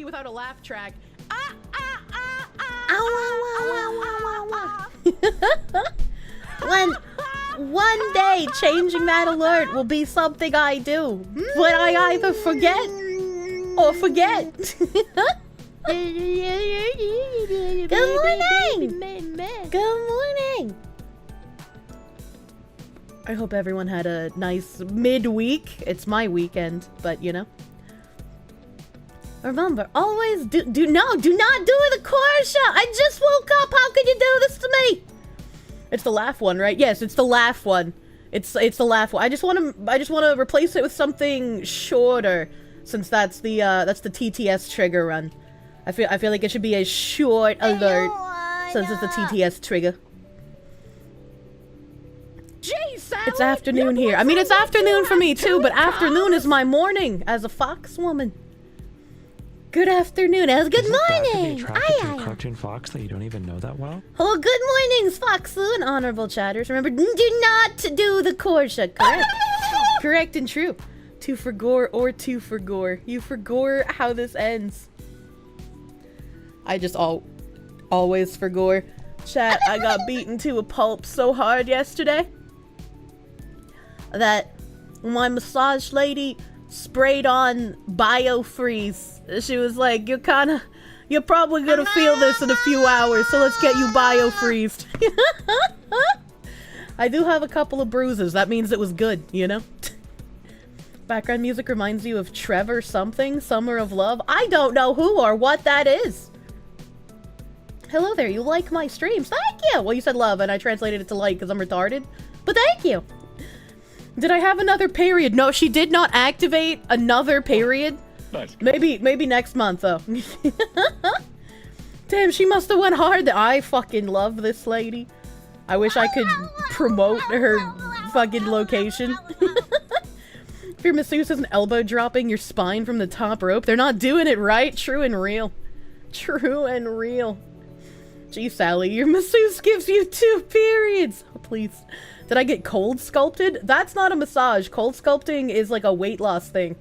without a laugh track. One day, changing that alert will be something I do, but I either forget or forget. Good morning! Good morning! I hope everyone had a nice midweek. It's my weekend, but you know. Remember, always do not do the Kirsche! I just woke up! How could you do this to me? It's the laugh one, right? Yes, it's the laugh one. It's the laugh one. I just want to replace it with something shorter, since that's the TTS trigger run. I feel like it should be a short alert, since it's the TTS trigger. Jeez, Sally, it's afternoon here. I mean, it's afternoon for me too, but afternoon is my morning as a fox woman. Good afternoon, as good morning. Cartoon Fox that you don't even know that well. Oh, good mornings, Foxu and honorable chatters. Remember, do not do the Kirsche. Correct. Correct and true. Two for gore or two for gore. You for gore how this ends. I just always for gore. Chat, I got beaten to a pulp so hard yesterday that my massage lady sprayed on biofreeze. She was like, you're probably gonna feel this in a few hours, so let's get you biofreezed. I do have a couple of bruises. That means it was good, you know? Background music reminds you of Trevor something, Summer of Love. I don't know who or what that is. Hello there, you like my streams? Thank you! Well, you said love, and I translated it to like because I'm retarded. But thank you! Did I have another period? No, she did not activate another period. Nice. Maybe next month, though. Damn, she must have went hard. I fucking love this lady. I wish I could promote her fucking location. If your masseuse isn't elbow dropping your spine from the top rope, they're not doing it right. True and real. True and real. Gee, Sally, your masseuse gives you 2 periods. Oh, please. Did I get cold sculpted? That's not a massage. Cold sculpting is like a weight loss thing.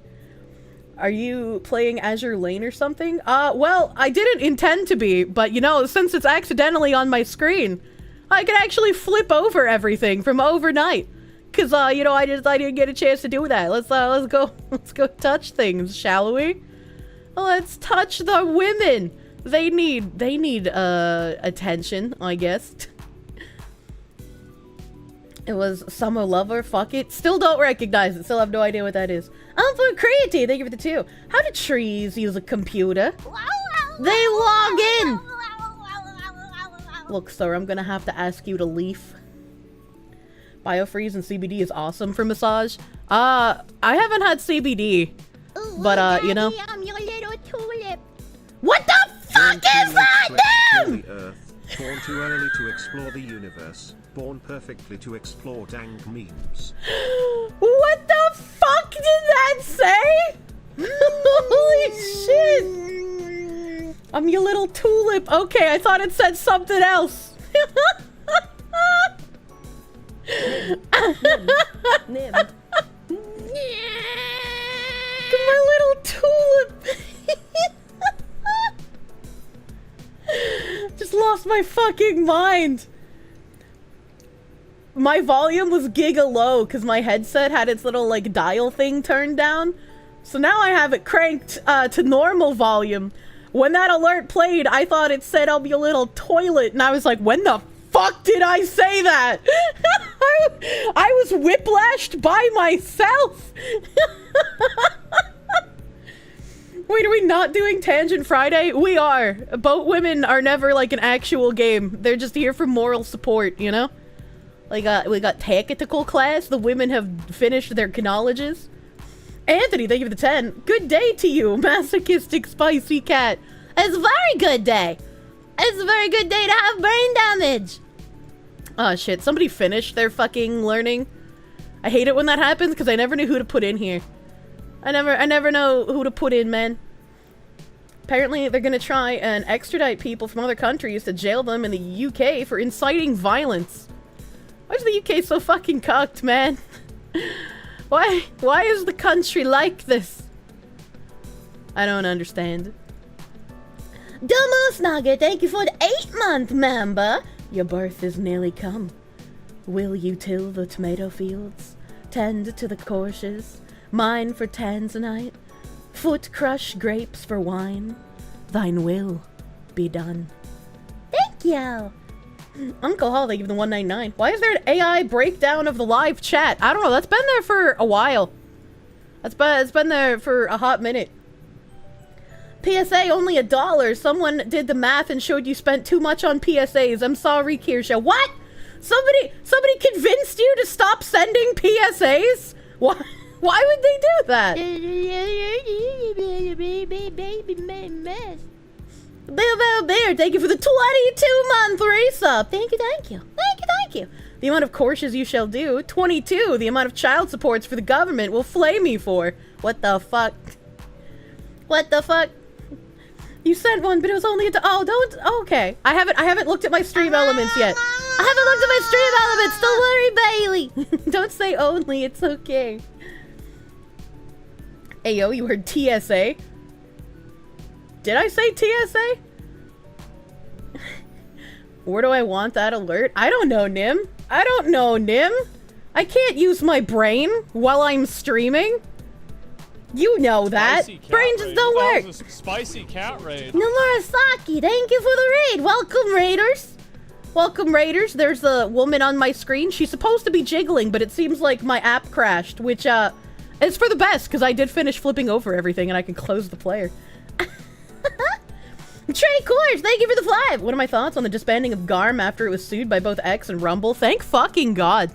Are you playing Azure Lane or something? Well, I didn't intend to be, but you know, since it's accidentally on my screen, I can actually flip over everything from overnight. Cause, you know, I didn't get a chance to do that. Let's go touch things, shall we? Let's touch the women. They need attention, I guess. It was Summer Lover, fuck it. Still don't recognize it, still have no idea what that is. For Creatine, thank you for the 2. How do trees use a computer? They log in! Look, sir, I'm gonna have to ask you to leave. Biofreeze and CBD is awesome for massage. I haven't had CBD. But, you know. I'm your little tulip. What the fuck is that, damn? Born too early to explore the universe. Born perfectly to explore dang memes. What the fuck did that say? Holy shit. I'm your little tulip. Okay, I thought it said something else. Nim. My little tulip. Just lost my fucking mind. My volume was giga low because my headset had its little like dial thing turned down. So now I have it cranked to normal volume. When that alert played, I thought it said I'll be a little toilet, and I was like, when the fuck did I say that? I was whiplashed by myself. Wait, are we not doing Tangent Friday? We are. Boat women are never like an actual game. They're just here for moral support, you know? Like, we got tactical class. The women have finished their knowledges. Anthony, thank you for the 10. Good day to you, masochistic spicy cat. It's a very good day. It's a very good day to have brain damage. Oh shit, somebody finished their fucking learning. I hate it when that happens because I never knew who to put in here. I never know who to put in, man. Apparently, they're gonna try and extradite people from other countries to jail them in the UK for inciting violence. Why is the UK so fucking cucked, man? Why is the country like this? I don't understand. Snugger, thank you for the 8-month member. Your birth is nearly come. Will you till the tomato fields, tend to the courses, mine for tanzanite, foot crush grapes for wine? Thine will be done. Thank you. Uncle Hall, they give the 199. Why is there an AI breakdown of the live chat? I don't know. That's been there for a while. It's been there for a hot minute. PSA only $1. Someone did the math and showed you spent too much on PSAs. I'm sorry, Kirsche. What? Somebody convinced you to stop sending PSAs? Why would they do that? Bear, thank you for the 22-month resub. Thank you. The amount of courses you shall do. 22. The amount of child supports for the government will flay me for. What the fuck? You sent one, but it was only okay. I haven't looked at my stream elements yet. Don't worry, Bailey. Don't say only, it's okay. Ayo, you heard TSA? Did I say TSA? Where do I want that alert? I don't know, Nim. I can't use my brain while I'm streaming. You know that. Brain just don't work. That was a spicy cat raid. Nomurasaki, thank you for the raid. Welcome, Raiders. There's a woman on my screen. She's supposed to be jiggling, but it seems like my app crashed, which, is for the best, because I did finish flipping over everything and I can close the player. Trey Coors, thank you for the 5. What are my thoughts on the disbanding of GARM after it was sued by both X and Rumble? Thank fucking God.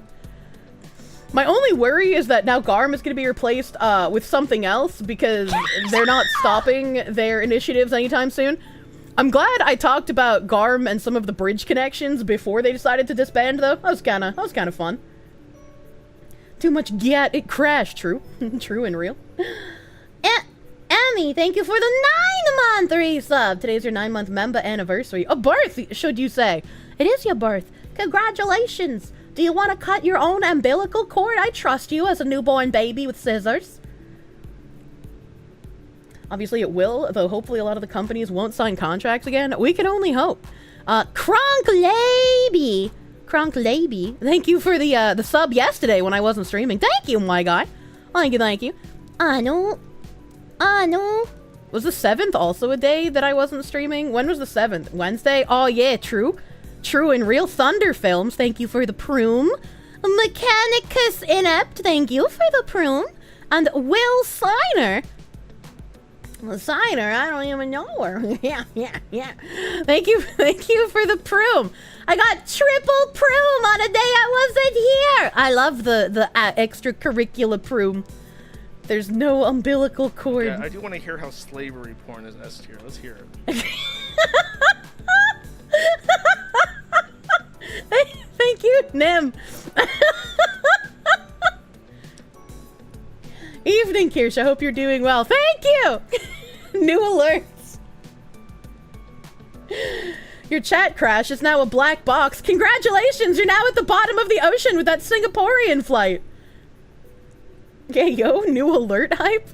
My only worry is that now GARM is going to be replaced with something else because they're not stopping their initiatives anytime soon. I'm glad I talked about GARM and some of the bridge connections before they decided to disband, though. That was kind of fun. Too much gat, it crashed. True. True and real. Emmy, thank you for the 9-month resub. Today's your 9-month member anniversary. A birth, should you say. It is your birth. Congratulations. Do you want to cut your own umbilical cord? I trust you as a newborn baby with scissors. Obviously it will, though hopefully a lot of the companies won't sign contracts again. We can only hope. Kronk Laby, thank you for the sub yesterday when I wasn't streaming. Thank you, my guy. Thank you. No. Was the 7th also a day that I wasn't streaming? When was the 7th? Wednesday? Oh yeah, true. True and real. Thunder Films, thank you for the prune. Mechanicus Inept, thank you for the prune. And Will Signer. I don't even know her. yeah. Thank you for the prune. I got triple prune on a day I wasn't here. I love the extracurricular prune. There's no umbilical cord. Yeah, I do want to hear how slavery porn is S tier. Let's hear it. Thank you, Nim. Evening, Kirsche. I hope you're doing well. Thank you. New alerts. Your chat crash is now a black box. Congratulations, you're now at the bottom of the ocean with that Singaporean flight. Okay, yo, new alert hype.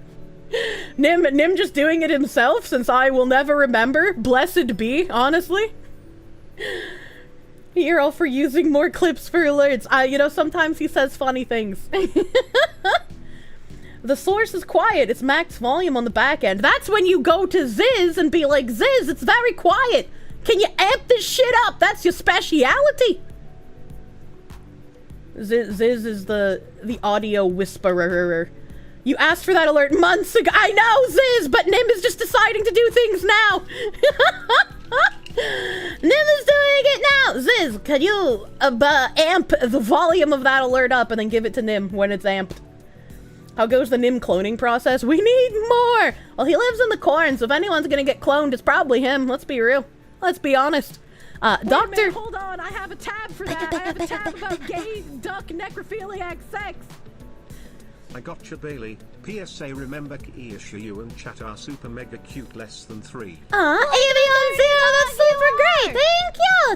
Nim just doing it himself since I will never remember. Blessed be, honestly. You're all for using more clips for alerts. You know, sometimes he says funny things. The source is quiet. It's max volume on the back end. That's when you go to Ziz and be like, Ziz, it's very quiet. Can you amp this shit up? That's your speciality. Ziz is the audio whisperer. You asked for that alert months ago. I know, Ziz, but Nim is just deciding to do things now. Nim is doing it now. Ziz, can you amp the volume of that alert up and then give it to Nim when it's amped? How goes the Nim cloning process? We need more. Well, he lives in the corn, so if anyone's gonna get cloned, it's probably him. Let's be real. Let's be honest. Doctor... Hold on, I have a tab for that. I have a tab about gay, duck, necrophiliac sex. I gotcha, Bailey. PSA, remember Kirsche, you and chat are super mega cute, less than 3. Avion Zero, that's super great.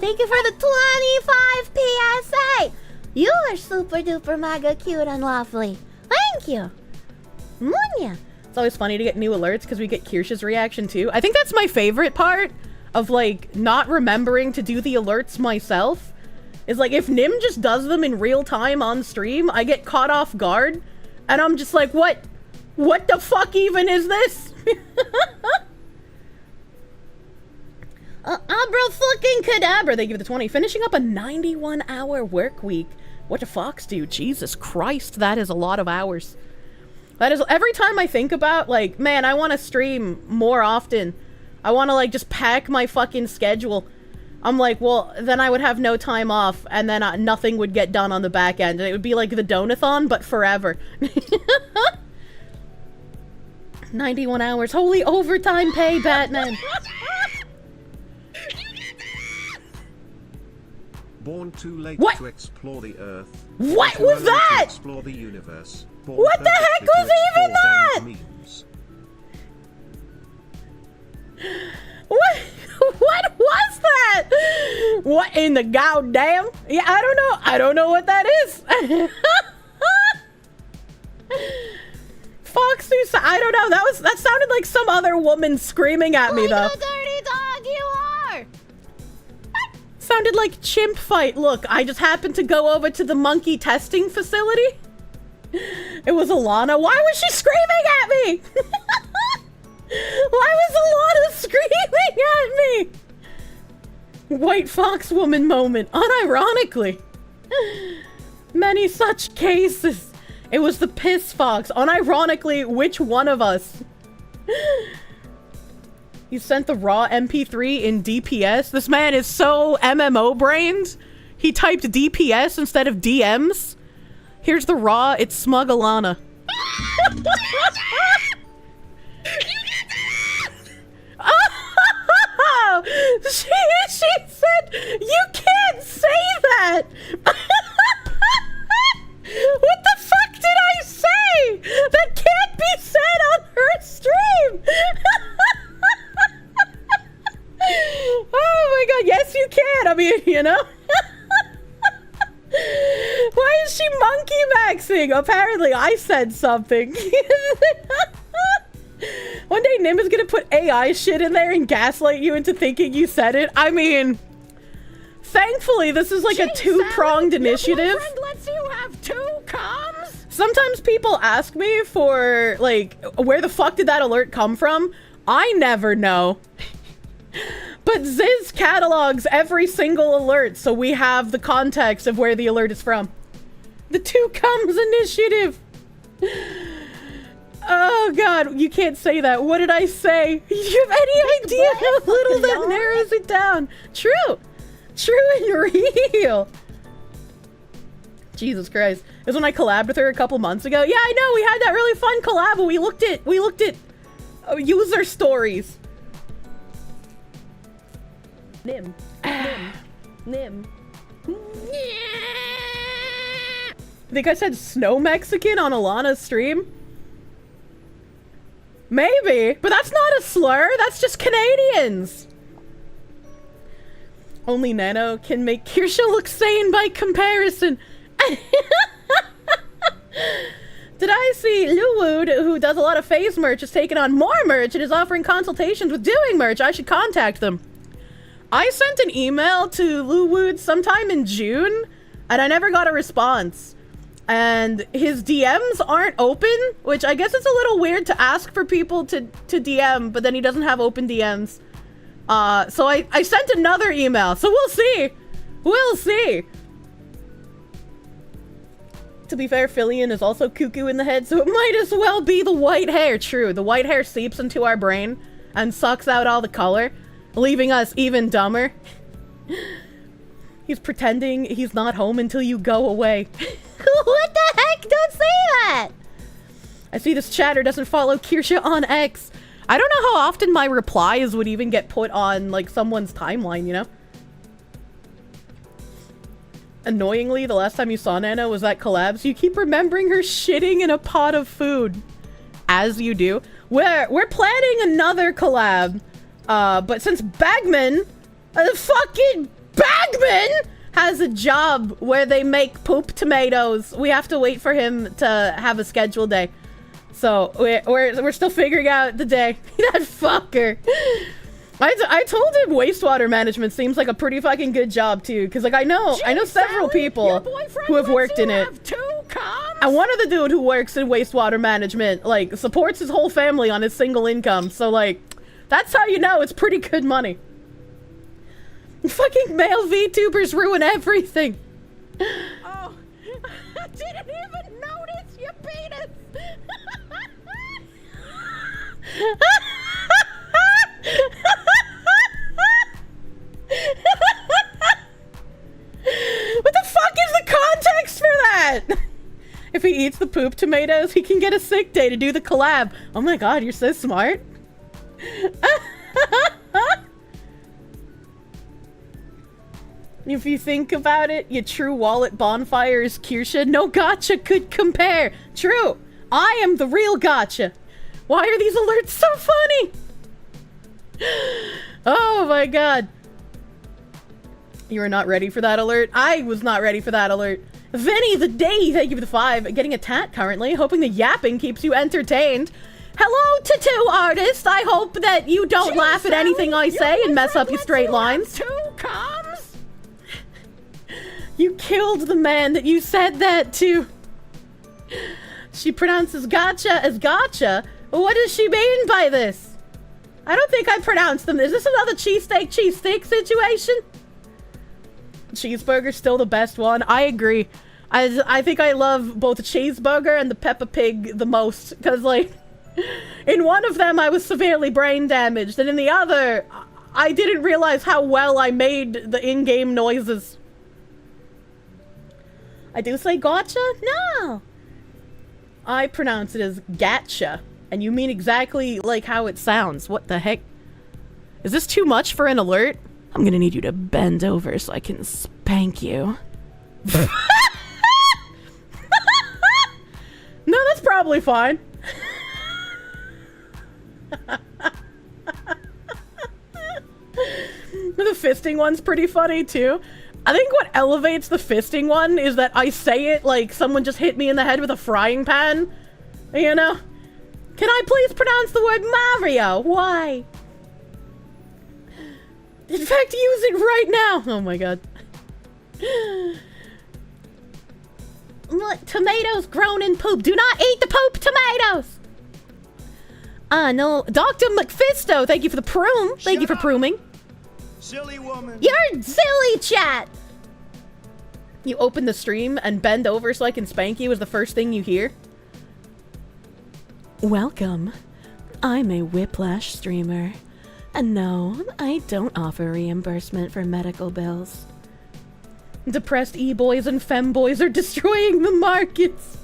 Thank you for the 25 PSA. You are super duper mega cute and lovely. Thank you. Munya. It's always funny to get new alerts because we get Kirsche's reaction too. I think that's my favorite part of like not remembering to do the alerts myself. Is like if Nim just does them in real time on stream, I get caught off guard and I'm just like, what the fuck even is this? Abra fucking cadabra, they give the 20. Finishing up a 91-hour work week. What the fox do? Jesus Christ, that is a lot of hours. That is, every time I think about, like, man, I want to stream more often. I want to, like, just pack my fucking schedule. I'm like, well, then I would have no time off, and then nothing would get done on the back end. It would be like the Donathon, but forever. 91 hours. Holy overtime pay, Batman. Born too late What? to explore the Earth. What Too was early that? To explore the universe. Born What the heck perfectly to was even explore that? damned memes. What was that? What in the goddamn? Yeah, I don't know what that is. Foxy, I don't know. That sounded like some other woman screaming at me, though. Like a dirty dog you are! Sounded like chimp fight. Look, I just happened to go over to the monkey testing facility. It was Alana. Why was she screaming at me? Why was Alana screaming at me? White fox woman moment, unironically. Many such cases. It was the piss fox. Unironically, which one of us? You sent the raw MP3 in DPS? This man is so MMO brained. He typed DPS instead of DMs. Here's the raw. It's smug Alana. Oh, she said, you can't say that. What the fuck did I say? That can't be said on her stream. Oh my god, yes you can. I mean, you know. Why is she monkey maxing? Apparently I said something. One day Nim is gonna put AI shit in there and gaslight you into thinking you said it. I mean, thankfully this is like a two-pronged initiative. Your boyfriend lets you have two comms? Sometimes people ask me for, like, where the fuck did that alert come from? I never know. But Ziz catalogs every single alert, so we have the context of where the alert is from. The two comes initiative. Oh god, you can't say that. What did I say? You have any idea how little that narrows it down? True. True and real. Jesus Christ. It was when I collabed with her a couple months ago. Yeah, I know, we had that really fun collab. We looked at user stories. Nim. Nim. I think I said snow Mexican on Alana's stream. Maybe, but that's not a slur. That's just Canadians. Only Nano can make Kirsche look sane by comparison. Did I see Luwood, who does a lot of phase merch, is taking on more merch and is offering consultations with doing merch? I should contact them. I sent an email to Luwood sometime in June, and I never got a response. And his DMs aren't open, which I guess it's a little weird to ask for people to DM, but then he doesn't have open DMs. So I sent another email, so we'll see. We'll see. To be fair, Fillion is also cuckoo in the head, so it might as well be the white hair. True, the white hair seeps into our brain and sucks out all the color, leaving us even dumber. He's pretending he's not home until you go away. What the heck? Don't say that! I see this chatter doesn't follow Kirsche on X. I don't know how often my replies would even get put on, like, someone's timeline, you know? Annoyingly, the last time you saw Nana was at collabs. You keep remembering her shitting in a pot of food. As you do. We're planning another collab. But since Bagman, fucking Bagman has a job where they make poop tomatoes, we have to wait for him to have a schedule day. So we're still figuring out the day. That fucker. I told him wastewater management seems like a pretty fucking good job too, because like I know several people who have worked in it. And one of the dude who works in wastewater management like supports his whole family on his single income. So like that's how you know it's pretty good money. Fucking male VTubers ruin everything. Oh, I didn't even notice your penis. What the fuck is the context for that? If he eats the poop tomatoes, he can get a sick day to do the collab. Oh my god, you're so smart. If you think about it, your true wallet bonfire is Kirsche. No gotcha could compare. True. I am the real gotcha. Why are these alerts so funny? Oh my god. You were not ready for that alert? I was not ready for that alert. Vinny the Day, thank you for the 5. Getting a tat currently. Hoping the yapping keeps you entertained. Hello, tattoo artist. I hope that you don't laugh at anything I say and mess up your straight lines. Two comms? You killed the man that you said that to. She pronounces gotcha as gotcha. What does she mean by this? I don't think I pronounced them. Is this another cheesesteak situation? Cheeseburger's still the best one. I agree. I think I love both the cheeseburger and the Peppa Pig the most. Because, like, in one of them I was severely brain damaged. And in the other, I didn't realize how well I made the in-game noises. I do say gotcha? No. I pronounce it as gatcha. And you mean exactly like how it sounds. What the heck? Is this too much for an alert? I'm gonna need you to bend over so I can spank you. No, that's probably fine. The fisting one's pretty funny too. I think what elevates the fisting one is that I say it like someone just hit me in the head with a frying pan. You know? Can I please pronounce the word Mario? Why? In fact, use it right now! Oh my god. Look, tomatoes grown in poop. Do not eat the poop tomatoes! No. Dr. McFisto, thank you for the prune. Thank you for pruning. Silly woman. You're silly, chat. You open the stream and bend over so I can spank you is the first thing you hear. Welcome. I'm a Whiplash streamer. And no, I don't offer reimbursement for medical bills. Depressed e-boys and femboys are destroying the markets.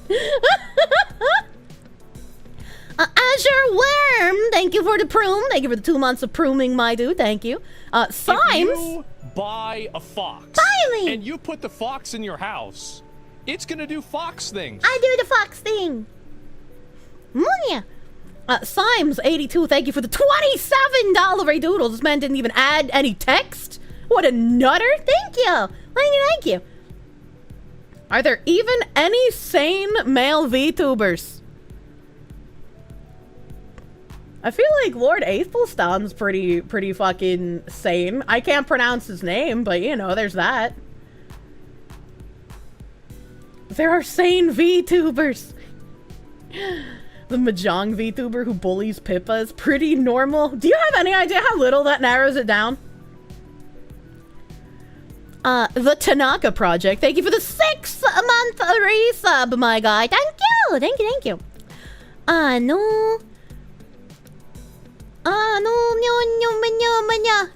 Azure Worm, thank you for the prune. Thank you for the 2 months of pruning, my dude. Thank you. Symes. If you buy a fox Finally! and you put the fox in your house, it's gonna do fox things. I do the fox thing. Munya. Symes, 82, thank you for the $27 doodle. This man didn't even add any text. What a nutter. Thank you. Thank you. Are there even any sane male VTubers? I feel like Lord Aethelstan's pretty fucking sane. I can't pronounce his name, but you know, there's that. There are sane VTubers. The Mahjong VTuber who bullies Pippa is pretty normal. Do you have any idea how little that narrows it down? The Tanaka Project, thank you for the 6-month resub, my guy. Thank you. No.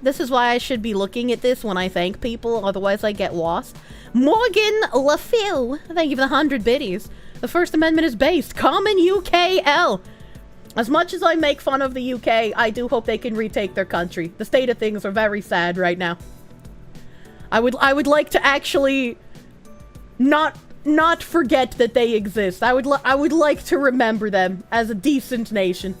This is why I should be looking at this when I thank people, otherwise I get lost. Morgan LaFille, thank you for the 100 biddies. The First Amendment is based. Common UKL. As much as I make fun of the UK, I do hope they can retake their country. The state of things are very sad right now. I would like to actually not forget that they exist. I would like to remember them as a decent nation.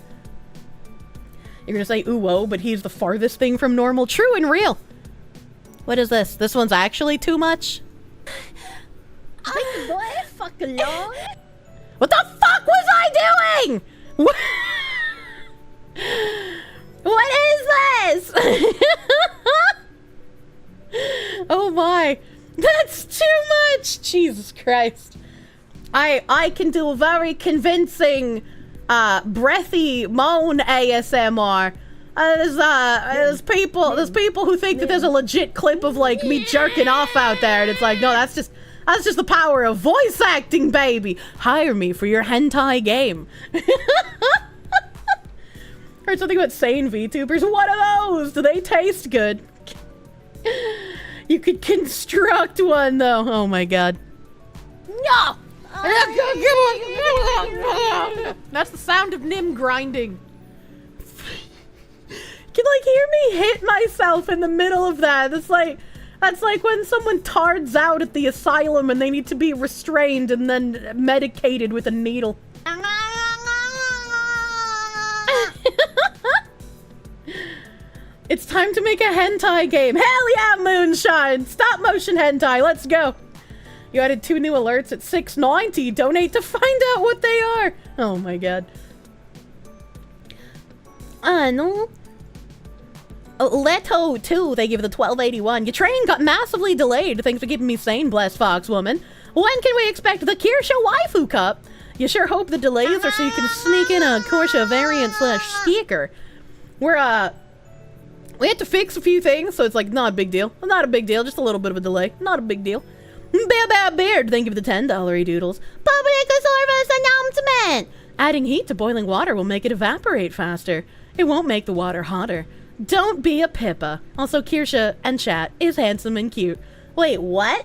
You're gonna say ooh-oh, but he's the farthest thing from normal. True and real. What is this? This one's actually too much? Boy, fuck alone. What the fuck was I doing? What, what is this? Oh my. That's too much! Jesus Christ. I can do a very convincing, breathy moan ASMR. There's people who think that there's a legit clip of, like, me jerking off out there, and it's like, no, that's just the power of voice acting, baby! Hire me for your hentai game. Heard something about sane VTubers. What are those? Do they taste good? You could construct one, though. Oh my god. No! That's the sound of Nim grinding. You can, like, hear me hit myself in the middle of that. That's like when someone tards out at the asylum and they need to be restrained and then medicated with a needle. It's time to make a hentai game. Hell yeah, Moonshine! Stop motion hentai, let's go. You added 2 new alerts at $6.90. Donate to find out what they are. Oh my god. No. Leto 2, they give the 1281. Your train got massively delayed. Thanks for keeping me sane, blessed Foxwoman. When can we expect the Kirsche Waifu Cup? You sure hope the delays are so you can sneak in a Kirsche variant / sticker. We had to fix a few things, so it's like, not a big deal. Not a big deal, just a little bit of a delay. Not a big deal. Beard, thank you for the $10 doodles. Public service announcement! Adding heat to boiling water will make it evaporate faster. It won't make the water hotter. Don't be a Pippa. Also, Kirsche and chat is handsome and cute. Wait, what?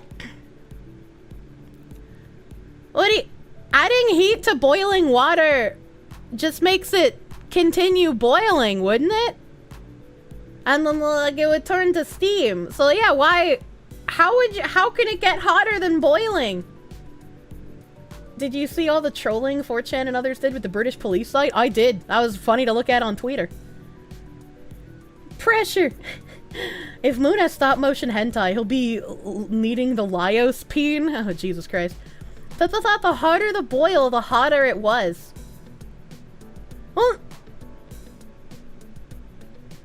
Adding heat to boiling water just makes it continue boiling, wouldn't it? And then, like, it would turn to steam. So yeah, why? How can it get hotter than boiling? Did you see all the trolling 4chan and others did with the British police site? I did. That was funny to look at on Twitter. Pressure. If Moon has stop motion hentai, he'll be needing the Lyos peen. Oh, Jesus Christ. But I thought the harder the boil, the hotter it was. Well,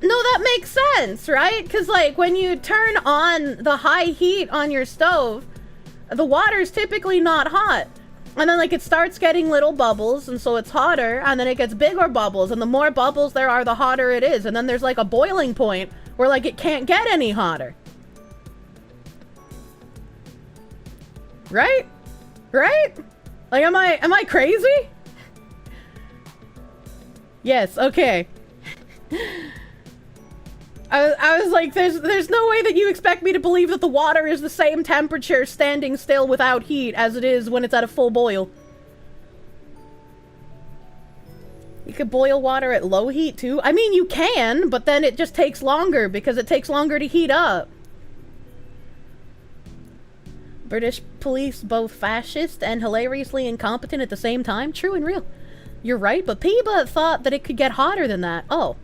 no, that makes sense, right? Because, like, when you turn on the high heat on your stove, the water's typically not hot. And then, like, it starts getting little bubbles, and so it's hotter, and then it gets bigger bubbles, and the more bubbles there are, the hotter it is. And then there's, like, a boiling point where, like, it can't get any hotter. Right? Right? Like, am I crazy? Yes, okay. I was like, there's no way that you expect me to believe that the water is the same temperature standing still without heat as it is when it's at a full boil. You could boil water at low heat too. I mean, you can, but then it just takes longer because it takes longer to heat up. British police both fascist and hilariously incompetent at the same time? True and real. You're right, but Peba thought that it could get hotter than that. Oh.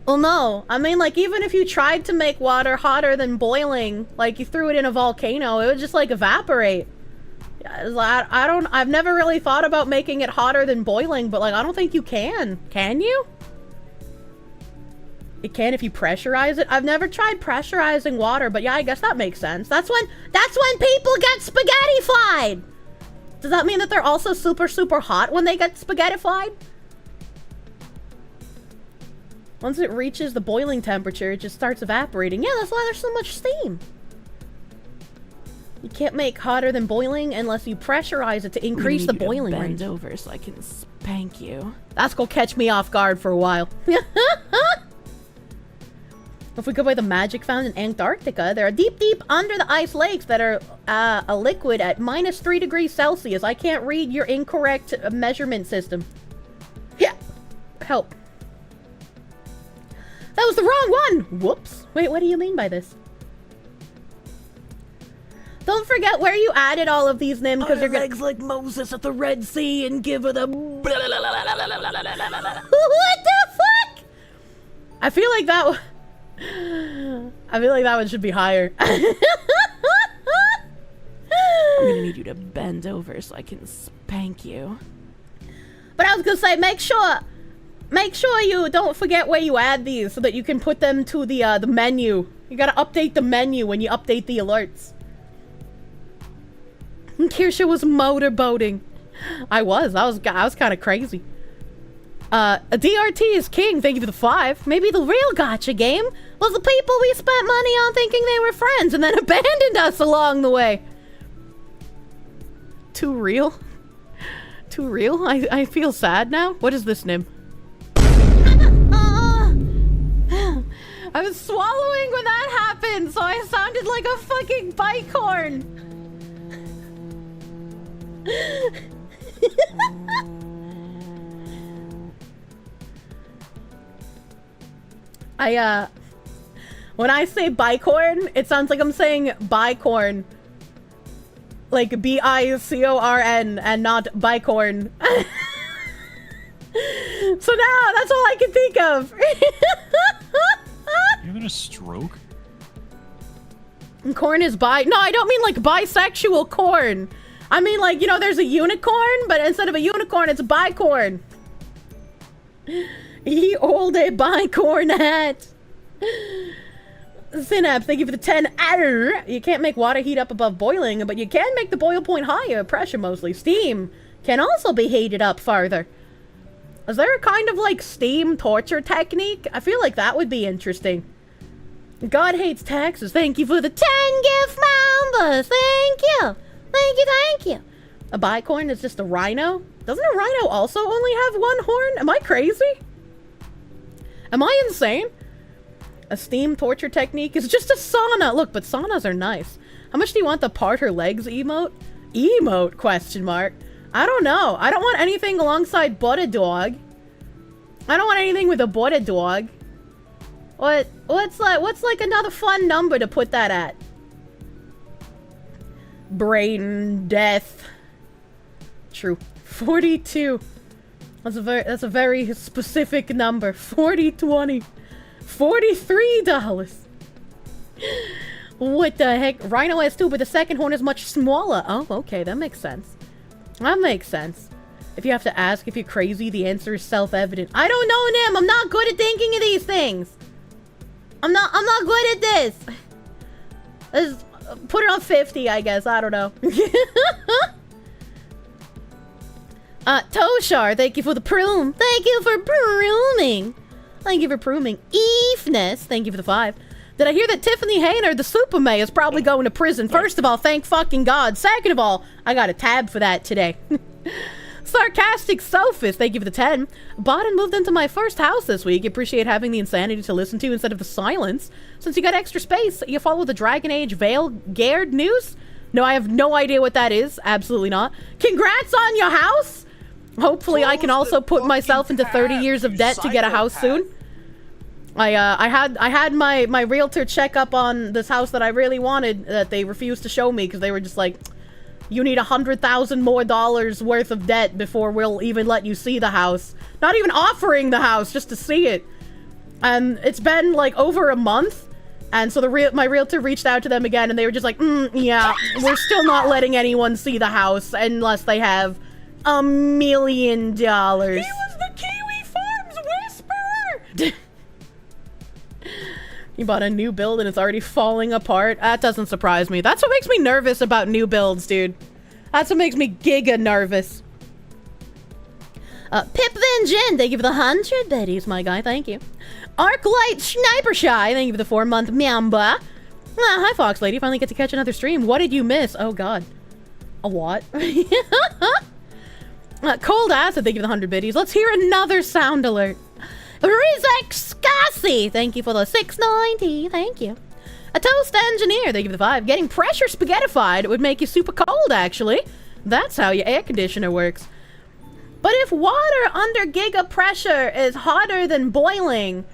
Well, no. I mean, like, even if you tried to make water hotter than boiling, like, you threw it in a volcano, it would just, like, evaporate. I've never really thought about making it hotter than boiling, but, like, I don't think you can. Can you? It can if you pressurize it. I've never tried pressurizing water, but yeah, I guess that makes sense. That's when people get spaghetti-fied! Does that mean that they're also super, super hot when they get spaghetti-fied? Once it reaches the boiling temperature, it just starts evaporating. Yeah, that's why there's so much steam. You can't make hotter than boiling unless you pressurize it to increase the boiling range. Bend over so I can spank you. That's gonna catch me off guard for a while. If we go by the magic found in Antarctica, there are deep, deep under the ice lakes that are a liquid at -3 degrees Celsius. I can't read your incorrect measurement system. Yeah, help. That was the wrong one! Whoops. Wait, what do you mean by this? Don't forget where you added all of these, Nim, because you're gonna- legs like Moses at the Red Sea and give her the- What the fuck? I feel like that one should be higher. I'm gonna need you to bend over so I can spank you. But I was gonna say, make sure you don't forget where you add these so that you can put them to the menu. You gotta update the menu when you update the alerts. Kirsche was motorboating. I was kind of crazy. A DRT is king. Thank you for the 5. Maybe the real gotcha game was the people we spent money on thinking they were friends and then abandoned us along the way. Too real? Too real? I feel sad now. What is this, Nim? I was swallowing when that happened, so I sounded like a fucking bicorn. When I say bicorn, it sounds like I'm saying bicorn. Like B-I-C-O-R-N and not bicorn. So now that's all I can think of. You having a stroke? Corn is bi. No, I don't mean like bisexual corn. I mean like, you know, there's a unicorn, but instead of a unicorn, it's a bicorn. Ye old a bicorn hat. Synapse, thank you for the 10. You can't make water heat up above boiling, but you can make the boil point higher. Pressure mostly. Steam can also be heated up farther. Is there a kind of like steam torture technique? I feel like that would be interesting. God hates taxes. Thank you for the 10 gift members. Thank you. Thank you, thank you. A bicorn is just a rhino? Doesn't a rhino also only have one horn? Am I crazy? Am I insane? A steam torture technique is just a sauna. Look, but saunas are nice. How much do you want the part her legs emote? Emote, question mark. I don't know. I don't want anything alongside butt a dog. I don't want anything with a butt a dog. What's like another fun number to put that at? Brain death. True. 42. That's a very specific number. 4020. $43. What the heck? Rhino has 2, but the second horn is much smaller. Oh, okay, that makes sense. That makes sense. If you have to ask if you're crazy, the answer is self-evident. I don't know, Nim. I'm not good at thinking of these things. I'm not good at this. Put it on 50, I guess. I don't know. Toshar, thank you for the prune. Thank you for pruning. Thank you for pruning. Eefness, thank you for the 5. Did I hear that Tiffany Hayner, the Super May, is probably going to prison? First of all, thank fucking God. Second of all, I got a tab for that today. Sarcastic Sophist, thank you for the 10. Bought and moved into my first house this week. Appreciate having the insanity to listen to instead of the silence. Since you got extra space, you follow the Dragon Age Veil Gerd news? No, I have no idea what that is. Absolutely not. Congrats on your house! Hopefully I can also put myself into 30 years of debt to get a house soon. I had my realtor check up on this house that I really wanted that they refused to show me because they were just like, you need $100,000 more worth of debt before we'll even let you see the house. Not even offering the house, just to see it. And it's been like over a month. And so my realtor reached out to them again and they were just like, yeah, we're still not letting anyone see the house unless they have $1 million. He was the Kiwi Farms Whisperer! You bought a new build and it's already falling apart? That doesn't surprise me. That's what makes me nervous about new builds, dude. That's what makes me giga nervous. Pip Van Jin, thank you for the 100 biddies, my guy, thank you. Arclight Sniper Shy, thank you for the 4-month Mamba. Hi, Fox Lady, finally get to catch another stream. What did you miss? Oh, God. A what? Cold Acid, thank you for the 100 biddies. Let's hear another sound alert. Rizek Scassi, thank you for the 690, thank you. A Toast Engineer, thank you for the 5. Getting pressure spaghettified would make you super cold, actually. That's how your air conditioner works. But if water under giga pressure is hotter than boiling,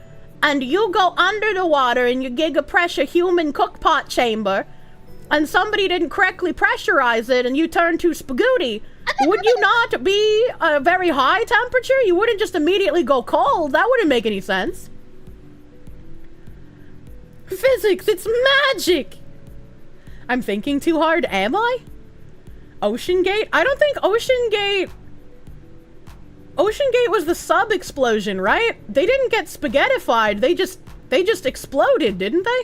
and you go under the water in your giga pressure human cookpot chamber, and somebody didn't correctly pressurize it and you turn to spaghetti, would you not be a very high temperature? You wouldn't just immediately go cold. That wouldn't make any sense. Physics, it's magic! I'm thinking too hard, am I? Ocean Gate? I don't think Ocean Gate Ocean Gate was the sub explosion, right? They didn't get spaghettified. They just exploded, didn't they?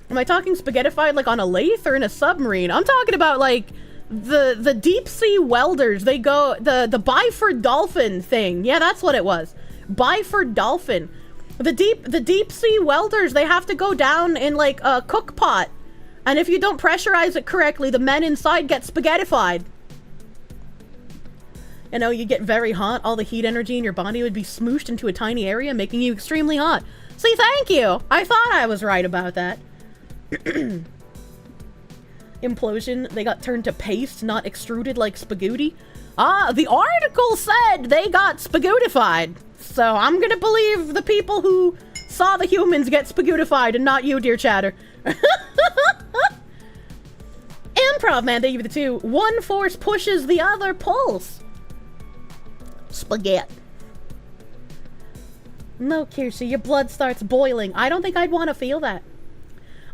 Am I talking spaghettified like on a lathe or in a submarine? I'm talking about like the deep sea welders. They go the Byford dolphin thing. Yeah, that's what it was. Byford dolphin. The deep sea welders, they have to go down in like a cook pot. And if you don't pressurize it correctly, the men inside get spaghettified. You know, you get very hot, all the heat energy in your body would be smooshed into a tiny area, making you extremely hot. See, thank you! I thought I was right about that. Implosion, they got turned to paste, not extruded like spaghetti. Ah, the article said they got spaghettified. So I'm gonna believe the people who saw the humans get spaghettified and not you, dear chatter. Improv man, thank you for the 2. One force pushes, the other pulls. Spaghetti. No, Kirsche, your blood starts boiling. I don't think I'd want to feel that.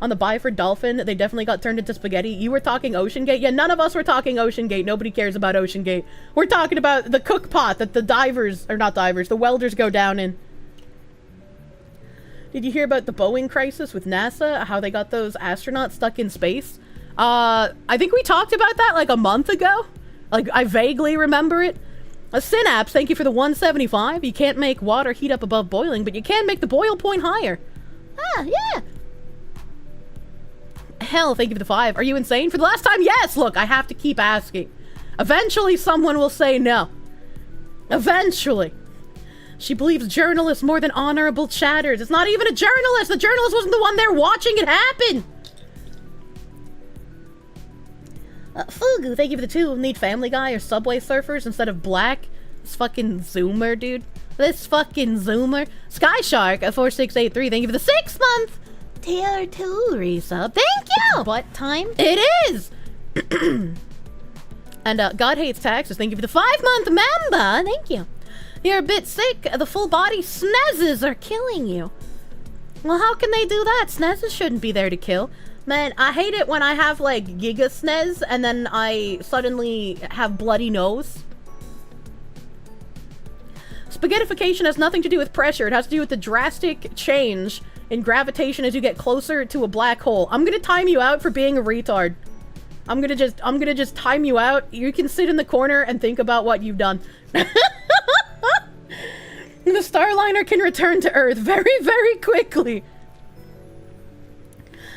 On the Byford Dolphin, they definitely got turned into spaghetti. You were talking Ocean Gate? Yeah, none of us were talking Ocean Gate. Nobody cares about Ocean Gate. We're talking about the cook pot that the divers, or not divers, the welders go down in. Did you hear about the Boeing crisis with NASA? How they got those astronauts stuck in space? I think we talked about that like a month ago. Like, I vaguely remember it. A Synapse, thank you for the 175. You can't make water heat up above boiling, but you can make the boil point higher. Ah, yeah. Hell, thank you for the 5. Are you insane? For the last time, yes! Look, I have to keep asking. Eventually, someone will say no. Eventually. She believes journalists more than honorable chatters. It's not even a journalist! The journalist wasn't the one there watching it happen! Fugu, thank you for the 2. Need Family Guy or Subway Surfers instead of black? This fucking Zoomer, dude. This fucking Zoomer. Sky Shark at 4683, thank you for the 6th month! Tier 2 resub. Thank you! What time? It is! And God Hates Taxes, thank you for the 5-month member! Thank you. You're a bit sick. The full body snezzes are killing you. Well, how can they do that? Snezzes shouldn't be there to kill. Man, I hate it when I have, like, Giga Snez, and then I suddenly have bloody nose. Spaghettification has nothing to do with pressure. It has to do with the drastic change in gravitation as you get closer to a black hole. I'm gonna time you out for being a retard. I'm gonna just time you out. You can sit in the corner and think about what you've done. The Starliner can return to Earth very, very quickly.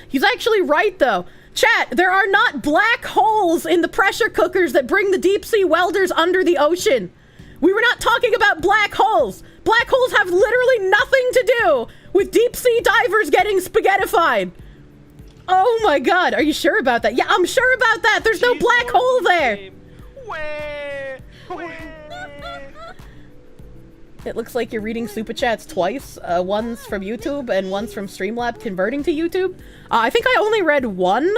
He's actually right, though. Chat, there are not black holes in the pressure cookers that bring the deep sea welders under the ocean. We were not talking about black holes. Black holes have literally nothing to do with deep sea divers getting spaghettified. Oh my god, are you sure about that? Yeah, I'm sure about that. There's no black hole there. It looks like you're reading super chats twice. One's from YouTube and one's from Streamlab converting to YouTube. I think I only read one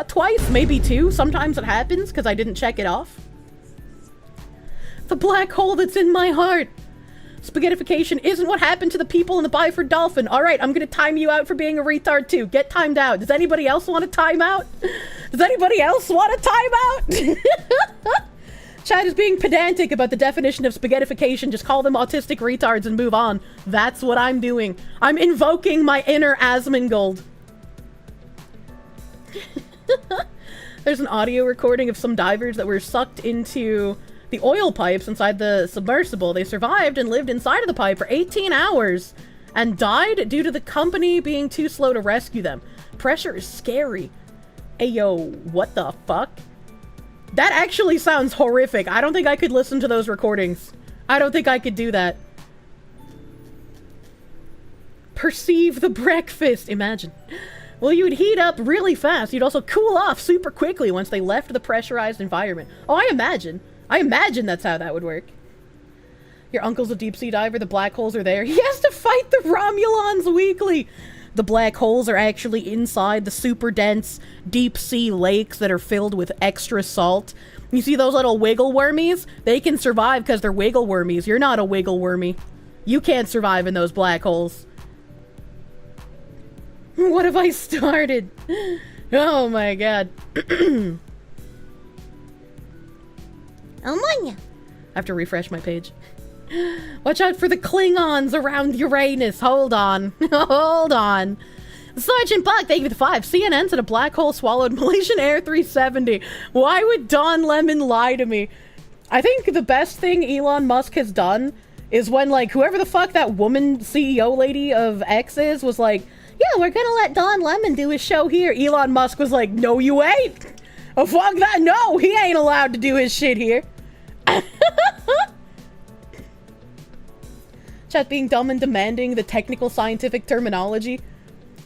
twice, maybe 2. Sometimes it happens because I didn't check it off. The black hole that's in my heart. Spaghettification isn't what happened to the people in the Byford Dolphin. Alright, I'm gonna time you out for being a retard too. Get timed out. Does anybody else want a timeout? Does anybody else want a timeout? Chad is being pedantic about the definition of spaghettification. Just call them autistic retards and move on. That's what I'm doing. I'm invoking my inner Asmongold. There's an audio recording of some divers that were sucked into the oil pipes inside the submersible. They survived and lived inside of the pipe for 18 hours and died due to the company being too slow to rescue them. Pressure is scary. Ayo, what the fuck? That actually sounds horrific. I don't think I could listen to those recordings. I don't think I could do that. Perceive the breakfast. Imagine. Well, you would heat up really fast. You'd also cool off super quickly once they left the pressurized environment. Oh, I imagine. I imagine that's how that would work. Your uncle's a deep sea diver. The black holes are there. He has to fight the Romulans weekly. The black holes are actually inside the super dense deep sea lakes that are filled with extra salt. You see those little wiggle wormies? They can survive because they're wiggle wormies. You're not a wiggle wormy. You can't survive in those black holes. What have I started? Oh my god. I have to refresh my page. Watch out for the Klingons around Uranus. Hold on. Hold on. Sergeant Buck, thank you for the 5. CNN said a black hole swallowed Malaysian Air 370. Why would Don Lemon lie to me? I think the best thing Elon Musk has done is when, like, whoever the fuck that woman CEO lady of X is was like, yeah, we're gonna let Don Lemon do his show here. Elon Musk was like, no, you ain't. Oh, fuck that. No, he ain't allowed to do his shit here. Chat being dumb and demanding the technical scientific terminology.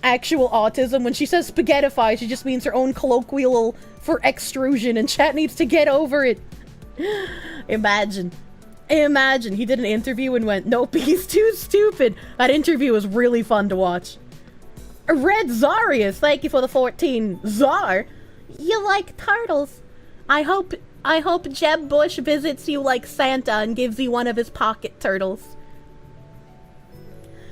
Actual autism. When she says spaghettify, she just means her own colloquial for extrusion, and chat needs to get over it. Imagine. Imagine. He did an interview and went, nope, he's too stupid. That interview was really fun to watch. Red Zarius, thank you for the 14. Czar, you like turtles. I hope Jeb Bush visits you like Santa and gives you one of his pocket turtles.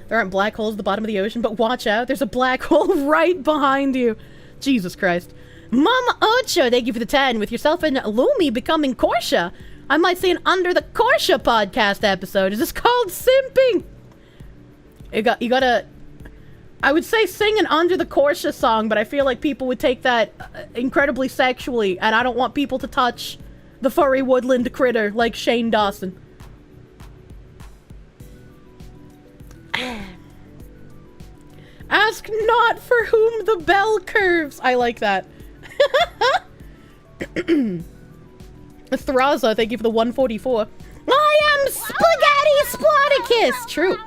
There aren't black holes at the bottom of the ocean, but watch out, there's a black hole right behind you. Jesus Christ. Mama Ocho, thank you for the 10. With yourself and Lumi becoming Kirsche, I might see an Under the Kirsche podcast episode. Is this called simping? You gotta... I would say sing an Under the Kirsche song, but I feel like people would take that incredibly sexually, and I don't want people to touch the furry woodland critter like Shane Dawson. Ask not for whom the bell curves. I like that. Thraza, thank you for the 144. I am Spaghetti Splaticus! True.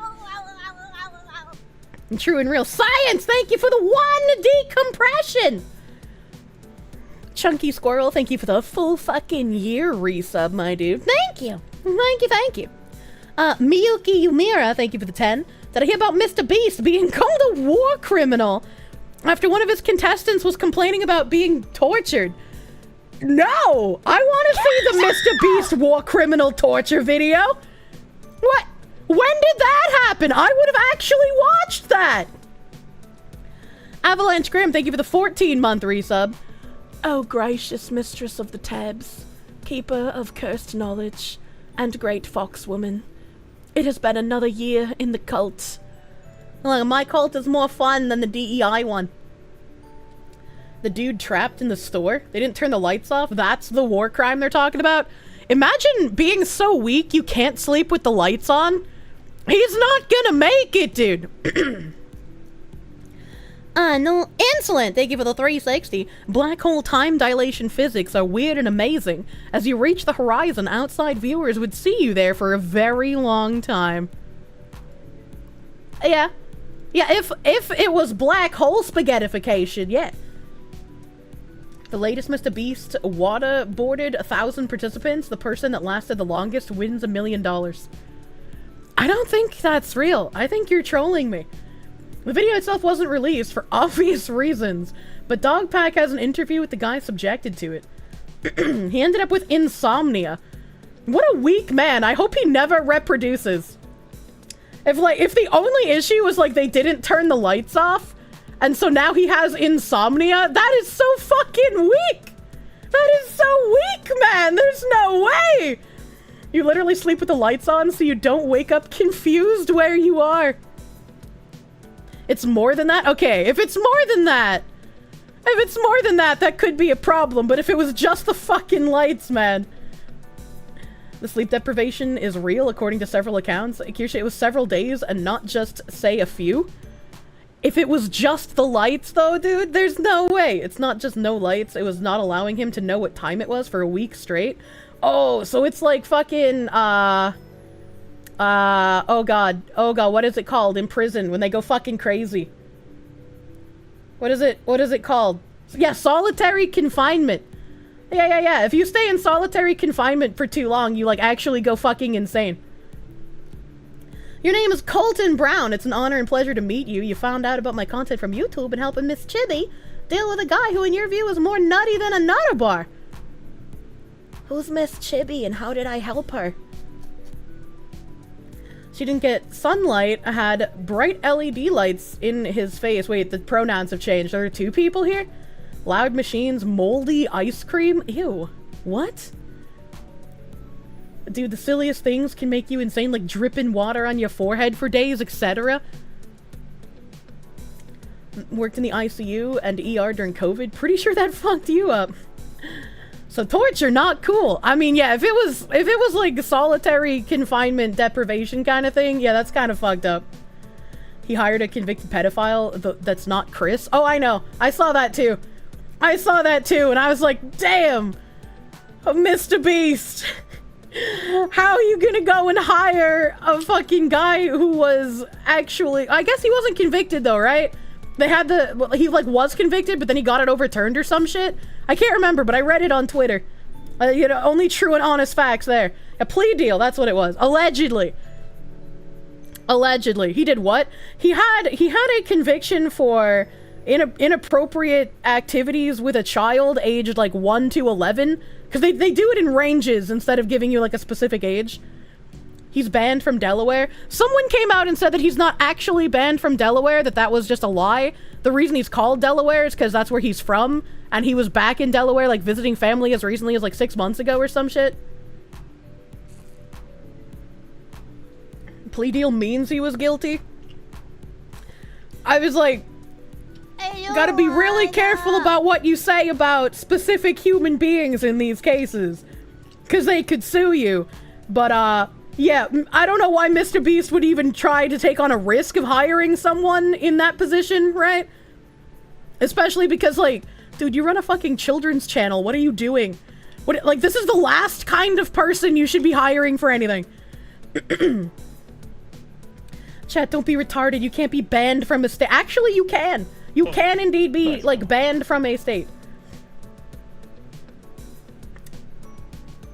True and real. Science, thank you for the 1 decompression! Chunky Squirrel, thank you for the full fucking year resub, my dude. Thank you. Thank you, thank you. Miyuki Yumira, thank you for the 10. Did I hear about Mr. Beast being called a war criminal after one of his contestants was complaining about being tortured? No! I want to see the Mr. Beast war criminal torture video. What? When did that happen? I would have actually watched that. Avalanche Grim, thank you for the 14-month resub. Oh, gracious mistress of the tabs, keeper of cursed knowledge, and great foxwoman. It has been another year in the cult. Look, my cult is more fun than the DEI one. The dude trapped in the store? They didn't turn the lights off? That's the war crime they're talking about? Imagine being so weak you can't sleep with the lights on. He's not gonna make it, dude. No, insolent. Thank you for the 360. Black hole time dilation physics are weird and amazing. As you reach the horizon, outside viewers would see you there for a very long time. Yeah. Yeah, if it was black hole spaghettification, yeah. The latest Mr. Beast waterboarded 1,000 participants. The person that lasted the longest wins $1 million. I don't think that's real. I think you're trolling me. The video itself wasn't released for obvious reasons, but Dogpack has an interview with the guy subjected to it. He ended up with insomnia. What a weak man. I hope he never reproduces. If the only issue was like they didn't turn the lights off, and so now he has insomnia, that is so fucking weak. That is so weak, man. There's no way. You literally sleep with the lights on so you don't wake up confused where you are. It's more than that? Okay, if it's more than that, that could be a problem, but if it was just the fucking lights, man. The sleep deprivation is real, according to several accounts. Kirsche, it was several days and not just, say, a few. If it was just the lights, though, dude, there's no way. It's not just no lights. It was not allowing him to know what time it was for a week straight. Oh, so it's like fucking, oh god, what is it called in prison when they go fucking crazy? What is it called? Yeah, solitary confinement. Yeah. If you stay in solitary confinement for too long, you, like, actually go fucking insane. Your name is Colton Brown. It's an honor and pleasure to meet you. You found out about my content from YouTube and helping Miss Chibi deal with a guy who, in your view, is more nutty than a nutter bar. Who's Miss Chibi and how did I help her? She didn't get sunlight, had bright LED lights in his face. Wait, the pronouns have changed. Are there two people here? Loud machines, moldy ice cream. Ew. What? Dude, the silliest things can make you insane, like dripping water on your forehead for days, etc. Worked in the ICU and ER during COVID. Pretty sure that fucked you up. So torture, not cool. I mean, yeah, if it was like solitary confinement deprivation kind of thing, yeah, that's kind of fucked up. He hired a convicted pedophile that's not Chris. Oh, I know. I saw that too. And I was like, damn, Mr. Beast. How are you gonna go and hire a fucking guy who was actually... I guess he wasn't convicted though, right? They had the... Well, he like was convicted, but then he got it overturned or some shit. I can't remember, but I read it on Twitter. You know, only true and honest facts there. A plea deal, that's what it was. Allegedly. He did what? He had a conviction for inappropriate activities with a child aged like 1 to 11. Because they do it in ranges instead of giving you like a specific age. He's banned from Delaware. Someone came out and said that he's not actually banned from Delaware, that was just a lie. The reason he's called Delaware is because that's where he's from. And he was back in Delaware, like visiting family as recently as like 6 months ago or some shit. Plea deal means he was guilty. I was like, gotta be really careful about what you say about specific human beings in these cases. Because they could sue you. But, yeah, I don't know why Mr. Beast would even try to take on a risk of hiring someone in that position, right? Especially because, like, dude, you run a fucking children's channel. What are you doing? What, like, this is the last kind of person you should be hiring for anything. Chat, don't be retarded. You can't be banned from a state. Actually, you can. You can indeed be, like, banned from a state.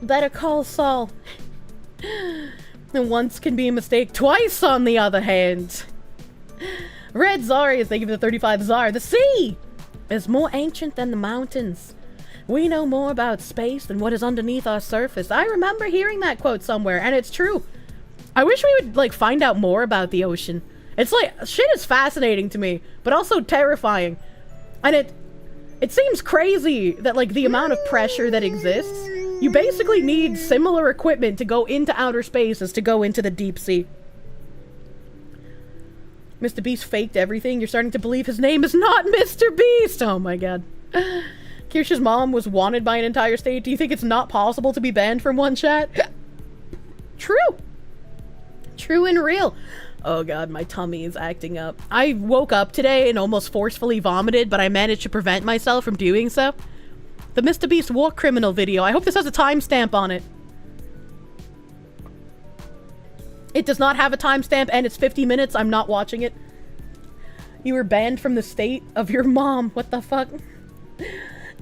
Better call Saul. And once can be a mistake. Twice, on the other hand. Red Zarius, thank you for the 35 Zar. The sea is more ancient than the mountains. We know more about space than what is underneath our surface. I remember hearing that quote somewhere, and it's true. I wish we would, like, find out more about the ocean. It's like, shit is fascinating to me, but also terrifying. And it seems crazy that, like, the amount of pressure that exists, you basically need similar equipment to go into outer space as to go into the deep sea. Mr. Beast faked everything. You're starting to believe his name is not Mr. Beast! Oh my god. Kirsch's mom was wanted by an entire state. Do you think it's not possible to be banned from one chat? True. True and real. Oh god, my tummy is acting up. I woke up today and almost forcefully vomited, but I managed to prevent myself from doing so. The Mr. Beast war criminal video. I hope this has a timestamp on it. It does not have a timestamp and it's 50 minutes. I'm not watching it. You were banned from the state of your mom. What the fuck?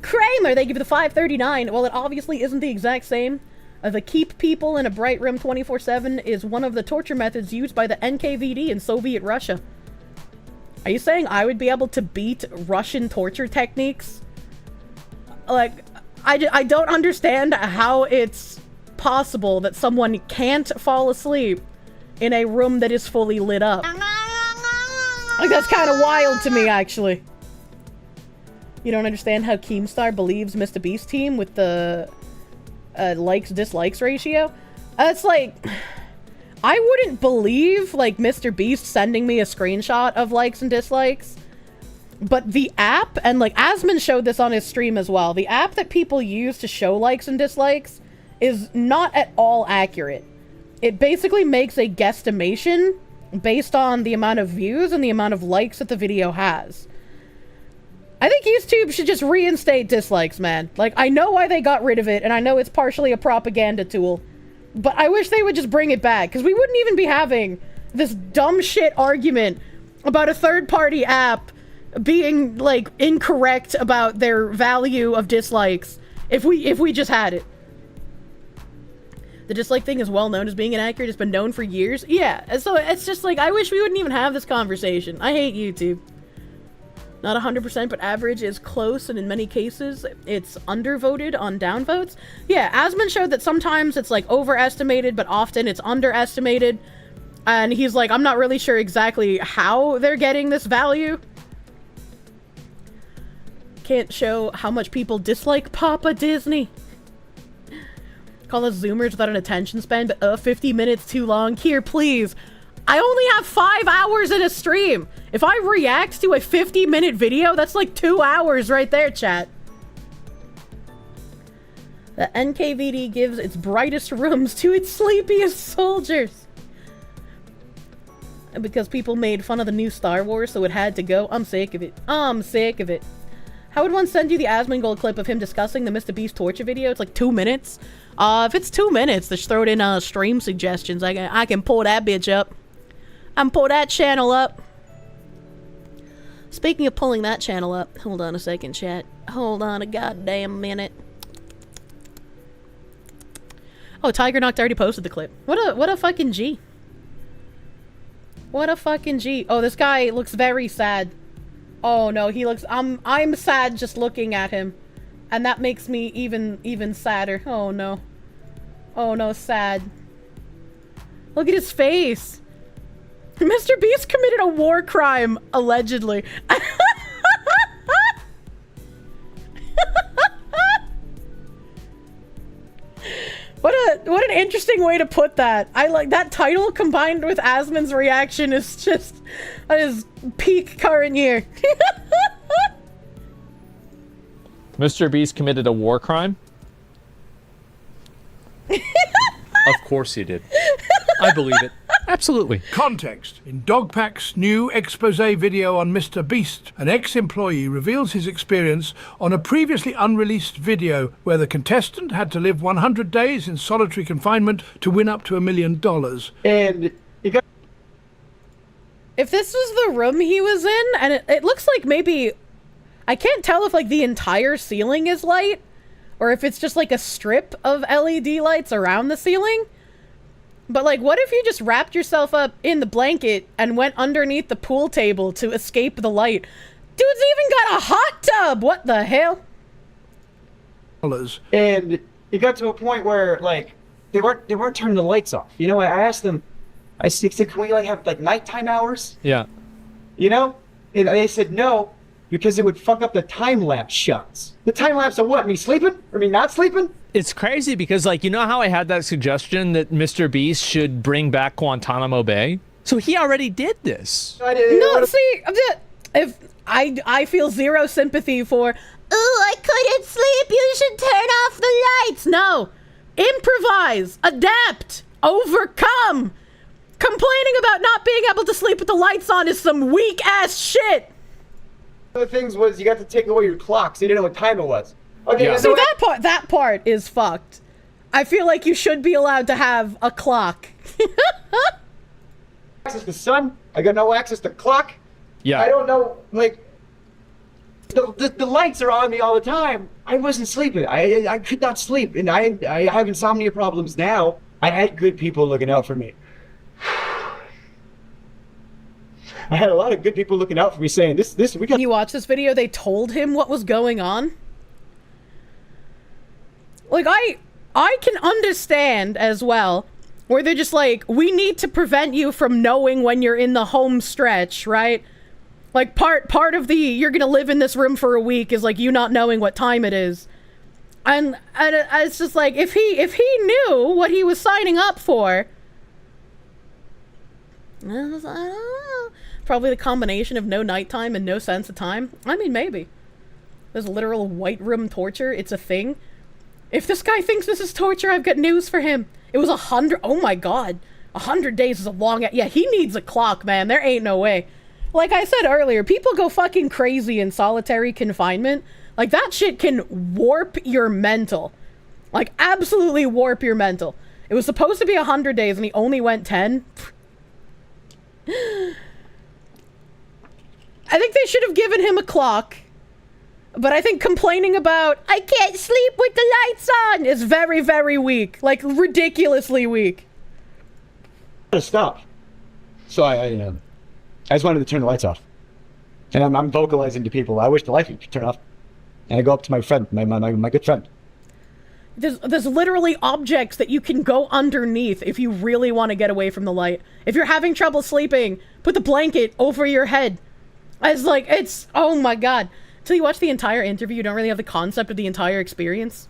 Kramer, they give you the 539. Well, it obviously isn't the exact same. The keep people in a bright room 24/7 is one of the torture methods used by the NKVD in Soviet Russia. Are you saying I would be able to beat Russian torture techniques? Like, I don't understand how it's possible that someone can't fall asleep in a room that is fully lit up. Like, that's kind of wild to me, actually. You don't understand how Keemstar believes Mr. Beast team with the likes-dislikes ratio? It's like, I wouldn't believe, like, Mr. Beast sending me a screenshot of likes and dislikes. But the app, and like Asmon showed this on his stream as well, the app that people use to show likes and dislikes is not at all accurate. It basically makes a guesstimation based on the amount of views and the amount of likes that the video has. I think YouTube should just reinstate dislikes, man. Like, I know why they got rid of it, and I know it's partially a propaganda tool, but I wish they would just bring it back, because we wouldn't even be having this dumb shit argument about a third-party app being, like, incorrect about their value of dislikes if we just had it. The dislike thing is well known as being inaccurate. It's been known for years. Yeah, so it's just like, I wish we wouldn't even have this conversation. I hate YouTube. Not 100%, but average is close, and in many cases, it's undervoted on downvotes. Yeah, Asmon showed that sometimes it's, like, overestimated, but often it's underestimated. And he's like, I'm not really sure exactly how they're getting this value. Can't show how much people dislike Papa Disney. Call us Zoomers without an attention span, but 50 minutes too long. Here, please. I only have 5 hours in a stream. If I react to a 50-minute video, that's like 2 hours right there, chat. The NKVD gives its brightest rooms to its sleepiest soldiers. And because people made fun of the new Star Wars, so it had to go. I'm sick of it. I'm sick of it. How would one send you the Asmongold clip of him discussing the Mr. Beast torture video? It's like 2 minutes. If it's 2 minutes, just throw it in stream suggestions. I can pull that bitch up. I can pull that channel up. Speaking of pulling that channel up, hold on a second, chat. Hold on a goddamn minute. Oh, Tiger Knocked already posted the clip. What a fucking G. What a fucking G. Oh, this guy looks very sad. Oh no, he looks I'm sad just looking at him. And that makes me even sadder. Oh no. Oh no, sad. Look at his face. Mr. Beast committed a war crime, allegedly. What an interesting way to put that. I like that title combined with Asmon's reaction is just that is peak current year. Mr. Beast committed a war crime? Of course he did. I believe it. Absolutely. Context. In Dogpack's new expose video on Mr. Beast, an ex-employee reveals his experience on a previously unreleased video where the contestant had to live 100 days in solitary confinement to win up to $1 million. And you got... If this was the room he was in, and it looks like maybe... I can't tell if like the entire ceiling is light, or if it's just like a strip of LED lights around the ceiling. But, like, what if you just wrapped yourself up in the blanket and went underneath the pool table to escape the light? Dude's even got a hot tub! What the hell? And it got to a point where, like, they weren't turning the lights off. You know, I asked them, I said, can we, like, have, like, nighttime hours? Yeah. You know? And they said no, because it would fuck up the time-lapse shots. The time-lapse of what? Me sleeping? Or me not sleeping? It's crazy because, like, you know how I had that suggestion that Mr. Beast should bring back Guantanamo Bay? So he already did this. No, see, if I feel zero sympathy for, ooh, I couldn't sleep, you should turn off the lights. No. Improvise, adapt, overcome. Complaining about not being able to sleep with the lights on is some weak-ass shit. One of the things was you got to take away your clock so you didn't know what time it was. Okay, yeah. So that part is fucked. I feel like you should be allowed to have a clock. Access to sun. I got no access to clock. Yeah. I don't know, like, the lights are on me all the time. I wasn't sleeping. I could not sleep, and I have insomnia problems now. I had good people looking out for me. I had a lot of good people looking out for me saying, this, we got... You watch this video, they told him what was going on. Like, I can understand as well, where they're just like, we need to prevent you from knowing when you're in the home stretch, right? Like, part of the, you're gonna live in this room for a week is like you not knowing what time it is. And it's just like, if he knew what he was signing up for, I don't know. Probably the combination of no nighttime and no sense of time. I mean, maybe. There's literal white room torture. It's a thing. If this guy thinks this is torture, I've got news for him. It was 100. Oh my god. 100 days is a long... Yeah, he needs a clock, man. There ain't no way. Like I said earlier, people go fucking crazy in solitary confinement. Like, that shit can warp your mental. Like, absolutely warp your mental. It was supposed to be 100 days and he only went 10. I think they should have given him a clock. But I think complaining about, I can't sleep with the lights on, is very, very weak. Like, ridiculously weak. I gotta stop. So I just wanted to turn the lights off. And I'm vocalizing to people, I wish the lights would turn off. And I go up to my friend, my good friend. There's literally objects that you can go underneath if you really want to get away from the light. If you're having trouble sleeping, put the blanket over your head. It's, oh my god. Till you watch the entire interview, you don't really have the concept of the entire experience.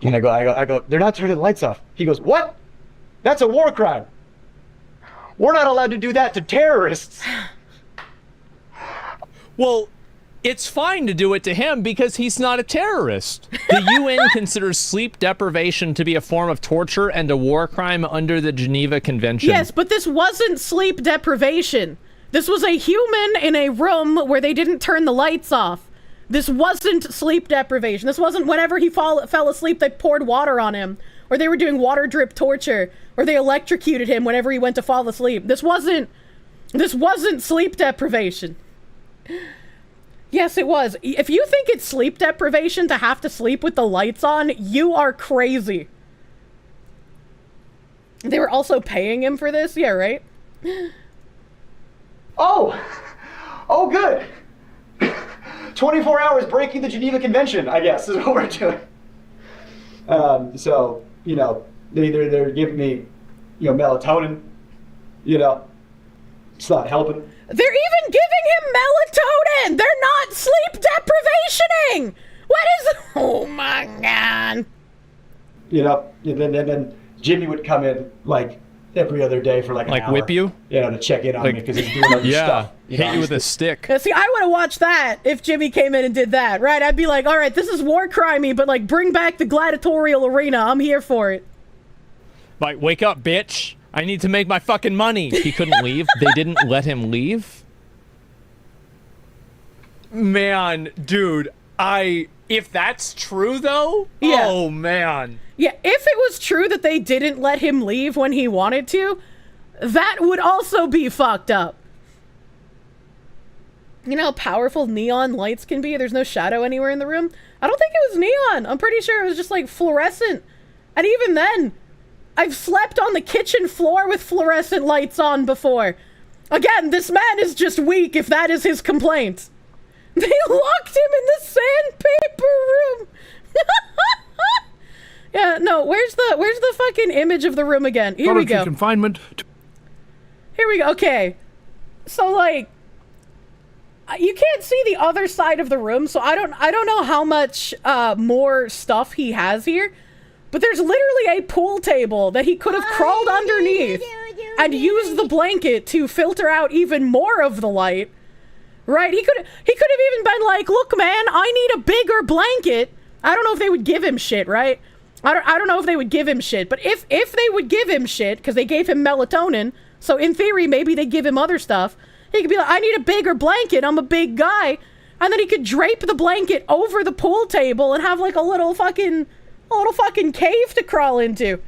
And I go, they're not turning the lights off. He goes, what? That's a war crime. We're not allowed to do that to terrorists. Well, it's fine to do it to him because he's not a terrorist. The UN considers sleep deprivation to be a form of torture and a war crime under the Geneva Convention. Yes, but this wasn't sleep deprivation. This was a human in a room where they didn't turn the lights off. This wasn't sleep deprivation. This wasn't whenever he fell asleep, they poured water on him, or they were doing water drip torture, or they electrocuted him whenever he went to fall asleep. This wasn't sleep deprivation. Yes, it was. If you think it's sleep deprivation to have to sleep with the lights on, you are crazy. They were also paying him for this? Yeah, right? Oh, good. 24 hours breaking the Geneva Convention, I guess, is what we're doing. So, you know, they're giving me, you know, melatonin, you know, it's not helping. They're even giving him melatonin! They're not sleep deprivationing! What is... Oh my god. You know, and then Jimmy would come in, like, every other day for like an hour. Whip you? You know, to check in on me because he's doing other stuff. Hit you with a stick. See, I would have watched that if Jimmy came in and did that, right? I'd be like, all right, this is war crimey, but like, bring back the gladiatorial arena. I'm here for it. Like, wake up, bitch. I need to make my fucking money. He couldn't leave. They didn't let him leave. Man, dude, if that's true though, yeah. Oh man. Yeah, if it was true that they didn't let him leave when he wanted to, that would also be fucked up. You know how powerful neon lights can be? There's no shadow anywhere in the room. I don't think it was neon. I'm pretty sure it was just like fluorescent. And even then, I've slept on the kitchen floor with fluorescent lights on before. Again, this man is just weak if that is his complaint. They locked him in the sandpaper room. Yeah, no, where's the fucking image of the room again? Here we go. Confinement. Here we go. Okay. So like you can't see the other side of the room, so I don't know how much more stuff he has here. But there's literally a pool table that he could have crawled underneath and used the blanket to filter out even more of the light. Right? He could have even been like, "Look, man, I need a bigger blanket." I don't know if they would give him shit, right? I don't know if they would give him shit, but if they would give him shit, because they gave him melatonin, so in theory, maybe they give him other stuff, he could be like, "I need a bigger blanket, I'm a big guy," and then he could drape the blanket over the pool table and have like a little fucking cave to crawl into.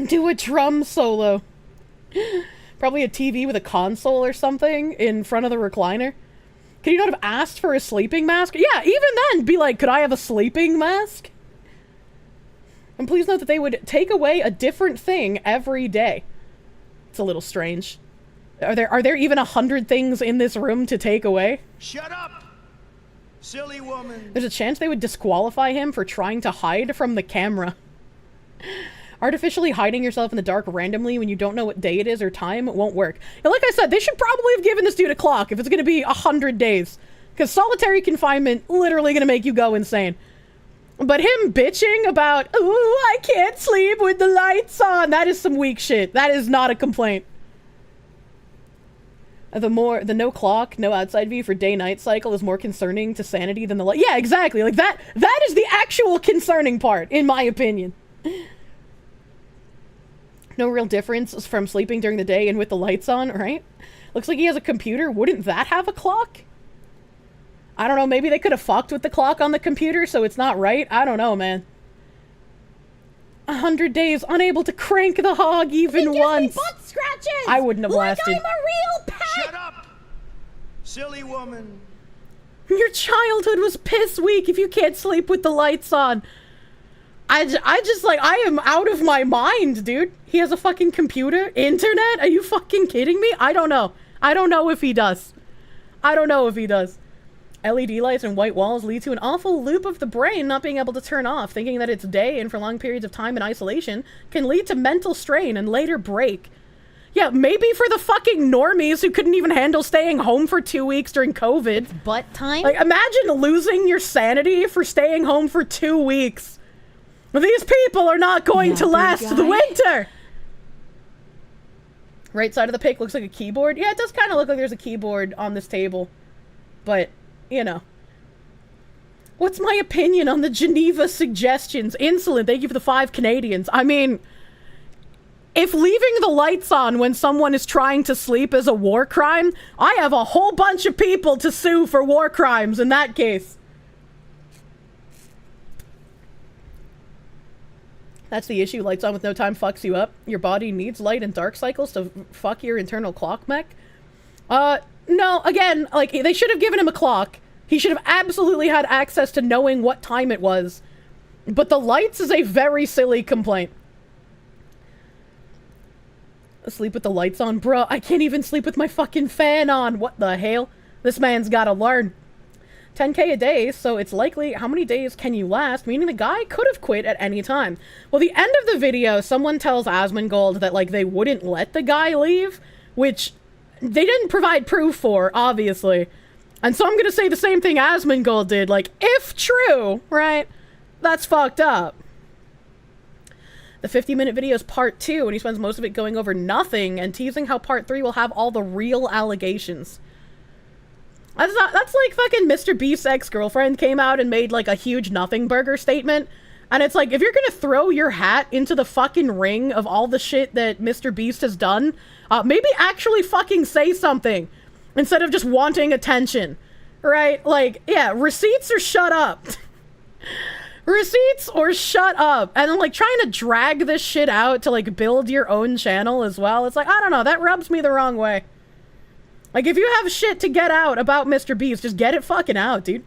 Do a drum solo. Probably a TV with a console or something in front of the recliner. Could you not have asked for a sleeping mask? Yeah, even then, be like, "Could I have a sleeping mask?" And please note that they would take away a different thing every day. It's a little strange. Are there even 100 things in this room to take away? Shut up, silly woman. There's a chance they would disqualify him for trying to hide from the camera. Artificially hiding yourself in the dark randomly when you don't know what day it is or time won't work. And like I said, they should probably have given this dude a clock if it's going to be 100 days. Because solitary confinement literally going to make you go insane. But him bitching about, "Ooh, I can't sleep with the lights on," that is some weak shit. That is not a complaint. The no clock, no outside view for day-night cycle is more concerning to sanity than the light. Yeah, exactly. Like that is the actual concerning part, in my opinion. No real difference from sleeping during the day and with the lights on, right? Looks like he has a computer. Wouldn't that have a clock? I don't know. Maybe they could have fucked with the clock on the computer, so it's not right. I don't know, man. 100 days unable to crank the hog even once. Butt scratches. I wouldn't have lasted. Like I'm a real pet. Shut up, silly woman. Your childhood was piss weak if you can't sleep with the lights on. I just like, I am out of my mind, dude. He has a fucking computer? Internet? Are you fucking kidding me? I don't know. I don't know if he does. I don't know if he does. LED lights and white walls lead to an awful loop of the brain not being able to turn off. Thinking that it's day and for long periods of time in isolation can lead to mental strain and later break. Yeah, maybe for the fucking normies who couldn't even handle staying home for 2 weeks during COVID. Butt time? Like, imagine losing your sanity for staying home for 2 weeks. These people are not going to last the winter! Right side of the pic looks like a keyboard. Yeah, it does kind of look like there's a keyboard on this table. But, you know. What's my opinion on the Geneva suggestions? Insolent, thank you for the 5 Canadians. I mean, if leaving the lights on when someone is trying to sleep is a war crime, I have a whole bunch of people to sue for war crimes in that case. That's the issue. Lights on with no time fucks you up. Your body needs light and dark cycles to fuck your internal clock mech. No, again, like, they should have given him a clock. He should have absolutely had access to knowing what time it was. But the lights is a very silly complaint. Sleep with the lights on? Bruh, I can't even sleep with my fucking fan on. What the hell? This man's gotta learn. 10k a day, so it's likely how many days can you last, meaning the guy could have quit at any time. Well, the end of the video, someone tells Asmongold that, like, they wouldn't let the guy leave, which they didn't provide proof for, obviously. And so I'm gonna say the same thing Asmongold did, like, if true, right, that's fucked up. The 50-minute video is part 2, and he spends most of it going over nothing and teasing how part 3 will have all the real allegations. That's like fucking Mr. Beast's ex-girlfriend came out and made like a huge nothing burger statement. And it's like, if you're gonna throw your hat into the fucking ring of all the shit that Mr. Beast has done, maybe actually fucking say something instead of just wanting attention, right? Like, yeah, receipts or shut up. Receipts or shut up. And then, like, trying to drag this shit out to, like, build your own channel as well. It's like, I don't know, that rubs me the wrong way. Like, if you have shit to get out about Mr. Beast, just get it fucking out, dude.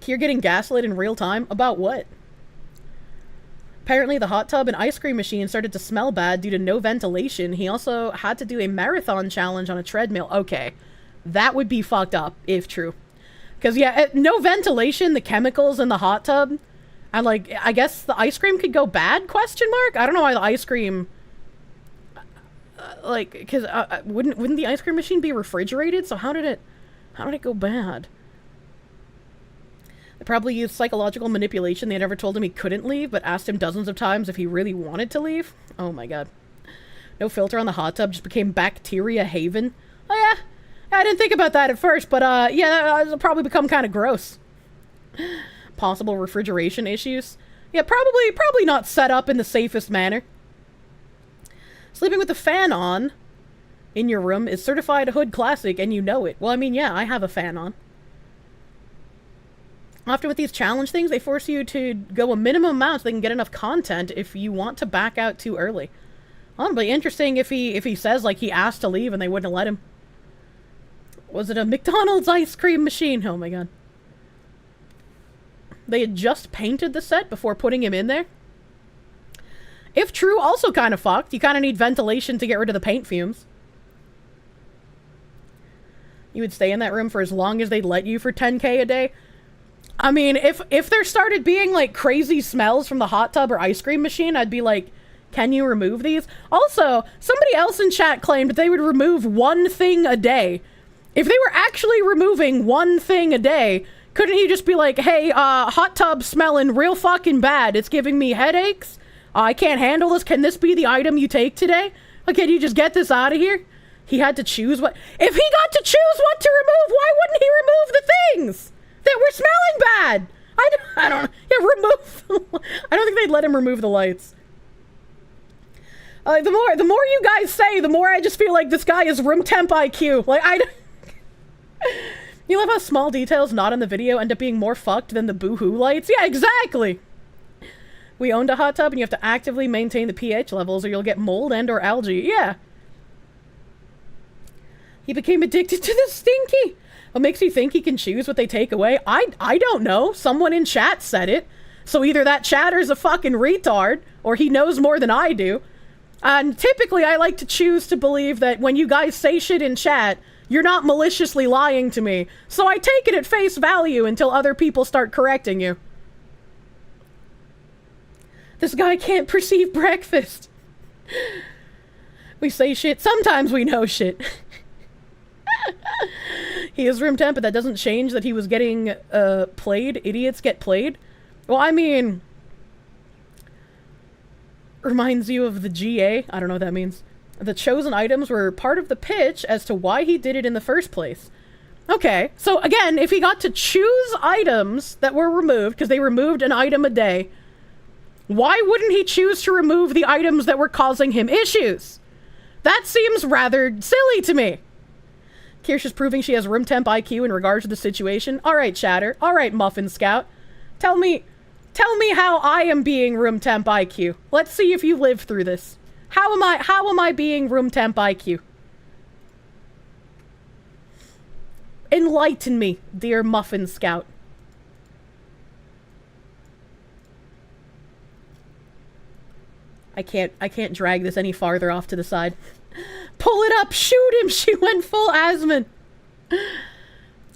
You're getting gaslit in real time? About what? Apparently, the hot tub and ice cream machine started to smell bad due to no ventilation. He also had to do a marathon challenge on a treadmill. Okay, that would be fucked up, if true. Because, yeah, no ventilation, the chemicals in the hot tub, and, like, I guess the ice cream could go bad, question mark? I don't know why the ice cream... like, because wouldn't the ice cream machine be refrigerated? So how did it go bad? They probably used psychological manipulation. They never told him he couldn't leave, but asked him dozens of times if he really wanted to leave. Oh my god. No filter on the hot tub, just became bacteria haven. Oh yeah, I didn't think about that at first, but yeah, it'll probably become kind of gross. Possible refrigeration issues. Yeah, probably not set up in the safest manner. Sleeping with the fan on in your room is certified hood classic, and you know it. Well, I mean, yeah, I have a fan on. Often with these challenge things, they force you to go a minimum amount so they can get enough content if you want to back out too early. Well, it'll be interesting if he says, like, he asked to leave and they wouldn't let him. Was it a McDonald's ice cream machine? Oh my god. They had just painted the set before putting him in there? If true, also kind of fucked. You kind of need ventilation to get rid of the paint fumes. You would stay in that room for as long as they'd let you for 10k a day? I mean, if there started being, like, crazy smells from the hot tub or ice cream machine, I'd be like, can you remove these? Also, somebody else in chat claimed that they would remove one thing a day. If they were actually removing one thing a day, couldn't you just be like, hey, hot tub smelling real fucking bad. It's giving me headaches. I can't handle this. Can this be the item you take today? Like, can you just get this out of here? He had to choose what... If he got to choose what to remove, why wouldn't he remove the things that were smelling bad? I don't... Yeah, remove... I don't think they'd let him remove the lights. The more you guys say, the more I just feel like this guy is room temp IQ. Like, You love how small details not in the video end up being more fucked than the boohoo lights? Yeah, exactly! We owned a hot tub and you have to actively maintain the pH levels or you'll get mold and or algae. Yeah. He became addicted to the stinky. What makes you think he can choose what they take away? I don't know. Someone in chat said it. So either that chatter's a fucking retard or he knows more than I do. And typically I like to choose to believe that when you guys say shit in chat, you're not maliciously lying to me. So I take it at face value until other people start correcting you. This guy can't perceive breakfast. We say shit. Sometimes we know shit. He is room temp, but that doesn't change that he was getting played. Idiots get played. Well, I mean, reminds you of the GA. I don't know what that means. The chosen items were part of the pitch as to why he did it in the first place. Okay, so again, if he got to choose items that were removed, because they removed an item a day, why wouldn't he choose to remove the items that were causing him issues? That seems rather silly to me. Kirsche is proving she has room temp IQ in regards to the situation. Alright, chatter. Alright, Muffin Scout. Tell me how I am being room temp IQ. Let's see if you live through this. How am I being room temp IQ? Enlighten me, dear Muffin Scout. I can't drag this any farther off to the side. Pull it up, shoot him, she went full Asmon.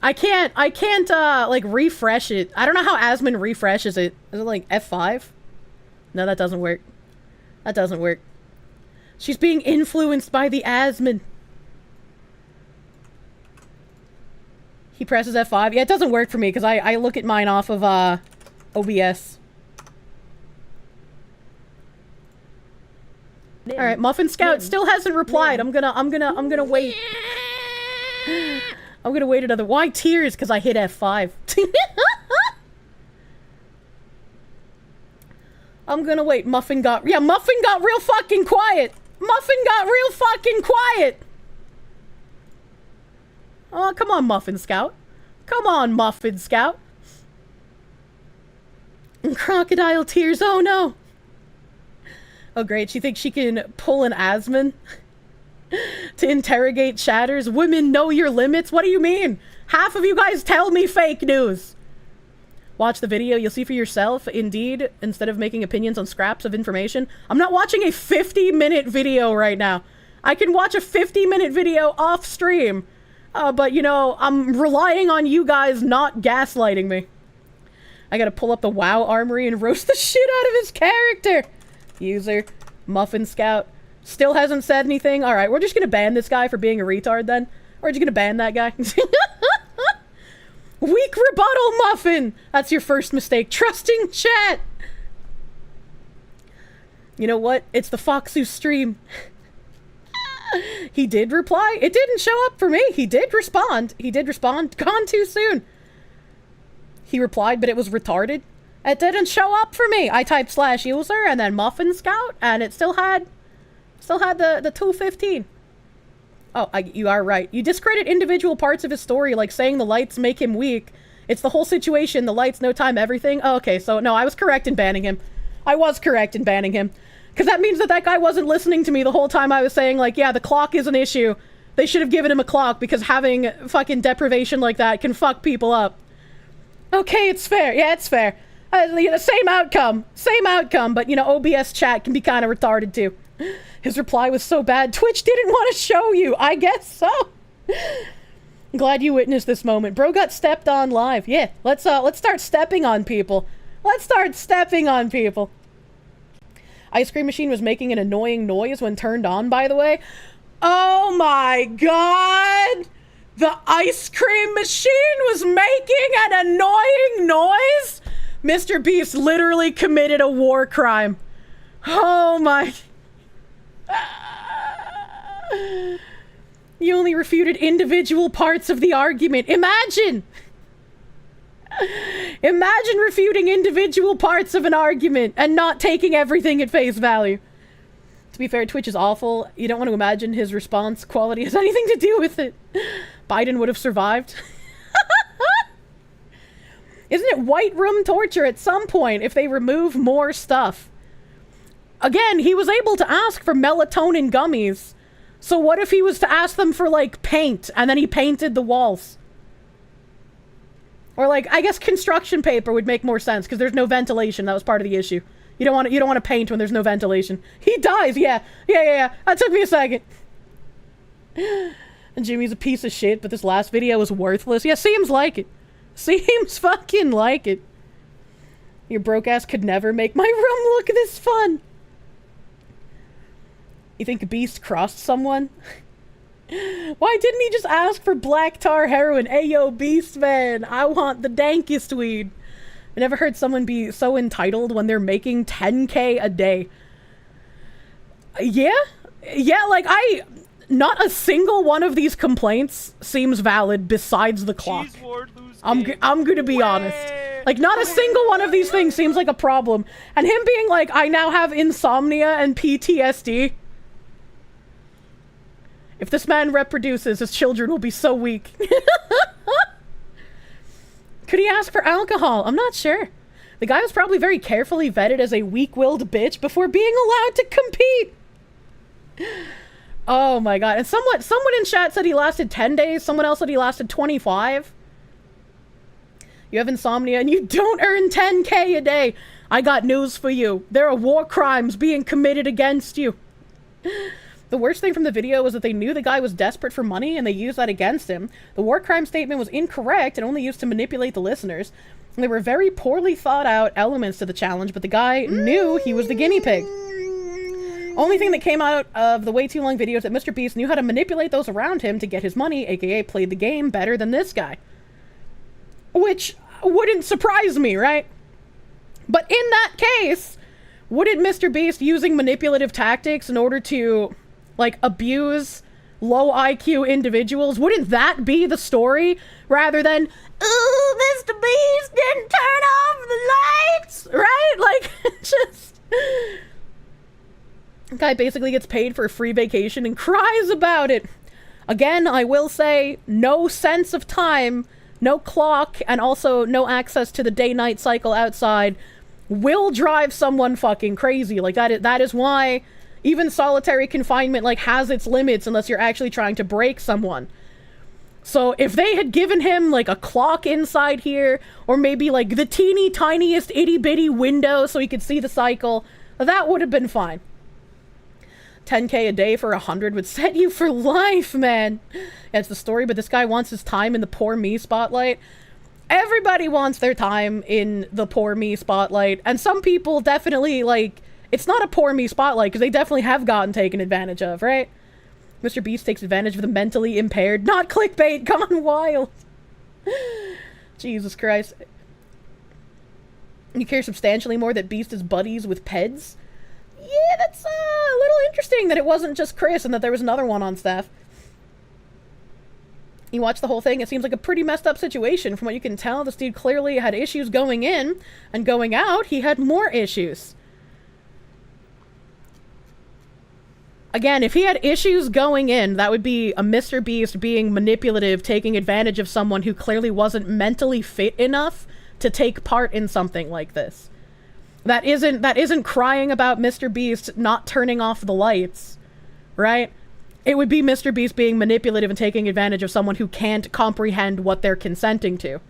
I can't, like, refresh it. I don't know how Asmon refreshes it. Is it, like, F5? No, that doesn't work. That doesn't work. She's being influenced by the Asmon. He presses F5. Yeah, it doesn't work for me, because I look at mine off of, OBS. Alright, Muffin Scout still hasn't replied. I'm gonna wait. I'm gonna wait another. Why tears? Because I hit F5. I'm gonna wait. Muffin got real fucking quiet. Muffin got real fucking quiet. Oh, come on, Muffin Scout. Come on, Muffin Scout. Crocodile tears. Oh no. Oh great, she thinks she can pull an Asmon to interrogate chatters. Women know your limits? What do you mean? Half of you guys tell me fake news. Watch the video, you'll see for yourself. Indeed, instead of making opinions on scraps of information. I'm not watching a 50-minute video right now. I can watch a 50-minute video off stream. But you know, I'm relying on you guys not gaslighting me. I gotta pull up the WoW armory and roast the shit out of his character. User, Muffin Scout, still hasn't said anything. Alright, we're just gonna ban this guy for being a retard then. We're just gonna ban that guy. Weak rebuttal, Muffin! That's your first mistake. Trusting chat! You know what? It's the Foxu stream. He did reply. It didn't show up for me. He did respond. He did respond. Gone too soon. He replied, but it was retarded. It didn't show up for me. I typed /user and then Muffin Scout, and it still had the 215. Oh, you are right. You discredit individual parts of his story, like saying the lights make him weak. It's the whole situation, the lights, no time, everything. Oh, okay, so no, I was correct in banning him. I was correct in banning him. Because that means that that guy wasn't listening to me the whole time I was saying, like, yeah, the clock is an issue. They should have given him a clock, because having fucking deprivation like that can fuck people up. Okay, it's fair. Yeah, it's fair. Same outcome, but, you know, OBS chat can be kind of retarded, too. His reply was so bad, Twitch didn't want to show you. I guess so. I'm glad you witnessed this moment. Bro got stepped on live. Yeah, let's start stepping on people. Let's start stepping on people. Ice cream machine was making an annoying noise when turned on, by the way. Oh my god! The ice cream machine was making an annoying noise? Mr. Beast literally committed a war crime. Oh my... You only refuted individual parts of the argument. Imagine! Imagine refuting individual parts of an argument and not taking everything at face value. To be fair, Twitch is awful. You don't want to imagine his response quality has anything to do with it. Biden would have survived. Isn't it white room torture at some point if they remove more stuff? Again, he was able to ask for melatonin gummies. So what if he was to ask them for, like, paint, and then he painted the walls? Or, like, I guess construction paper would make more sense, because there's no ventilation. That was part of the issue. You don't want to paint when there's no ventilation. He dies, yeah. Yeah. That took me a second. And Jimmy's a piece of shit, but this last video was worthless. Yeah, seems like it. Seems fucking like it. Your broke ass could never make my room look this fun. You think Beast crossed someone? Why didn't he just ask for black tar heroin? Ayo, Beast man, I want the dankest weed. I never heard someone be so entitled when they're making 10K a day. Yeah? Yeah, like, not a single one of these complaints seems valid besides the clock. I'm gonna be honest. Like, not a single one of these things seems like a problem. And him being like, I now have insomnia and PTSD. If this man reproduces, his children will be so weak. Could he ask for alcohol? I'm not sure. The guy was probably very carefully vetted as a weak-willed bitch before being allowed to compete. Oh my god. And someone in chat said he lasted 10 days. Someone else said he lasted 25. You have insomnia and you don't earn 10K a day. I got news for you. There are war crimes being committed against you. The worst thing from the video was that they knew the guy was desperate for money and they used that against him. The war crime statement was incorrect and only used to manipulate the listeners. And there were very poorly thought out elements to the challenge, but the guy knew he was the guinea pig. Only thing that came out of the way too long video is that Mr. Beast knew how to manipulate those around him to get his money, aka played the game better than this guy. Which wouldn't surprise me, right? But in that case, wouldn't Mr. Beast using manipulative tactics in order to, like, abuse low IQ individuals, wouldn't that be the story? Rather than, ooh, Mr. Beast didn't turn off the lights, right? Like, just... Guy basically gets paid for a free vacation and cries about it. Again, I will say, no sense of time, no clock, and also no access to the day-night cycle outside will drive someone fucking crazy. Like, that is why even solitary confinement, like, has its limits unless you're actually trying to break someone. So if they had given him, like, a clock inside here, or maybe, like, the teeny tiniest itty-bitty window so he could see the cycle, that would have been fine. 10K a day for 100 would set you for life, man. That's the story, but this guy wants his time in the poor me spotlight. Everybody wants their time in the poor me spotlight, and some people definitely, like, it's not a poor me spotlight, because they definitely have gotten taken advantage of, right? Mr. Beast takes advantage of the mentally impaired. Not clickbait, gone wild. Jesus Christ. You care substantially more that Beast is buddies with Peds? Yeah, that's a little interesting that it wasn't just Chris and that there was another one on staff. You watch the whole thing, it seems like a pretty messed up situation. From what you can tell, this dude clearly had issues going in, and going out, he had more issues. Again, if he had issues going in, that would be a Mr. Beast being manipulative, taking advantage of someone who clearly wasn't mentally fit enough to take part in something like this. That isn't crying about Mr. Beast not turning off the lights, right? It would be Mr. Beast being manipulative and taking advantage of someone who can't comprehend what they're consenting to.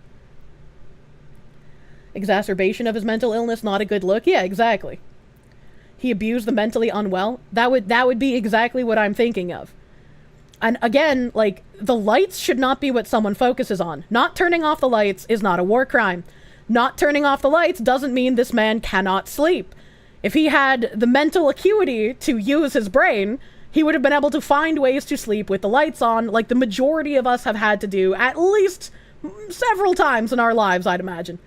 Exacerbation of his mental illness, not a good look? Yeah, exactly. He abused the mentally unwell? That would be exactly what I'm thinking of. And again, like, the lights should not be what someone focuses on. Not turning off the lights is not a war crime. Not turning off the lights doesn't mean this man cannot sleep. If he had the mental acuity to use his brain, he would have been able to find ways to sleep with the lights on, like the majority of us have had to do at least several times in our lives, I'd imagine.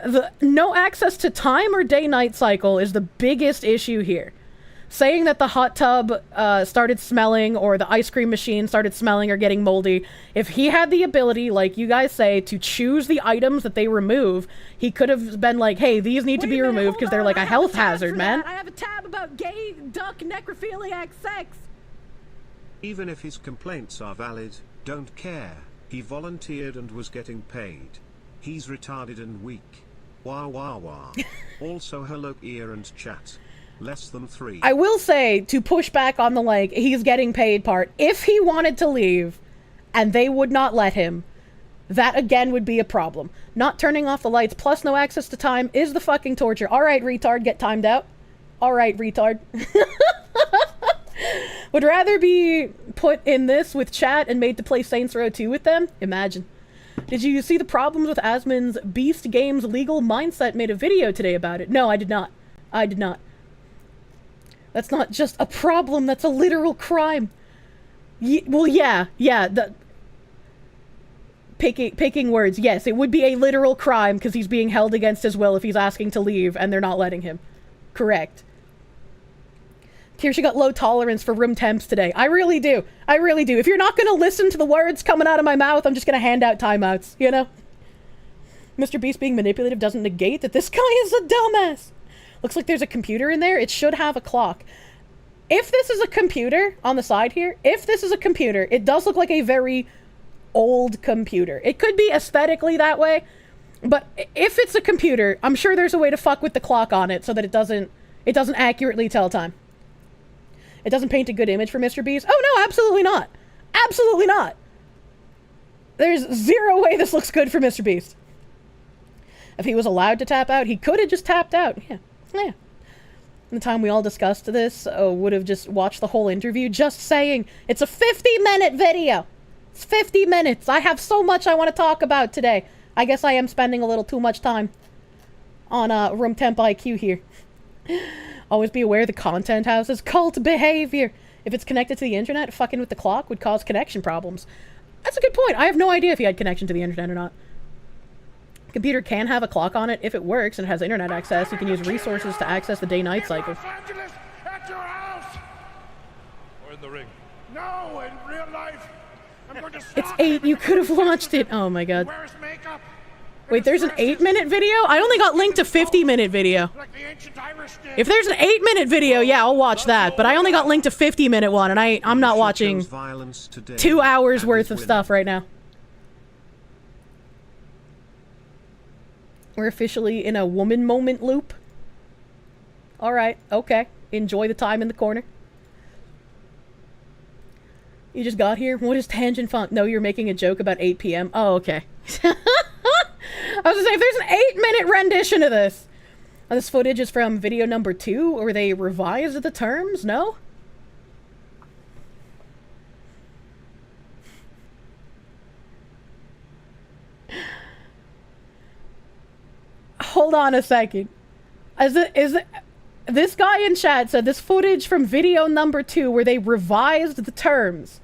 The no access to time or day-night cycle is the biggest issue here. Saying that the hot tub started smelling or the ice cream machine started smelling or getting moldy, if he had the ability, like you guys say, to choose the items that they remove, he could have been like, hey, these need to be removed because they're like a health hazard, man. I have a tab about gay duck necrophiliac sex. Even if his complaints are valid, don't care. He volunteered and was getting paid. He's retarded and weak. Wah wah wah. Also hello ear and chat. Less than 3. I will say, to push back on the, like, he's getting paid part, if he wanted to leave and they would not let him, that again would be a problem. Not turning off the lights plus no access to time is the fucking torture. Alright, retard, get timed out. Alright, retard. Would rather be put in this with chat and made to play Saints Row 2 with them? Imagine. Did you see the problems with Asmon's Beast Games legal mindset made a video today about it? No, I did not. I did not. That's not just a problem, that's a literal crime. Well, yeah, picking words, yes, it would be a literal crime because he's being held against his will if he's asking to leave and they're not letting him. Correct. Kirsche got low tolerance for room temps today. I really do. I really do. If you're not going to listen to the words coming out of my mouth, I'm just going to hand out timeouts, you know? Mr. Beast being manipulative doesn't negate that this guy is a dumbass. Looks like there's a computer in there. It should have a clock. If this is a computer on the side here, if this is a computer, it does look like a very old computer. It could be aesthetically that way, but if it's a computer, I'm sure there's a way to fuck with the clock on it so that it doesn't accurately tell time. It doesn't paint a good image for Mr. Beast. Oh no, absolutely not. Absolutely not. There's zero way this looks good for Mr. Beast. If he was allowed to tap out, he could have just tapped out. Yeah. The time we all discussed this, would have just watched the whole interview, just saying, it's a 50-minute video. It's 50 minutes. I have so much I want to talk about today. I guess I am spending a little too much time on room temp IQ here. Always be aware the content house is cult behavior. If it's connected to the internet, fucking with the clock would cause connection problems. That's a good point. I have no idea if he had connection to the internet or not. Computer can have a clock on it if it works and has internet access. You can use resources to access the day-night cycle. Los Angeles, at your house. Or in the ring. No, in real life. I'm going to stop It's 8. You could have launched it. Oh my god. Where's makeup? Wait, there's an 8-minute video? I only got linked to 50-minute video. Like the ancient Irish did. If there's an 8-minute video, yeah, I'll watch that. But I only got linked to 50-minute one, and I'm not watching 2 hours worth of stuff right now. We're officially in a woman moment loop. Alright, okay. Enjoy the time in the corner. You just got here? What is tangent font? No, you're making a joke about 8 p.m. Oh, okay. I was gonna say, if there's an 8-minute rendition of this. This footage is from video number 2, or they revised the terms? No? Hold on a second. This guy in chat said this footage from video number 2 where they revised the terms.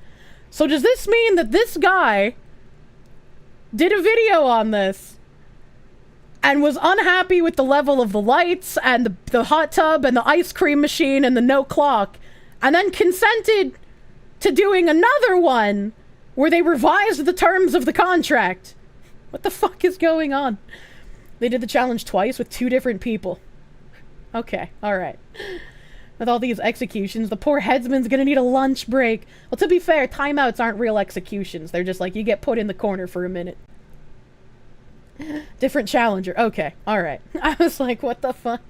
So does this mean that this guy did a video on this and was unhappy with the level of the lights and the hot tub and the ice cream machine and the no clock, and then consented to doing another one where they revised the terms of the contract? What the fuck is going on? They did the challenge twice with 2 different people. Okay, alright. With all these executions, the poor headsman's gonna need a lunch break. Well, to be fair, timeouts aren't real executions. They're just like, you get put in the corner for a minute. Different challenger. Okay, alright. I was like, what the fuck?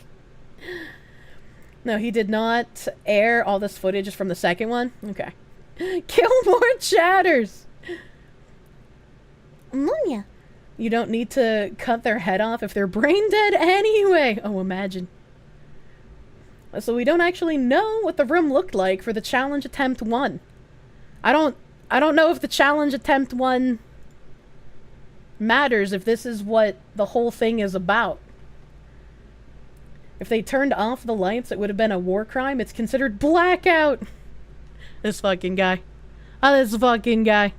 No, he did not air all this footage from the second one? Okay. Kill more chatters! Ammonia. You don't need to cut their head off if they're brain dead anyway. Oh, imagine. So we don't actually know what the room looked like for the challenge attempt 1. I don't know if the challenge attempt 1 matters if this is what the whole thing is about. If they turned off the lights, it would have been a war crime. It's considered blackout. This fucking guy. Oh, this fucking guy.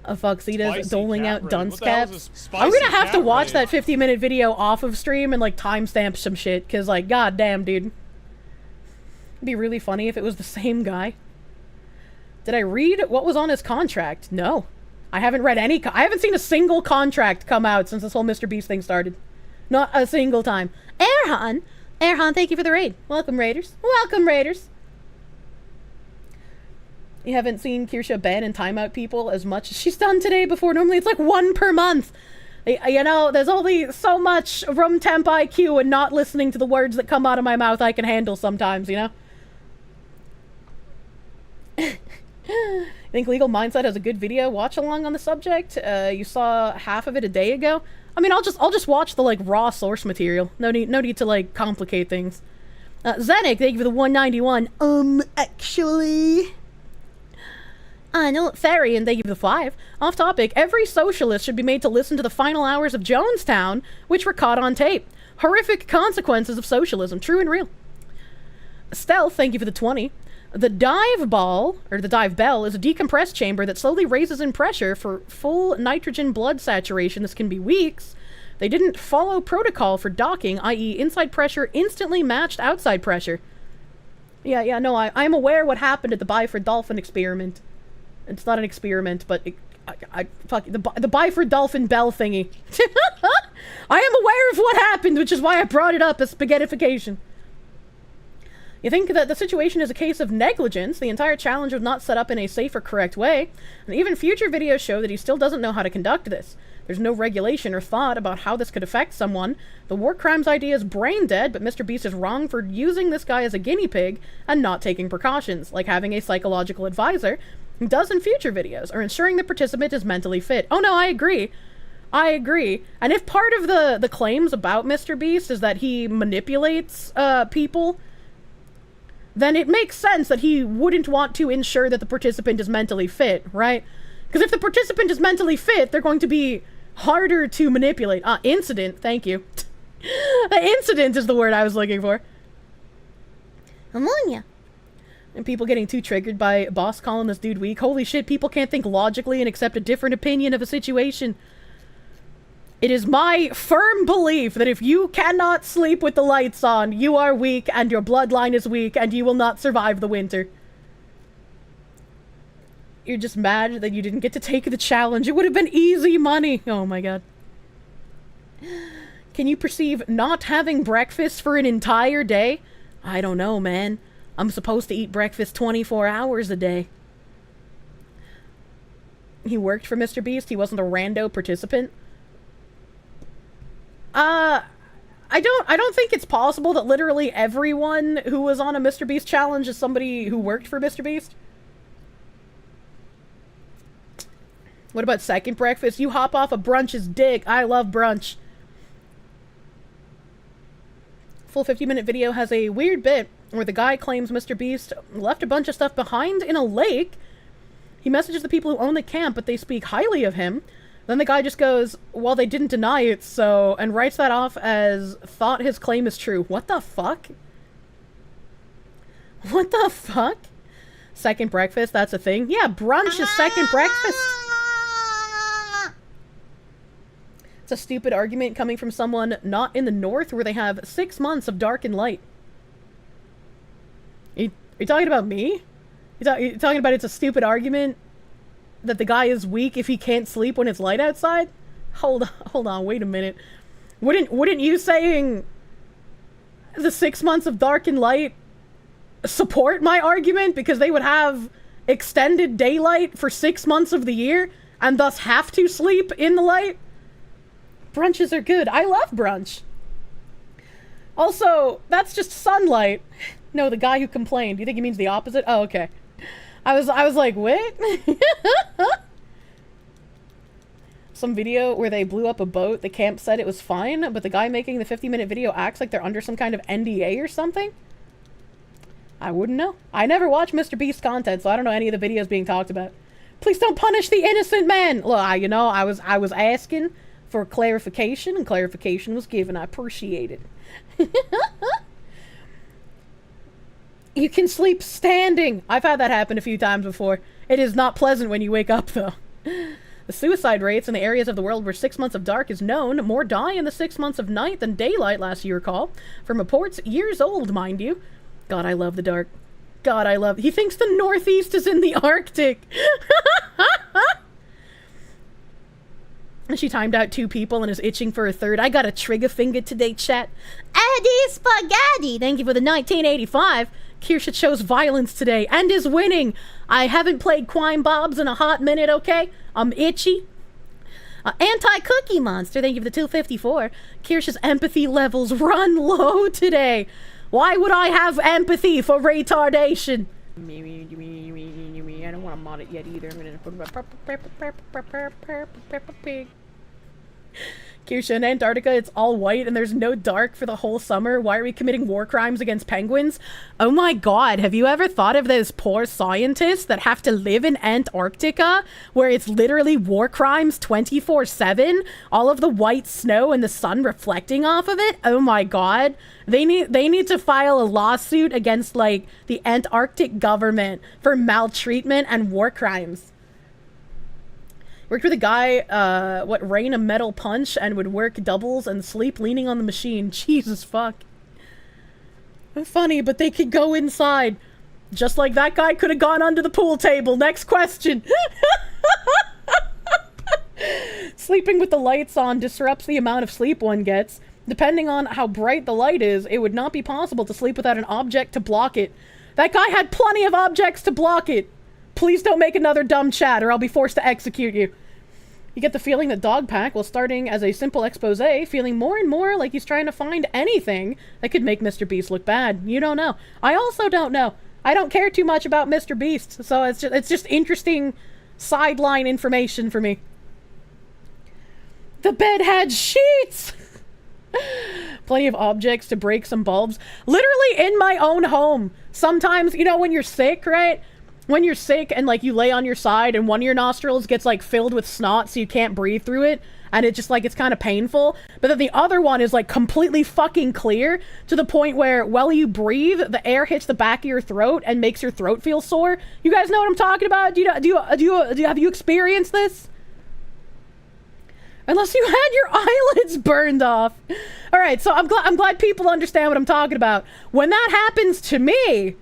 Foxita's doling out dunce caps. I'm gonna have to watch that 50-minute video off of stream and like timestamp some shit, cause like, goddamn, dude. It'd be really funny if it was the same guy. Did I read what was on his contract? No, I haven't read any. I haven't seen a single contract come out since this whole Mr. Beast thing started. Not a single time. Erhan, thank you for the raid. Welcome, Raiders. Welcome, Raiders. You haven't seen Kirsche ban and timeout people as much as she's done today before. Normally it's like 1 per month. You know, there's only so much room temp IQ and not listening to the words that come out of my mouth I can handle sometimes, you know? I think Legal Mindset has a good video watch along on the subject. You saw half of it a day ago. I mean, I'll just watch the like raw source material. No need to like complicate things. Zenik, thank you for the 191. Actually... no, Fairy, and thank you for the 5. Off topic, every socialist should be made to listen to the final hours of Jonestown, which were caught on tape. horrific consequences of socialism. True and real. Stealth, thank you for the 20. The dive ball, or the dive bell, is a decompressed chamber that slowly raises in pressure for full nitrogen blood saturation. This can be weeks. They didn't follow protocol for docking, i.e. inside pressure instantly matched outside pressure. Yeah, no, I'm aware what happened at the Byford Dolphin experiment. It's not an experiment, but the Byford Dolphin bell thingy. I am aware of what happened, which is why I brought it up as spaghettification. You think that the situation is a case of negligence, the entire challenge was not set up in a safe or correct way, and even future videos show that he still doesn't know how to conduct this. There's no regulation or thought about how this could affect someone. The war crimes idea is brain dead, but Mr. Beast is wrong for using this guy as a guinea pig and not taking precautions, like having a psychological advisor who does in future videos, or ensuring the participant is mentally fit. Oh no, I agree. And if part of the claims about Mr. Beast is that he manipulates people, then it makes sense that he wouldn't want to ensure that the participant is mentally fit, right? Because if the participant is mentally fit, they're going to be harder to manipulate. Incident, thank you. The incident is the word I was looking for. Ammonia. And people getting too triggered by boss calling this dude weak. Holy shit, people can't think logically and accept a different opinion of a situation. It is my firm belief that if you cannot sleep with the lights on, you are weak and your bloodline is weak and you will not survive the winter. You're just mad that you didn't get to take the challenge. It would have been easy money. Oh my god. Can you perceive not having breakfast for an entire day? I don't know, man. I'm supposed to eat breakfast 24 hours a day. He worked for Mr. Beast. He wasn't a rando participant. I don't think it's possible that literally everyone who was on a Mr. Beast challenge is somebody who worked for Mr. Beast. What about second breakfast? You hop off a brunch's dick. I love brunch. Full 50-minute video has a weird bit where the guy claims Mr. Beast left a bunch of stuff behind in a lake. He messages the people who own the camp, but they speak highly of him. Then the guy just goes, well, they didn't deny it, so... and writes that off as thought his claim is true. What the fuck? What the fuck? Second breakfast, that's a thing? Yeah, brunch is second breakfast. It's a stupid argument coming from someone not in the north where they have 6 months of dark and light. Are you talking about me? You talking about it's a stupid argument that the guy is weak if he can't sleep when it's light outside? Hold on, wait a minute. Wouldn't you saying the 6 months of dark and light support my argument because they would have extended daylight for 6 months of the year and thus have to sleep in the light? Brunches are good. I love brunch. Also, that's just sunlight. No, the guy who complained. You think he means the opposite? Oh, okay. I was like, what? Some video where they blew up a boat. The camp said it was fine, but the guy making the 50-minute video acts like they're under some kind of NDA or something? I wouldn't know. I never watch Mr. Beast content, so I don't know any of the videos being talked about. Please don't punish the innocent man! Look, I was asking for clarification, and clarification was given. I appreciate it. You can sleep standing. I've had that happen a few times before. It is not pleasant when you wake up, though. The suicide rates in the areas of the world where 6 months of dark is known, more die in the 6 months of night than daylight, last year recall. From reports years old, mind you. God, I love the dark. God, I love... He thinks the Northeast is in the Arctic. She timed out 2 people and is itching for a third. I got a trigger finger today, chat. Eddie Spaghetti! Thank you for the 1985. Kirsche shows violence today and is winning. I haven't played Quine Bobs in a hot minute, okay? I'm itchy. Anti-Cookie Monster, thank you for the 254. Kirsche's empathy levels run low today. Why would I have empathy for retardation? I don't want to mod it yet either. I'm gonna put Peppa Pig. Kirsche, in Antarctica, it's all white and there's no dark for the whole summer. Why are we committing war crimes against penguins? Oh my god, have you ever thought of those poor scientists that have to live in Antarctica, where it's literally war crimes 24/7? All of the white snow and the sun reflecting off of it? Oh my god. They need to file a lawsuit against, like, the Antarctic government for maltreatment and war crimes. Worked with a guy, rain a metal punch and would work doubles and sleep leaning on the machine. Jesus fuck. Funny, but they could go inside. Just like that guy could have gone under the pool table. Next question. Sleeping with the lights on disrupts the amount of sleep one gets. Depending on how bright the light is, it would not be possible to sleep without an object to block it. That guy had plenty of objects to block it. Please don't make another dumb chat or I'll be forced to execute you. You get the feeling that Dogpack, while starting as a simple expose, feeling more and more like he's trying to find anything that could make Mr. Beast look bad. You don't know. I also don't know. I don't care too much about Mr. Beast, so it's just interesting sideline information for me. The bed had sheets! Plenty of objects to break some bulbs. Literally in my own home. Sometimes, you know, when you're sick, right? When you're sick and, like, you lay on your side and one of your nostrils gets, like, filled with snot so you can't breathe through it, and it just, like, it's kind of painful, but then the other one is, like, completely fucking clear to the point where, while you breathe, the air hits the back of your throat and makes your throat feel sore. You guys know what I'm talking about? Have you experienced this? Unless you had your eyelids burned off. All right, so I'm glad people understand what I'm talking about. When that happens to me,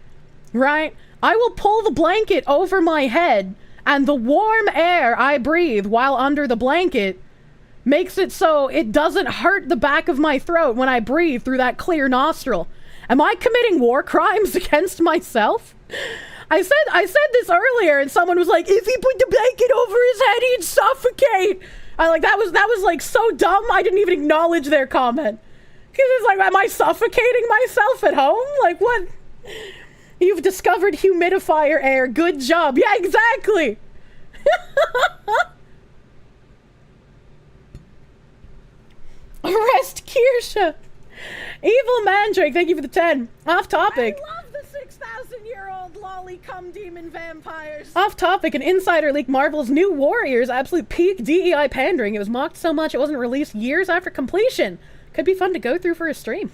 right, I will pull the blanket over my head, and the warm air I breathe while under the blanket makes it so it doesn't hurt the back of my throat when I breathe through that clear nostril. Am I committing war crimes against myself? I said this earlier, and someone was like, if he put the blanket over his head, he'd suffocate. That was like so dumb, I didn't even acknowledge their comment. Because it's like, am I suffocating myself at home? Like, what? You've discovered humidifier air. Good job. Yeah, exactly. Arrest Kirsche. Evil Mandrake, thank you for the 10. Off topic. I love the 6,000-year-old lolly cum demon vampires. Off topic, an insider leaked Marvel's New Warriors absolute peak DEI pandering. It was mocked so much it wasn't released years after completion. Could be fun to go through for a stream.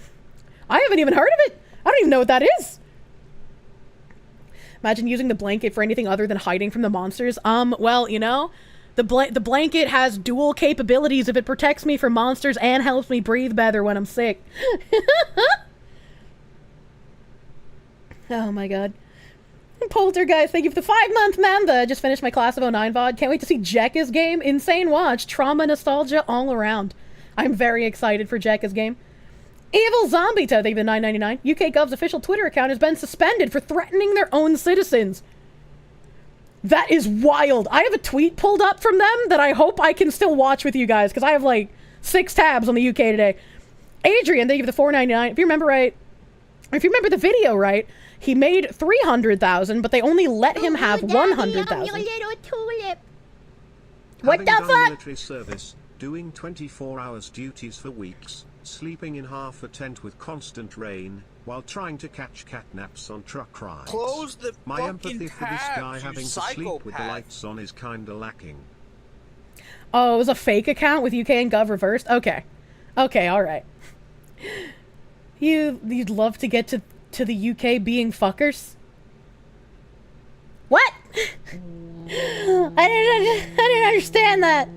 I haven't even heard of it. I don't even know what that is. Imagine using the blanket for anything other than hiding from the monsters. Well, you know, the blanket has dual capabilities if it protects me from monsters and helps me breathe better when I'm sick. Oh my god. Poltergeist, thank you for the 5-month Mamba. I just finished my Class of 09 VoD. Can't wait to see Jekka's game. Insane watch. Trauma, nostalgia, all around. I'm very excited for Jekka's game. Evil Zombie Toad, thank you for the $9.99. UK Gov's official Twitter account has been suspended for threatening their own citizens. That is wild. I have a tweet pulled up from them that I hope I can still watch with you guys, because I have like 6 tabs on the UK today. Adrian, thank you for the $4.99. If you remember right, if you remember the video right, he made 300,000, but they only let him have 100,000. What the fuck? Military service, doing 24 hours duties for weeks, sleeping in half a tent with constant rain, while trying to catch catnaps on truck rides. Close the My fucking empathy for this guy tabs, having you to sleep with the psychopath. lights on is kinda lacking. Oh, it was a fake account with UK and Gov reversed? Okay. Okay, alright. You'd love to get to the UK being fuckers? What? I didn't understand that.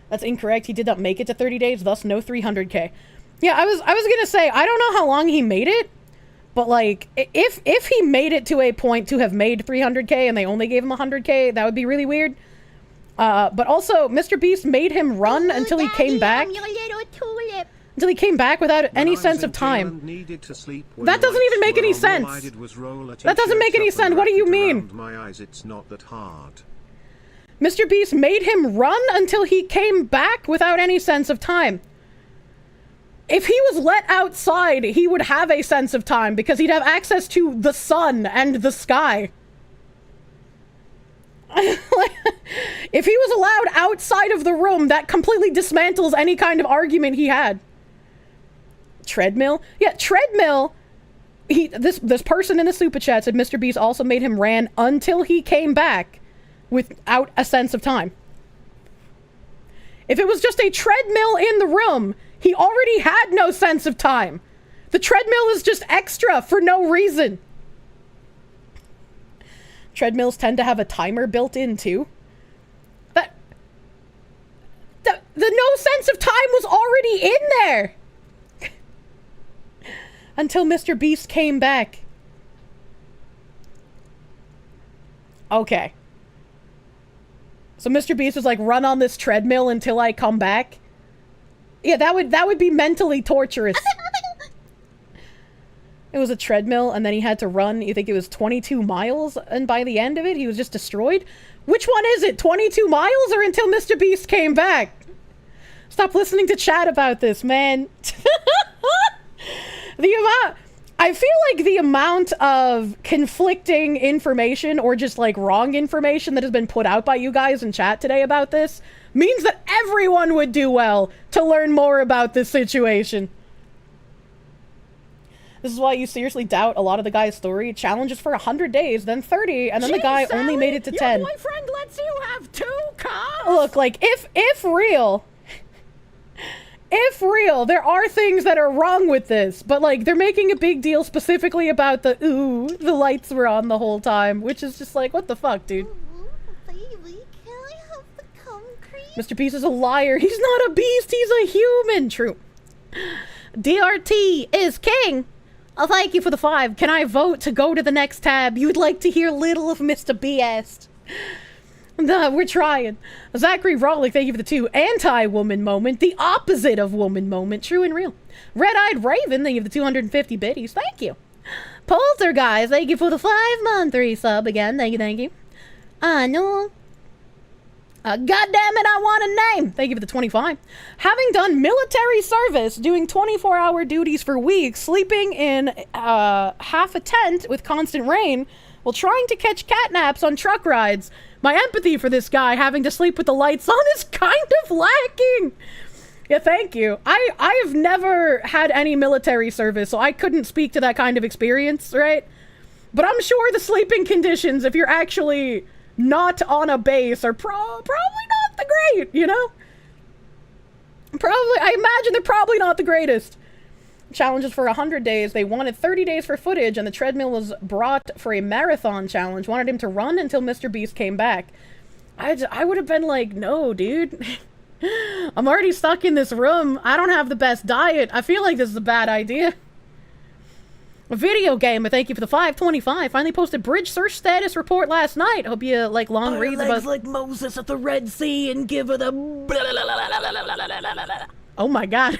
That's incorrect. He did not make it to 30 days, thus no 300k. Yeah, I was gonna say, I don't know how long he made it, but like, if he made it to a point to have made 300k and they only gave him 100k, that would be really weird. But also, Mr. Beast made him run until he came back. Until he came back without any sense of time. That doesn't even make any sense. That doesn't make any sense. What do you mean? My eyes, it's not that hard. Mr. Beast made him run until he came back without any sense of time. If he was let outside, he would have a sense of time because he'd have access to the sun and the sky. If he was allowed outside of the room, that completely dismantles any kind of argument he had. Treadmill? Yeah, treadmill. This person in the super chat said Mr. Beast also made him ran until he came back without a sense of time. If it was just a treadmill in the room, he already had no sense of time. The treadmill is just extra for no reason. Treadmills tend to have a timer built in too. But the no sense of time was already in there. Until Mr. Beast came back. Okay. So Mr. Beast was like, run on this treadmill until I come back. Yeah, that would be mentally torturous. It was a treadmill, and then he had to run, you think it was 22 miles, and by the end of it, he was just destroyed? Which one is it, 22 miles or until Mr. Beast came back? Stop listening to chat about this, man. I feel like the amount of conflicting information, or just like wrong information that has been put out by you guys in chat today about this, means that everyone would do well to learn more about this situation. This is why you seriously doubt a lot of the guy's story. Challenges for 100 days, then 30, and then the guy only made it to 10. Your boyfriend lets you have 2 cars? Look, like, if real, there are things that are wrong with this, but, like, they're making a big deal specifically about the lights were on the whole time, which is just like, what the fuck, dude? Baby, can I have the concrete? Mr. Beast is a liar. He's not a beast, he's a human. True. DRT is king. Oh, thank you for the 5. Can I vote to go to the next tab? You would like to hear little of Mr. Beast. No, we're trying. Zachary Rawlick, thank you for the 2. Anti-woman moment, the opposite of woman moment, true and real. Red-Eyed Raven, thank you for the 250 biddies, thank you. Poltergeist, thank you for the 5-month resub again, thank you. No. God damn it, I want a name! Thank you for the 25. Having done military service, doing 24-hour duties for weeks, sleeping in half a tent with constant rain, while trying to catch catnaps on truck rides. My empathy for this guy having to sleep with the lights on is kind of lacking. Yeah, thank you. I have never had any military service, so I couldn't speak to that kind of experience, right? But I'm sure the sleeping conditions, if you're actually not on a base, are probably not the great, you know? I imagine they're probably not the greatest. Challenges for 100 days. They wanted 30 days for footage, and the treadmill was brought for a marathon challenge. Wanted him to run until Mr. Beast came back. I would have been like, no, dude. I'm already stuck in this room. I don't have the best diet. I feel like this is a bad idea. A video game, thank you for the 525. Finally posted bridge search status report last night. Hope you like long reads about like Moses at the Red Sea and give her the Oh my god.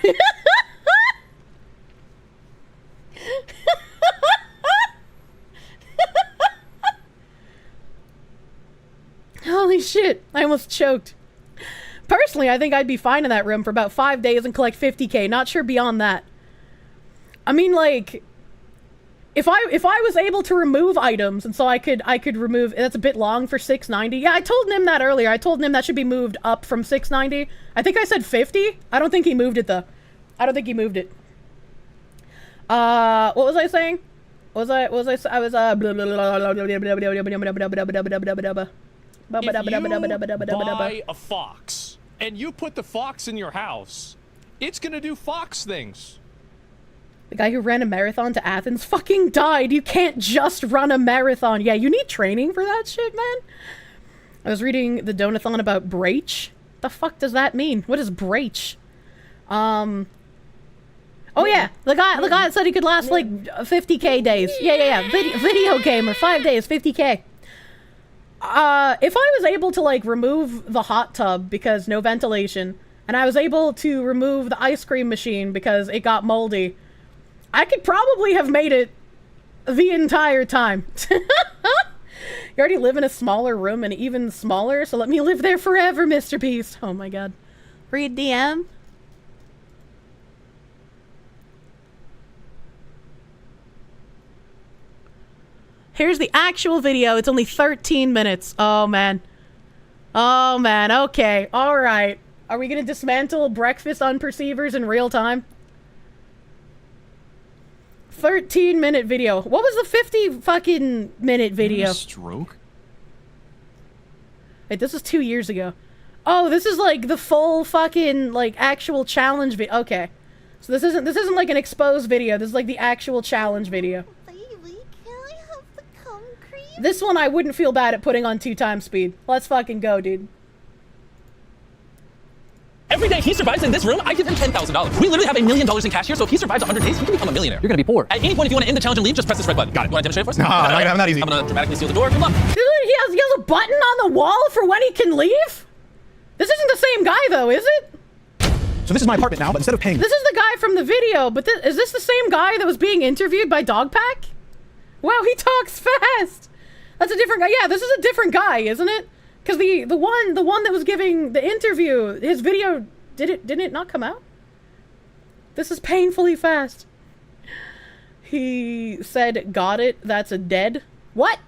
Holy shit, I almost choked. Personally, I think I'd be fine in that room for about 5 days and collect 50k. Not sure beyond that. I mean, like, if I was able to remove items, and so I could remove, that's a bit long for 690. Yeah, I told Nim that earlier. I told Nim that should be moved up from 690. I think I said 50. I don't think he moved it though. I don't think he moved it. What was I saying? I was If you buy a fox and you put the fox in your house, it's gonna do fox things. The guy who ran a marathon to Athens fucking died. You can't just run a marathon. Yeah, you need training for that shit, man. I was reading the Donathon about Brach. The fuck does that mean? What is Brach? Oh yeah, the guy that said he could last like 50k days. Yeah. Video gamer, 5 days, 50k. If I was able to like remove the hot tub because no ventilation, and I was able to remove the ice cream machine because it got moldy, I could probably have made it the entire time. You already live in a smaller room and even smaller, so let me live there forever, Mr. Beast. Oh my god. Read DM. Here's the actual video. It's only 13 minutes. Oh, man. Oh, man. Okay. All right. Are we going to dismantle breakfast unperceivers in real time? 13-minute video. What was the 50 fucking minute video? Stroke? Wait, this is 2 years ago. Oh, this is like the full fucking like actual challenge video. Okay. So this isn't like an exposed video. This is like the actual challenge video. Baby, can I have the cum cream? This one I wouldn't feel bad at putting on 2x speed. Let's fucking go, dude. Every day he survives in this room, I give him $10,000. We literally have $1 million in cash here, so if he survives 100 days, he can become a millionaire. You're gonna be poor. At any point, if you want to end the challenge and leave, just press this red button. Got it. You want to demonstrate it for us? No, not gonna have that easy. I'm gonna dramatically seal the door. Good luck. Dude, he has a button on the wall for when he can leave? This isn't the same guy, though, is it? So this is my apartment now, but instead of paying... This is the guy from the video, but is this the same guy that was being interviewed by Dogpack? Wow, he talks fast. That's a different guy. Yeah, this is a different guy, isn't it? Because the one that was giving the interview, his video, didn't it not come out? This is painfully fast. He said, got it, that's a dead. What?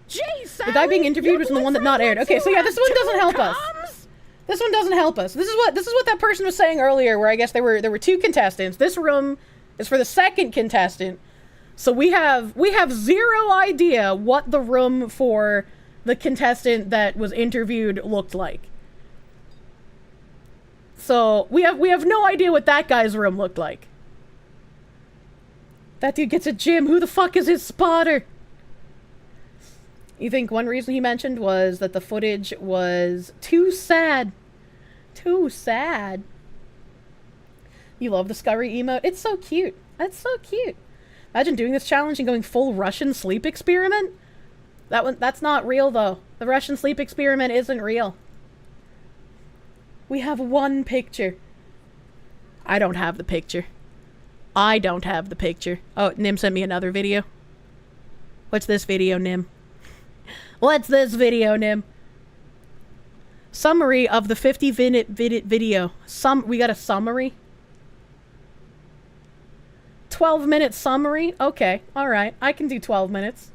Jeez, the guy being interviewed was the one that not aired. Okay, so yeah, this one doesn't help us. This one doesn't help us. This is what that person was saying earlier, where I guess there were 2 contestants. This room is for the second contestant. So we have 0 idea what the room for the contestant that was interviewed looked like. So we have no idea what that guy's room looked like. That dude gets a gym. Who the fuck is his spotter? You think one reason he mentioned was that the footage was too sad. Too sad. You love the scurry emote? It's so cute. That's so cute. Imagine doing this challenge and going full Russian sleep experiment. That's not real though. The Russian sleep experiment isn't real. We have 1 picture. I don't have the picture. I don't have the picture. Oh, Nim sent me another video. What's this video, Nim? What's this video, Nim? Summary of the 50-minute video. We got a summary? 12-minute summary? Okay, alright. I can do 12 minutes.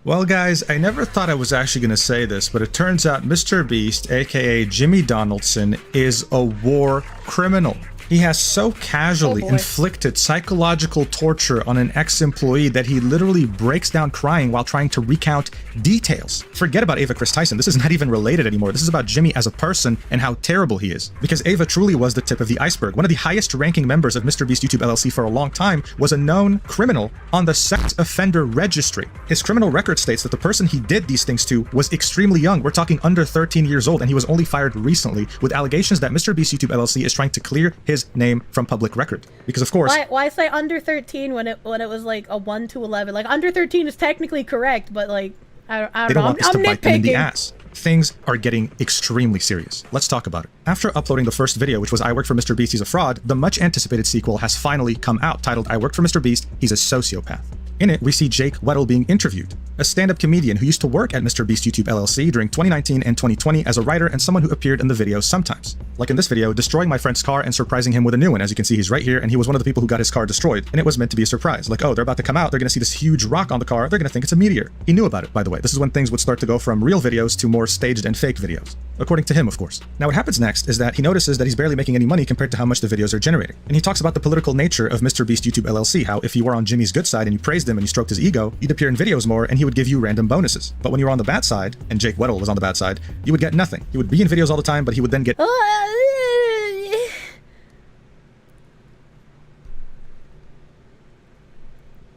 Well, guys, I never thought I was actually going to say this, but it turns out Mr. Beast, aka Jimmy Donaldson, is a war criminal. He has so casually inflicted psychological torture on an ex-employee that he literally breaks down crying while trying to recount details. Forget about Ava Chris Tyson. This is not even related anymore. This is about Jimmy as a person and how terrible he is. Because Ava truly was the tip of the iceberg. One of the highest ranking members of Mr. Beast YouTube LLC for a long time was a known criminal on the sex offender registry. His criminal record states that the person he did these things to was extremely young. We're talking under 13 years old, and he was only fired recently with allegations that Mr. Beast YouTube LLC is trying to clear his name from public record. Because of course... Why say under 13 when it was like a 1 to 11? Like under 13 is technically correct, but like I don't know. They don't want this to bite them in the ass. Things are getting extremely serious. Let's talk about it. After uploading the first video, which was I Worked for Mr. Beast, He's a Fraud, the much anticipated sequel has finally come out, titled I Worked for Mr. Beast, He's a Sociopath. In it, we see Jake Weddle being interviewed, a stand-up comedian who used to work at Mr. Beast YouTube LLC during 2019 and 2020 as a writer and someone who appeared in the videos sometimes. Like in this video, destroying my friend's car and surprising him with a new one. As you can see, he's right here, and he was one of the people who got his car destroyed, and it was meant to be a surprise. Like, oh, they're about to come out, they're gonna see this huge rock on the car, they're gonna think it's a meteor. He knew about it, by the way. This is when things would start to go from real videos to more staged and fake videos. According to him, of course. Now what happens next is that he notices that he's barely making any money compared to how much the videos are generating. And he talks about the political nature of Mr. Beast YouTube LLC, how if you were on Jimmy's good side and you praised him and you stroked his ego, you'd appear in videos more and he would give you random bonuses. But when you were on the bad side, and Jake Weddle was on the bad side, you would get nothing. He would be in videos all the time, but he would then get...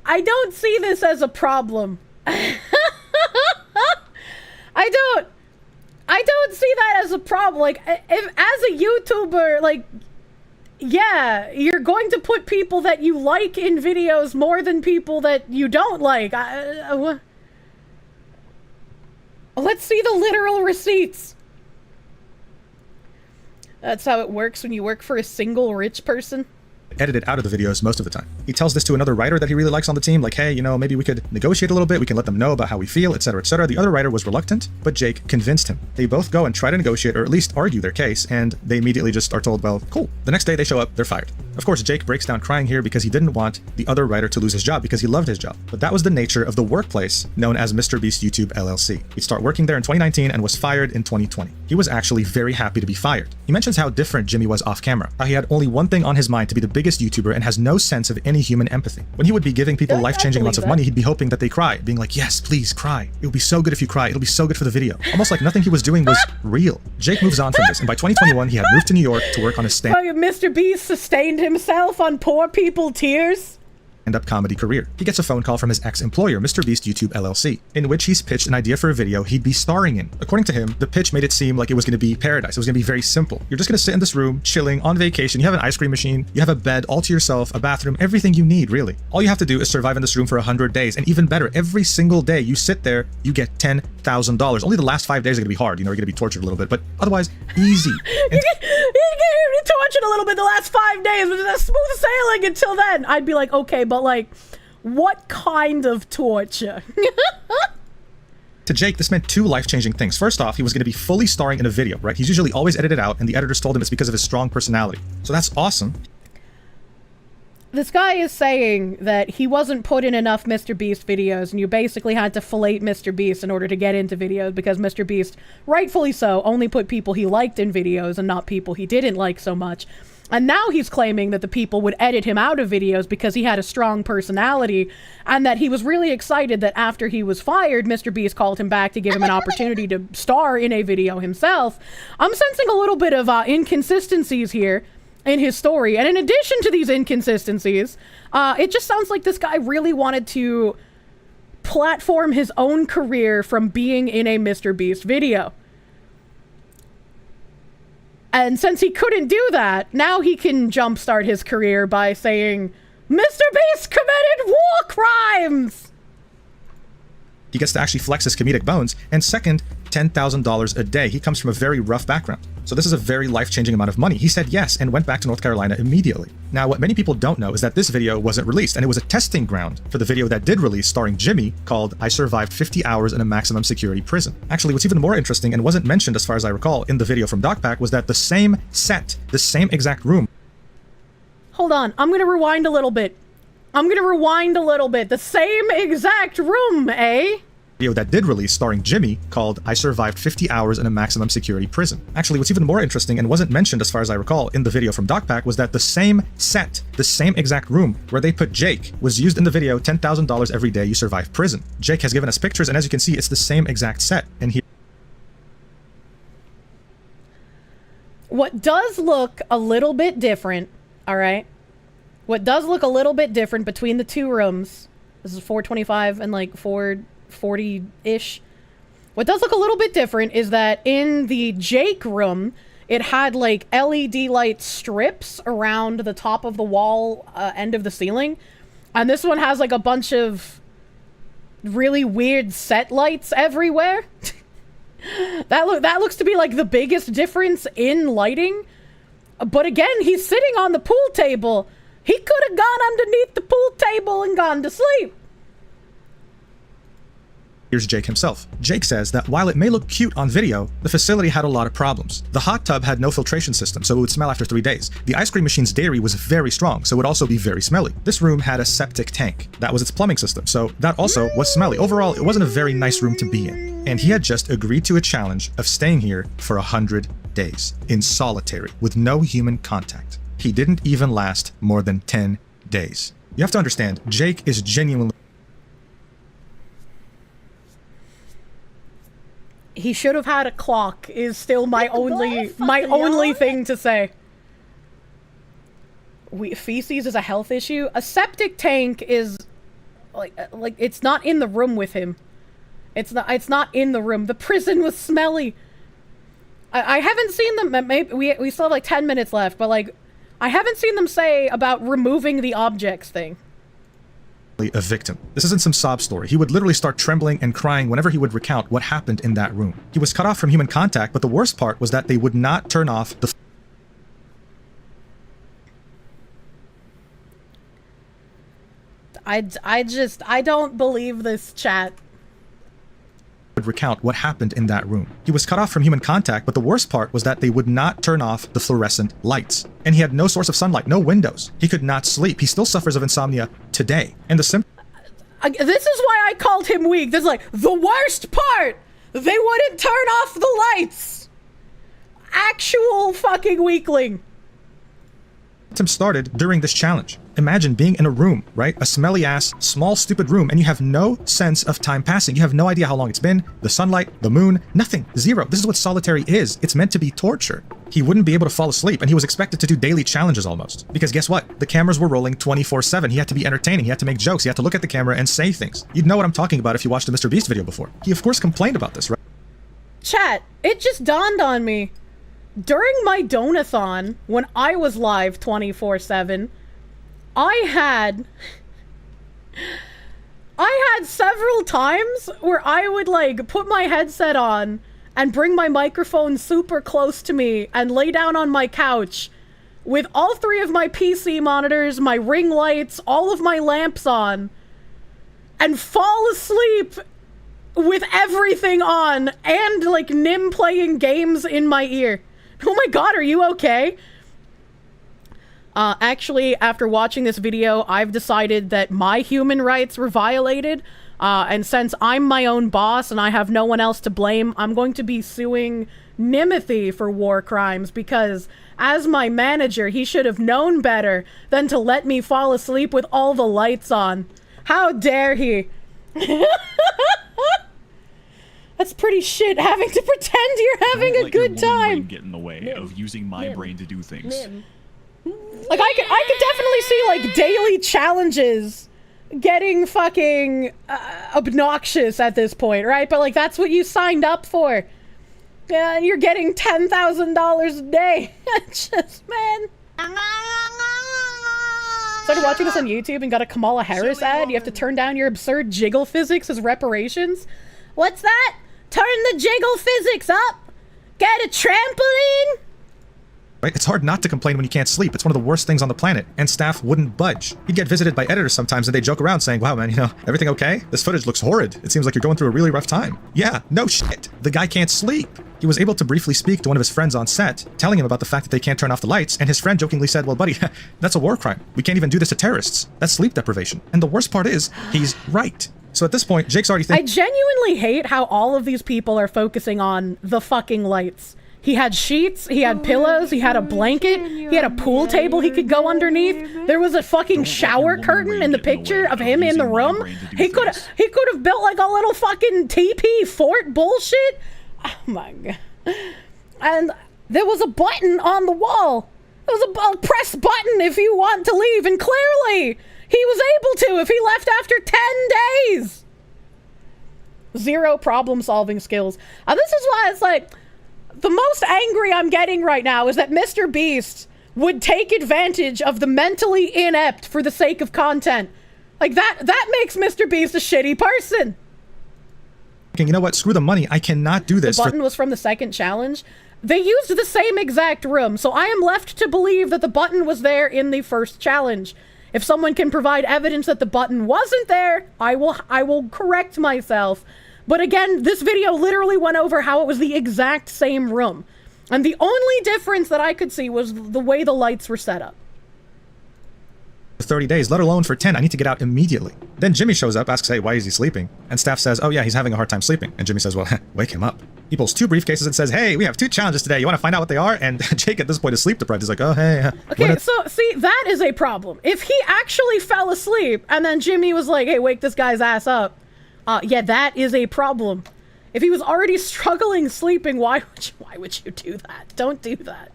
I don't see this as a problem. I don't see that as a problem. Like, if as a YouTuber, like, yeah, you're going to put people that you like in videos more than people that you don't like. Let's see the literal receipts. That's how it works when you work for a single rich person. edited out of the videos most of the time. He tells this to another writer that he really likes on the team, like, hey, you know, maybe we could negotiate a little bit, we can let them know about how we feel, etc., etc. The other writer was reluctant, but Jake convinced him. They both go and try to negotiate, or at least argue their case, and they immediately just are told, well, cool. The next day they show up, they're fired. Of course, Jake breaks down crying here because he didn't want the other writer to lose his job because he loved his job. But that was the nature of the workplace known as Mr. Beast YouTube LLC. He'd start working there in 2019 and was fired in 2020. He was actually very happy to be fired. He mentions how different Jimmy was off camera, how he had only one thing on his mind, to be the biggest YouTuber, and has no sense of any human empathy. When he would be giving people life-changing amounts of money, he'd be hoping that they cry, being like, yes, please cry. It will be so good if you cry. It'll be so good for the video. Almost like nothing he was doing was real. Jake moves on from this, and by 2021, he had moved to New York to work on his Mr. Beast sustained himself on poor people tears. stand-up comedy career. He gets a phone call from his ex-employer, Mr. Beast YouTube LLC, in which he's pitched an idea for a video he'd be starring in. According to him, the pitch made it seem like it was going to be paradise. It was going to be very simple. You're just going to sit in this room, chilling, on vacation. You have an ice cream machine, you have a bed all to yourself, a bathroom, everything you need, really. All you have to do is survive in this room for 100 days, and even better, every single day you sit there, you get $10,000. Only the last 5 days are going to be hard, you know, you're going to be tortured a little bit, but otherwise, easy. You get tortured a little bit the last 5 days, but it's smooth sailing until then. I'd be like, okay, but like, what kind of torture? To Jake, this meant two life-changing things. First off, he was going to be fully starring in a video, right? He's usually always edited out, and the editors told him it's because of his strong personality. So that's awesome. This guy is saying that he wasn't put in enough Mr. Beast videos, and you basically had to fillet Mr. Beast in order to get into videos, because Mr. Beast, rightfully so, only put people he liked in videos and not people he didn't like so much. And now he's claiming that the people would edit him out of videos because he had a strong personality, and that he was really excited that after he was fired, Mr. Beast called him back to give him an opportunity to star in a video himself. I'm sensing a little bit of inconsistencies here in his story. And in addition to these inconsistencies, it just sounds like this guy really wanted to platform his own career from being in a Mr. Beast video. And since he couldn't do that, now he can jumpstart his career by saying, Mr. Beast committed war crimes! He gets to actually flex his comedic bones. And second, $10,000 a day. He comes from a very rough background. So this is a very life-changing amount of money. He said yes and went back to North Carolina immediately. Now, what many people don't know is that this video wasn't released, and it was a testing ground for the video that did release starring Jimmy called I Survived 50 Hours in a Maximum Security Prison. Actually, what's even more interesting and wasn't mentioned as far as I recall in the video from DocPack was that the same set, the same exact room. Hold on, I'm gonna rewind a little bit. The same exact room, eh? Video that did release starring Jimmy called I Survived 50 Hours in a Maximum Security Prison. Actually, what's even more interesting and wasn't mentioned as far as I recall in the video from DocPack was that the same set, the same exact room where they put Jake was used in the video $10,000 every day you survive prison. Jake has given us pictures, and as you can see, it's the same exact set. And here, what does look a little bit different, all right? What does look a little bit different between the two rooms, this is 425 and like 440-ish. What does look a little bit different is that in the Jake room, it had like LED light strips around the top of the wall, end of the ceiling. And this one has like a bunch of really weird set lights everywhere. That looks to be like the biggest difference in lighting. But again, he's sitting on the pool table. He could have gone underneath the pool table and gone to sleep. here's Jake himself. Jake says that while it may look cute on video, the facility had a lot of problems. The hot tub had no filtration system, so it would smell after 3 days. The ice cream machine's dairy was very strong, so it would also be very smelly. This room had a septic tank. That was its plumbing system, so that also was smelly. Overall, it wasn't a very nice room to be in. And he had just agreed to a challenge of staying here for 100 days, in solitary, with no human contact. He didn't even last more than 10 days. You have to understand, Jake is genuinely... He should have had a clock is still my only thing to say. Feces is a health issue. A septic tank is like it's not in the room with him. It's not in the room. The prison was smelly. I haven't seen them. Maybe we still have like 10 minutes left, but like I haven't seen them say about removing the objects thing. A victim. This isn't some sob story. He would literally start trembling and crying whenever he would recount what happened in that room. He was cut off from human contact, but the worst part was that they would not turn off the I don't believe this chat. Would recount what happened in that room. He was cut off from human contact, but the worst part was that they would not turn off the fluorescent lights. And he had no source of sunlight, no windows. He could not sleep. He still suffers of insomnia today. And the this is why I called him weak. This is like, the worst part! They wouldn't turn off the lights! Actual fucking weakling. symptoms started during this challenge. Imagine being in a room, right? A smelly ass, small, stupid room, and you have no sense of time passing. You have no idea how long it's been, the sunlight, the moon, nothing, zero. This is what solitary is. It's meant to be torture. He wouldn't be able to fall asleep, and he was expected to do daily challenges almost. Because guess what? The cameras were rolling 24/7. He had to be entertaining. He had to make jokes. He had to look at the camera and say things. You'd know what I'm talking about if you watched the Mr. Beast video before. He of course complained about this, right? Chat, it just dawned on me. During my donathon, when I was live 24/7, I had several times where I would like put my headset on and bring my microphone super close to me and lay down on my couch with all three of my PC monitors, my ring lights, all of my lamps on, and fall asleep with everything on and like Nim playing games in my ear. Oh my god, are you okay? Actually, after watching this video, I've decided that my human rights were violated, and since I'm my own boss and I have no one else to blame, I'm going to be suing Nimothy for war crimes, because as my manager, he should have known better than to let me fall asleep with all the lights on. How dare he? That's pretty shit, having to pretend you're having a good time. Get in the way of using my brain to do things. Like, I could definitely see, like, daily challenges getting fucking obnoxious at this point, right? But, like, that's what you signed up for. Yeah, and you're getting $10,000 a day. Just, man. Started watching this on YouTube and got a Kamala Harris ad. You have to turn down your absurd jiggle physics as reparations. What's that? Turn the jiggle physics up. Get a trampoline. Right? It's hard not to complain when you can't sleep. It's one of the worst things on the planet, and staff wouldn't budge. He'd get visited by editors sometimes, and they joke around saying, wow, man, you know, everything okay? This footage looks horrid. It seems like you're going through a really rough time. Yeah, no shit. The guy can't sleep. He was able to briefly speak to one of his friends on set, telling him about the fact that they can't turn off the lights, and his friend jokingly said, well, buddy, that's a war crime. We can't even do this to terrorists. That's sleep deprivation. And the worst part is, he's right. So at this point, Jake's already thinking— I genuinely hate how all of these people are focusing on the fucking lights. He had sheets, he had pillows, he had a blanket, he had a pool table he could go underneath. There was a fucking shower curtain in the picture of him in the room. He could have built like a little fucking teepee fort bullshit. Oh my god. And there was a button on the wall. There was a press button if you want to leave, and clearly he was able to if he left after 10 days. Zero problem solving skills. This is why it's like, the most angry I'm getting right now is that Mr. Beast would take advantage of the mentally inept for the sake of content. Like, that makes Mr. Beast a shitty person. You know what? Screw the money. I cannot do this. The button was from the second challenge. They used the same exact room, so I am left to believe that the button was there in the first challenge. If someone can provide evidence that the button wasn't there, I will correct myself. But again, this video literally went over how it was the exact same room. And the only difference that I could see was the way the lights were set up. 30 days, let alone for 10. I need to get out immediately. Then Jimmy shows up, asks, hey, why is he sleeping? And staff says, oh yeah, he's having a hard time sleeping. And Jimmy says, well, wake him up. He pulls 2 briefcases and says, hey, we have 2 challenges today. You want to find out what they are? And Jake at this point is sleep deprived. He's like, oh, hey. Okay, so see, that is a problem. If he actually fell asleep and then Jimmy was like, hey, wake this guy's ass up. Yeah, that is a problem. If he was already struggling sleeping, why would you do that? Don't do that.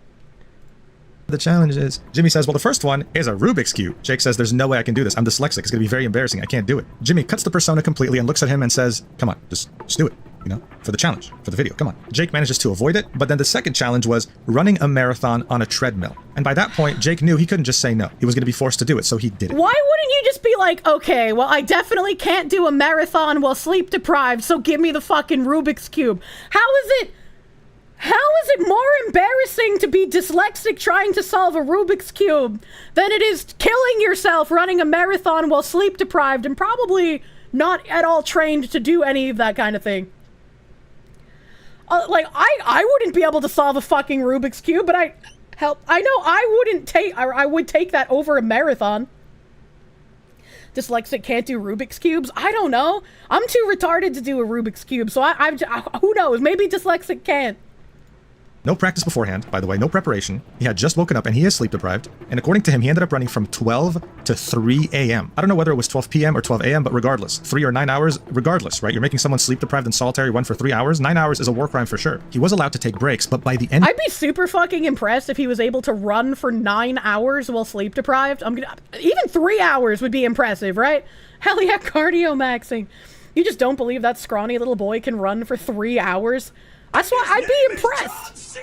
The challenge is, Jimmy says, well, the first one is a Rubik's Cube. Jake says, there's no way I can do this. I'm dyslexic. It's going to be very embarrassing. I can't do it. Jimmy cuts the persona completely and looks at him and says, come on, just do it. You know, for the challenge, for the video. Come on. Jake manages to avoid it, but then the second challenge was running a marathon on a treadmill. And by that point, Jake knew he couldn't just say no. He was going to be forced to do it, so he did it. Why wouldn't you just be like, okay, well, I definitely can't do a marathon while sleep deprived, so give me the fucking Rubik's Cube. How is it more embarrassing to to be dyslexic trying to solve a Rubik's Cube than it is killing yourself running a marathon while sleep deprived and probably not at all trained to do any of that kind of thing. Like, I wouldn't be able to solve a fucking Rubik's Cube, but I know I would take that over a marathon. Dyslexic can't do Rubik's Cubes? I don't know. I'm too retarded to do a Rubik's Cube, so who knows? Maybe dyslexic can't. No practice beforehand, by the way, no preparation. He had just woken up and he is sleep deprived. And according to him, he ended up running from 12 to 3 a.m. I don't know whether it was 12 p.m. or 12 a.m., but regardless, 3 or 9 hours, regardless, right? You're making someone sleep deprived and solitary run for 3 hours. 9 hours is a war crime for sure. He was allowed to take breaks, but by the end... I'd be super fucking impressed if he was able to run for 9 hours while sleep deprived. Even 3 hours would be impressive, right? Hell yeah, cardio maxing. You just don't believe that scrawny little boy can run for 3 hours? That's why I'd be impressed.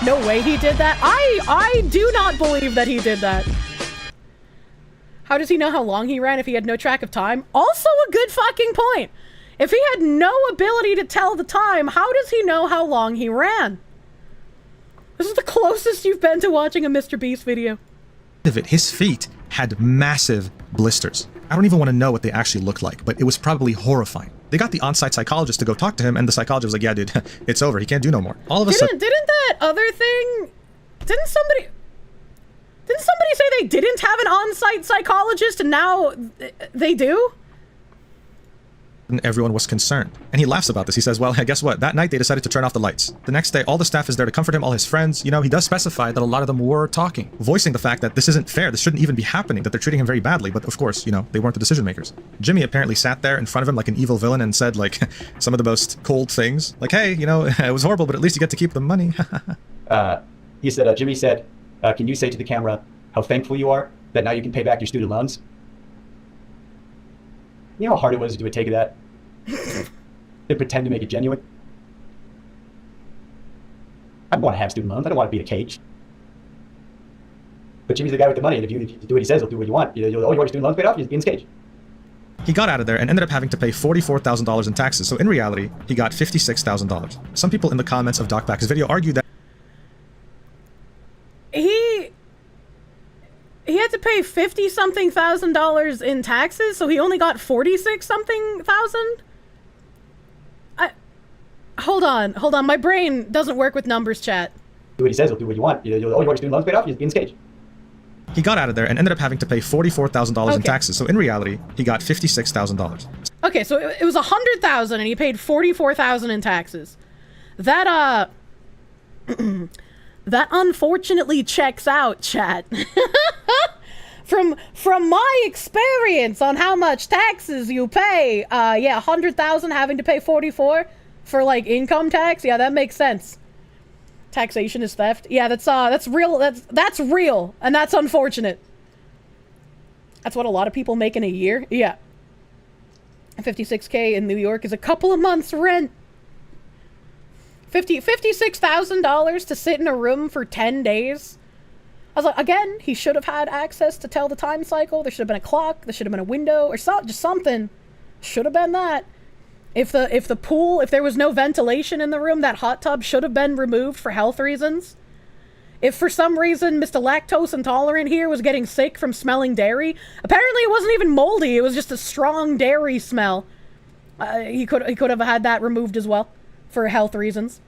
No way he did that. I do not believe that he did that. How does he know how long he ran if he had no track of time? Also a good fucking point. If he had no ability to tell the time, how does he know how long he ran? This is the closest you've been to watching a Mr. Beast video. His feet had massive blisters. I don't even want to know what they actually looked like, but it was probably horrifying. They got the on-site psychologist to go talk to him, and the psychologist was like, yeah, dude, it's over. He can't do no more. All of a sudden... Didn't that other thing... Didn't somebody say they didn't have an on-site psychologist, and now they do? And everyone was concerned. And he laughs about this. He says, well, guess what? That night they decided to turn off the lights. The next day, all the staff is there to comfort him, all his friends. You know, he does specify that a lot of them were talking, voicing the fact that this isn't fair, this shouldn't even be happening, that they're treating him very badly. But of course, you know, they weren't the decision makers. Jimmy apparently sat there in front of him like an evil villain and said, like, some of the most cold things. Like, hey, you know, it was horrible, but at least you get to keep the money. He said, Jimmy said, can you say to the camera how thankful you are that now you can pay back your student loans? You know how hard it was to do a take of that? They pretend to make it genuine. I don't want to have student loans. I don't want to be in a cage. But Jimmy's the guy with the money, and if you do what he says, he'll do what you want. You want your student loans paid off? You'll be in his cage. He got out of there and ended up having to pay $44,000 in taxes. So in reality, he got $56,000. Some people in the comments of DocPack's video argued that he had to pay $50-something thousand in taxes, so he only got $46-something thousand? Hold on. My brain doesn't work with numbers, chat. Do what he says, he'll do what you want. You want your student loans paid off? You'll be in his cage. he got out of there and ended up having to pay $44,000 in taxes. So in reality, he got $56,000. Okay, so it was $100,000 and he paid $44,000 in taxes. That that unfortunately checks out, chat. From my experience on how much taxes you pay, yeah, $100,000 having to pay $44,000 for like income tax. Yeah, that makes sense. Taxation is theft. Yeah, that's real. That's real, and that's unfortunate. That's what a lot of people make in a year. Yeah. $56K in New York is a couple of months' rent. $56,000 to sit in a room for 10 days. I was like, again, he should have had access to tell the time cycle. There should have been a clock. There should have been a window or just something. Should have been that. If the pool, if there was no ventilation in the room, that hot tub should have been removed for health reasons. If for some reason Mr. Lactose Intolerant here was getting sick from smelling dairy, apparently it wasn't even moldy. It was just a strong dairy smell. He could have had that removed as well for health reasons.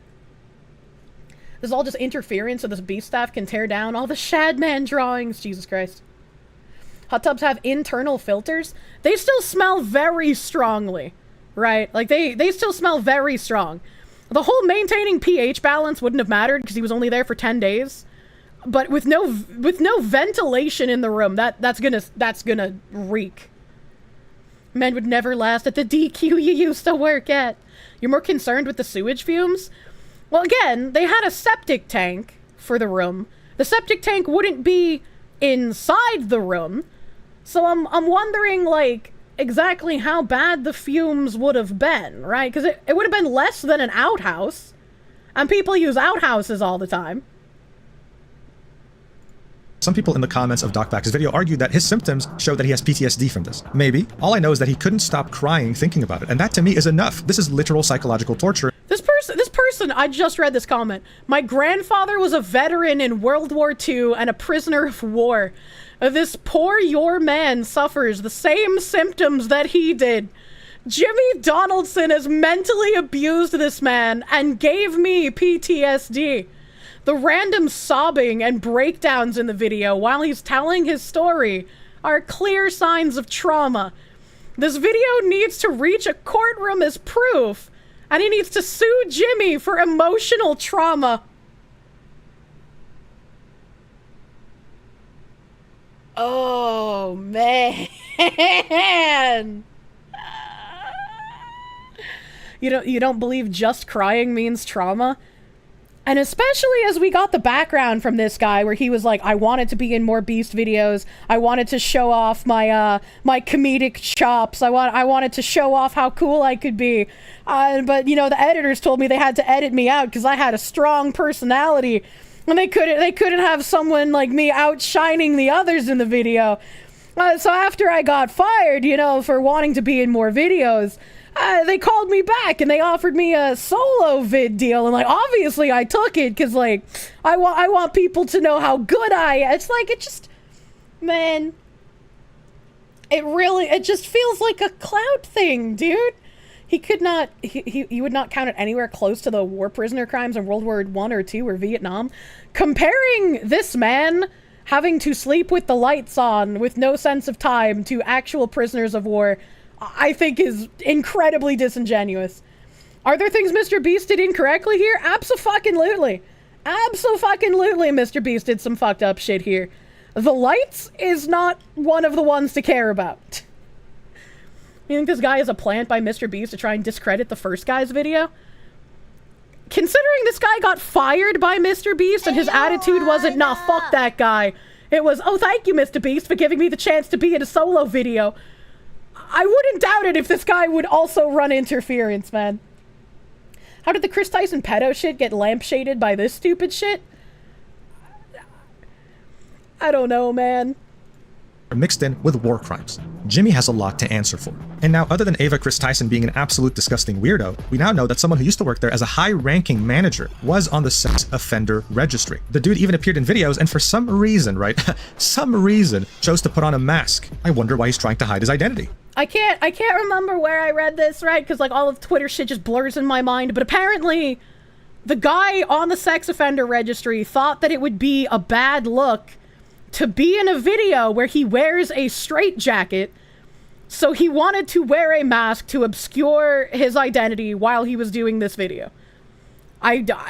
This is all just interference so this beast staff can tear down all the Shadman drawings. Jesus Christ. Hot tubs have internal filters. They still smell very strongly, right? Like, they still smell very strong. The whole maintaining pH balance wouldn't have mattered because he was only there for 10 days. But with no ventilation in the room, that's gonna reek. Men would never last at the DQ you used to work at. You're more concerned with the sewage fumes? Well, again, they had a septic tank for the room. The septic tank wouldn't be inside the room. So I'm wondering, like, exactly how bad the fumes would have been, right? Because it would have been less than an outhouse. And people use outhouses all the time. Some people in the comments of DocBack's video argued that his symptoms show that he has PTSD from this. Maybe. All I know is that he couldn't stop crying thinking about it, and that to me is enough. This is literal psychological torture. This person, I just read this comment. My grandfather was a veteran in World War II and a prisoner of war. This poor your man suffers the same symptoms that he did. Jimmy Donaldson has mentally abused this man and gave me PTSD. The random sobbing and breakdowns in the video while he's telling his story are clear signs of trauma. This video needs to reach a courtroom as proof, and he needs to sue Jimmy for emotional trauma. Oh, man. You don't believe just crying means trauma? And especially as we got the background from this guy where he was like, I wanted to be in more Beast videos. I wanted to show off my my comedic chops. I wanted to show off how cool I could be. But you know, the editors told me they had to edit me out because I had a strong personality. And they couldn't have someone like me outshining the others in the video. So after I got fired, you know, for wanting to be in more videos, they called me back and they offered me a solo vid deal, and like obviously I took it because like I want people to know how good I am. It's like it just feels like a clout thing, dude. He would not count it anywhere close to the war prisoner crimes in World War I or II or Vietnam. Comparing this man having to sleep with the lights on with no sense of time to actual prisoners of war, I think is incredibly disingenuous. Are there things Mr. Beast did incorrectly here? Abso-fucking-lutely. Abso-fucking-lutely Mr. Beast did some fucked up shit here. The lights is not one of the ones to care about. You think this guy is a plant by Mr. Beast to try and discredit the first guy's video? Considering this guy got fired by Mr. Beast and his attitude wasn't, nah, fuck that guy. It was, oh, thank you, Mr. Beast, for giving me the chance to be in a solo video. I wouldn't doubt it if this guy would also run interference, man. How did the Chris Tyson pedo shit get lampshaded by this stupid shit? I don't know, man. Mixed in with war crimes. Jimmy has a lot to answer for. And now, other than Ava Chris Tyson being an absolute disgusting weirdo, we now know that someone who used to work there as a high-ranking manager was on the sex offender registry. The dude even appeared in videos and for some reason, right, some reason, chose to put on a mask. I wonder why he's trying to hide his identity. I can't remember where I read this, right? Because like all of Twitter shit just blurs in my mind, but apparently the guy on the sex offender registry thought that it would be a bad look to be in a video where he wears a straitjacket, so he wanted to wear a mask to obscure his identity while he was doing this video.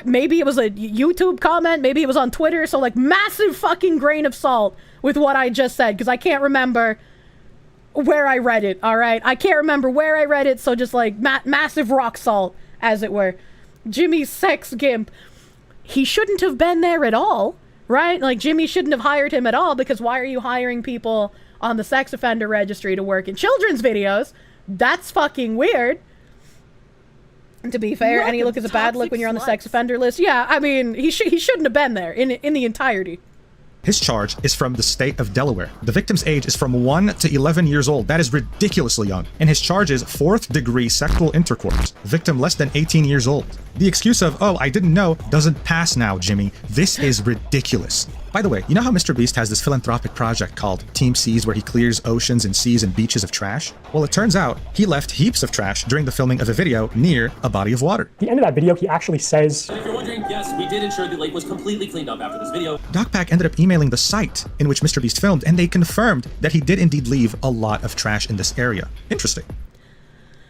Maybe it was a YouTube comment, maybe it was on Twitter, so like massive fucking grain of salt with what I just said, because I can't remember where I read it, alright? I can't remember where I read it, so just like massive rock salt, as it were. Jimmy's sex gimp. He shouldn't have been there at all. Right? Like, Jimmy shouldn't have hired him at all, because why are you hiring people on the sex offender registry to work in children's videos? That's fucking weird. And to be fair, any look is a bad look when you're on the sex offender list. Yeah, I mean, he shouldn't have been there in the entirety. His charge is from the state of Delaware. The victim's age is from 1 to 11 years old. That is ridiculously young. And his charge is 4th-degree sexual intercourse. Victim less than 18 years old. The excuse of, oh, I didn't know, doesn't pass now, Jimmy. This is ridiculous. By the way, you know how Mr. Beast has this philanthropic project called Team Seas where he clears oceans and seas and beaches of trash? Well, it turns out he left heaps of trash during the filming of a video near a body of water. At the end of that video, he actually says, If you're wondering, yes, we did ensure the lake was completely cleaned up after this video. DocPack ended up emailing the site in which Mr. Beast filmed, and they confirmed that he did indeed leave a lot of trash in this area. Interesting.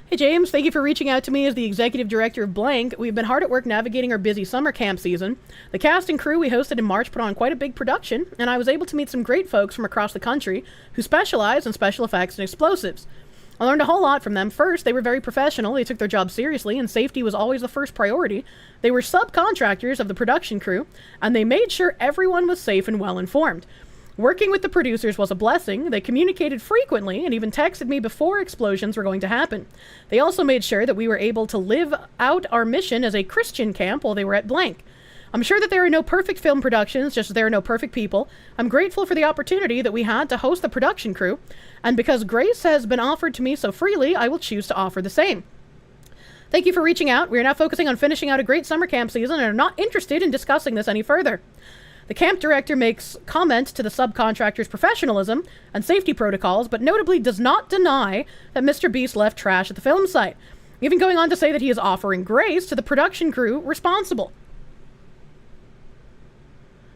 Hey James, thank you for reaching out to me as the executive director of Blank. We've been hard at work navigating our busy summer camp season. The cast and crew we hosted in March put on quite a big production, and I was able to meet some great folks from across the country who specialize in special effects and explosives. I learned a whole lot from them. First, they were very professional, they took their job seriously, and safety was always the first priority. They were subcontractors of the production crew, and they made sure everyone was safe and well informed. Working with the producers was a blessing. They communicated frequently and even texted me before explosions were going to happen. They also made sure that we were able to live out our mission as a Christian camp while they were at Blank. I'm sure that there are no perfect film productions, just as there are no perfect people. I'm grateful for the opportunity that we had to host the production crew, and because grace has been offered to me so freely, I will choose to offer the same. Thank you for reaching out. We are now focusing on finishing out a great summer camp season and are not interested in discussing this any further. The camp director makes comment to the subcontractor's professionalism and safety protocols, but notably does not deny that Mr. Beast left trash at the film site, even going on to say that he is offering grace to the production crew responsible.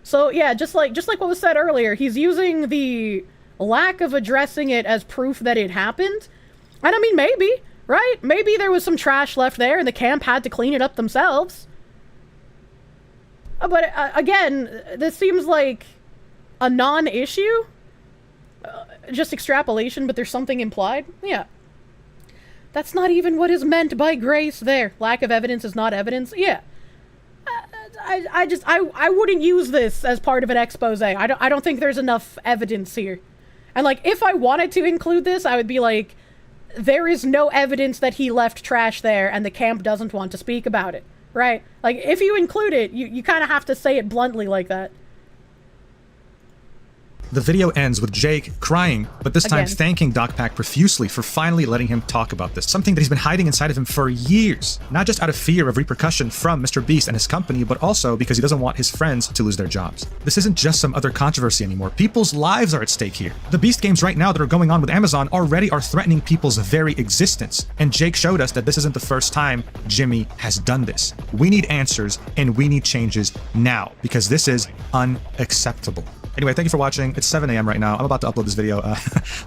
So yeah, just like what was said earlier, he's using the lack of addressing it as proof that it happened. And I mean, maybe, right? Maybe there was some trash left there and the camp had to clean it up themselves. But again, this seems like a non-issue. Just extrapolation, but there's something implied. Yeah. That's not even what is meant by grace there. Lack of evidence is not evidence. Yeah. I wouldn't use this as part of an expose. I don't think there's enough evidence here. And like, if I wanted to include this, I would be like, there is no evidence that he left trash there and the camp doesn't want to speak about it. Right? Like, if you include it, you kind of have to say it bluntly like that. The video ends with Jake crying, but this time thanking DocPack profusely for finally letting him talk about this, something that he's been hiding inside of him for years, not just out of fear of repercussion from Mr. Beast and his company, but also because he doesn't want his friends to lose their jobs. This isn't just some other controversy anymore. People's lives are at stake here. The Beast games right now that are going on with Amazon already are threatening people's very existence, and Jake showed us that this isn't the first time Jimmy has done this. We need answers, and we need changes now, because this is unacceptable. Anyway, thank you for watching. It's 7 a.m. right now. I'm about to upload this video.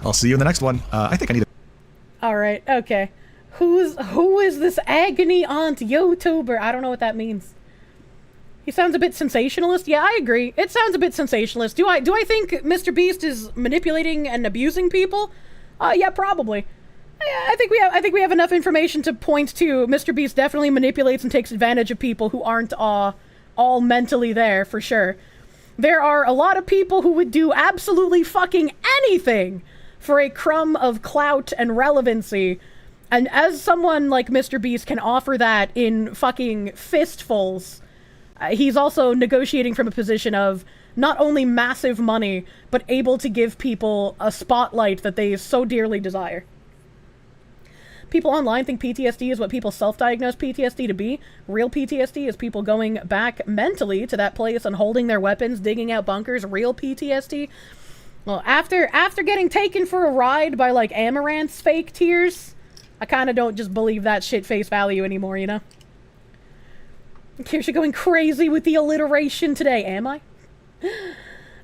I'll see you in the next one. I think I need to... Alright, okay. Who is this agony aunt YouTuber? I don't know what that means. He sounds a bit sensationalist. Yeah, I agree. It sounds a bit sensationalist. Do I think Mr. Beast is manipulating and abusing people? Yeah, probably. I think we have enough information to point to Mr. Beast definitely manipulates and takes advantage of people who aren't all mentally there, for sure. There are a lot of people who would do absolutely fucking anything for a crumb of clout and relevancy. And as someone like Mr. Beast can offer that in fucking fistfuls, he's also negotiating from a position of not only massive money, but able to give people a spotlight that they so dearly desire. People online think PTSD is what people self-diagnose PTSD to be. Real PTSD is people going back mentally to that place and holding their weapons, digging out bunkers. Real PTSD, well, after getting taken for a ride by, like, Amaranth's fake tears, I kind of don't just believe that shit face value anymore, you know? Kirsche going crazy with the alliteration today, am I?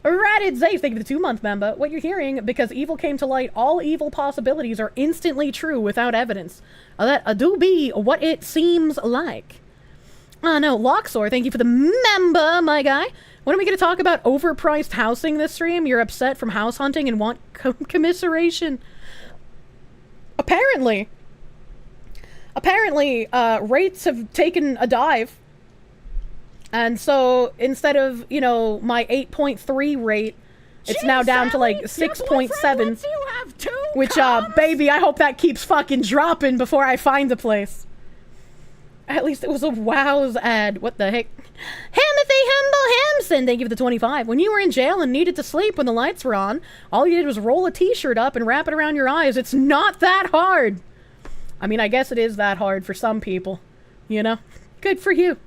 Ratted Zafe, thank you for the 2-month member. What you're hearing, because evil came to light, all evil possibilities are instantly true without evidence. That do be what it seems like. No, Loxor, thank you for the member, my guy. When are we going to talk about overpriced housing this stream? You're upset from house hunting and want commiseration. Apparently, rates have taken a dive. And so, instead of, you know, my 8.3 rate, it's now down to, like, 6.7. Which, baby, I hope that keeps fucking dropping before I find a place. At least it was a WoW's ad. What the heck? Hamothy Humble Hamson, thank you for the 25. When you were in jail and needed to sleep when the lights were on, all you did was roll a t-shirt up and wrap it around your eyes. It's not that hard. I mean, I guess it is that hard for some people. You know? Good for you.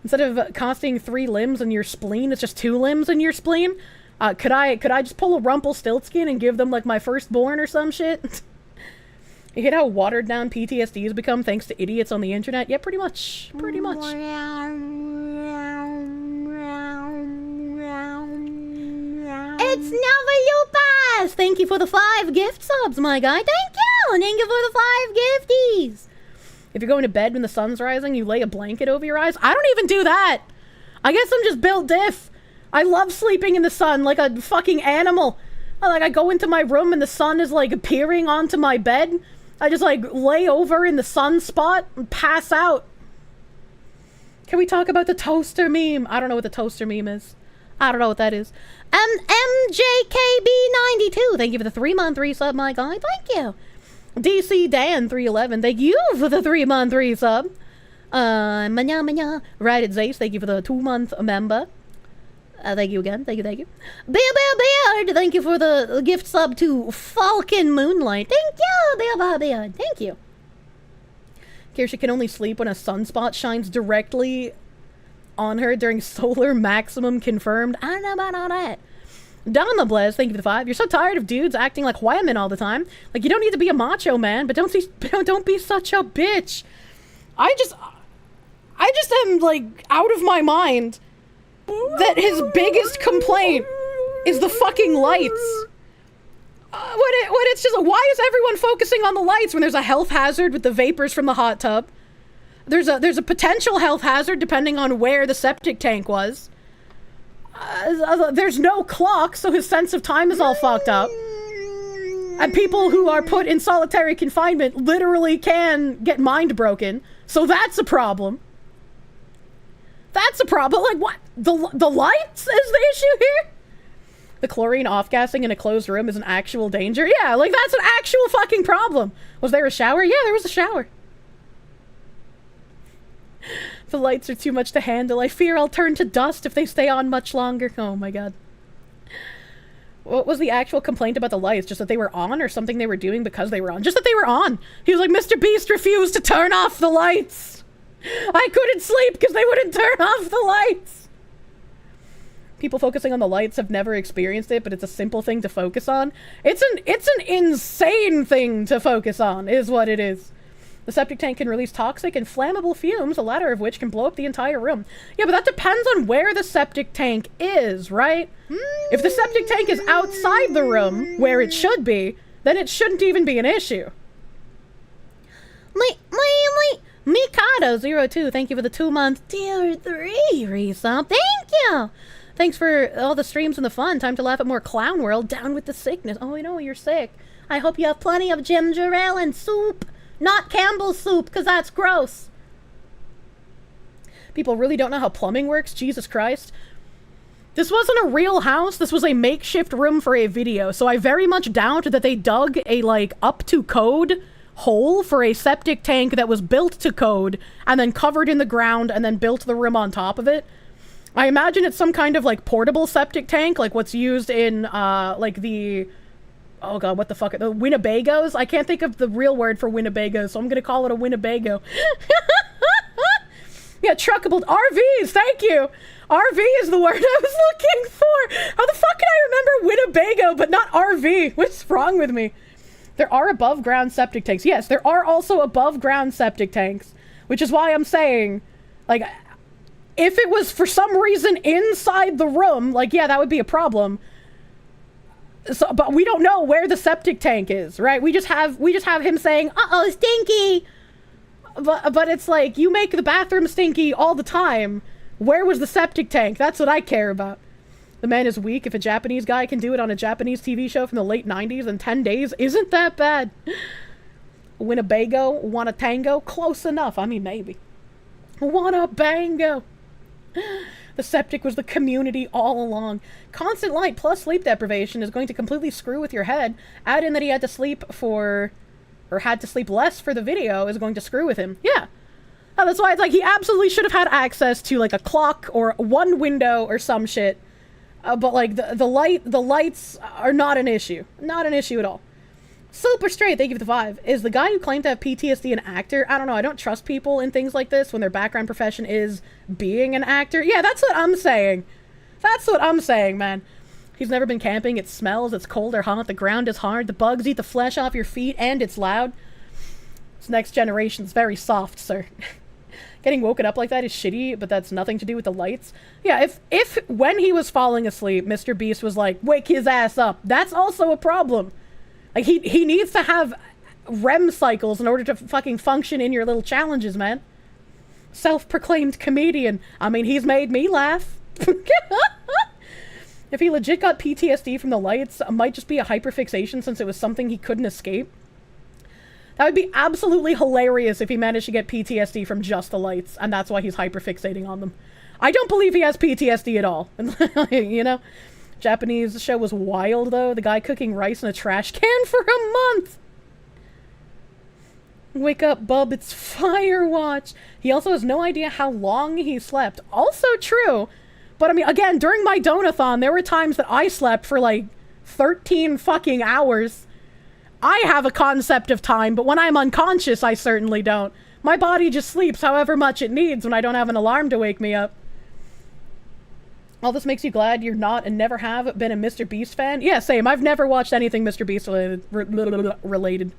Instead of costing 3 limbs in your spleen, it's just 2 limbs in your spleen. Could I just pull a Rumpelstiltskin and give them, like, my firstborn or some shit? You get how watered down PTSD has become thanks to idiots on the internet? Yeah, pretty much. Pretty much. It's Nova Yupas! Thank you for the 5 gift subs, my guy. Thank you! And thank you for the 5 gifties! If you're going to bed when the sun's rising, you lay a blanket over your eyes. I don't even do that. I guess I'm just built diff. I love sleeping in the sun like a fucking animal. Like, I go into my room and the sun is, like, appearing onto my bed. I just, like, lay over in the sun spot and pass out. Can we talk about the toaster meme? I don't know what the toaster meme is. I don't know what that is. MJKB92, thank you for the 3-month resub, my guy. Thank you. DC Dan 311, thank you for the 3-month resub. Manya manya. Right at Zace, thank you for the 2-month member. Thank you again. Thank you. Bear Beard, thank you for the gift sub to Falcon Moonlight. Thank you, Bear Beard. Thank you. Kirsche can only sleep when a sunspot shines directly on her during solar maximum confirmed. I don't know about all that. Donna Bless, thank you for the 5. You're so tired of dudes acting like women all the time. Like, you don't need to be a macho man, but don't be such a bitch. I just am, like, out of my mind that his biggest complaint is the fucking lights. When it's just, why is everyone focusing on the lights when there's a health hazard with the vapors from the hot tub? There's a potential health hazard depending on where the septic tank was. There's no clock, so his sense of time is all fucked up. And people who are put in solitary confinement literally can get mind broken, so that's a problem. That's a problem. Like, what? The lights is the issue here? The chlorine off-gassing in a closed room is an actual danger? Yeah, like, that's an actual fucking problem. Was there a shower? Yeah, there was a shower. The lights are too much to handle. I fear I'll turn to dust if they stay on much longer. Oh my god. What was the actual complaint about the lights? Just that they were on, or something they were doing because they were on? Just that they were on. He was like, Mr. Beast refused to turn off the lights. I couldn't sleep because they wouldn't turn off the lights. People focusing on the lights have never experienced it, but it's a simple thing to focus on. It's an insane thing to focus on, is what it is. The septic tank can release toxic and flammable fumes, the latter of which can blow up the entire room. Yeah, but that depends on where the septic tank is, right? If the septic tank is outside the room, where it should be, then it shouldn't even be an issue. Mikado02, thank you for the 2-month tier 3 resub. Thank you! Thanks for all the streams and the fun. Time to laugh at more Clown World. Down with the sickness. Oh, I know, you're sick. I hope you have plenty of ginger ale and soup. Not Campbell's soup, because that's gross. People really don't know how plumbing works? Jesus Christ. This wasn't a real house. This was a makeshift room for a video, so I very much doubt that they dug a, like, up-to-code hole for a septic tank that was built to code, and then covered in the ground, and then built the room on top of it. I imagine it's some kind of, like, portable septic tank, like what's used in, like, the... Oh god, what the fuck? The Winnebagos? I can't think of the real word for Winnebago, so I'm gonna call it a Winnebago. Yeah, truckable RVs, thank you! RV is the word I was looking for! How the fuck can I remember Winnebago but not RV? What's wrong with me? There are above ground septic tanks. Yes, there are also above ground septic tanks, which is why I'm saying, like, if it was for some reason inside the room, like, yeah, that would be a problem. So, but we don't know where the septic tank is, right? We just have him saying, "Uh-oh, stinky." But it's like, you make the bathroom stinky all the time. Where was the septic tank? That's what I care about. The man is weak. If a Japanese guy can do it on a Japanese TV show from the late 90s in 10 days, isn't that bad? Winnebago, wanna tango? Close enough. I mean, maybe. Wanna bango? The septic was the community all along. Constant light plus sleep deprivation is going to completely screw with your head. Add in that he had to sleep had to sleep less for the video is going to screw with him. Yeah. Oh, that's why it's like he absolutely should have had access to like a clock or one window or some shit. But like the lights are not an issue. Not an issue at all. Super straight, thank you for the 5. Is the guy who claimed to have PTSD an actor? I don't know, I don't trust people in things like this when their background profession is being an actor. Yeah, that's what I'm saying. That's what I'm saying, man. He's never been camping, it smells, it's cold or hot, the ground is hard, the bugs eat the flesh off your feet, and it's loud. This next generation's very soft, sir. Getting woken up like that is shitty, but that's nothing to do with the lights. Yeah, if when he was falling asleep, Mr. Beast was like, wake his ass up, that's also a problem. Like, he needs to have REM cycles in order to fucking function in your little challenges, man. Self-proclaimed comedian. I mean, he's made me laugh. If he legit got PTSD from the lights, it might just be a hyperfixation since it was something he couldn't escape. That would be absolutely hilarious if he managed to get PTSD from just the lights, and that's why he's hyperfixating on them. I don't believe he has PTSD at all. You know? Japanese show was wild, though. The guy cooking rice in a trash can for a month. Wake up, bub, it's Firewatch. He also has no idea how long he slept. Also true. But I mean, again, during my donathon, there were times that I slept for like 13 fucking hours. I have a concept of time, but when I'm unconscious, I certainly don't. My body just sleeps however much it needs when I don't have an alarm to wake me up. All this makes you glad you're not and never have been a Mr. Beast fan? Yeah, same. I've never watched anything Mr. Beast related.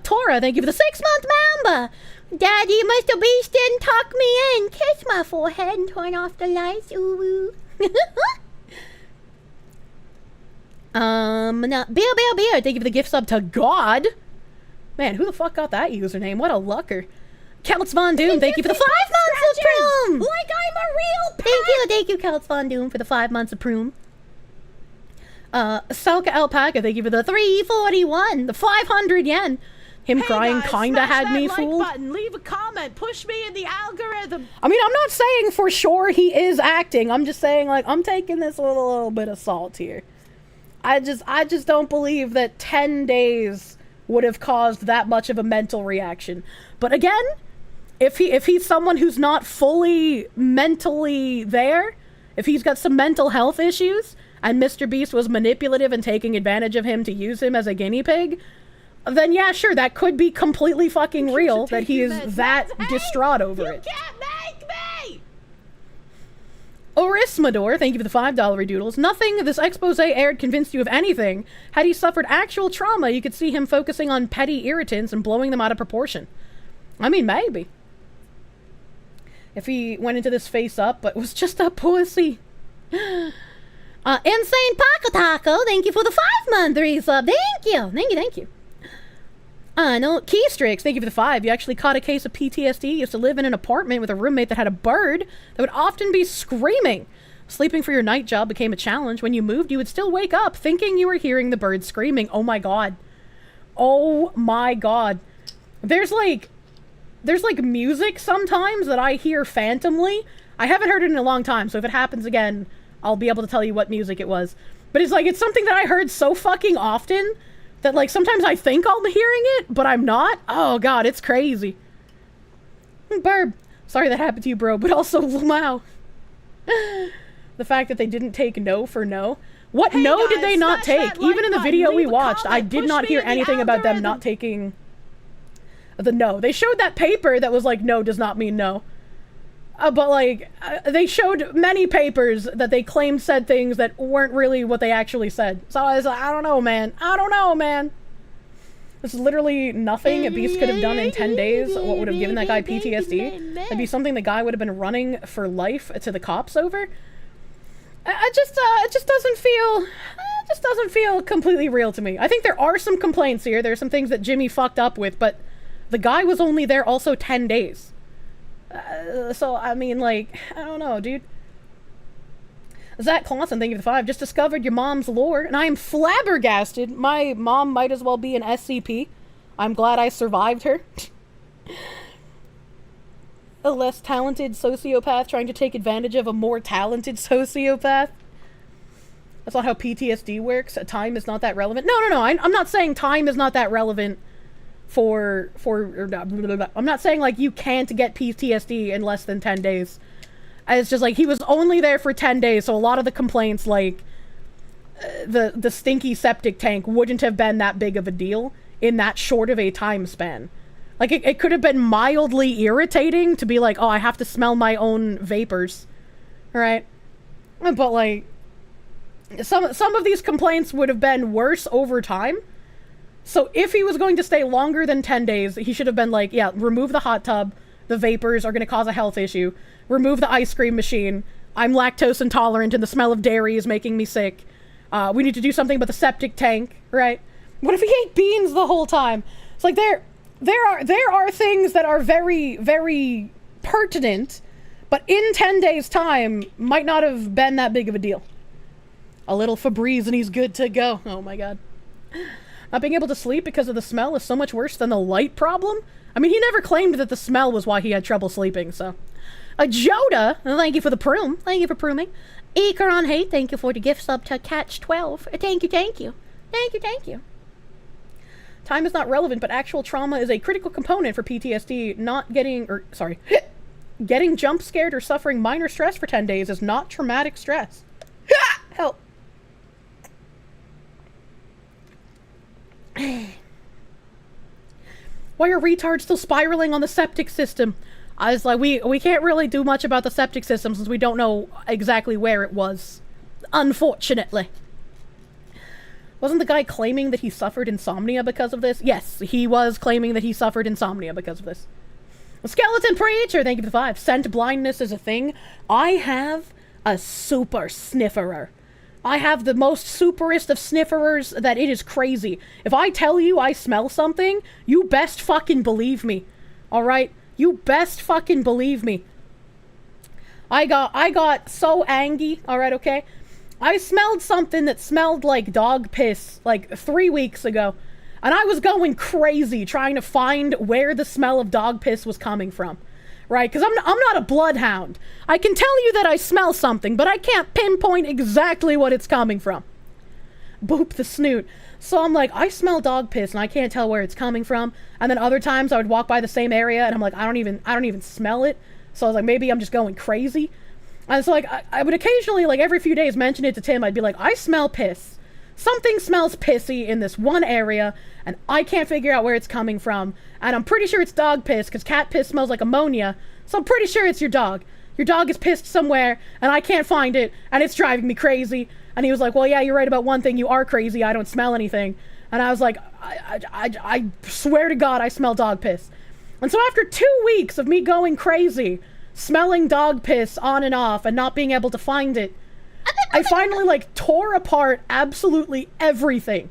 Tora, thank you for the 6-month member. Daddy, Mr. Beast didn't tuck me in. Kiss my forehead and turn off the lights. Ooh. No, Beer, thank you for the gift sub to God. Man, who the fuck got that username? What a lucker. Celts Von Doom, thank you for the 5 months of Proom! Like I'm a real pet! Thank you, Celts Von Doom for the 5 months of Proom. Salka Alpaca, thank you for the 341, the 500 yen. Him Hey crying guys, kinda smash had that me like fooled. Button, leave a comment, push me in the algorithm. I mean, I'm not saying for sure he is acting. I'm just saying, like, I'm taking this with a little bit of salt here. I just don't believe that 10 days would have caused that much of a mental reaction. But again, if he's someone who's not fully mentally there, if he's got some mental health issues, and Mr. Beast was manipulative and taking advantage of him to use him as a guinea pig, then yeah, sure, that could be completely fucking real, that he is that distraught over it. Can't make me! Orismador, thank you for the $5 doodles. Nothing this expose aired convinced you of anything. Had he suffered actual trauma, you could see him focusing on petty irritants and blowing them out of proportion. I mean, maybe. If he went into this face up, but was just a pussy. Insane Paco Taco, thank you for the 5-month resub. Thank you. No, Keystrix, thank you for the 5. You actually caught a case of PTSD. You used to live in an apartment with a roommate that had a bird that would often be screaming. Sleeping for your night job became a challenge. When you moved, you would still wake up thinking you were hearing the bird screaming. Oh my god. Oh my god. There's like music sometimes that I hear phantomly. I haven't heard it in a long time, so if it happens again, I'll be able to tell you what music it was. But it's something that I heard so fucking often that, like, sometimes I think I'm hearing it, but I'm not. Oh, God, it's crazy. Burb. Sorry that happened to you, bro, but also, wow. The fact that they didn't take no for no. What Hey no guys, did they not smash take? that like Even in the button, video we leave a watched, I comment, did push not me hear in the anything about them algorithm. not taking the no. They showed that paper that was like, no does not mean no. But, like, they showed many papers that they claimed said things that weren't really what they actually said. So I was like, I don't know, man. This is literally nothing a Beast could have done in 10 days. What would have given that guy PTSD? That'd be something the guy would have been running for life to the cops over. It just doesn't feel completely real to me. I think there are some complaints here. There are some things that Jimmy fucked up with, but the guy was only there also 10 days. So, I mean, like, I don't know, dude. Zach Clausen, thank you for the 5. Just discovered your mom's lore, and I am flabbergasted. My mom might as well be an SCP. I'm glad I survived her. A less talented sociopath trying to take advantage of a more talented sociopath. That's not how PTSD works. Time is not that relevant. No. I'm not saying time is not that relevant I'm not saying, like, you can't get PTSD in less than 10 days. It's just, like, he was only there for 10 days, so a lot of the complaints, like, the stinky septic tank wouldn't have been that big of a deal in that short of a time span. Like, it could have been mildly irritating to be like, oh, I have to smell my own vapors. Right? But, like, some of these complaints would have been worse over time. So if he was going to stay longer than 10 days, he should have been like, yeah, remove the hot tub. The vapors are going to cause a health issue. Remove the ice cream machine. I'm lactose intolerant and the smell of dairy is making me sick. We need to do something about the septic tank, right? What if he ate beans the whole time? It's like there are things that are very, very pertinent, but in 10 days' time might not have been that big of a deal. A little Febreze and he's good to go. Oh my god. Not being able to sleep because of the smell is so much worse than the light problem. I mean, he never claimed that the smell was why he had trouble sleeping, so. Joda, thank you for the proom. Thank you for prooming. Ikaron Hate, thank you for the gift sub to Catch 12. Thank you. Time is not relevant, but actual trauma is a critical component for PTSD. Getting jump scared or suffering minor stress for 10 days is not traumatic stress. Help. Why are retards still spiraling on the septic system? I was like, we can't really do much about the septic system since we don't know exactly where it was. Unfortunately. Wasn't the guy claiming that he suffered insomnia because of this? Yes, he was claiming that he suffered insomnia because of this. Skeleton Preacher, thank you for the 5. Scent blindness is a thing. I have a super snifferer. I have the most superest of snifferers that it is crazy. If I tell you I smell something, you best fucking believe me. Alright? You best fucking believe me. I got so angry, alright, okay? I smelled something that smelled like dog piss like 3 weeks ago. And I was going crazy trying to find where the smell of dog piss was coming from. Right? Because I'm not a bloodhound. I can tell you that I smell something, but I can't pinpoint exactly what it's coming from. Boop the snoot. So I'm like, I smell dog piss and I can't tell where it's coming from. And then other times I would walk by the same area and I'm like, I don't even smell it. So I was like, maybe I'm just going crazy. And so, like, I would occasionally, like, every few days mention it to Tim. I'd be like, I smell piss. Something smells pissy in this one area, and I can't figure out where it's coming from. And I'm pretty sure it's dog piss, because cat piss smells like ammonia. So I'm pretty sure it's your dog. Your dog is pissed somewhere, and I can't find it, and it's driving me crazy. And he was like, well, yeah, you're right about one thing. You are crazy. I don't smell anything. And I was like, I swear to God, I smell dog piss. And so after 2 weeks of me going crazy, smelling dog piss on and off and not being able to find it, I finally, like, tore apart absolutely everything.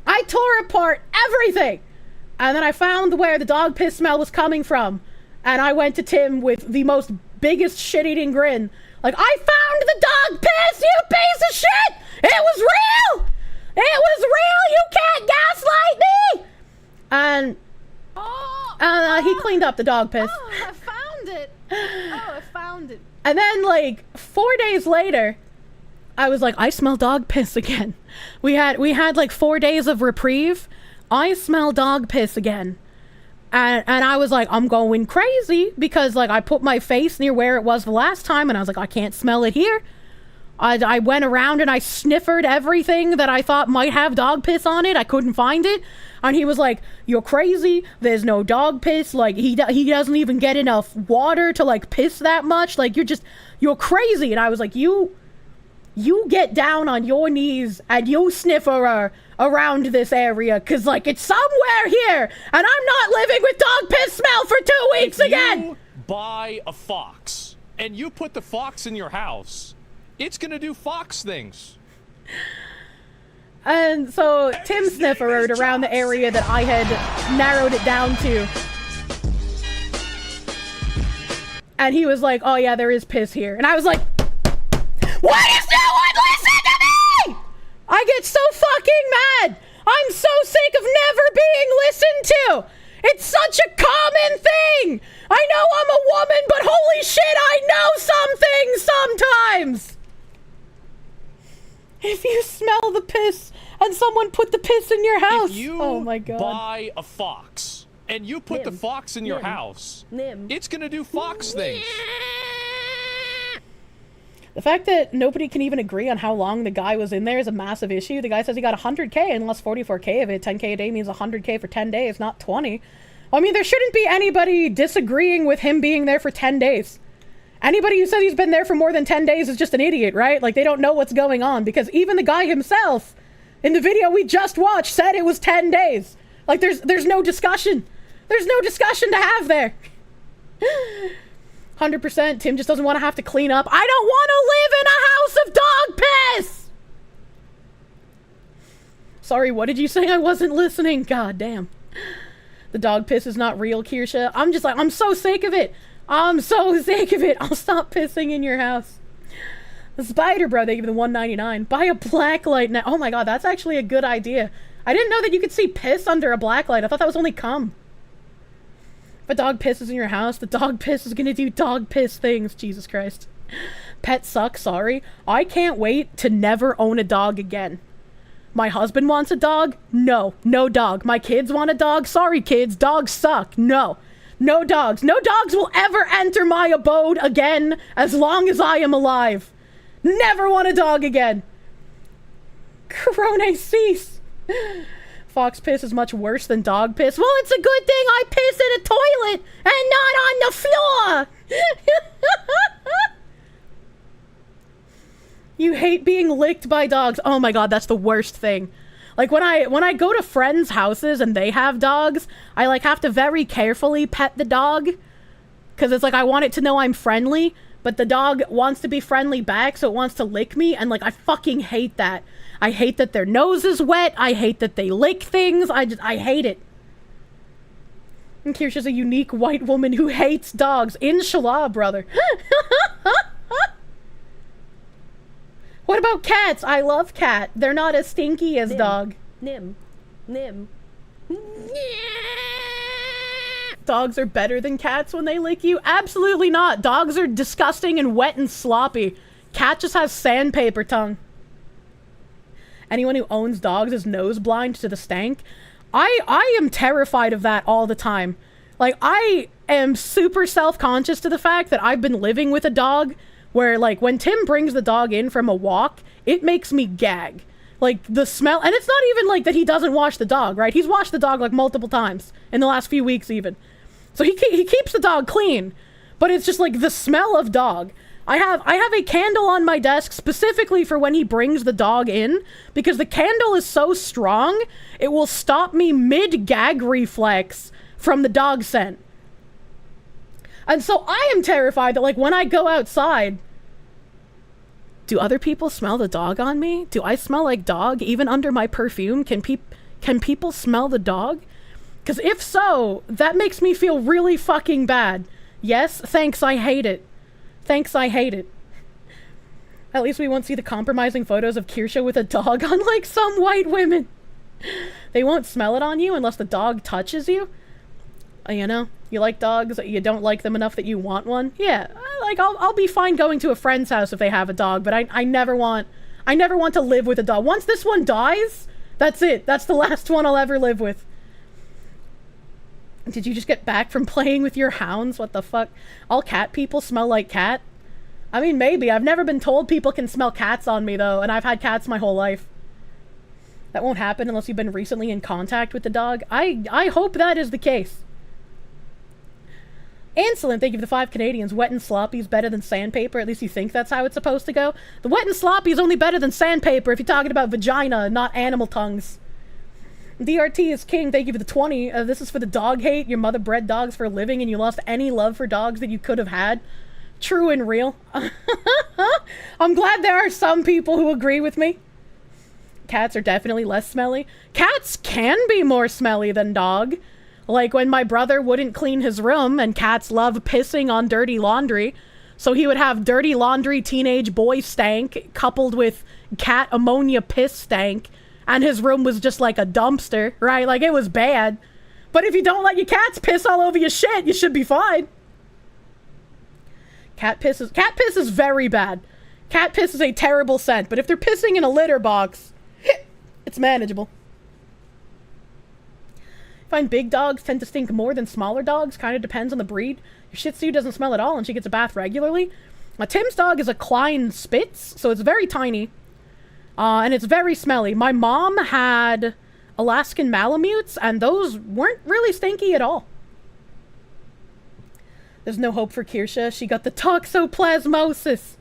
I tore apart everything! And then I found where the dog piss smell was coming from. And I went to Tim with the most biggest shit-eating grin. Like, I found the dog piss, you piece of shit! It was real! It was real! You can't gaslight me! And he cleaned up the dog piss. Oh, I found it. Oh, I found it. And then, like, 4 days later, I was like, I smell dog piss again. We had like 4 days of reprieve. I smell dog piss again. And I was like, I'm going crazy because, like, I put my face near where it was the last time and I was like, I can't smell it here. I went around and I sniffered everything that I thought might have dog piss on it. I couldn't find it. And he was like, you're crazy. There's no dog piss. Like, he doesn't even get enough water to, like, piss that much. Like, you're crazy. And I was like, you get down on your knees and you sniffer around this area. Cause, like, it's somewhere here. And I'm not living with dog piss smell for 2 weeks again. If you buy a fox and you put the fox in your house, it's gonna do fox things. And so Tim sniffered around the area that I had narrowed it down to. And he was like, oh yeah, there is piss here. And I was like, why does no one listen to me? I get so fucking mad. I'm so sick of never being listened to. It's such a common thing. I know I'm a woman, but holy shit, I know some things sometimes. If you smell the piss and someone put the piss in your house, if you oh my God. buy a fox and you put the fox in your house, it's gonna do fox things. The fact that nobody can even agree on how long the guy was in there is a massive issue. The guy says he got 100K and lost 44K of it. 10K a day means 100K for 10 days, not 20. I mean, there shouldn't be anybody disagreeing with him being there for 10 days. Anybody who says he's been there for more than 10 days is just an idiot, right? Like, they don't know what's going on, because even the guy himself, in the video we just watched, said it was 10 days. Like, there's no discussion. There's no discussion to have there. 100%, Tim just doesn't want to have to clean up. I don't want to live in a house of dog piss! Sorry, what did you say? I wasn't listening. God damn. The dog piss is not real, Kirsche. I'm just like, I'm so sick of it. I'm so sick of it. I'll stop pissing in your house. The Spider Bro, they give the $1.99. Buy a black light now. Oh my God, that's actually a good idea. I didn't know that you could see piss under a black light. I thought that was only cum. If a dog pisses in your house, the dog piss is gonna do dog piss things. Jesus Christ. Pet sucks, sorry. I can't wait to never own a dog again. My husband wants a dog? No. No dog. My kids want a dog? Sorry, kids. Dogs suck. No. No dogs. No dogs will ever enter my abode again as long as I am alive. Never want a dog again. Corone cease. Fox piss is much worse than dog piss. Well, it's a good thing I piss in a toilet and not on the floor. You hate being licked by dogs. Oh my god, that's the worst thing. Like when I go to friends' houses and they have dogs, I like have to very carefully pet the dog cuz it's like I want it to know I'm friendly, but the dog wants to be friendly back, so it wants to lick me, and like I fucking hate that. I hate that their nose is wet. I hate that they lick things. I hate it. And Kirsche a unique white woman who hates dogs. Inshallah, brother. What about cats? I love cat. They're not as stinky as dog. Nim. Dogs are better than cats when they lick you? Absolutely not. Dogs are disgusting and wet and sloppy. Cat just has sandpaper tongue. Anyone who owns dogs is nose blind to the stank. I am terrified of that all the time. Like, I am super self-conscious to the fact that I've been living with a dog where, like, when Tim brings the dog in from a walk, it makes me gag. Like, the smell, and it's not even like that he doesn't wash the dog, right? He's washed the dog like multiple times in the last few weeks even. So he keeps the dog clean, but it's just like the smell of dog. I have a candle on my desk specifically for when he brings the dog in, because the candle is so strong, it will stop me mid-gag reflex from the dog scent. And so I am terrified that, like, when I go outside, do other people smell the dog on me? Do I smell like dog even under my perfume? Can people smell the dog? Because if so, that makes me feel really fucking bad. Yes, thanks, I hate it. Thanks, I hate it. At least we won't see the compromising photos of Kirsche with a dog, unlike some white women. They won't smell it on you unless the dog touches you. You know, you like dogs, you don't like them enough that you want one. Yeah, like I'll be fine going to a friend's house if they have a dog, but I never want to live with a dog. Once this one dies, that's it. That's the last one I'll ever live with. Did you just get back from playing with your hounds? What the fuck? All cat people smell like cat? I mean, maybe. I've never been told people can smell cats on me, though, and I've had cats my whole life. That won't happen unless you've been recently in contact with the dog. I hope that is the case. Anselin, thank you for the 5 Canadians. Wet and sloppy is better than sandpaper. At least you think that's how it's supposed to go. The wet and sloppy is only better than sandpaper if you're talking about vagina, not animal tongues. DRT is king. Thank you for the 20. This is for the dog hate. Your mother bred dogs for a living and you lost any love for dogs that you could have had. True and real. I'm glad there are some people who agree with me. Cats are definitely less smelly. Cats can be more smelly than dog. Like when my brother wouldn't clean his room, and cats love pissing on dirty laundry, so he would have dirty laundry teenage boy stank coupled with cat ammonia piss stank, and his room was just like a dumpster, right? Like, it was bad. But if you don't let your cats piss all over your shit, you should be fine. Cat piss is very bad. Cat piss is a terrible scent, but if they're pissing in a litter box, it's manageable. I find big dogs tend to stink more than smaller dogs. Kind of depends on the breed. Your Shih Tzu doesn't smell at all, and she gets a bath regularly. Tim's dog is a Klein Spitz, so it's very tiny. And it's very smelly. My mom had Alaskan Malamutes, and those weren't really stinky at all. There's no hope for Kirsche. She got the toxoplasmosis.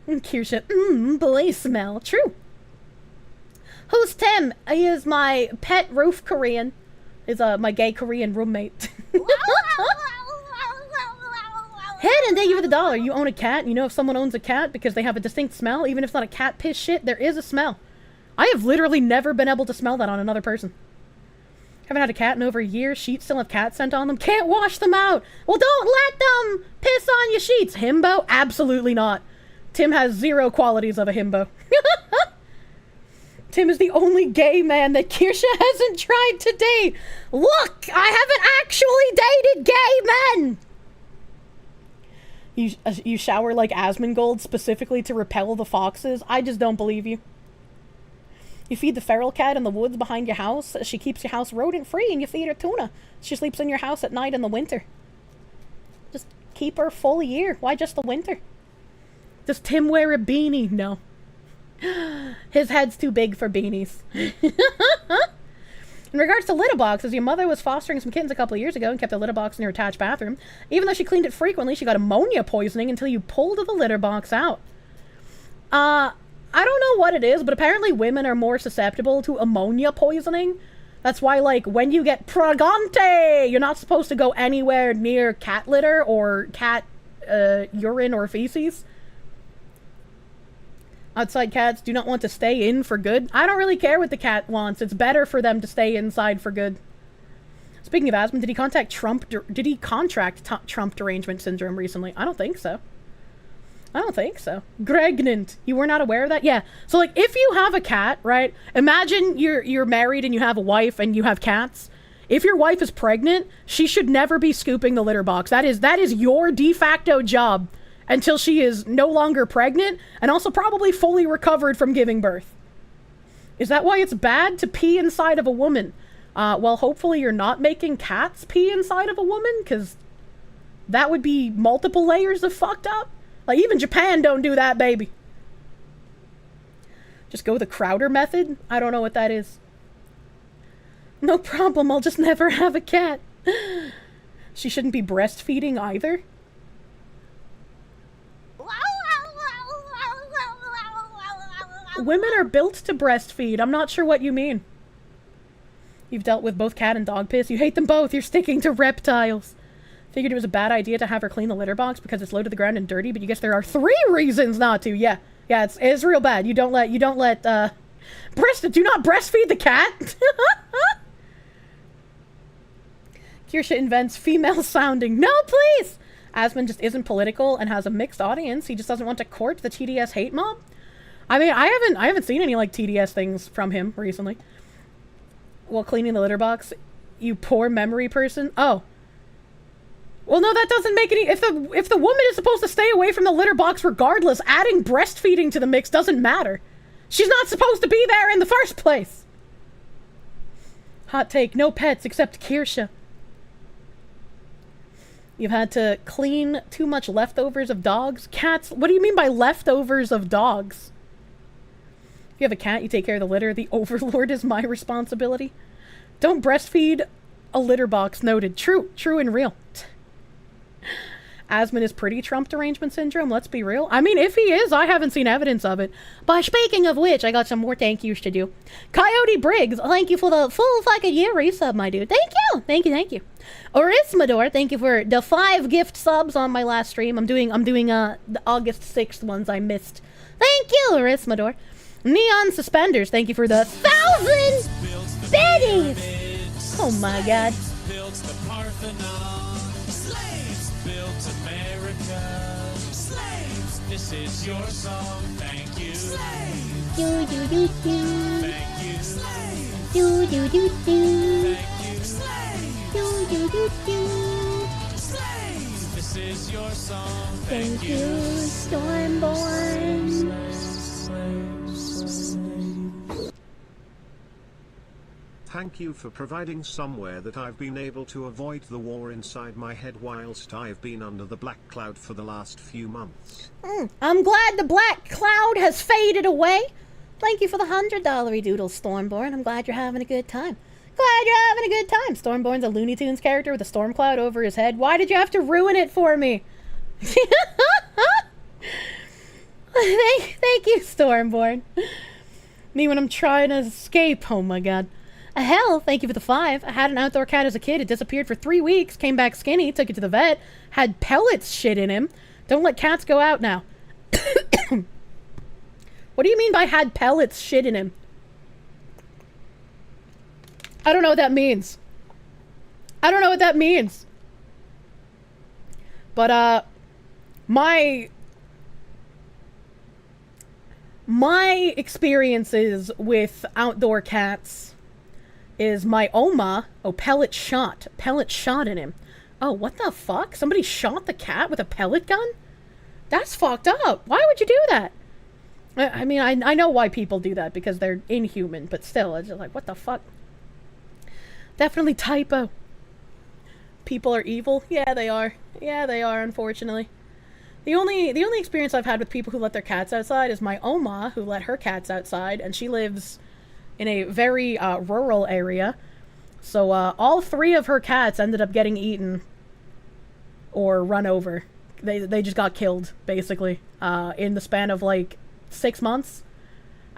Kirsche, boy smell. True. Who's Tim? He is my pet roof Korean. He's my gay Korean roommate. Hayden, thank you for the $1. You own a cat. You know if someone owns a cat because they have a distinct smell, even if it's not a cat piss shit, there is a smell. I have literally never been able to smell that on another person. Haven't had a cat in over a year. Sheets still have cat scent on them. Can't wash them out. Well, don't let them piss on your sheets. Himbo? Absolutely not. Tim has 0 qualities of a himbo. Tim is the only gay man that Kirsche hasn't tried to date. Look, I haven't actually dated gay men. You shower like Asmongold specifically to repel the foxes? I just don't believe you. You feed the feral cat in the woods behind your house. She keeps your house rodent-free, and you feed her tuna. She sleeps in your house at night in the winter. Just keep her full year. Why just the winter? Does Tim wear a beanie? No. His head's too big for beanies. In regards to litter boxes, your mother was fostering some kittens a couple of years ago and kept a litter box in her attached bathroom. Even though she cleaned it frequently, she got ammonia poisoning until you pulled the litter box out. I don't know what it is, but apparently women are more susceptible to ammonia poisoning. That's why, like, when you get pregante, you're not supposed to go anywhere near cat litter or cat urine or feces. Outside cats do not want to stay in for good. I don't really care what the cat wants. It's better for them to stay inside for good. Speaking of asthma, did he contract Trump derangement syndrome recently? I don't think so. I don't think so. Pregnant. You were not aware of that? Yeah. So, like, if you have a cat, right? Imagine you're married and you have a wife and you have cats. If your wife is pregnant, she should never be scooping the litter box. That is your de facto job until she is no longer pregnant and also probably fully recovered from giving birth. Is that why it's bad to pee inside of a woman? Well, hopefully you're not making cats pee inside of a woman, because that would be multiple layers of fucked up. Like, even Japan don't do that, baby. Just go the Crowder method? I don't know what that is. No problem, I'll just never have a cat. She shouldn't be breastfeeding either. Women are built to breastfeed. I'm not sure what you mean. You've dealt with both cat and dog piss. You hate them both. You're sticking to reptiles. Figured it was a bad idea to have her clean the litter box because it's low to the ground and dirty, but you guess there are 3 reasons not to. Yeah, it's real bad. You don't let do not breastfeed the cat. Kirsche invents female sounding. No, please. Asmund just isn't political and has a mixed audience. He just doesn't want to court the TDS hate mob. I mean, I haven't seen any, like, TDS things from him recently. While cleaning the litter box, you poor memory person. Oh. Well, no, that doesn't make any... If the woman is supposed to stay away from the litter box regardless, adding breastfeeding to the mix doesn't matter. She's not supposed to be there in the first place. Hot take, no pets except Kirsche. You've had to clean too much leftovers of dogs? Cats? What do you mean by leftovers of dogs? If you have a cat, you take care of the litter. The overlord is my responsibility. Don't breastfeed a litter box. Noted. True and real. Asmund is pretty Trump derangement syndrome, let's be real. I mean, if he is, I haven't seen evidence of it. But speaking of which, I got some more thank yous to do. Coyote Briggs, thank you for the full fucking year resub, my dude. Thank you. Orismador, thank you for the 5 gift subs on my last stream. I'm doing the August 6th ones I missed. Thank you, Orismador. Neon Suspenders, thank you for the 1,000 biddies. Oh my god. This is your song, thank you. Do do do do. Thank you. Do do do do. Thank you. Do do do do. This is your song, Thank you, Stormborn. Thank you for providing somewhere that I've been able to avoid the war inside my head whilst I've been under the black cloud for the last few months. I'm glad the black cloud has faded away. Thank you for the $100 doodle, Stormborn. I'm glad you're having a good time. Stormborn's a Looney Tunes character with a storm cloud over his head. Why did you have to ruin it for me? Thank you, Stormborn. Me when I'm trying to escape. Oh my god. Hell, thank you for the 5. I had an outdoor cat as a kid. It disappeared for 3 weeks, came back skinny, took it to the vet, had pellets shit in him. Don't let cats go out now. What do you mean by had pellets shit in him? I don't know what that means. But, my experiences with outdoor cats is my Oma, pellet shot in him. Oh, what the fuck? Somebody shot the cat with a pellet gun? That's fucked up. Why would you do that? I mean, I know why people do that, because they're inhuman, but still, it's just like, what the fuck? Definitely typo. People are evil? Yeah, they are. Yeah, they are, unfortunately. The only experience I've had with people who let their cats outside is my Oma, who let her cats outside, and she lives in a very rural area. So all 3 of her cats ended up getting eaten or run over. They just got killed, basically, in the span of like 6 months.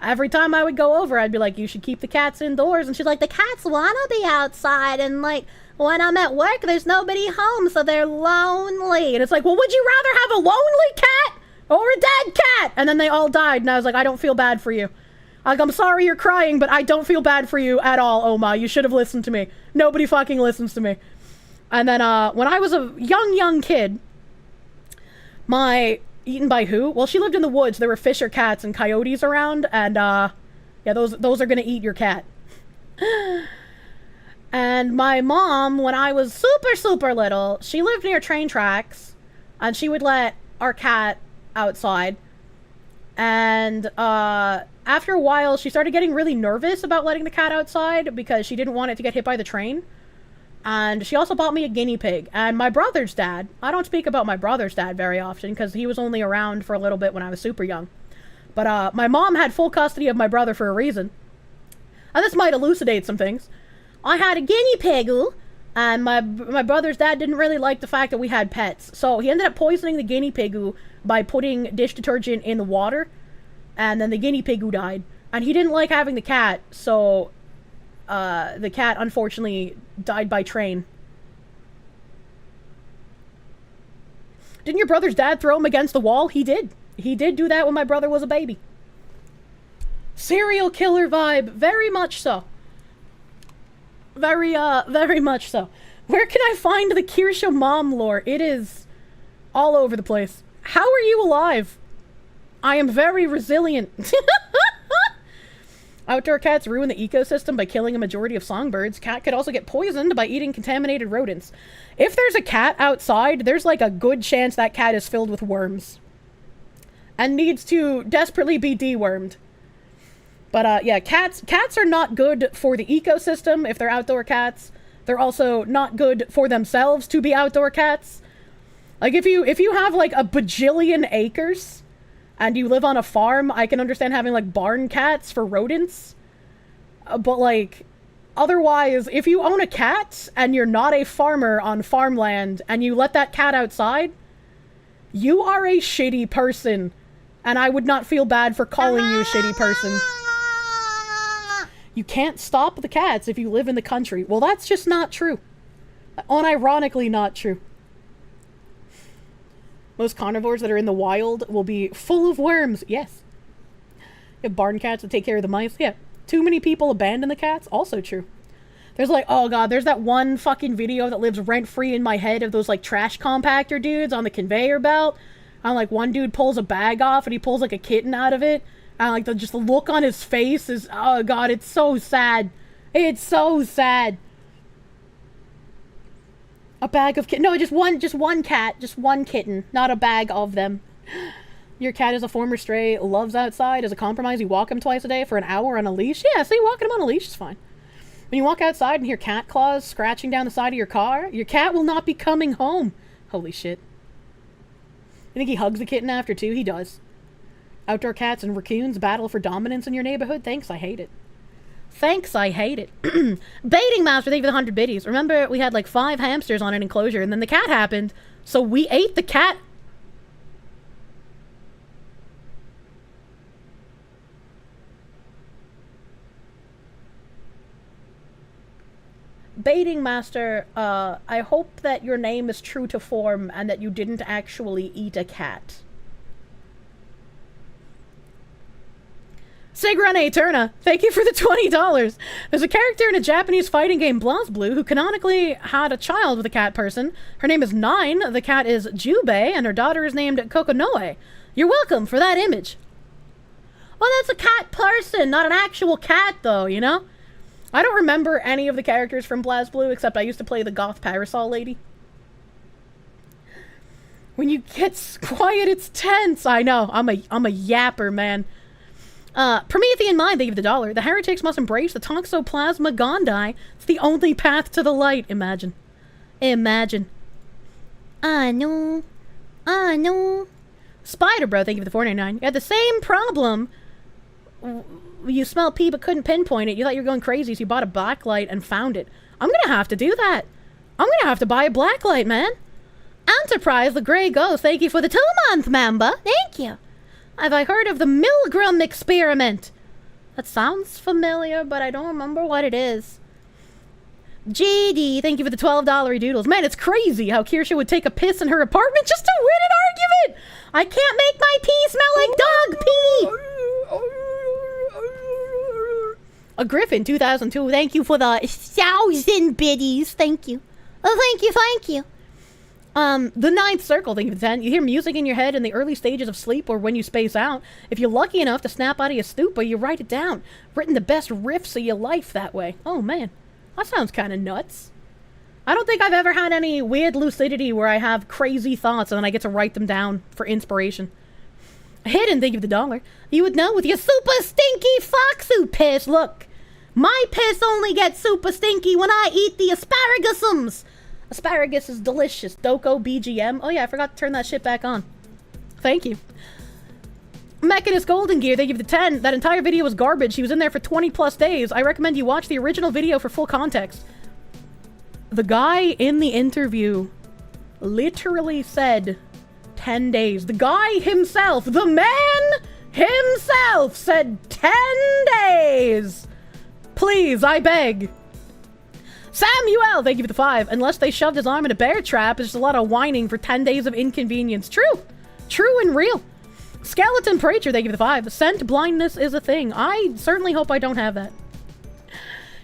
Every time I would go over, I'd be like, you should keep the cats indoors. And she's like, the cats want to be outside. And like, when I'm at work, there's nobody home, so they're lonely. And it's like, well, would you rather have a lonely cat or a dead cat? And then they all died. And I was like, I don't feel bad for you. Like, I'm sorry you're crying, but I don't feel bad for you at all, Oma. You should have listened to me. Nobody fucking listens to me. And then when I was a young kid, eaten by who? Well, she lived in the woods. There were fisher cats and coyotes around, and yeah, those are gonna eat your cat. And my mom, when I was super little, she lived near train tracks, and she would let our cat outside. And after a while, she started getting really nervous about letting the cat outside because she didn't want it to get hit by the train. And she also bought me a guinea pig. And my brother's dad, I don't speak about my brother's dad very often because he was only around for a little bit when I was super young. But my mom had full custody of my brother for a reason. And this might elucidate some things. I had a guinea pig, and my brother's dad didn't really like the fact that we had pets. So he ended up poisoning the guinea pig by putting dish detergent in the water. And then the guinea pig died. And he didn't like having the cat, so the cat unfortunately died by train. Didn't your brother's dad throw him against the wall? He did. He did do that when my brother was a baby. Serial killer vibe. Very much so. Very much so. Where can I find the Kirsche mom lore? It is all over the place. How are you alive? I am very resilient. Outdoor cats ruin the ecosystem by killing a majority of songbirds. Cat could also get poisoned by eating contaminated rodents. If there's a cat outside, there's like a good chance that cat is filled with worms. And needs to desperately be dewormed. But yeah, cats are not good for the ecosystem if they're outdoor cats. They're also not good for themselves to be outdoor cats. Like if you have like a bajillion acres and you live on a farm, I can understand having like barn cats for rodents. But like otherwise, if you own a cat and you're not a farmer on farmland and you let that cat outside, you are a shitty person. And I would not feel bad for calling you a shitty person. You can't stop the cats if you live in the country. Well, that's just not true. Unironically not true. Most carnivores that are in the wild will be full of worms. Yes. You have barn cats that take care of the mice. Yeah. Too many people abandon the cats. Also true. There's like, oh god, there's that one fucking video that lives rent-free in my head of those like trash compactor dudes on the conveyor belt. And like one dude pulls a bag off and he pulls like a kitten out of it. And like the look on his face is, oh god, it's so sad. It's so sad. A bag of no, just one cat, just one kitten, not a bag of them. Your cat is a former stray, loves outside. As a compromise, you walk him twice a day for an hour on a leash. Yeah, see, walking him on a leash is fine. When you walk outside and hear cat claws scratching down the side of your car, your cat will not be coming home. Holy shit. You think he hugs the kitten after too? He does. Outdoor cats and raccoons battle for dominance in your neighborhood? Thanks, I hate it. Thanks, I hate it. Baiting Master, thank you for the 100 biddies. Remember, we had like 5 hamsters on an enclosure, and then the cat happened, so we ate the cat. Baiting Master, I hope that your name is true to form and that you didn't actually eat a cat. Sigrun Eterna, thank you for the $20. There's a character in a Japanese fighting game, BlazBlue, who canonically had a child with a cat person. Her name is Nine, the cat is Jubei, and her daughter is named Kokonoe. You're welcome for that image. Well, that's a cat person, not an actual cat, though, you know? I don't remember any of the characters from BlazBlue, except I used to play the goth parasol lady. When you get quiet, it's tense. I know, I'm a yapper, man. Promethean Mind, they give the $1. The heretics must embrace the toxoplasma gondii. It's the only path to the light. Imagine. Imagine. I know. I know. Spider Bro, thank you for the $4.99. You had the same problem. You smelled pee but couldn't pinpoint it. You thought you were going crazy, so you bought a blacklight and found it. I'm gonna have to do that. I'm gonna have to buy a blacklight, man. Enterprise, the Grey Ghost, thank you for the 2-month member. Thank you. Have I heard of the Milgram experiment? That sounds familiar, but I don't remember what it is. JD, thank you for the $12 doodles. Man, it's crazy how Kirsche would take a piss in her apartment just to win an argument. I can't make my pee smell like dog pee. A Griffin, 2002, thank you for the 1,000 biddies. Thank you. Oh, thank you, thank you. The Ninth Circle, thank you for the 10. You hear music in your head in the early stages of sleep or when you space out. If you're lucky enough to snap out of your stupor, you write it down. Written the best riffs of your life that way. Oh, man. That sounds kind of nuts. I don't think I've ever had any weird lucidity where I have crazy thoughts and then I get to write them down for inspiration. Hidden, thank you for the $1. You would know with your super stinky foxu piss. Look, my piss only gets super stinky when I eat the asparagusums. Asparagus is delicious. Doko BGM. Oh yeah, I forgot to turn that shit back on. Thank you. Mechanist Golden Gear, they give the 10. That entire video was garbage. He was in there for 20 plus days. I recommend you watch the original video for full context. The guy in the interview literally said 10 days. The guy himself, the man himself said 10 days. Please, I beg. Samuel, thank you for the 5. Unless they shoved his arm in a bear trap, it's just a lot of whining for 10 days of inconvenience. True. True and real. Skeleton Preacher, thank you for the 5. Scent blindness is a thing. I certainly hope I don't have that.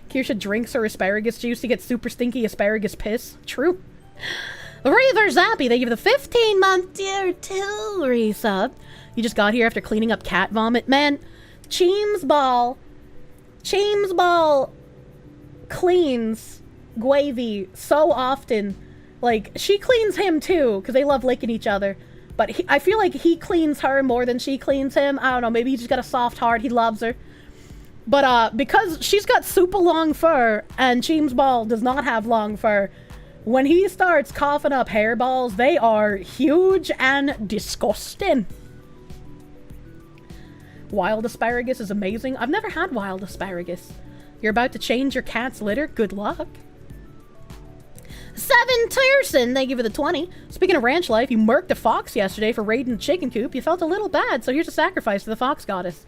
Kirsche drinks her asparagus juice to get super stinky asparagus piss. True. Reaver Zappy, they give the 15-month tier 2 resub. You just got here after cleaning up cat vomit. Man, Cheems Ball cleans Guavy so often. Like, she cleans him too, because they love licking each other. But I feel like he cleans her more than she cleans him. I don't know, maybe he just got a soft heart, he loves her. But because she's got super long fur, and Cheems Ball does not have long fur, when he starts coughing up hairballs, they are huge and disgusting. Wild asparagus is amazing. I've never had wild asparagus. You're about to change your cat's litter? Good luck. 7 Tierson, thank you for the 20. Speaking of ranch life, you murked a fox yesterday for raiding the chicken coop. You felt a little bad, so here's a sacrifice to the fox goddess.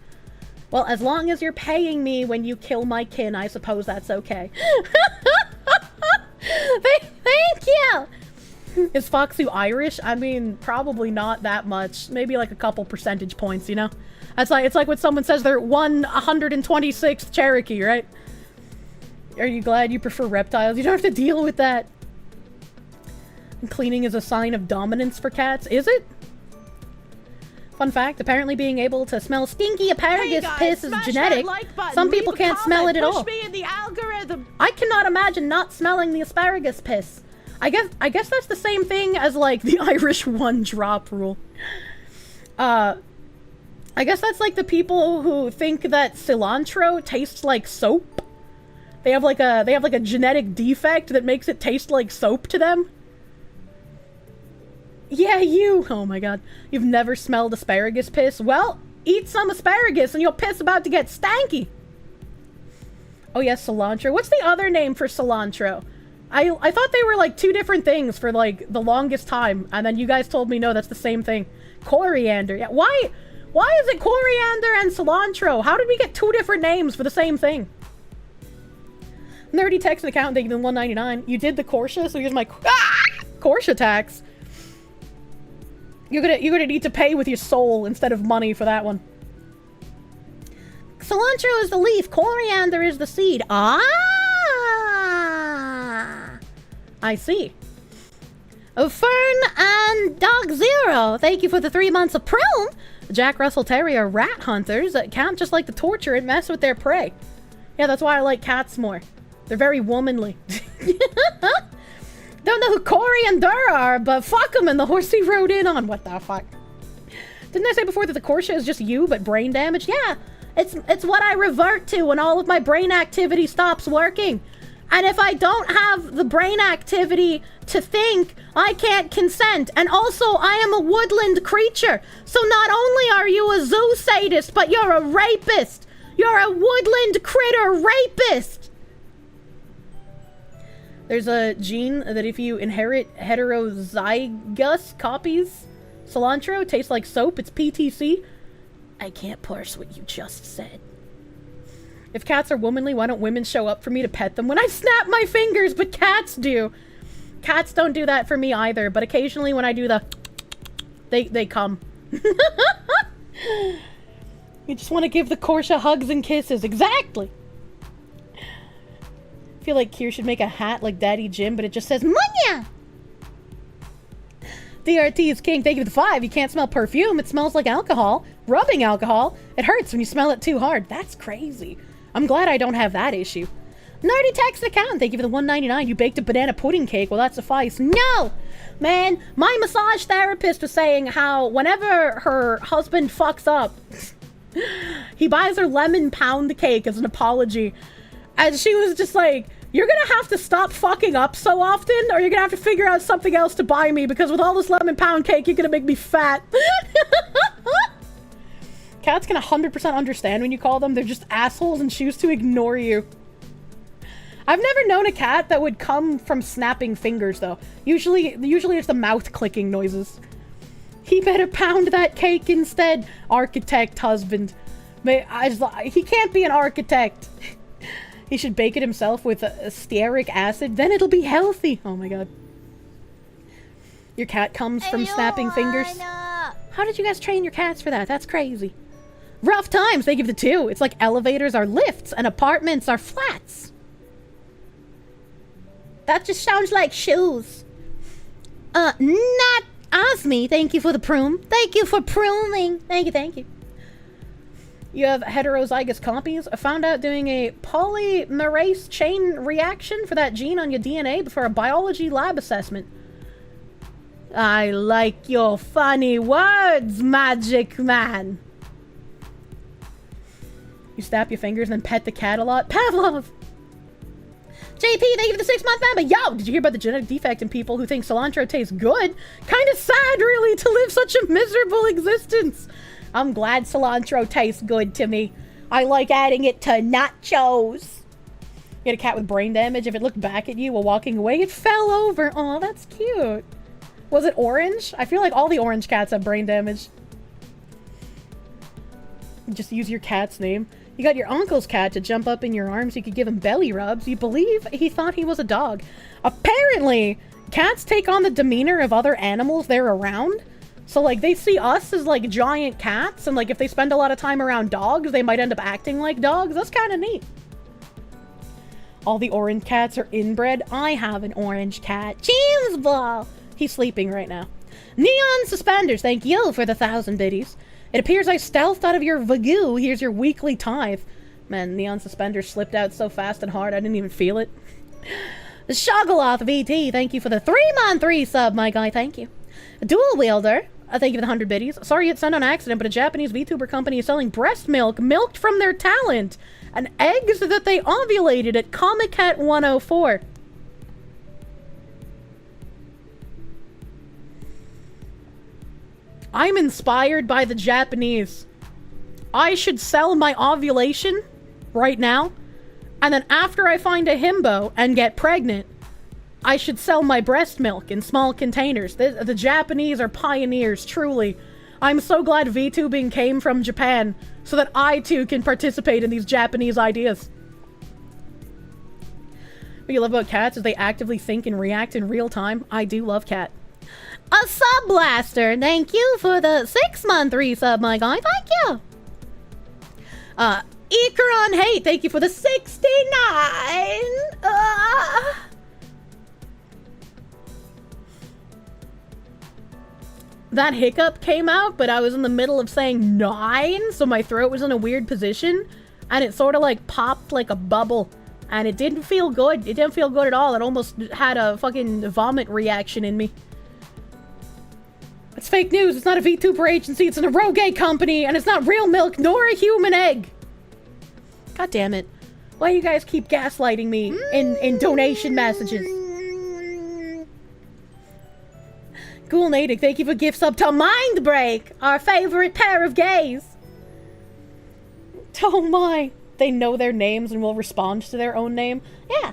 Well, as long as you're paying me when you kill my kin, I suppose that's okay. Thank you! Is Foxu Irish? I mean, probably not that much. Maybe like a couple percentage points, you know? It's like when someone says they're 126th Cherokee, right? Are you glad you prefer reptiles? You don't have to deal with that. And cleaning is a sign of dominance for cats, is it? Fun fact, apparently being able to smell stinky asparagus piss is genetic. Some people can't smell it at all. Me in the algorithm. I cannot imagine not smelling the asparagus piss. I guess that's the same thing as like the Irish 1-drop rule. I guess that's like the people who think that cilantro tastes like soap. They have like a genetic defect that makes it taste like soap to them. Yeah, you! Oh my god. You've never smelled asparagus piss? Well, eat some asparagus and your piss about to get stanky! Oh yes, cilantro. What's the other name for cilantro? I thought they were like 2 different things for like the longest time, and then you guys told me no, that's the same thing. Coriander. Yeah, why is it coriander and cilantro? How did we get 2 different names for the same thing? Nerdy text and account taking the $1.99. You did the Kirsche, so here's my Kirsche tax. You're gonna need to pay with your soul instead of money for that one. Cilantro is the leaf, coriander is the seed. Ah, I see. Oh, Fern and Dog Zero, thank you for the 3 months of prune. Jack Russell Terrier rat hunters can't just like to torture and mess with their prey. Yeah, that's why I like cats more. They're very womanly. Don't know who Corey and Dur are, but fuck them and the horse he rode in on. What the fuck? Didn't I say before that the Kirsche is just you, but brain damage? Yeah. It's what I revert to when all of my brain activity stops working. And if I don't have the brain activity to think, I can't consent. And also, I am a woodland creature. So not only are you a zoo sadist, but you're a rapist. You're a woodland critter rapist. There's a gene that if you inherit heterozygous copies, cilantro tastes like soap. It's PTC. I can't parse what you just said. If cats are womanly, why don't women show up for me to pet them when I snap my fingers? But cats do. Cats don't do that for me either, but occasionally when I do the... They come. You just want to give the Kirsche hugs and kisses. Exactly! I feel like Kirsche should make a hat like Daddy Jim, but it just says, Munya! DRT is king. Thank you for the 5. You can't smell perfume. It smells like alcohol. Rubbing alcohol. It hurts when you smell it too hard. That's crazy. I'm glad I don't have that issue. Nerdy text account. Thank you for the $1.99. You baked a banana pudding cake. Well, that suffice. No! Man, my massage therapist was saying how whenever her husband fucks up, he buys her lemon pound cake as an apology. And she was just like, you're gonna have to stop fucking up so often, or you're gonna have to figure out something else to buy me, because with all this lemon pound cake, you're gonna make me fat. Cats can 100% understand when you call them. They're just assholes and choose to ignore you. I've never known a cat that would come from snapping fingers, though. Usually it's the mouth clicking noises. He better pound that cake instead, architect husband. He can't be an architect. He should bake it himself with stearic acid, then it'll be healthy. Oh my god. Your cat comes from snapping fingers? How did you guys train your cats for that? That's crazy. Rough times, they give the 2. It's like elevators are lifts and apartments are flats. That just sounds like shoes. Not Osme, thank you for the prune. Thank you for pruning. Thank you. You have heterozygous copies. I found out doing a polymerase chain reaction for that gene on your DNA before a biology lab assessment. I like your funny words, magic man. You snap your fingers and then pet the cat a lot. Pavlov! JP, thank you for the 6-month member. Yo, did you hear about the genetic defect in people who think cilantro tastes good? Kinda sad, really, to live such a miserable existence. I'm glad cilantro tastes good to me. I like adding it to nachos. You had a cat with brain damage. If it looked back at you while walking away, it fell over. Oh, that's cute. Was it orange? I feel like all the orange cats have brain damage. Just use your cat's name. You got your uncle's cat to jump up in your arms. You could give him belly rubs. You believe he thought he was a dog. Apparently, cats take on the demeanor of other animals they're around. So, like, they see us as, like, giant cats, and, like, if they spend a lot of time around dogs, they might end up acting like dogs. That's kind of neat. All the orange cats are inbred. I have an orange cat. James Ball! He's sleeping right now. Neon Suspenders, thank you for the 1,000 biddies. It appears I stealthed out of your Vagoo. Here's your weekly tithe. Man, Neon Suspenders slipped out so fast and hard, I didn't even feel it. Shogoloth VT, thank you for the 3-month resub, my guy, thank you. Dual Wielder, thank you for the 100 biddies. Sorry it sent on accident, but a Japanese VTuber company is selling breast milk milked from their talent and eggs that they ovulated at Comic-Cat 104. I'm inspired by the Japanese. I should sell my ovulation right now, and then after I find a himbo and get pregnant, I should sell my breast milk in small containers. The Japanese are pioneers, truly. I'm so glad VTubing came from Japan, so that I too can participate in these Japanese ideas. What you love about cats is they actively think and react in real time. I do love cat. A Sub Blaster, thank you for the 6-month resub, my guy. Thank you. Ikaron Hate, thank you for the 69. That hiccup came out, but I was in the middle of saying 9, so my throat was in a weird position, and it sort of like popped like a bubble, and it didn't feel good. It didn't feel good at all. It almost had a fucking vomit reaction in me. It's fake news. It's not a VTuber agency. It's an eroge company, and it's not real milk nor a human egg. God damn it. Why you guys keep gaslighting me in donation messages? Ghoul Natick, thank you for gifts up to Mindbreak, our favorite pair of gays. Oh my. They know their names and will respond to their own name. Yeah.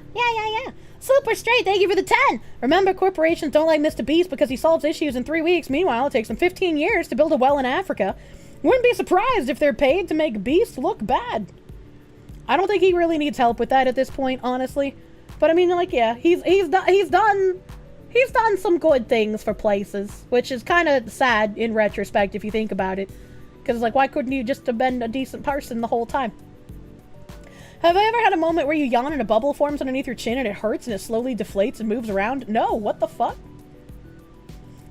Super Straight, thank you for the 10. Remember, corporations don't like Mr. Beast because he solves issues in 3 weeks. Meanwhile, it takes them 15 years to build a well in Africa. Wouldn't be surprised if they're paid to make Beast look bad. I don't think he really needs help with that at this point, honestly. But I mean, like, yeah, he's done some good things for places, which is kind of sad in retrospect if you think about it. Because, like, why couldn't you just have been a decent person the whole time? Have I ever had a moment where you yawn and a bubble forms underneath your chin and it hurts and it slowly deflates and moves around? No, what the fuck?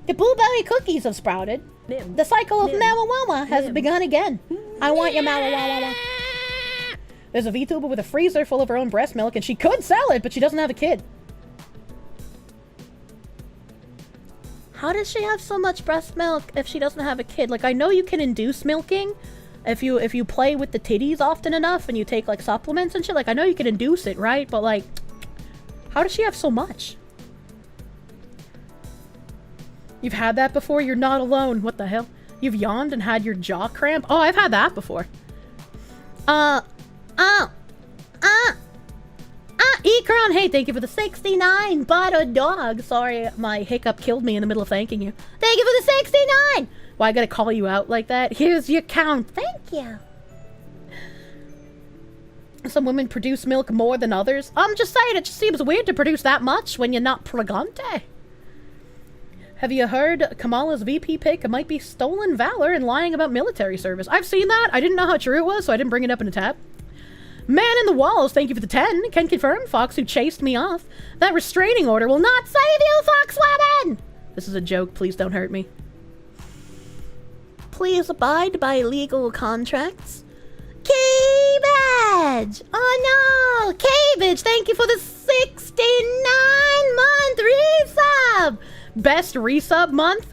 The blueberry cookies have sprouted. The cycle of Mawawa has begun again. I want your Mawawa. There's a VTuber with a freezer full of her own breast milk and she could sell it, but she doesn't have a kid. How does she have so much breast milk if she doesn't have a kid? Like, I know you can induce milking if you play with the titties often enough and you take, like, supplements and shit. Like, I know you can induce it, right? But, like, how does she have so much? You've had that before? You're not alone. What the hell? You've yawned and had your jaw cramp? Oh, I've had that before. Ekron, hey, thank you for the 69 butter dog. Sorry, my hiccup killed me in the middle of thanking you. Thank you for the 69! Why I gotta call you out like that? Here's your count. Thank you. Some women produce milk more than others. I'm just saying, it just seems weird to produce that much when you're not pregante. Have you heard Kamala's VP pick might be stolen valor and lying about military service? I've seen that. I didn't know how true it was, so I didn't bring it up in a tab. Man in the walls, thank you for the 10. Can confirm, Fox who chased me off. That restraining order will not save you, Fox woman! This is a joke, please don't hurt me. Please abide by legal contracts. K-Badge! Oh no! K-Badge, thank you for the 69-month resub! Best resub month?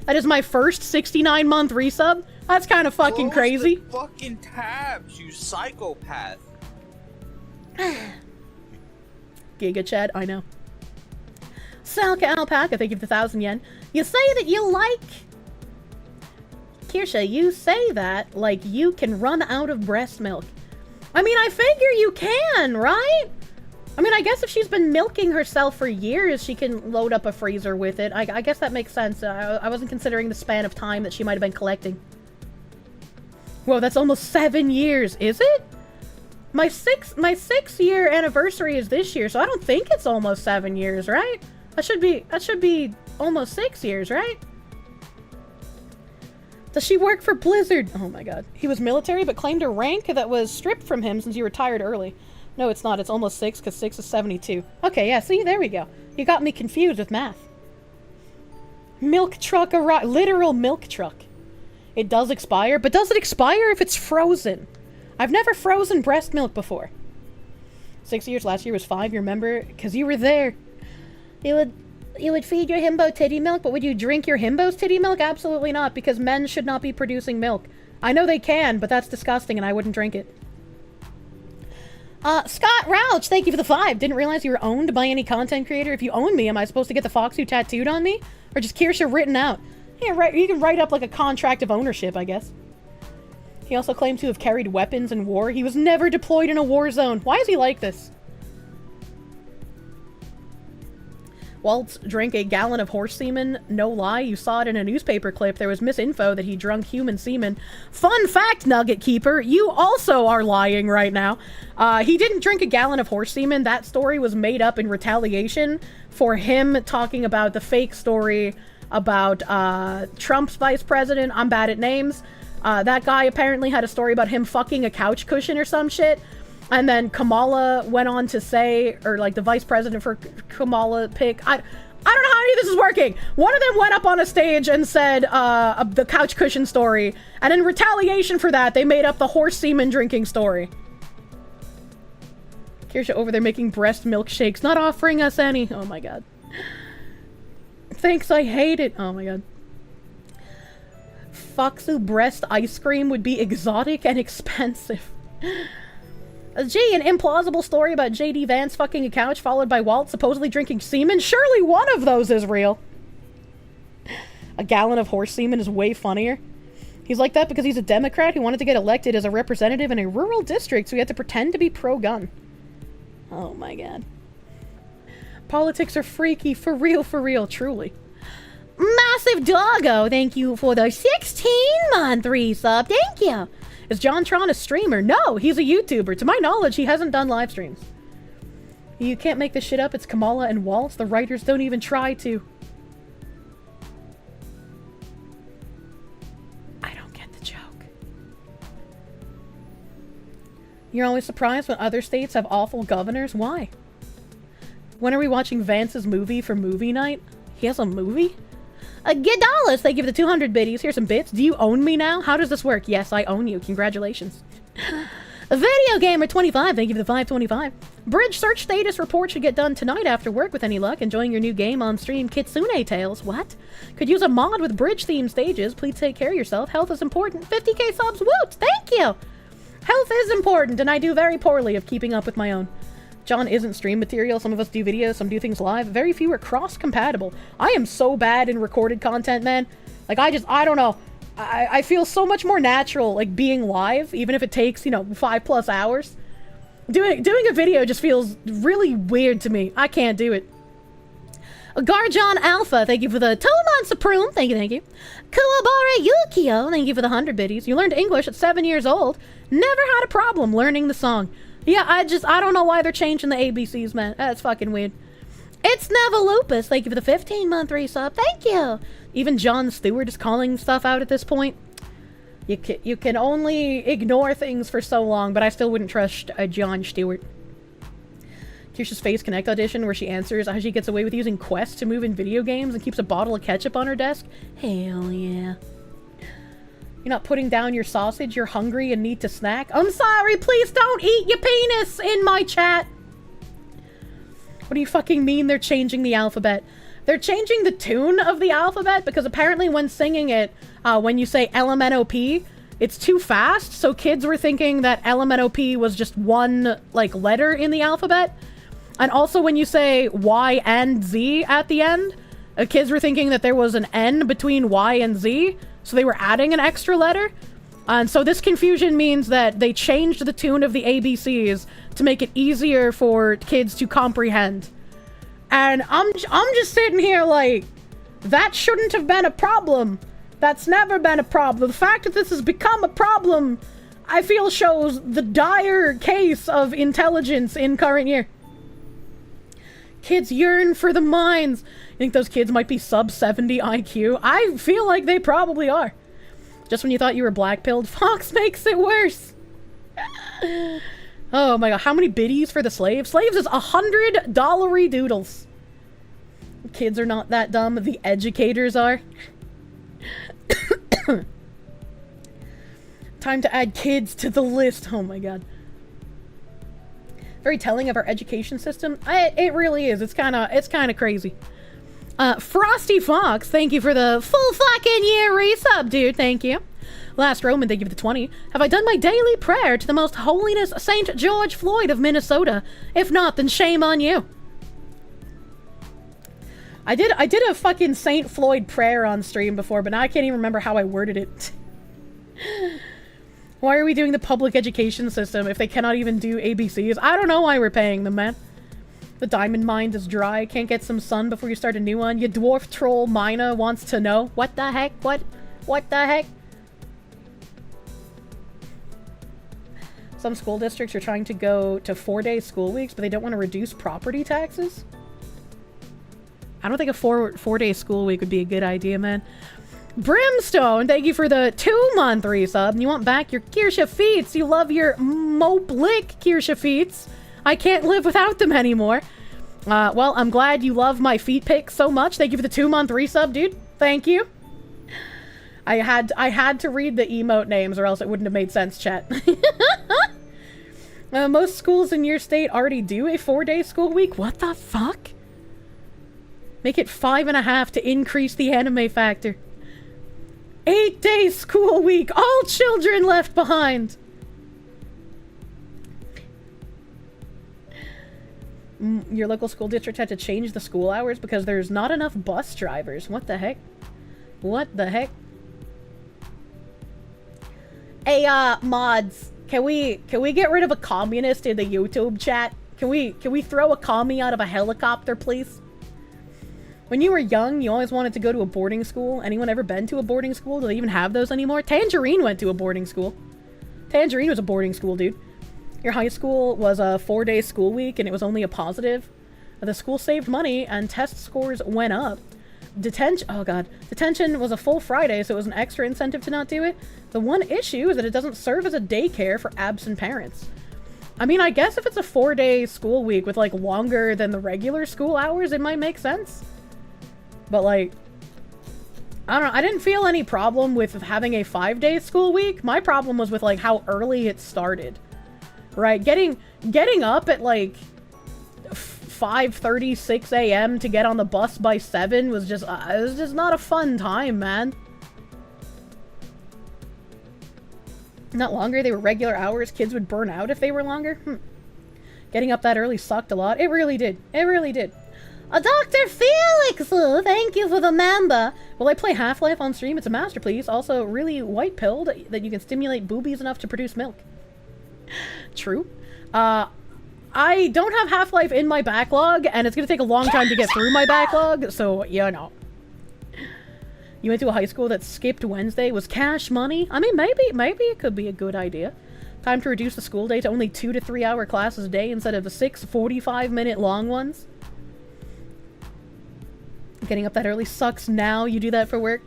That is my first 69-month resub? That's kind of fucking crazy. The fucking tabs, you psychopath. Giga Chad, I know. Salka Alpaca, thank you for the 1,000 yen. You say that you like... Kirsche, you say that like you can run out of breast milk. I mean, I figure you can, right? I mean, I guess if she's been milking herself for years, she can load up a freezer with it. I guess that makes sense. I wasn't considering the span of time that she might have been collecting. Whoa, that's almost 7 years, is it? My 6-year anniversary is this year, so I don't think it's almost 7 years, right? That should be almost 6 years, right? Does she work for Blizzard? Oh my god. He was military but claimed a rank that was stripped from him since he retired early. No, it's not. It's almost 6 because 6 is 72. Okay, yeah, see, there we go. You got me confused with math. Milk truck arrived. Literal milk truck. It does expire, but does it expire if it's frozen? I've never frozen breast milk before. 6 years, last year was 5, you remember? Because you were there. You would feed your himbo titty milk, but would you drink your himbo's titty milk? Absolutely not, because men should not be producing milk. I know they can, but that's disgusting and I wouldn't drink it. Scott Rouch, thank you for the 5. Didn't realize you were owned by any content creator. If you own me, am I supposed to get the Foxu tattooed on me? Or just Kirsche written out? Yeah, right. You can write up like a contract of ownership, I guess. He also claimed to have carried weapons in war. He was never deployed in a war zone. Why is he like this? Waltz drank a gallon of horse semen. No lie, you saw it in a newspaper clip. There was misinfo that he drunk human semen. Fun fact, Nugget Keeper, you also are lying right now. He didn't drink a gallon of horse semen. That story was made up in retaliation for him talking about the fake story about Trump's vice president. I'm bad at names. That guy apparently had a story about him fucking a couch cushion or some shit. And then Kamala went on to say, or like the vice president for Kamala pick, I don't know how any of this is working. One of them went up on a stage and said the couch cushion story. And in retaliation for that, they made up the horse semen drinking story. Kirsche over there making breast milkshakes, not offering us any. Oh my god. Thanks, I hate it. Oh my god. Foxu breast ice cream would be exotic and expensive. Gee, an implausible story about J.D. Vance fucking a couch followed by Walt supposedly drinking semen? Surely one of those is real. A gallon of horse semen is way funnier. He's like that because he's a Democrat who wanted to get elected as a representative in a rural district, so he had to pretend to be pro-gun. Oh my god. Politics are freaky, for real, truly. Massive Doggo, thank you for the 16-month resub, thank you. Is John Tron a streamer? No, he's a YouTuber. To my knowledge, he hasn't done live streams. You can't make this shit up, it's Kamala and Walt. The writers don't even try to. I don't get the joke. You're always surprised when other states have awful governors? Why? When are we watching Vance's movie for movie night? He has a movie? $1, thank you for the 200 biddies. Here's some bits. Do you own me now? How does this work? Yes, I own you. Congratulations. Video Gamer 25, thank you for the 525. Bridge search status report should get done tonight after work with any luck. Enjoying your new game on stream, Kitsune Tales. What? Could use a mod with bridge theme stages. Please take care of yourself. Health is important. 50k subs, woot! Thank you! Health is important, and I do very poorly of keeping up with my own. John isn't stream material. Some of us do videos, some do things live. Very few are cross-compatible. I am so bad in recorded content, man. Like, I don't know. I feel so much more natural, like, being live, even if it takes, you know, 5+ hours. Doing a video just feels really weird to me. I can't do it. Garjon Alpha, thank you for the 2 months of prune. Thank you. Kuwabara Yukio, thank you for the 100 biddies. You learned English at 7 years old. Never had a problem learning the song. Yeah, I don't know why they're changing the ABCs, man. That's fucking weird. It's Nevalupus. Thank you for the 15-month resub. Thank you. Even Jon Stewart is calling stuff out at this point. You can only ignore things for so long, but I still wouldn't trust Jon Stewart. Kirsche's Face Connect audition where she answers how she gets away with using Quest to move in video games and keeps a bottle of ketchup on her desk. Hell yeah. You're not putting down your sausage, you're hungry and need to snack. I'm sorry, please don't eat your penis in my chat. What do you fucking mean they're changing the alphabet? They're changing the tune of the alphabet because apparently when singing it, when you say LMNOP, it's too fast. So kids were thinking that LMNOP was just one, like, letter in the alphabet. And also when you say Y and Z at the end, kids were thinking that there was an N between Y and Z. So they were adding an extra letter. And so this confusion means that they changed the tune of the ABCs to make it easier for kids to comprehend. And I'm just sitting here like, that shouldn't have been a problem. That's never been a problem. The fact that this has become a problem, I feel shows the dire case of intelligence in current year. Kids yearn for the mines. You think those kids might be sub 70 IQ? I feel like they probably are. Just when you thought you were black-pilled, Fox makes it worse. Oh my god, how many biddies for the slaves? Slaves is $100 doodles. Kids are not that dumb, the educators are. Time to add kids to the list. Oh my god. Very telling of our education system. It really is. It's kind of crazy. Frosty Fox, thank you for the full fucking year resub, dude. Thank you. Last Roman, thank you for the 20. Have I done my daily prayer to the most holiness Saint George Floyd of Minnesota? If not, then shame on you. I did a fucking Saint Floyd prayer on stream before, but now I can't even remember how I worded it. Why are we doing the public education system if they cannot even do ABCs? I don't know why we're paying them, man. The diamond mine is dry. Can't get some sun before you start a new one. Your dwarf troll Mina wants to know. What the heck? What the heck? Some school districts are trying to go to 4-day school weeks, but they don't want to reduce property taxes. I don't think a four-day school week would be a good idea, man. Brimstone, thank you for the 2-month resub. And you want back your Kirsche feats. You love your mope lick Kirsche feats. I can't live without them anymore. Well, I'm glad you love my feet pics so much. Thank you for the 2-month resub, dude. Thank you. I had to read the emote names or else it wouldn't have made sense, chat. Most schools in your state already do a 4-day school week. What the fuck? Make it 5.5 to increase the anime factor. 8-day school week. All children left behind. Your local school district had to change the school hours because there's not enough bus drivers. What the heck? What the heck? Hey, mods, can we get rid of a communist in the YouTube chat? Can we throw a commie out of a helicopter, please? When you were young, you always wanted to go to a boarding school. Anyone ever been to a boarding school? Do they even have those anymore? Tangerine went to a boarding school. Tangerine was a boarding school, dude. Your high school was a 4-day school week and it was only a positive. The school saved money and test scores went up. Detention was a full Friday, so it was an extra incentive to not do it. The one issue is that it doesn't serve as a daycare for absent parents. I mean, I guess if it's a 4-day school week with like longer than the regular school hours, it might make sense. But like, I don't know, I didn't feel any problem with having a 5-day school week. My problem was with like how early it started. Right? Getting up at like 5:30, 6 a.m. to get on the bus by 7 was just, it was just not a fun time, man. Not longer, they were regular hours. Kids would burn out if they were longer. Getting up that early sucked a lot. It really did. It really did. Dr. Felix, thank you for the member. Will I play Half-Life on stream? It's a masterpiece. Also, really white-pilled that you can stimulate boobies enough to produce milk. True. I don't have Half-Life in my backlog, and it's gonna take a long time to get through my backlog, so, you know. You went to a high school that skipped Wednesday. Was cash money? I mean, maybe it could be a good idea. Time to reduce the school day to only 2 to 3 hour classes a day instead of the 6 45-minute long ones. Getting up that early sucks now. You do that for work.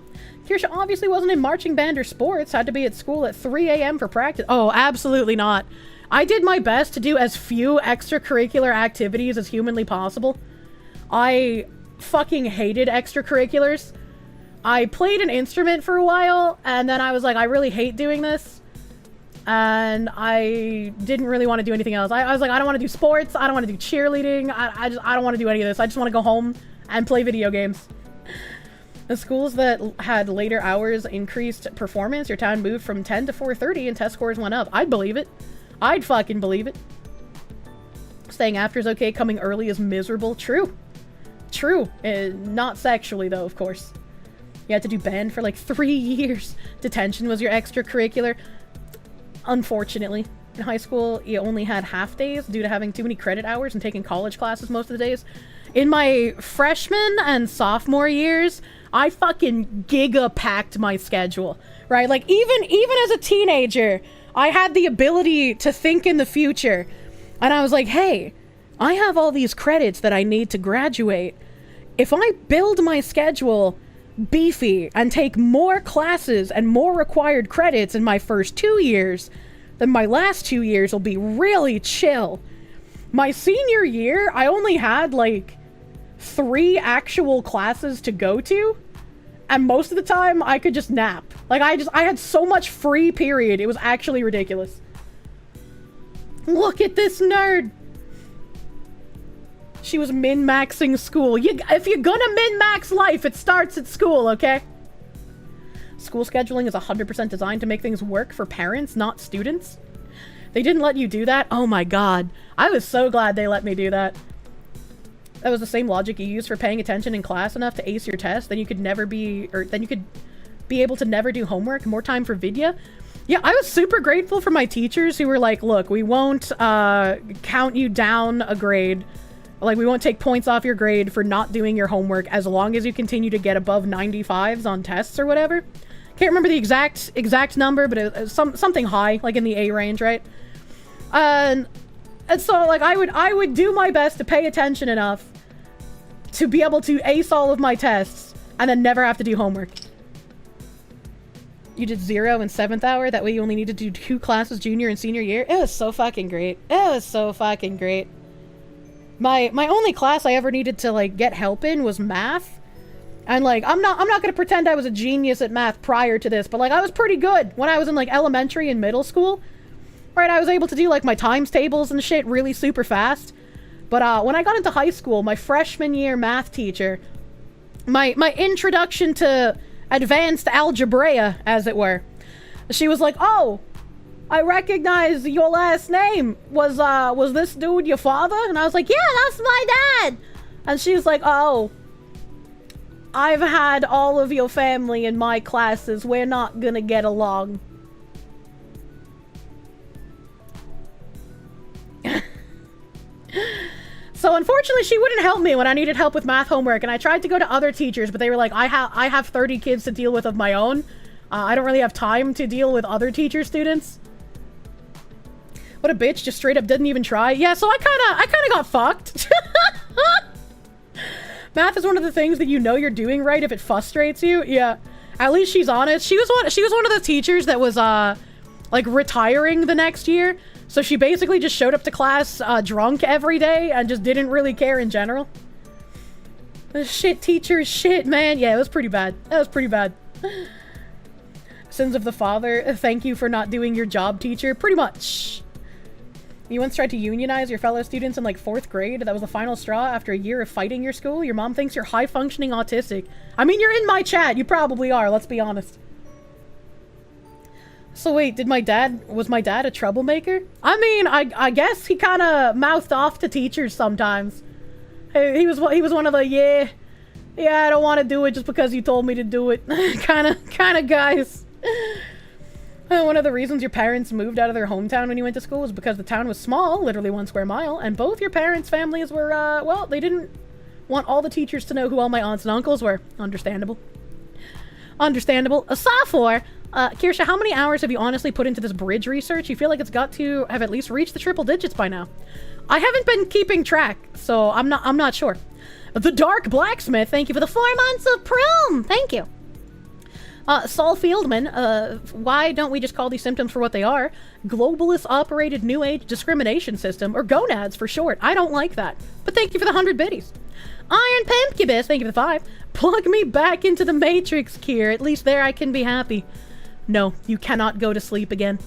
Kirsche obviously wasn't in marching band or sports. Had to be at school at 3 a.m. for practice. Oh, absolutely not. I did my best to do as few extracurricular activities as humanly possible. I fucking hated extracurriculars. I played an instrument for a while, and then I was like, I really hate doing this. And I didn't really want to do anything else. I was like, I don't want to do sports. I don't want to do cheerleading. I don't want to do any of this. I just want to go home and play video games. The schools that had later hours increased performance. Your town moved from 10 to 4:30 and test scores went up. I'd believe it. I'd fucking believe it. Staying after is okay. Coming early is miserable. True. True. Not sexually, though, of course. You had to do band for like 3 years. Detention was your extracurricular. Unfortunately. In high school, you only had half days due to having too many credit hours and taking college classes most of the days. In my freshman and sophomore years, I fucking giga-packed my schedule, right? Like, even as a teenager, I had the ability to think in the future. And I was like, hey, I have all these credits that I need to graduate. If I build my schedule beefy and take more classes and more required credits in my first 2 years, then my last 2 years will be really chill. My senior year, I only had like 3 actual classes to go to, and most of the time I could just nap. Like, I had so much free period, it was actually ridiculous. Look at this nerd. She was min-maxing school. If you're gonna min-max life, it starts at school, okay? School scheduling is 100% designed to make things work for parents, not students. They didn't let you do that? Oh my god. I was so glad they let me do that. That was the same logic you used for paying attention in class enough to ace your test, then you could be able to never do homework, more time for vidya. Yeah, I was super grateful for my teachers who were like, look, we won't count you down a grade. Like, we won't take points off your grade for not doing your homework as long as you continue to get above 95s on tests or whatever. Can't remember the exact number, but it was something high, like in the A range, right? And so, like, I would do my best to pay attention enough to be able to ace all of my tests and then never have to do homework. You did 0 in 7th hour, that way you only needed to do 2 classes junior and senior year. It was so fucking great. It was so fucking great. My only class I ever needed to, like, get help in was math. And, like, I'm not gonna pretend I was a genius at math prior to this, but, like, I was pretty good when I was in, like, elementary and middle school. Right, I was able to do, like, my times tables and shit really super fast. But, when I got into high school, my freshman year math teacher, my introduction to advanced algebra, as it were, she was like, oh, I recognize your last name. Was this dude your father? And I was like, yeah, that's my dad. And she's like, oh, I've had all of your family in my classes. We're not gonna get along. So unfortunately, she wouldn't help me when I needed help with math homework, and I tried to go to other teachers, but they were like, I have 30 kids to deal with of my own. I don't really have time to deal with other teacher students. What a bitch, just straight up didn't even try. Yeah, so I kinda got fucked. Math is one of the things that you know you're doing right if it frustrates you. Yeah, at least she's honest. She was one of the teachers that was like retiring the next year. So she basically just showed up to class drunk every day and just didn't really care in general. Shit teacher, shit man. Yeah, it was pretty bad. That was pretty bad. Sins of the father. Thank you for not doing your job, teacher. Pretty much. You once tried to unionize your fellow students in like 4th grade. That was the final straw after a year of fighting your school. Your mom thinks you're high-functioning autistic. I mean, you're in my chat. You probably are. Let's be honest. So wait, was my dad a troublemaker? I mean, I guess he kind of mouthed off to teachers sometimes. He was one of the yeah, I don't want to do it just because you told me to do it kind of guys. One of the reasons your parents moved out of their hometown when you went to school was because the town was small, literally 1 square mile, and both your parents' families were, well, they didn't want all the teachers to know who all my aunts and uncles were. Understandable. Understandable. A sophomore. Kirsche, how many hours have you honestly put into this bridge research? You feel like it's got to have at least reached the triple digits by now. I haven't been keeping track, so I'm not sure. The Dark Blacksmith, thank you for the 4 months of Prom. Thank you. Saul Fieldman, why don't we just call these symptoms for what they are? Globalist operated New Age discrimination system, or gonads for short. I don't like that. But thank you for the 100 biddies. Iron Pimpcubus, thank you for the 5. Plug me back into the Matrix, Kier. At least there I can be happy. No, you cannot go to sleep again.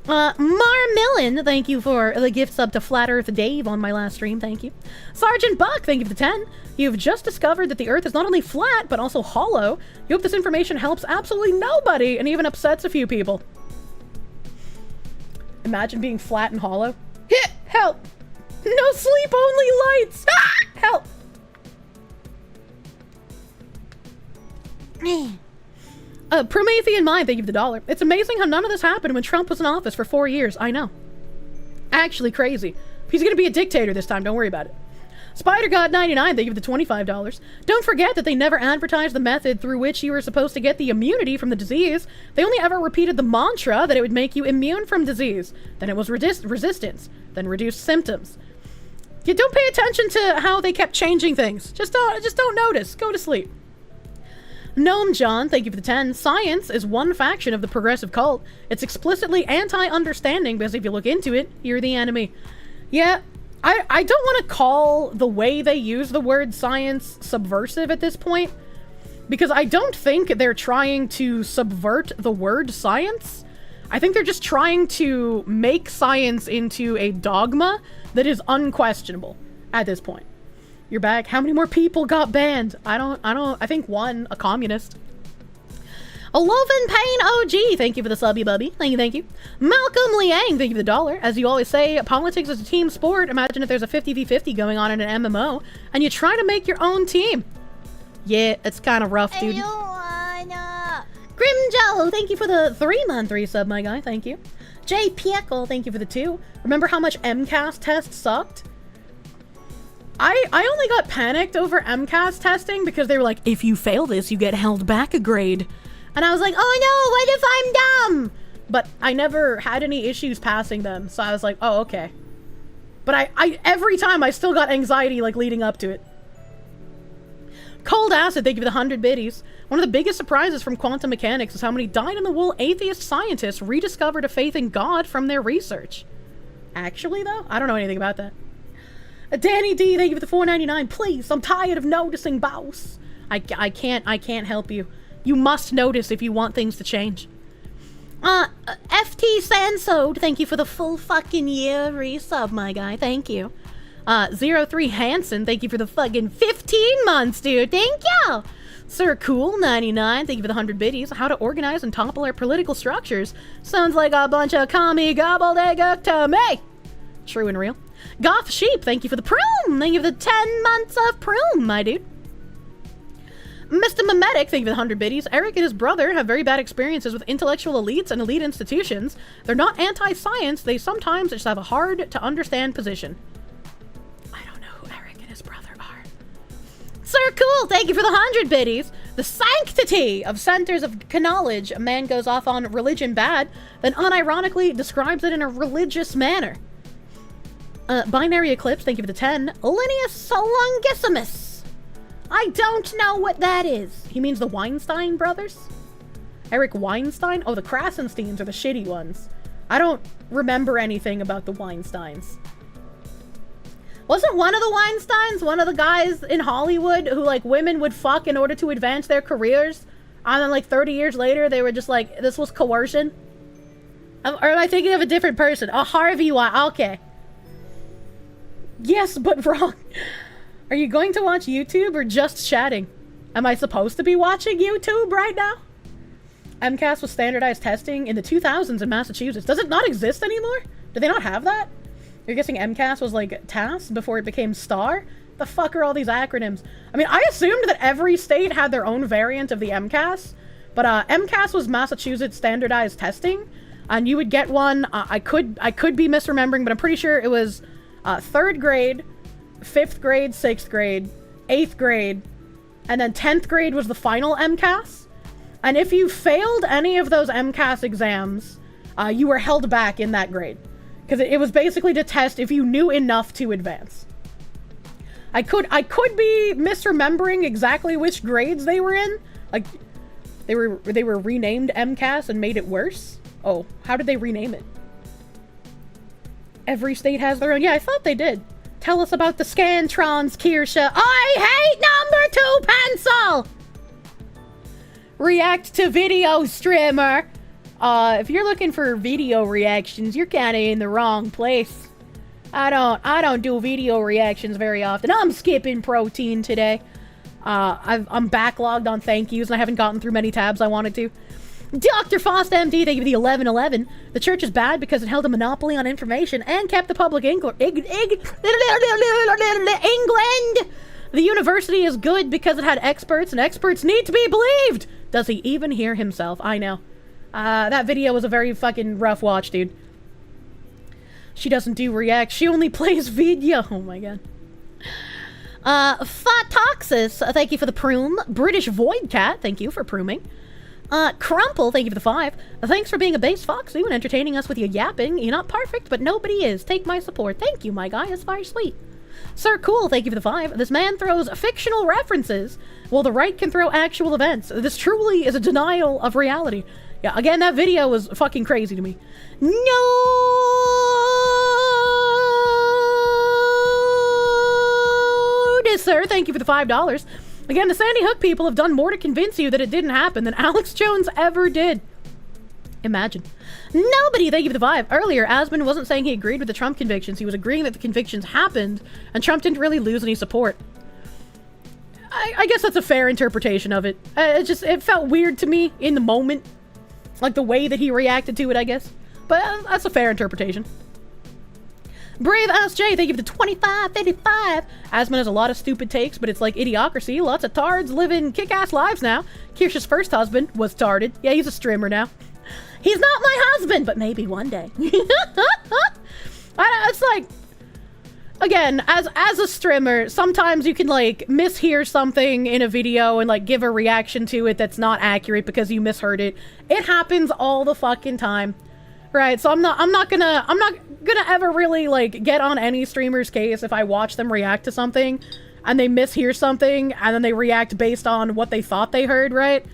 Marmillin, thank you for the gift sub to Flat Earth Dave on my last stream, thank you. Sergeant Buck, thank you for the 10. You've just discovered that the Earth is not only flat, but also hollow. You hope this information helps absolutely nobody, and even upsets a few people. Imagine being flat and hollow. Hit! Help! No sleep, only lights! Ah! Help! Promethean Mind, thank you for the $1. It's amazing how none of this happened when Trump was in office for 4 years. I know. Actually crazy. He's gonna be a dictator this time, don't worry about it. SpiderGod99, thank you for the $25. Don't forget that they never advertised the method through which you were supposed to get the immunity from the disease. They only ever repeated the mantra that it would make you immune from disease. Then it was resistance. Then reduced symptoms. You don't pay attention to how they kept changing things. Just don't notice. Go to sleep. Gnome John, thank you for the 10. Science is one faction of the progressive cult. It's explicitly anti-understanding because if you look into it, you're the enemy. Yeah, I don't want to call the way they use the word science subversive at this point, because I don't think they're trying to subvert the word science. I think they're just trying to make science into a dogma that is unquestionable at this point. You're back. How many more people got banned? I think 1, a communist. A Love and Pain OG, thank you for the subby bubby. Thank you. Malcolm Liang, thank you for the $1. As you always say, politics is a team sport. Imagine if there's a 50v50 going on in an MMO, and you try to make your own team. Yeah, it's kind of rough, dude. Grimjoe, thank you for the 3-month resub, my guy. Thank you. Jay Piekel, thank you for the 2. Remember how much MCAS tests sucked? I only got panicked over MCAS testing because they were like, if you fail this, you get held back a grade. And I was like, oh no, what if I'm dumb? But I never had any issues passing them, so I was like, oh, okay. But I every time I still got anxiety like leading up to it. Cold Acid, thank you for the 100 biddies. One of the biggest surprises from quantum mechanics is how many dyed-in-the-wool atheist scientists rediscovered a faith in God from their research. Actually, though, I don't know anything about that. Danny D, thank you for the $4.99. Please, I'm tired of noticing, boss. I can't help you. You must notice if you want things to change. FT Sansode, thank you for the full fucking year resub, my guy. Thank you. 03 Hansen, thank you for the fucking 15 months, dude. Thank you. Sir Cool99, thank you for the 100 biddies. How to organize and topple our political structures. Sounds like a bunch of commie gobbledygook to me. True and real. Goth Sheep, thank you for the prune. Thank you for the 10 months of prune, my dude. Mr. Memetic, thank you for the 100 biddies. Eric and his brother have very bad experiences with intellectual elites and elite institutions. They're not anti-science, they sometimes just have a hard-to-understand position. I don't know who Eric and his brother are. Sir Cool, thank you for the 100 biddies. The sanctity of centers of knowledge. A man goes off on religion bad, then unironically describes it in a religious manner. Binary Eclipse, thank you for the 10. Linnaeus Longissimus. I don't know what that is. He means the Weinstein brothers? Eric Weinstein? Oh, the Krasensteins are the shitty ones. I don't remember anything about the Weinsteins. Wasn't one of the Weinsteins one of the guys in Hollywood who, like, women would fuck in order to advance their careers? And then, like, 30 years later, they were just like, this was coercion? Or am I thinking of a different person? Oh, Harvey Weinstein. Okay. Yes, but wrong. Are you going to watch YouTube or just chatting? Am I supposed to be watching YouTube right now? MCAS was standardized testing in the 2000s in Massachusetts. Does it not exist anymore? Do they not have that? You're guessing MCAS was like TAS before it became STAR? The fuck are all these acronyms? I mean, I assumed that every state had their own variant of the MCAS, but MCAS was Massachusetts standardized testing, and you would get one. I could be misremembering, but I'm pretty sure it was 3rd grade, 5th grade, 6th grade, 8th grade, and then 10th grade was the final MCAS. And if you failed any of those MCAS exams, you were held back in that grade. Because it was basically to test if you knew enough to advance. I could be misremembering exactly which grades they were in. Like, they were renamed MCAS and made it worse. Oh, how did they rename it? Every state has their own. Yeah, I thought they did. Tell us about the Scantrons, Kirsche. I hate number 2 pencil! React to video streamer. If you're looking for video reactions, you're kind of in the wrong place. I don't do video reactions very often. I'm skipping protein today. I'm backlogged on thank yous and I haven't gotten through many tabs I wanted to. Dr. Fost MD, thank you for the 1111. The church is bad because it held a monopoly on information and kept the public England. The university is good because it had experts, and experts need to be believed. Does he even hear himself? I know. That video was a very fucking rough watch, dude. She doesn't do react. She only plays video. Oh my god. Photoxis, thank you for the prune. British Void Cat, thank you for pruning. Crumple, thank you for the 5. Thanks for being a base foxy and entertaining us with your yapping. You're not perfect, but nobody is. Take my support. Thank you, my guy. It's very sweet. Sir Cool, thank you for the 5. This man throws fictional references, while the right can throw actual events. This truly is a denial of reality. Yeah, again, that video was fucking crazy to me. No, sir, thank you for the $5. Again, the Sandy Hook people have done more to convince you that it didn't happen than Alex Jones ever did. Imagine. Nobody, thank you for the 5. Earlier, Asman wasn't saying he agreed with the Trump convictions. He was agreeing that the convictions happened, and Trump didn't really lose any support. I guess that's a fair interpretation of it. It felt weird to me in the moment. Like the way that he reacted to it, I guess. But that's a fair interpretation. Brave SJ, thank you for the 25.55. Asman has a lot of stupid takes, but it's like Idiocracy. Lots of tards living kick-ass lives now. Kirsch's first husband was tarded. Yeah, he's a streamer now. He's not my husband, but maybe one day. It's like, again, as a streamer, sometimes you can like mishear something in a video and like give a reaction to it that's not accurate because you misheard it. It happens all the fucking time. Right, so I'm not gonna ever really like get on any streamer's case if I watch them react to something and they mishear something and then they react based on what they thought they heard, right?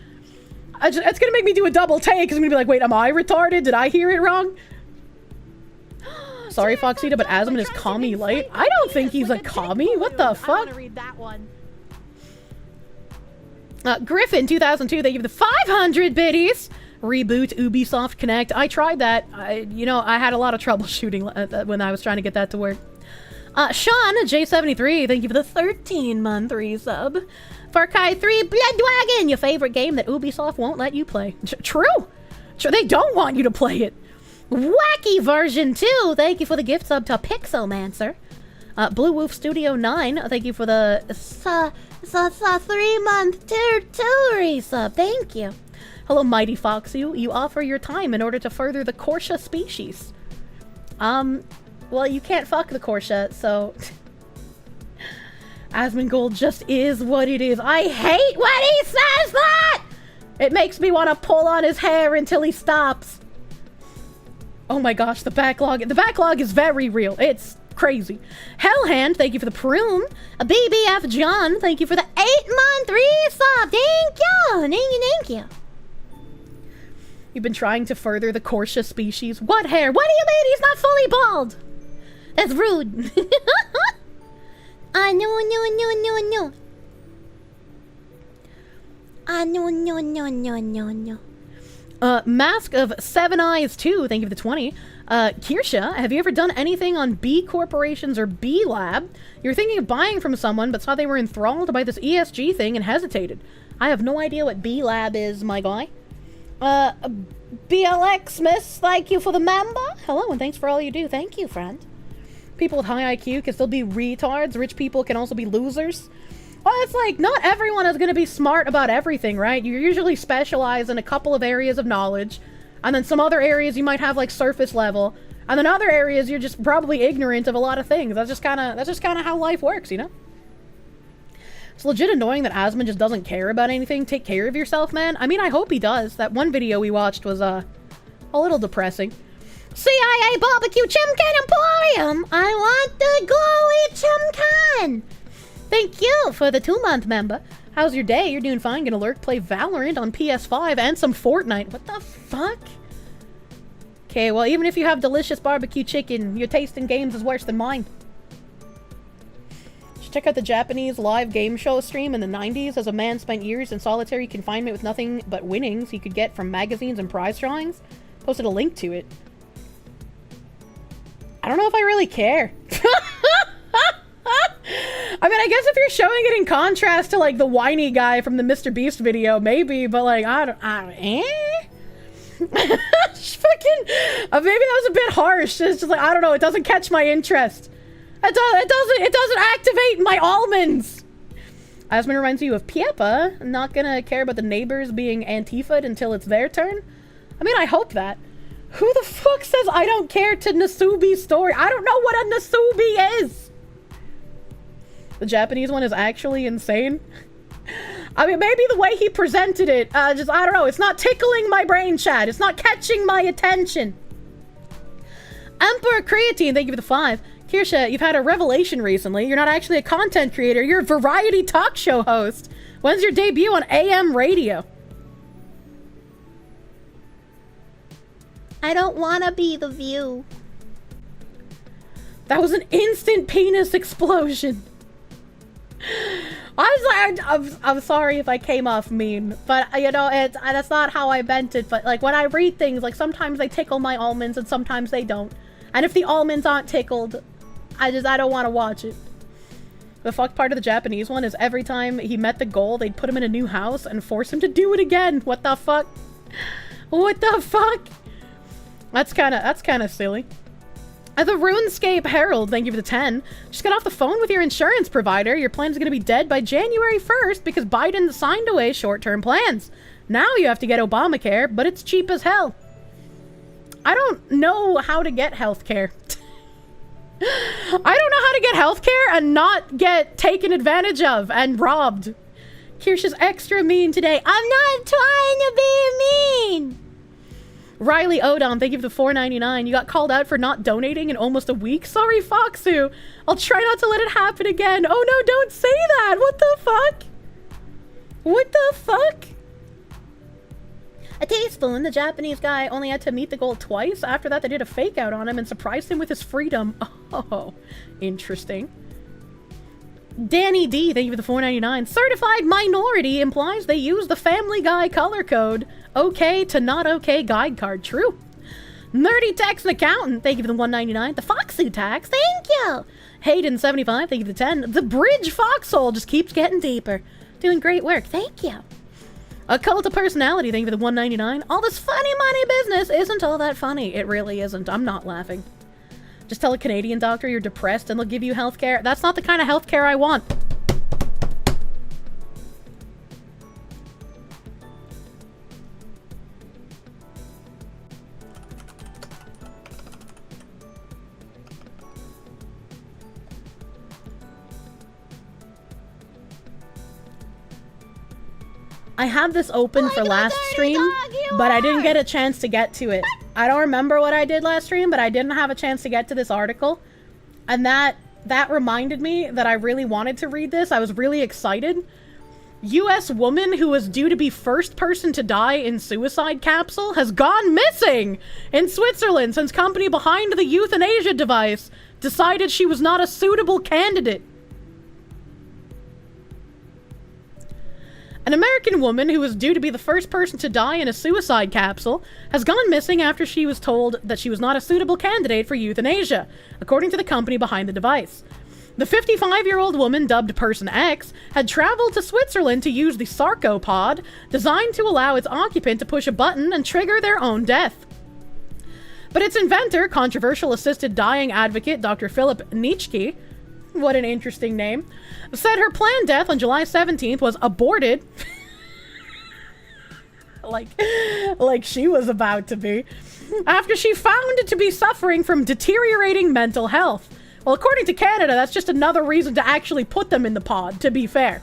It's gonna make me do a double take because I'm gonna be like, wait, am I retarded? Did I hear it wrong? Sorry, Foxita, but Asman is commie light. I don't think he's a commie. What the fuck? I want to read that one. Griffin 2002, they give the 500 biddies. Reboot Ubisoft Connect. I tried that. I had a lot of troubleshooting when I was trying to get that to work. Sean, J73, thank you for the 13-month resub. Far Cry 3 Bloodwagon, your favorite game that Ubisoft won't let you play. True. They don't want you to play it. Wacky version 2, thank you for the gift sub to Pixelmancer. Blue Wolf Studio 9, thank you for the 3-month tier 2 resub. Thank you. Hello, Mighty Fox. You offer your time in order to further the Kirsche species. Well, you can't fuck the Kirsche, so... Asmongold just is what it is. I hate when he says that! It makes me want to pull on his hair until he stops. Oh my gosh, the backlog is very real. It's crazy. Hellhand, thank you for the prune. BBF John, thank you for the 8-month resub. Thank you. You've been trying to further the Kirsche species. What hair? What do you mean he's not fully bald? That's rude. No. Mask of Seven Eyes 2, thank you for the 20. Kirsche, have you ever done anything on B Corporations or B Lab? You're thinking of buying from someone, but saw they were enthralled by this ESG thing and hesitated. I have no idea what B Lab is, my guy. BLX Miss, thank you for the member. Hello, and thanks for all you do. Thank you, friend. People with high IQ can still be retards. Rich people can also be losers. Well, it's like, not everyone is going to be smart about everything, right? You usually specialize in a couple of areas of knowledge, and then some other areas you might have, like, surface level, and then other areas you're just probably ignorant of a lot of things. That's just kind of how life works, you know? It's legit annoying that Asmon just doesn't care about anything. Take care of yourself, man. I mean, I hope he does. That one video we watched was, a little depressing. CIA Barbecue Chimkin Emporium! I want the glowy chimkin! Thank you for the 2-month member. How's your day? You're doing fine. Gonna lurk, play Valorant on PS5 and some Fortnite. What the fuck? Okay, well, even if you have delicious barbecue chicken, your taste in games is worse than mine. Check out the Japanese live game show stream in the 90s as a man spent years in solitary confinement with nothing but winnings he could get from magazines and prize drawings. Posted a link to it. I don't know if I really care. I mean, I guess if you're showing it in contrast to, like, the whiny guy from the Mr. Beast video, maybe, but, like, maybe that was a bit harsh. It's just like, I don't know, it doesn't catch my interest. It doesn't activate my almonds. Asmon reminds you of Piepa. I'm not gonna care about the neighbors being Antifa'd until it's their turn. I mean, I hope that. Who the fuck says I don't care to Nasubi's story? I don't know what a Nasubi is. The Japanese one is actually insane. I mean, maybe the way he presented it, I don't know. It's not tickling my brain, Chad. It's not catching my attention. Emperor Creatine, thank you for the 5. Kirsche, you've had a revelation recently. You're not actually a content creator. You're a variety talk show host. When's your debut on AM radio? I don't want to be the View. That was an instant penis explosion. I'm sorry if I came off mean, but you know, that's not how I meant it. But like when I read things, like sometimes they tickle my almonds and sometimes they don't. And if the almonds aren't tickled, I don't want to watch it. The fuck part of the Japanese one is every time he met the goal, they'd put him in a new house and force him to do it again. What the fuck? What the fuck? That's kind of silly. The RuneScape Herald, thank you for the 10. Just got off the phone with your insurance provider. Your plan's gonna be dead by January 1st because Biden signed away short-term plans. Now you have to get Obamacare, but it's cheap as hell. I don't know how to get healthcare. I don't know how to get healthcare and not get taken advantage of and robbed. Kirsche's extra mean today. I'm not trying to be mean. Riley Odom, thank you for the $4.99. You got called out for not donating in almost a week? Sorry, Foxu. I'll try not to let it happen again. Oh no, don't say that. What the fuck? What the fuck? A teaspoon. The Japanese guy only had to meet the goal twice. After that, they did a fake out on him and surprised him with his freedom. Oh, interesting. Danny D, thank you for the $4.99. Certified minority implies they use the Family Guy color code. Okay to not okay guide card. True. Nerdy Tax and Accountant, thank you for the $1.99. The Foxy Tax, thank you. Hayden 75, thank you for the 10. The Bridge Foxhole just keeps getting deeper. Doing great work, thank you. A Cult of Personality, thank you for the $1.99. All this funny money business isn't all that funny. It really isn't. I'm not laughing. Just tell a Canadian doctor you're depressed and they'll give you healthcare. That's not the kind of healthcare I want. I have this open for last stream, but I didn't get a chance to get to it. I don't remember what I did last stream, but I didn't have a chance to get to this article. And that reminded me that I really wanted to read this. I was really excited. U.S. woman who was due to be first person to die in suicide capsule has gone missing in Switzerland since company behind the euthanasia device decided she was not a suitable candidate. An American woman who was due to be the first person to die in a suicide capsule has gone missing after she was told that she was not a suitable candidate for euthanasia, according to the company behind the device. The 55-year-old woman, dubbed Person X, had traveled to Switzerland to use the sarcopod, designed to allow its occupant to push a button and trigger their own death. But its inventor, controversial assisted dying advocate Dr. Philip Nitschke, what an interesting name, said her planned death on July 17th was aborted. like she was about to be. After she found to be suffering from deteriorating mental health. Well, according to Canada, that's just another reason to actually put them in the pod, to be fair.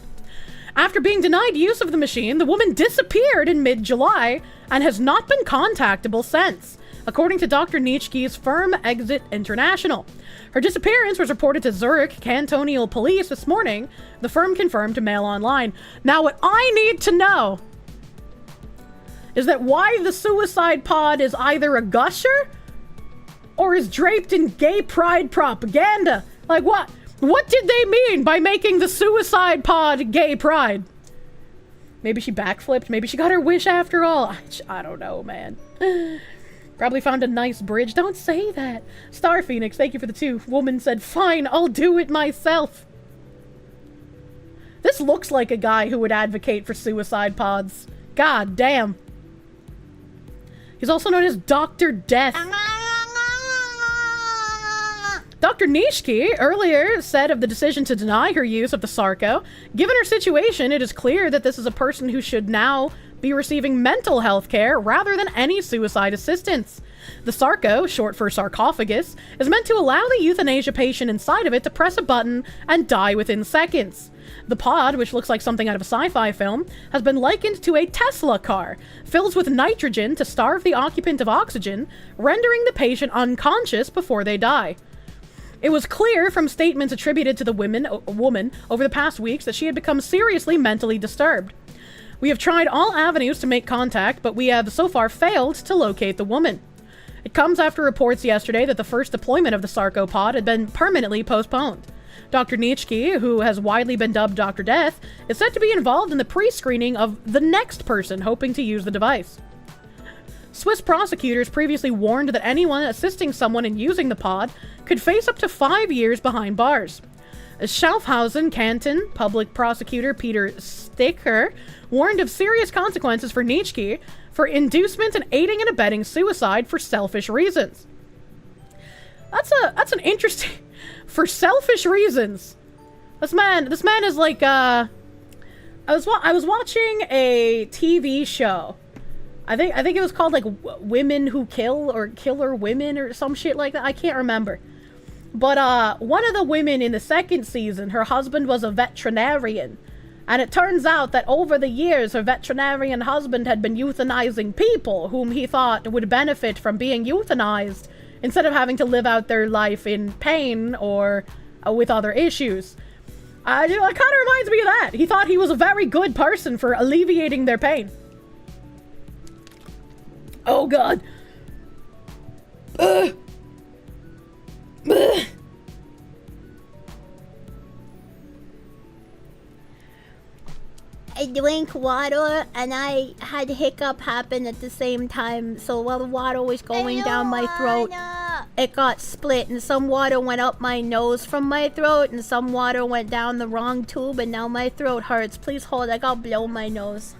After being denied use of the machine, the woman disappeared in mid-July and has not been contactable since, according to Dr. Nitschke's firm Exit International. Her disappearance was reported to Zurich Cantonal Police this morning. The firm confirmed to Mail Online. Now, what I need to know is that why the suicide pod is either a gusher or is draped in gay pride propaganda. Like, what? What did they mean by making the suicide pod gay pride? Maybe she backflipped. Maybe she got her wish after all. I don't know, man. Probably found a nice bridge. Don't say that. Star Phoenix, thank you for the 2. Woman said, fine, I'll do it myself. This looks like a guy who would advocate for suicide pods. God damn. He's also known as Dr. Death. Dr. Nitschke earlier said of the decision to deny her use of the Sarco, given her situation, it is clear that this is a person who should now be receiving mental health care rather than any suicide assistance. The Sarco, short for sarcophagus, is meant to allow the euthanasia patient inside of it to press a button and die within seconds. The pod, which looks like something out of a sci-fi film, has been likened to a Tesla car, filled with nitrogen to starve the occupant of oxygen, rendering the patient unconscious before they die. It was clear from statements attributed to the woman over the past weeks that she had become seriously mentally disturbed. We have tried all avenues to make contact, but we have so far failed to locate the woman. It comes after reports yesterday that the first deployment of the sarcopod had been permanently postponed. Dr. Nitschke, who has widely been dubbed Dr. Death, is said to be involved in the pre-screening of the next person hoping to use the device. Swiss prosecutors previously warned that anyone assisting someone in using the pod could face up to 5 years behind bars. Schaffhausen Canton public prosecutor Peter Sticker warned of serious consequences for Nitschke for inducement and aiding and abetting suicide for selfish reasons. That's an interesting... For selfish reasons. This man is like, I was watching a TV show. I think it was called like Women Who Kill or Killer Women or some shit like that. I can't remember. But one of the women in the second season, her husband was a veterinarian. And it turns out that over the years, her veterinarian husband had been euthanizing people whom he thought would benefit from being euthanized instead of having to live out their life in pain or with other issues. It kind of reminds me of that. He thought he was a very good person for alleviating their pain. Oh, God. Ugh. Ugh. I do drink water and I had hiccup happen at the same time. So while the water was going down my throat, it got split and some water went up my nose from my throat and some water went down the wrong tube and now my throat hurts. Please hold, I gotta blow my nose.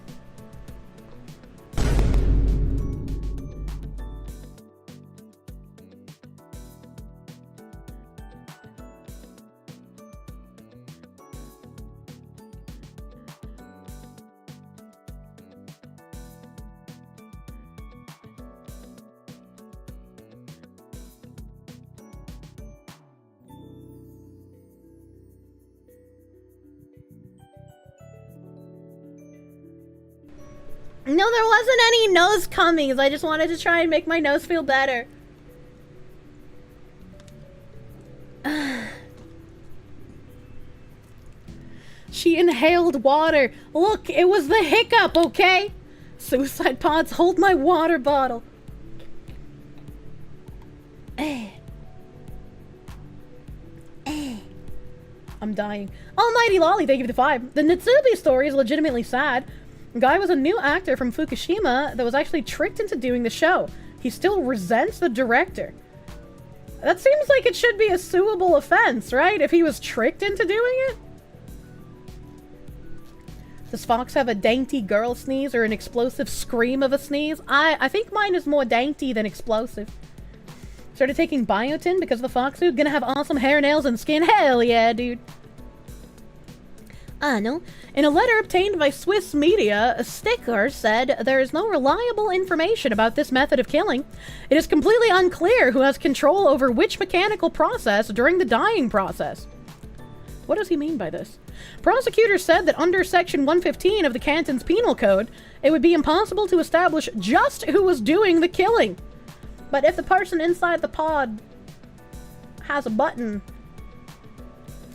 No, there wasn't any nose cummings. I just wanted to try and make my nose feel better. She inhaled water. Look, it was the hiccup, okay? Suicide pods, hold my water bottle. I'm dying. Almighty Lolly, thank you for the 5. The Natsubi story is legitimately sad. The guy was a new actor from Fukushima that was actually tricked into doing the show. He still resents the director. That seems like it should be a suable offense, right? If he was tricked into doing it? Does Fox have a dainty girl sneeze or an explosive scream of a sneeze? I think mine is more dainty than explosive. Started taking biotin because of the fox suit. Gonna have awesome hair, nails, and skin. Hell yeah, dude. No. In a letter obtained by Swiss media, a sticker said there is no reliable information about this method of killing. It is completely unclear who has control over which mechanical process during the dyeing process. What does he mean by this? Prosecutors said that under Section 115 of the canton's penal code, it would be impossible to establish just who was doing the killing. But if the person inside the pod has a button,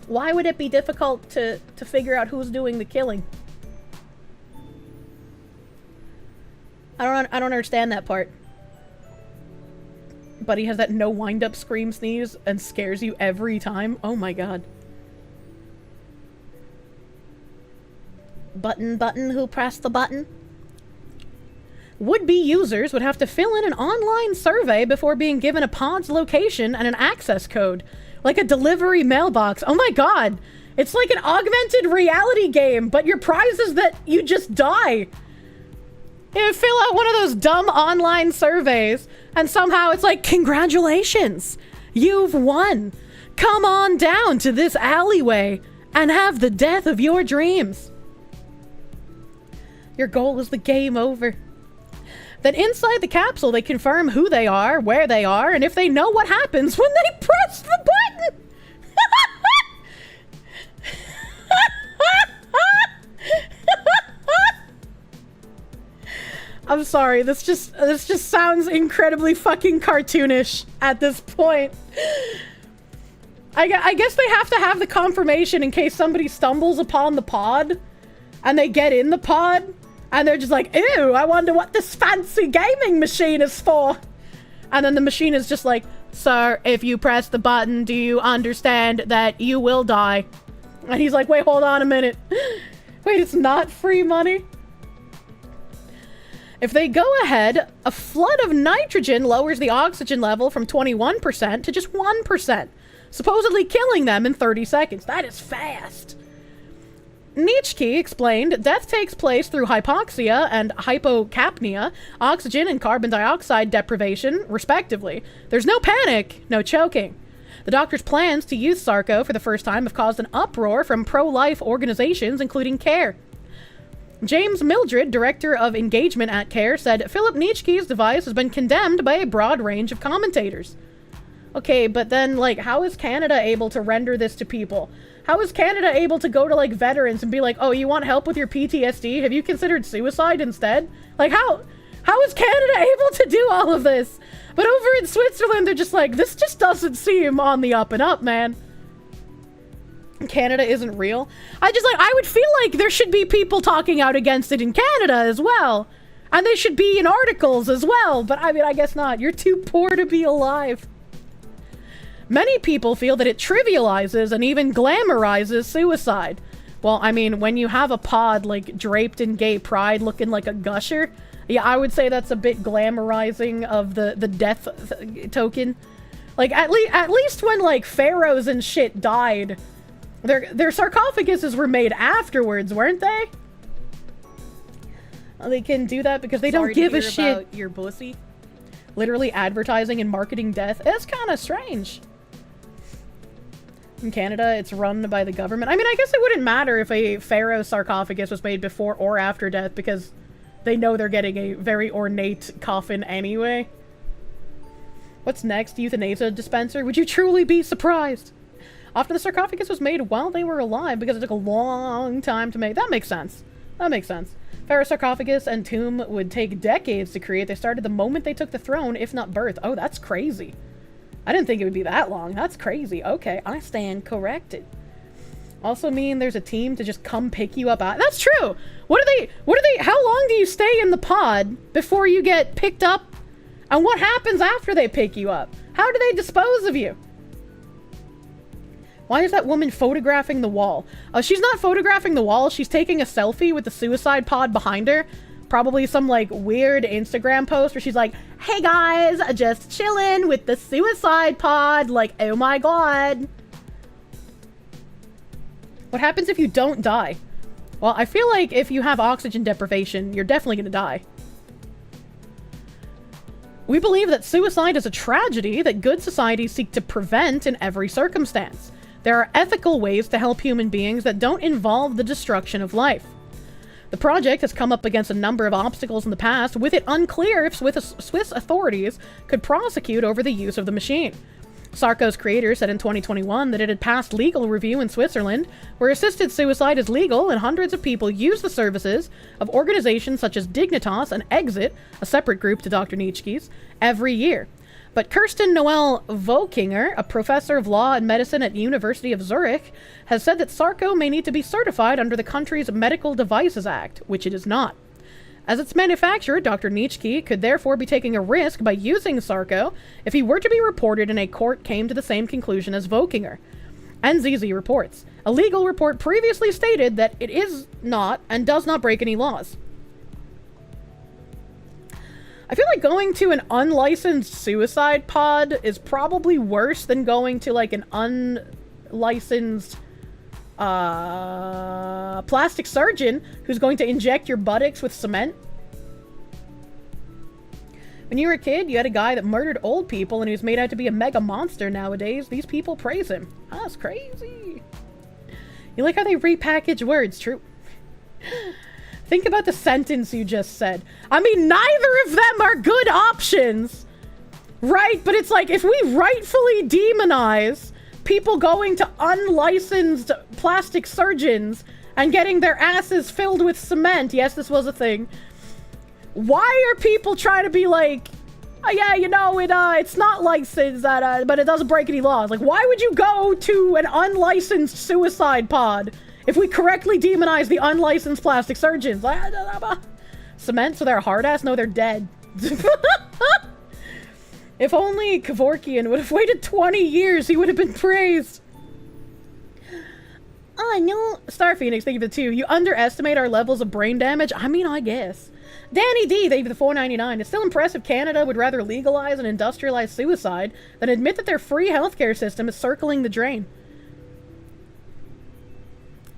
why would it be difficult to figure out who's doing the killing? I don't understand that part. But he has that no wind-up scream sneeze and scares you every time. Oh my god. Button, who pressed the button? Would-be users would have to fill in an online survey before being given a pod's location and an access code. Like a delivery mailbox. Oh my god. It's like an augmented reality game, but your prize is that you just die. You fill out one of those dumb online surveys, and somehow it's like, congratulations, you've won. Come on down to this alleyway and have the death of your dreams. Your goal is the game over. Then inside the capsule, they confirm who they are, where they are, and if they know what happens when they press the button. I'm sorry, this just sounds incredibly fucking cartoonish at this point. I guess they have to have the confirmation in case somebody stumbles upon the pod and they get in the pod. And they're just like, ew, I wonder what this fancy gaming machine is for. And then the machine is just like, sir, if you press the button, do you understand that you will die? And he's like, wait, hold on a minute. Wait, it's not free money? If they go ahead, a flood of nitrogen lowers the oxygen level from 21% to just 1%, supposedly killing them in 30 seconds. That is fast. Nitschke explained, death takes place through hypoxia and hypocapnia, oxygen and carbon dioxide deprivation, respectively. There's no panic, no choking. The doctor's plans to use Sarco for the first time have caused an uproar from pro-life organizations, including CARE. James Mildred, director of engagement at CARE, said Philip Nitschke's device has been condemned by a broad range of commentators. Okay, but then, like, how is Canada able to render this to people? How is Canada able to go to, like, veterans and be like, oh, you want help with your PTSD? Have you considered suicide instead? Like, how is Canada able to do all of this? But over in Switzerland, they're just like, this just doesn't seem on the up and up, man. Canada isn't real. I would feel like there should be people talking out against it in Canada as well. And they should be in articles as well. But, I mean, I guess not. You're too poor to be alive. Many people feel that it trivializes and even glamorizes suicide. Well, I mean, when you have a pod, like, draped in gay pride looking like a gusher, yeah, I would say that's a bit glamorizing of the death token. Like, at least when, like, pharaohs and shit died, their sarcophaguses were made afterwards, weren't they? They can do that because they don't give a shit. About your pussy. Literally advertising and marketing death. It's kind of strange. In Canada, it's run by the government. I mean, I guess it wouldn't matter if a pharaoh sarcophagus was made before or after death because they know they're getting a very ornate coffin anyway. What's next? Euthanasia dispenser? Would you truly be surprised? After the sarcophagus was made while they were alive because it took a long time to make. That makes sense. That makes sense. Pharaoh sarcophagus and tomb would take decades to create. They started the moment they took the throne, if not birth. Oh, that's crazy. I didn't think it would be that long. That's crazy. Okay, I stand corrected. Also mean there's a team to just come pick you up. That's true. How long do you stay in the pod before you get picked up? And what happens after they pick you up? How do they dispose of you? Why is that woman photographing the wall? She's not photographing the wall. She's taking a selfie with the suicide pod behind her. Probably some, like, weird Instagram post where she's like, hey guys, just chilling with the suicide pod. Like, oh my god. What happens if you don't die? Well, I feel like if you have oxygen deprivation, you're definitely gonna die. We believe that suicide is a tragedy that good societies seek to prevent in every circumstance. There are ethical ways to help human beings that don't involve the destruction of life. The project has come up against a number of obstacles in the past, with it unclear if Swiss authorities could prosecute over the use of the machine. Sarco's creator said in 2021 that it had passed legal review in Switzerland, where assisted suicide is legal and hundreds of people use the services of organizations such as Dignitas and Exit, a separate group to Dr. Nitschke's, every year. But Kirsten Noel Vokinger, a professor of law and medicine at the University of Zurich, has said that Sarco may need to be certified under the country's Medical Devices Act, which it is not. As its manufacturer, Dr. Nitschke could therefore be taking a risk by using Sarco if he were to be reported and a court came to the same conclusion as Vokinger. NZZ reports. A legal report previously stated that it is not and does not break any laws. I feel like going to an unlicensed suicide pod is probably worse than going to, like, an unlicensed plastic surgeon who's going to inject your buttocks with cement. When you were a kid, you had a guy that murdered old people and he was made out to be a mega monster. Nowadays, these people praise him. That's crazy. You like how they repackage words, true? Think about the sentence you just said. I mean, neither of them are good options, right? But it's like, if we rightfully demonize people going to unlicensed plastic surgeons and getting their asses filled with cement, yes, this was a thing, why are people trying to be like, oh, yeah, you know, it's not licensed, but it doesn't break any laws? Like, why would you go to an unlicensed suicide pod if we correctly demonize the unlicensed plastic surgeons? Cement, so they're hard ass? No, they're dead. If only Kevorkian would have waited 20 years, he would have been praised. Oh, no. Star Phoenix, thank you for the 2. You underestimate our levels of brain damage? I mean, I guess. Danny D, thank you for the $4.99. It's still impressive Canada would rather legalize and industrialize suicide than admit that their free healthcare system is circling the drain.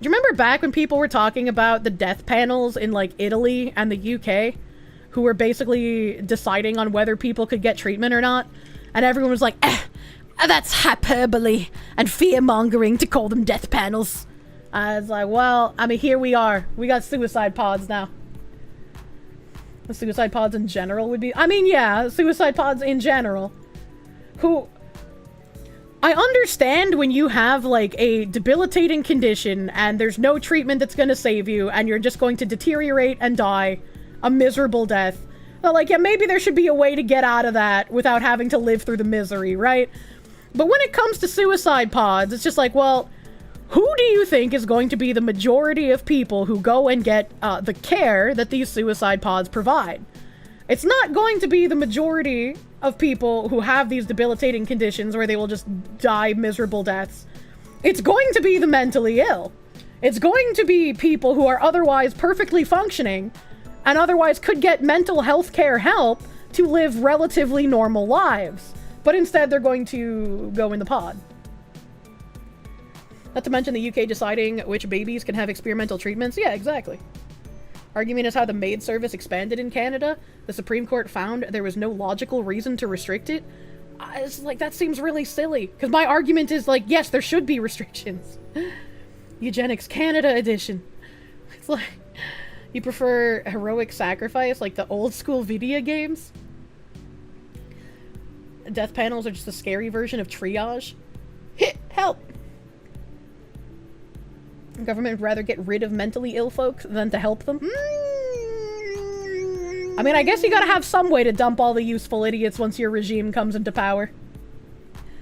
Do you remember back when people were talking about the death panels in, like, Italy and the UK, who were basically deciding on whether people could get treatment or not? And everyone was like, that's hyperbole and fear-mongering to call them death panels. I was like, well, I mean, here we are. We got suicide pods now. The suicide pods in general would be... I mean, yeah, suicide pods in general. Who... I understand when you have, like, a debilitating condition and there's no treatment that's gonna save you and you're just going to deteriorate and die a miserable death. But, like, yeah, maybe there should be a way to get out of that without having to live through the misery, right? But when it comes to suicide pods, it's just like, well, who do you think is going to be the majority of people who go and get the care that these suicide pods provide? It's not going to be the majority of people who have these debilitating conditions where they will just die miserable deaths. It's going to be the mentally ill. It's going to be people who are otherwise perfectly functioning and otherwise could get mental health care help to live relatively normal lives. But instead, they're going to go in the pod. Not to mention the UK deciding which babies can have experimental treatments. Yeah, exactly. Argument is how the maid service expanded in Canada. The Supreme Court found there was no logical reason to restrict it. It's like, that seems really silly. Because my argument is like, yes, there should be restrictions. Eugenics Canada edition. It's like, you prefer heroic sacrifice like the old school video games? Death panels are just a scary version of triage. Hit! Help! The government would rather get rid of mentally ill folks than to help them. I mean, I guess you gotta have some way to dump all the useful idiots once your regime comes into power.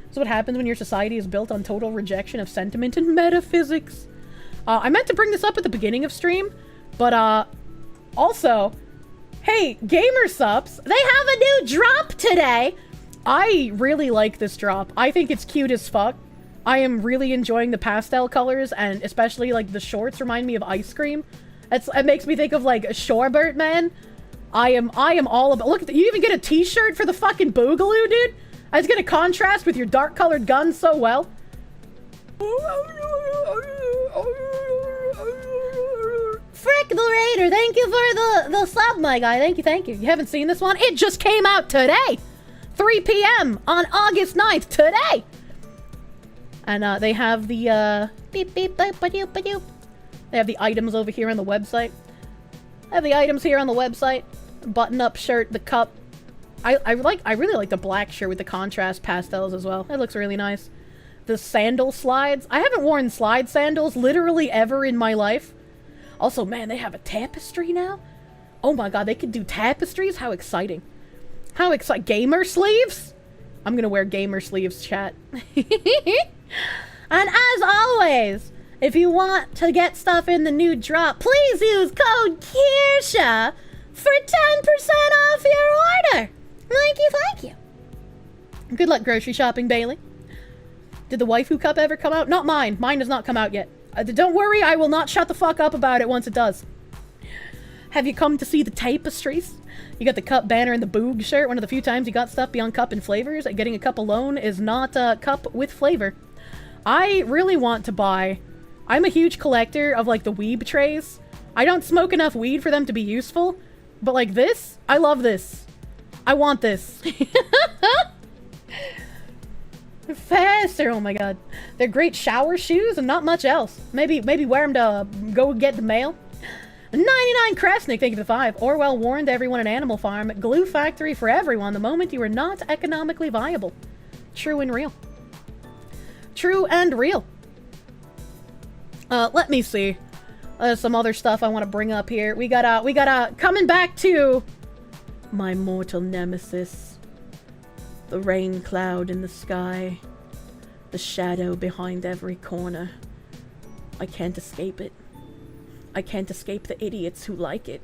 That's what happens when your society is built on total rejection of sentiment and metaphysics. I meant to bring this up at the beginning of stream, but also, hey, Gamer Sups, they have a new drop today! I really like this drop. I think it's cute as fuck. I am really enjoying the pastel colors, and especially, like, the shorts remind me of ice cream. It makes me think of, like, a Shorebird Man. I am all about— look, you even get a t-shirt for the fucking Boogaloo, dude? It's gonna contrast with your dark-colored gun so well. Frick the Raider, thank you for the sub, my guy. Thank you. You haven't seen this one? It just came out today! 3 p.m. on August 9th, today! And they have the beep beep beep ba doop ba doop. They have the items over here on the website. I have the items here on the website. Button-up shirt, the cup. I really like the black shirt with the contrast pastels as well. That looks really nice. The sandal slides. I haven't worn slide sandals literally ever in my life. Also, man, they have a tapestry now. Oh my god, they could do tapestries? How exciting. How exciting. Gamer sleeves? I'm gonna wear gamer sleeves, chat. And as always, if you want to get stuff in the new drop, please use code Kirsche for 10% off your order. Thank you. Good luck grocery shopping, Bailey. Did the waifu cup ever come out? Not mine. Mine has not come out yet. Don't worry, I will not shut the fuck up about it once it does. Have you come to see the tapestries? You got the cup banner and the boog shirt. One of the few times you got stuff beyond cup and flavors. Getting a cup alone is not a cup with flavor. I really want to buy— I'm a huge collector of, like, the weeb trays. I don't smoke enough weed for them to be useful. But, like, this? I love this. I want this. Faster! Oh my god. They're great shower shoes and not much else. Maybe wear them to go get the mail. 99 Kresnik, thank you for the 5. Orwell warned everyone at Animal Farm. Glue factory for everyone the moment you are not economically viable. True and real. True and real. Let me see. Some other stuff I want to bring up here. We got coming back to my mortal nemesis. The rain cloud in the sky. The shadow behind every corner. I can't escape it. I can't escape the idiots who like it.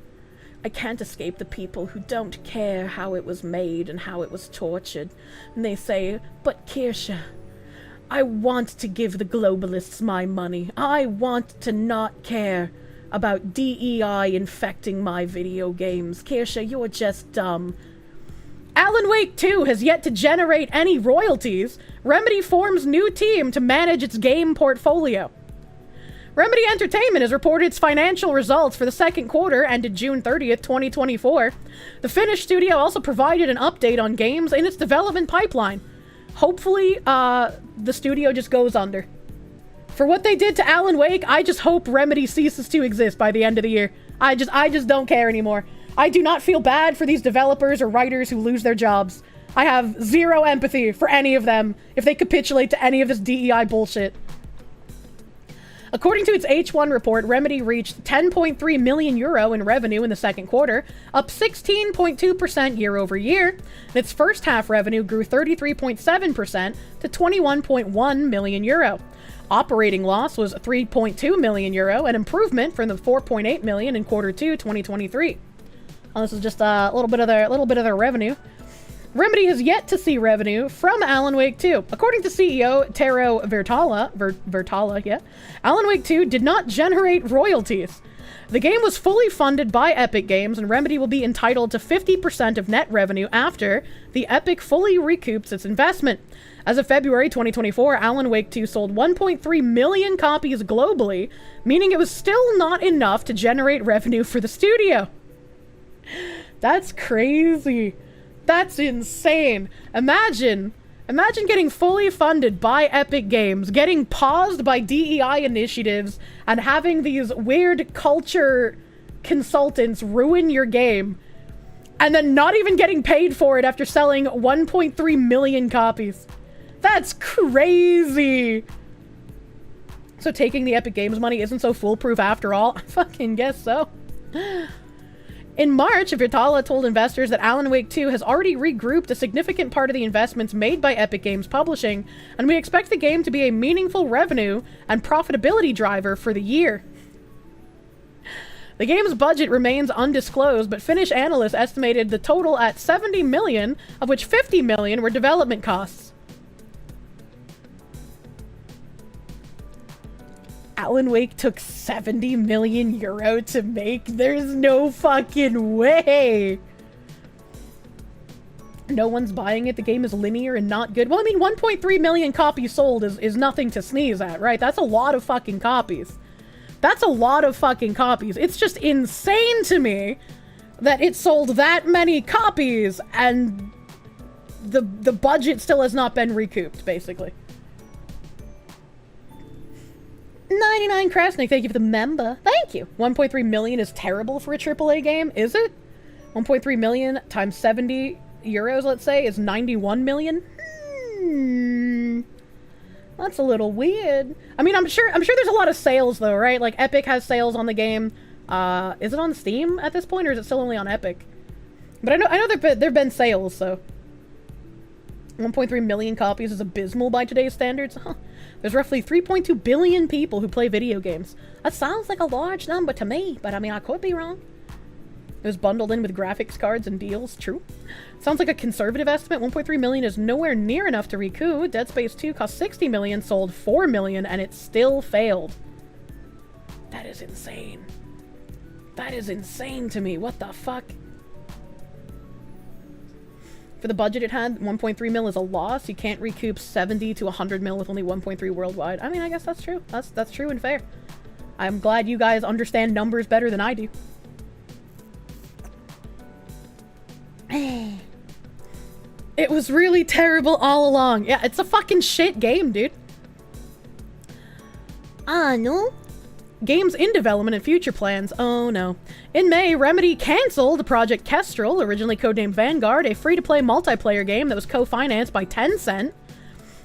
I can't escape the people who don't care how it was made and how it was tortured. And they say, but Kirsche, I want to give the globalists my money. I want to not care about DEI infecting my video games. Kirsche, you're just dumb. Alan Wake 2 has yet to generate any royalties. Remedy forms new team to manage its game portfolio. Remedy Entertainment has reported its financial results for the second quarter ended June 30th, 2024. The Finnish studio also provided an update on games in its development pipeline. Hopefully, the studio just goes under. For what they did to Alan Wake, I just hope Remedy ceases to exist by the end of the year. I just don't care anymore. I do not feel bad for these developers or writers who lose their jobs. I have zero empathy for any of them if they capitulate to any of this DEI bullshit. According to its H1 report, Remedy reached 10.3 million euro in revenue in the second quarter, up 16.2% year over year. And its first half revenue grew 33.7% to 21.1 million euro. Operating loss was 3.2 million euro, an improvement from the 4.8 million in quarter 2 2023. This is just a little bit of their revenue. Remedy has yet to see revenue from Alan Wake 2. According to CEO Tero Vertala, Alan Wake 2 did not generate royalties. The game was fully funded by Epic Games, and Remedy will be entitled to 50% of net revenue after the Epic fully recoups its investment. As of February 2024, Alan Wake 2 sold 1.3 million copies globally, meaning it was still not enough to generate revenue for the studio. That's crazy. That's insane. Imagine getting fully funded by Epic Games, getting paused by DEI initiatives, and having these weird culture consultants ruin your game, and then not even getting paid for it after selling 1.3 million copies. That's crazy. So taking the Epic Games money isn't so foolproof after all? I fucking guess so. In March, Vitala told investors that Alan Wake 2 has already regrouped a significant part of the investments made by Epic Games Publishing, and we expect the game to be a meaningful revenue and profitability driver for the year. The game's budget remains undisclosed, but Finnish analysts estimated the total at 70 million, of which 50 million were development costs. Alan Wake took 70 million euro to make? There's no fucking way! No one's buying it. The game is linear and not good. Well, I mean, 1.3 million copies sold is nothing to sneeze at, right? That's a lot of fucking copies. That's a lot of fucking copies. It's just insane to me that it sold that many copies and the budget still has not been recouped, basically. 99 Krasnik, thank you for the member. Thank you. 1.3 million is terrible for a AAA game, is it? 1.3 million times 70 euros, let's say, is 91 million? That's a little weird. I mean, I'm sure there's a lot of sales though, right? Like Epic has sales on the game. Is it on Steam at this point, or is it still only on Epic? But I know there've been sales, so 1.3 million copies is abysmal by today's standards. Huh. There's roughly 3.2 billion people who play video games. That sounds like a large number to me, but I mean, I could be wrong. It was bundled in with graphics cards and deals. True. Sounds like a conservative estimate. 1.3 million is nowhere near enough to recoup. Dead Space 2 cost 60 million, sold 4 million, and it still failed. That is insane. That is insane to me. What the fuck? For the budget it had, 1.3 mil is a loss. You can't recoup 70 to 100 mil with only 1.3 worldwide. I mean, I guess that's true. That's true and fair. I'm glad you guys understand numbers better than I do. It was really terrible all along. Yeah, it's a fucking shit game, dude. No. Games in development and future plans. Oh no. In May, Remedy canceled Project Kestrel, originally codenamed Vanguard, a free-to-play multiplayer game that was co-financed by Tencent.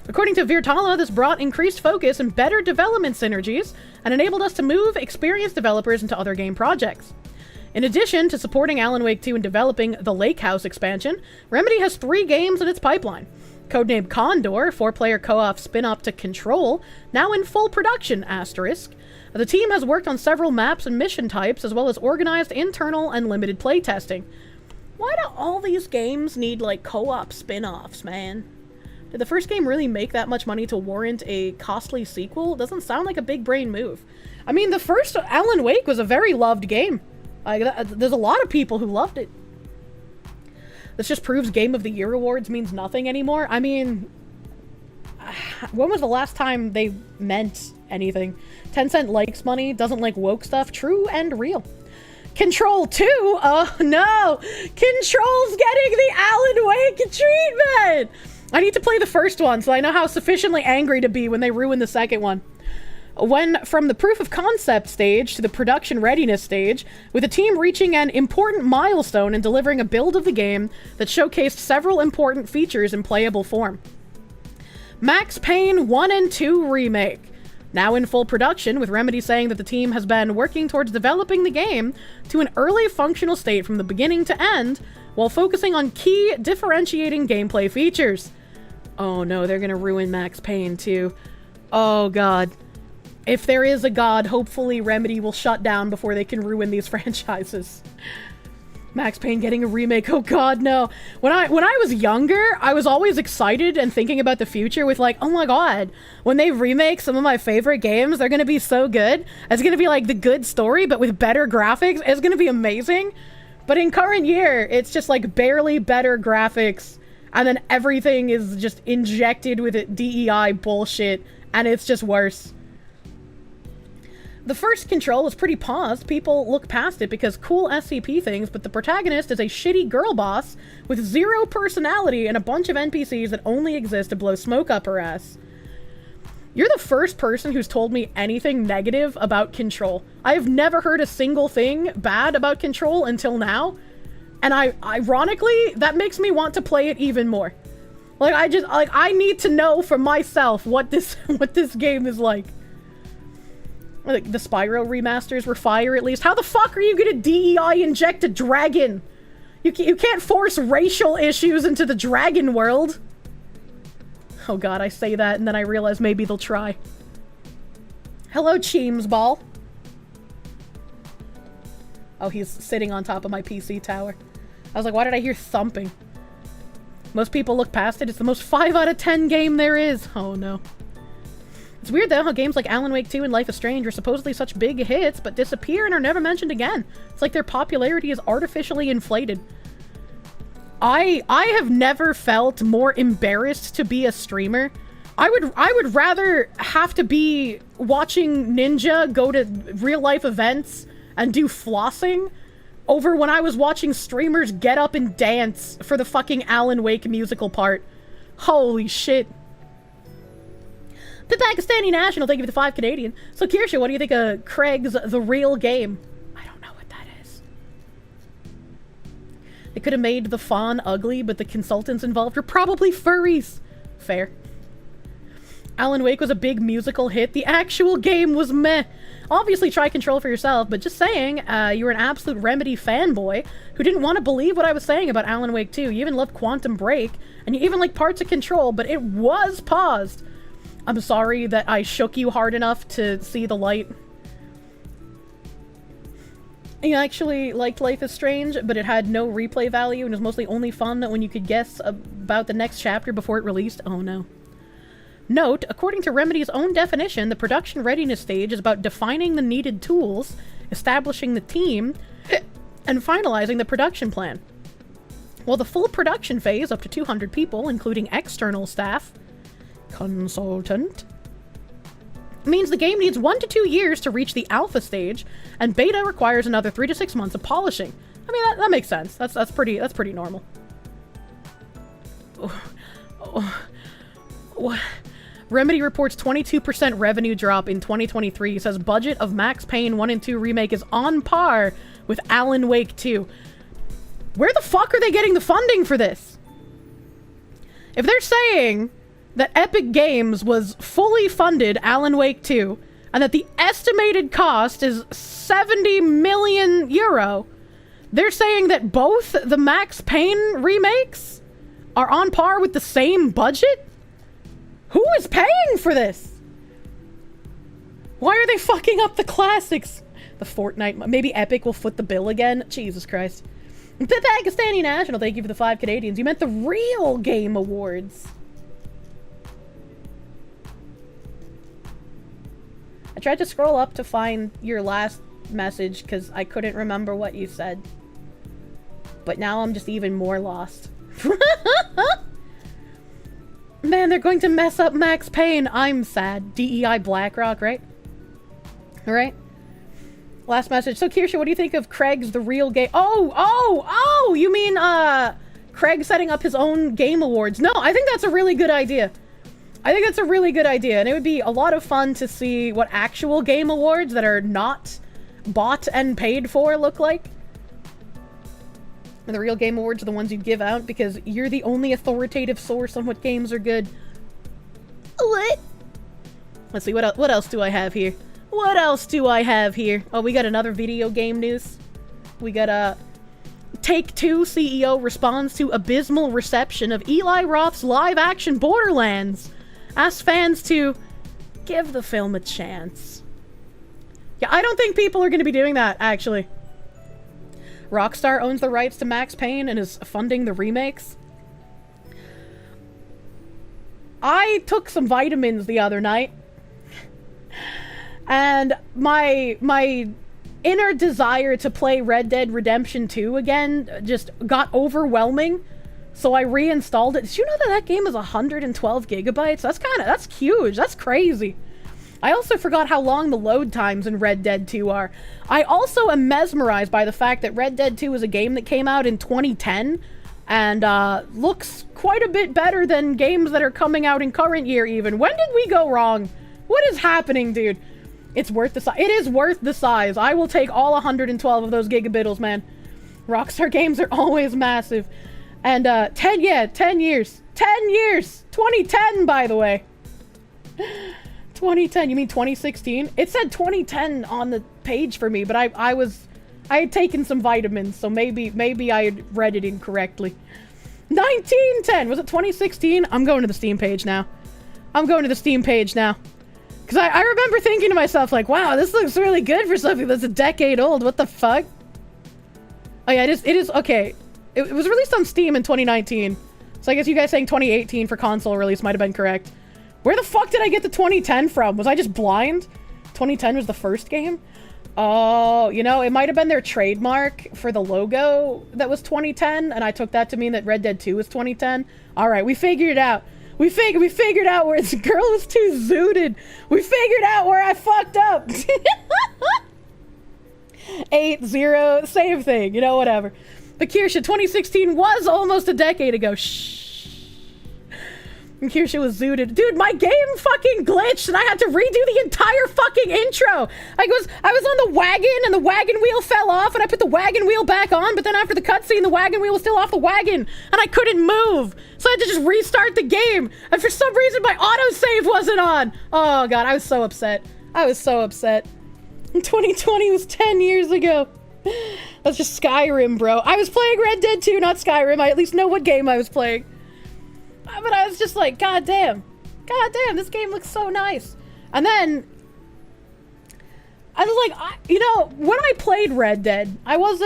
According to Virtala, this brought increased focus and better development synergies and enabled us to move experienced developers into other game projects. In addition to supporting Alan Wake 2 and developing the Lake House expansion, Remedy has 3 games in its pipeline. Codenamed Condor, 4-player co-op spin-off to Control, now in full production, asterisk. The team has worked on several maps and mission types, as well as organized internal and limited playtesting. Why do all these games need, like, co-op spin-offs, man? Did the first game really make that much money to warrant a costly sequel? Doesn't sound like a big brain move. I mean, the first Alan Wake was a very loved game. There's a lot of people who loved it. This just proves Game of the Year awards means nothing anymore. I mean, when was the last time they meant anything? Tencent likes money, doesn't like woke stuff. True and real. Control 2? Oh no! Control's getting the Alan Wake treatment! I need to play the first one so I know how sufficiently angry to be when they ruin the second one. When from the proof of concept stage to the production readiness stage, with the team reaching an important milestone in delivering a build of the game that showcased several important features in playable form. Max Payne 1 and 2 Remake. Now in full production, with Remedy saying that the team has been working towards developing the game to an early functional state from the beginning to end, while focusing on key differentiating gameplay features. Oh no, they're gonna ruin Max Payne too. Oh god. If there is a god, hopefully Remedy will shut down before they can ruin these franchises. Max Payne getting a remake. Oh god, no. When I was younger, I was always excited and thinking about the future with like, oh my god, when they remake some of my favorite games, they're gonna be so good. It's gonna be like the good story, but with better graphics. It's gonna be amazing. But in current year, it's just like barely better graphics, and then everything is just injected with DEI bullshit, and it's just worse. The first Control was pretty paused. People look past it because cool SCP things, but the protagonist is a shitty girl boss with zero personality and a bunch of NPCs that only exist to blow smoke up her ass. You're the first person who's told me anything negative about Control. I have never heard a single thing bad about Control until now, and ironically, that makes me want to play it even more. Like, I need to know for myself what this game is like. Like, the Spyro remasters were fire, at least. How the fuck are you gonna DEI inject a dragon? You can't force racial issues into the dragon world. Oh god, I say that and then I realize maybe they'll try. Hello, Cheems Ball. Oh, he's sitting on top of my PC tower. I was like, why did I hear thumping? Most people look past it. It's the most 5 out of 10 game there is. Oh no. It's weird though how games like Alan Wake 2 and Life is Strange are supposedly such big hits, but disappear and are never mentioned again. It's like their popularity is artificially inflated. I have never felt more embarrassed to be a streamer. I would rather have to be watching Ninja go to real life events and do flossing over when I was watching streamers get up and dance for the fucking Alan Wake musical part. Holy shit. The Pakistani National, thank you for the 5 Canadian. So, Kirsche, what do you think of Craig's The Real Game? I don't know what that is. They could have made the fawn ugly, but the consultants involved are probably furries. Fair. Alan Wake was a big musical hit. The actual game was meh. Obviously, try Control for yourself, but just saying, you were an absolute Remedy fanboy who didn't want to believe what I was saying about Alan Wake 2. You even loved Quantum Break, and you even liked parts of Control, but it was paused. I'm sorry that I shook you hard enough to see the light. You actually liked Life is Strange, but it had no replay value and was mostly only fun when you could guess about the next chapter before it released. Oh no. Note, according to Remedy's own definition, the production readiness stage is about defining the needed tools, establishing the team, and finalizing the production plan. While the full production phase, up to 200 people, including external staff, consultant, means the game needs 1 to 2 years to reach the alpha stage, and beta requires another 3 to 6 months of polishing. I mean, that makes sense. That's pretty normal. Remedy reports 22% revenue drop in 2023. Says budget of Max Payne 1 and 2 remake is on par with Alan Wake 2. Where the fuck are they getting the funding for this? If they're saying that Epic Games was fully funded Alan Wake 2, and that the estimated cost is 70 million euro, they're saying that both the Max Payne remakes are on par with the same budget? Who is paying for this? Why are they fucking up the classics? The Fortnite, maybe Epic will foot the bill again? Jesus Christ. The Pakistani National, thank you for the 5 Canadians. You meant the real Game Awards. I tried to scroll up to find your last message because I couldn't remember what you said. But now I'm just even more lost. Man, they're going to mess up Max Payne. I'm sad. DEI BlackRock, right? Alright. Last message. So, Kirsche, what do you think of Craig's The Real Game? Oh! You mean, Craig setting up his own Game Awards? No, I think that's a really good idea. I think that's a really good idea, and it would be a lot of fun to see what actual Game Awards that are not bought and paid for look like. And the real Game Awards are the ones you give out because you're the only authoritative source on what games are good. What? Let's see, what else do I have here? What else do I have here? Oh, we got another video game news. We got Take-Two CEO responds to abysmal reception of Eli Roth's live-action Borderlands. Asks fans to give the film a chance. Yeah, I don't think people are going to be doing that, actually. Rockstar owns the rights to Max Payne and is funding the remakes. I took some vitamins the other night, and my inner desire to play Red Dead Redemption 2 again just got overwhelming, so I reinstalled it. Did you know that game is 112 gigabytes? That's huge. That's crazy. I also forgot how long the load times in Red Dead 2 are. I also am mesmerized by the fact that Red Dead 2 is a game that came out in 2010 and looks quite a bit better than games that are coming out in current year even. When did we go wrong? What is happening, dude? It's worth the size. It is worth the size. I will take all 112 of those gigabytes, man. Rockstar games are always massive. And 10 years. 10 years! 2010, by the way. 2010, you mean 2016? It said 2010 on the page for me, but I had taken some vitamins, so maybe I had read it incorrectly. 1910! Was it 2016? I'm going to the Steam page now. Because I remember thinking to myself, like, wow, this looks really good for something that's a decade old. What the fuck? Oh yeah, it is, okay. It was released on Steam in 2019. So I guess you guys saying 2018 for console release might have been correct. Where the fuck did I get the 2010 from? Was I just blind? 2010 was the first game? Oh, you know, it might have been their trademark for the logo that was 2010, and I took that to mean that Red Dead 2 was 2010. Alright, we figured it out. We figured out where this girl was too zooted. We figured out where I fucked up. 8-0, same thing, you know, whatever. But Kirsche, 2016 was almost a decade ago. Shh. And Kirsche was zooted. Dude, my game fucking glitched and I had to redo the entire fucking intro. I was on the wagon and the wagon wheel fell off and I put the wagon wheel back on, but then after the cutscene, the wagon wheel was still off the wagon and I couldn't move. So I had to just restart the game. And for some reason, my autosave wasn't on. Oh god, I was so upset. 2020 was 10 years ago. That's just Skyrim, bro. I was playing Red Dead 2, not Skyrim. I at least know what game I was playing. But I was just like, god damn, this game looks so nice. And then I was like, you know, when I played Red Dead, I was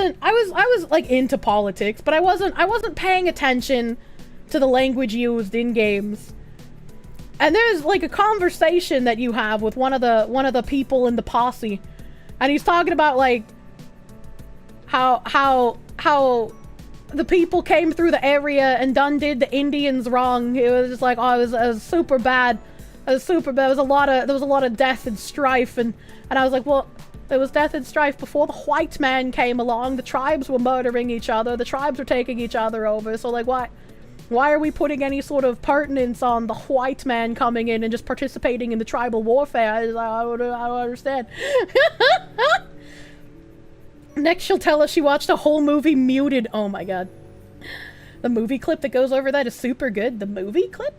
like into politics, but I wasn't paying attention to the language used in games. And there's like a conversation that you have with one of the people in the posse, and he's talking about like how the people came through the area and done did the Indians wrong. It was just like, oh, it was super bad. There was a lot of death and strife, and I was like, well, there was death and strife before the white man came along. The tribes were murdering each other. The tribes were taking each other over. So like, why are we putting any sort of pertinence on the white man coming in and just participating in the tribal warfare? I don't understand. Next, she'll tell us she watched a whole movie muted. Oh my god. The movie clip that goes over that is super good. The movie clip?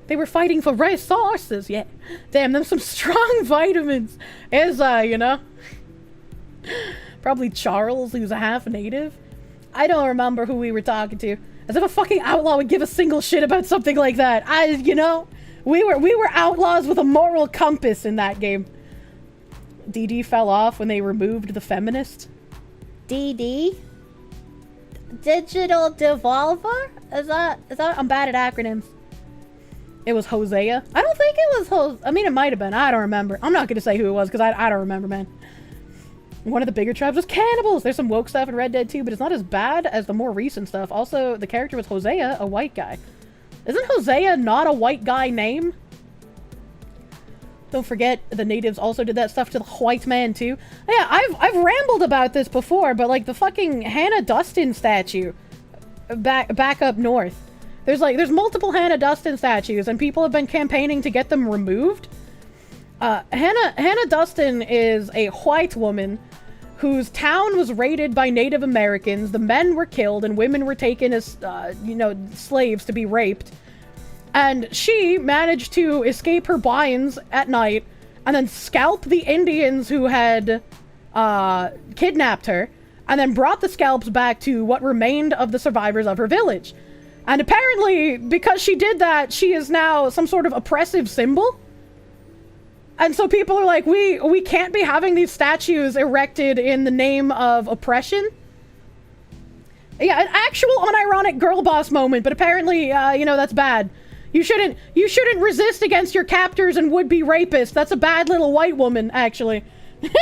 They were fighting for resources, yeah. Damn, them some strong vitamins. As, you know. Probably Charles, who's a half native. I don't remember who we were talking to. As if a fucking outlaw would give a single shit about something like that. You know, we were outlaws with a moral compass in that game. DD fell off when they removed the feminist. DD? Digital Devolver? Is that? I'm bad at acronyms. It was Hosea. I don't think it was I mean, it might have been. I don't remember. I'm not gonna say who it was because I don't remember, man. One of the bigger tribes was cannibals. There's some woke stuff in Red Dead 2, but it's not as bad as the more recent stuff. Also, the character was Hosea, a white guy. Isn't Hosea not a white guy name? Don't forget, the natives also did that stuff to the white man, too. Yeah, I've rambled about this before, but, like, the fucking Hannah Dustin statue back up north. There's multiple Hannah Dustin statues, and people have been campaigning to get them removed. Hannah Dustin is a white woman whose town was raided by Native Americans. The men were killed, and women were taken as, you know, slaves to be raped. And she managed to escape her binds at night and then scalp the Indians who had kidnapped her, and then brought the scalps back to what remained of the survivors of her village. And apparently, because she did that, she is now some sort of oppressive symbol. And so people are like, we can't be having these statues erected in the name of oppression. Yeah, an actual unironic girl boss moment, but apparently, you know, that's bad. You shouldn't resist against your captors and would-be rapists. That's a bad little white woman, actually. It's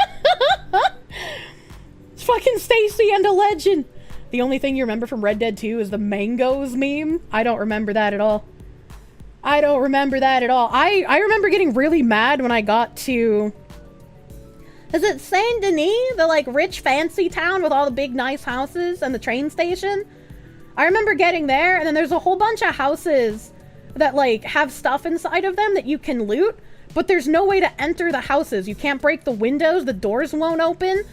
fucking Stacy and a legend. The only thing you remember from Red Dead 2 is the mangoes meme. I don't remember that at all. I don't remember that at all. I remember getting really mad when I got to... Is it Saint Denis? The, like, rich, fancy town with all the big, nice houses and the train station? I remember getting there, and then there's a whole bunch of houses that, like, have stuff inside of them that you can loot, but there's no way to enter the houses. You can't break the windows, the doors won't open.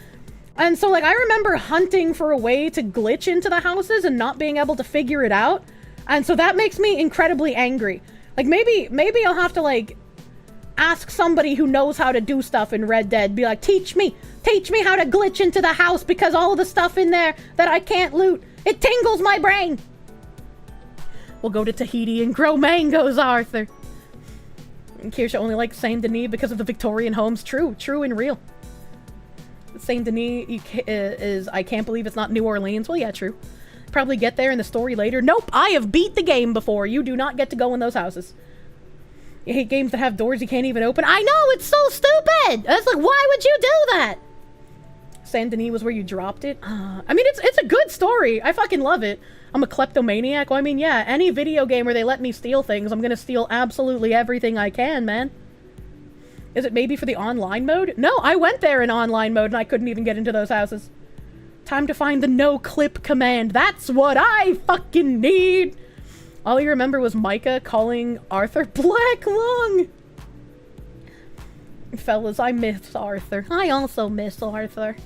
And so, like, I remember hunting for a way to glitch into the houses and not being able to figure it out. And so that makes me incredibly angry. Like, maybe I'll have to, like, ask somebody who knows how to do stuff in Red Dead. Be like, teach me how to glitch into the house because all of the stuff in there that I can't loot, it tingles my brain. We'll go to Tahiti and grow mangoes, Arthur. And Kirsche only likes Saint Denis because of the Victorian homes. True and real. Saint Denis is, I can't believe it's not New Orleans. Well, yeah, true. Probably get there in the story later. Nope, I have beat the game before. You do not get to go in those houses. You hate games that have doors you can't even open. I know, it's so stupid! It's like, why would you do that? Saint Denis was where you dropped it? I mean, it's a good story. I fucking love it. I'm a kleptomaniac. Well, I mean, yeah, any video game where they let me steal things, I'm gonna steal absolutely everything I can, man. Is it maybe for the online mode? No, I went there in online mode and I couldn't even get into those houses. Time to find the no-clip command. That's what I fucking need! All you remember was Micah calling Arthur Black Lung. Fellas, I miss Arthur. I also miss Arthur.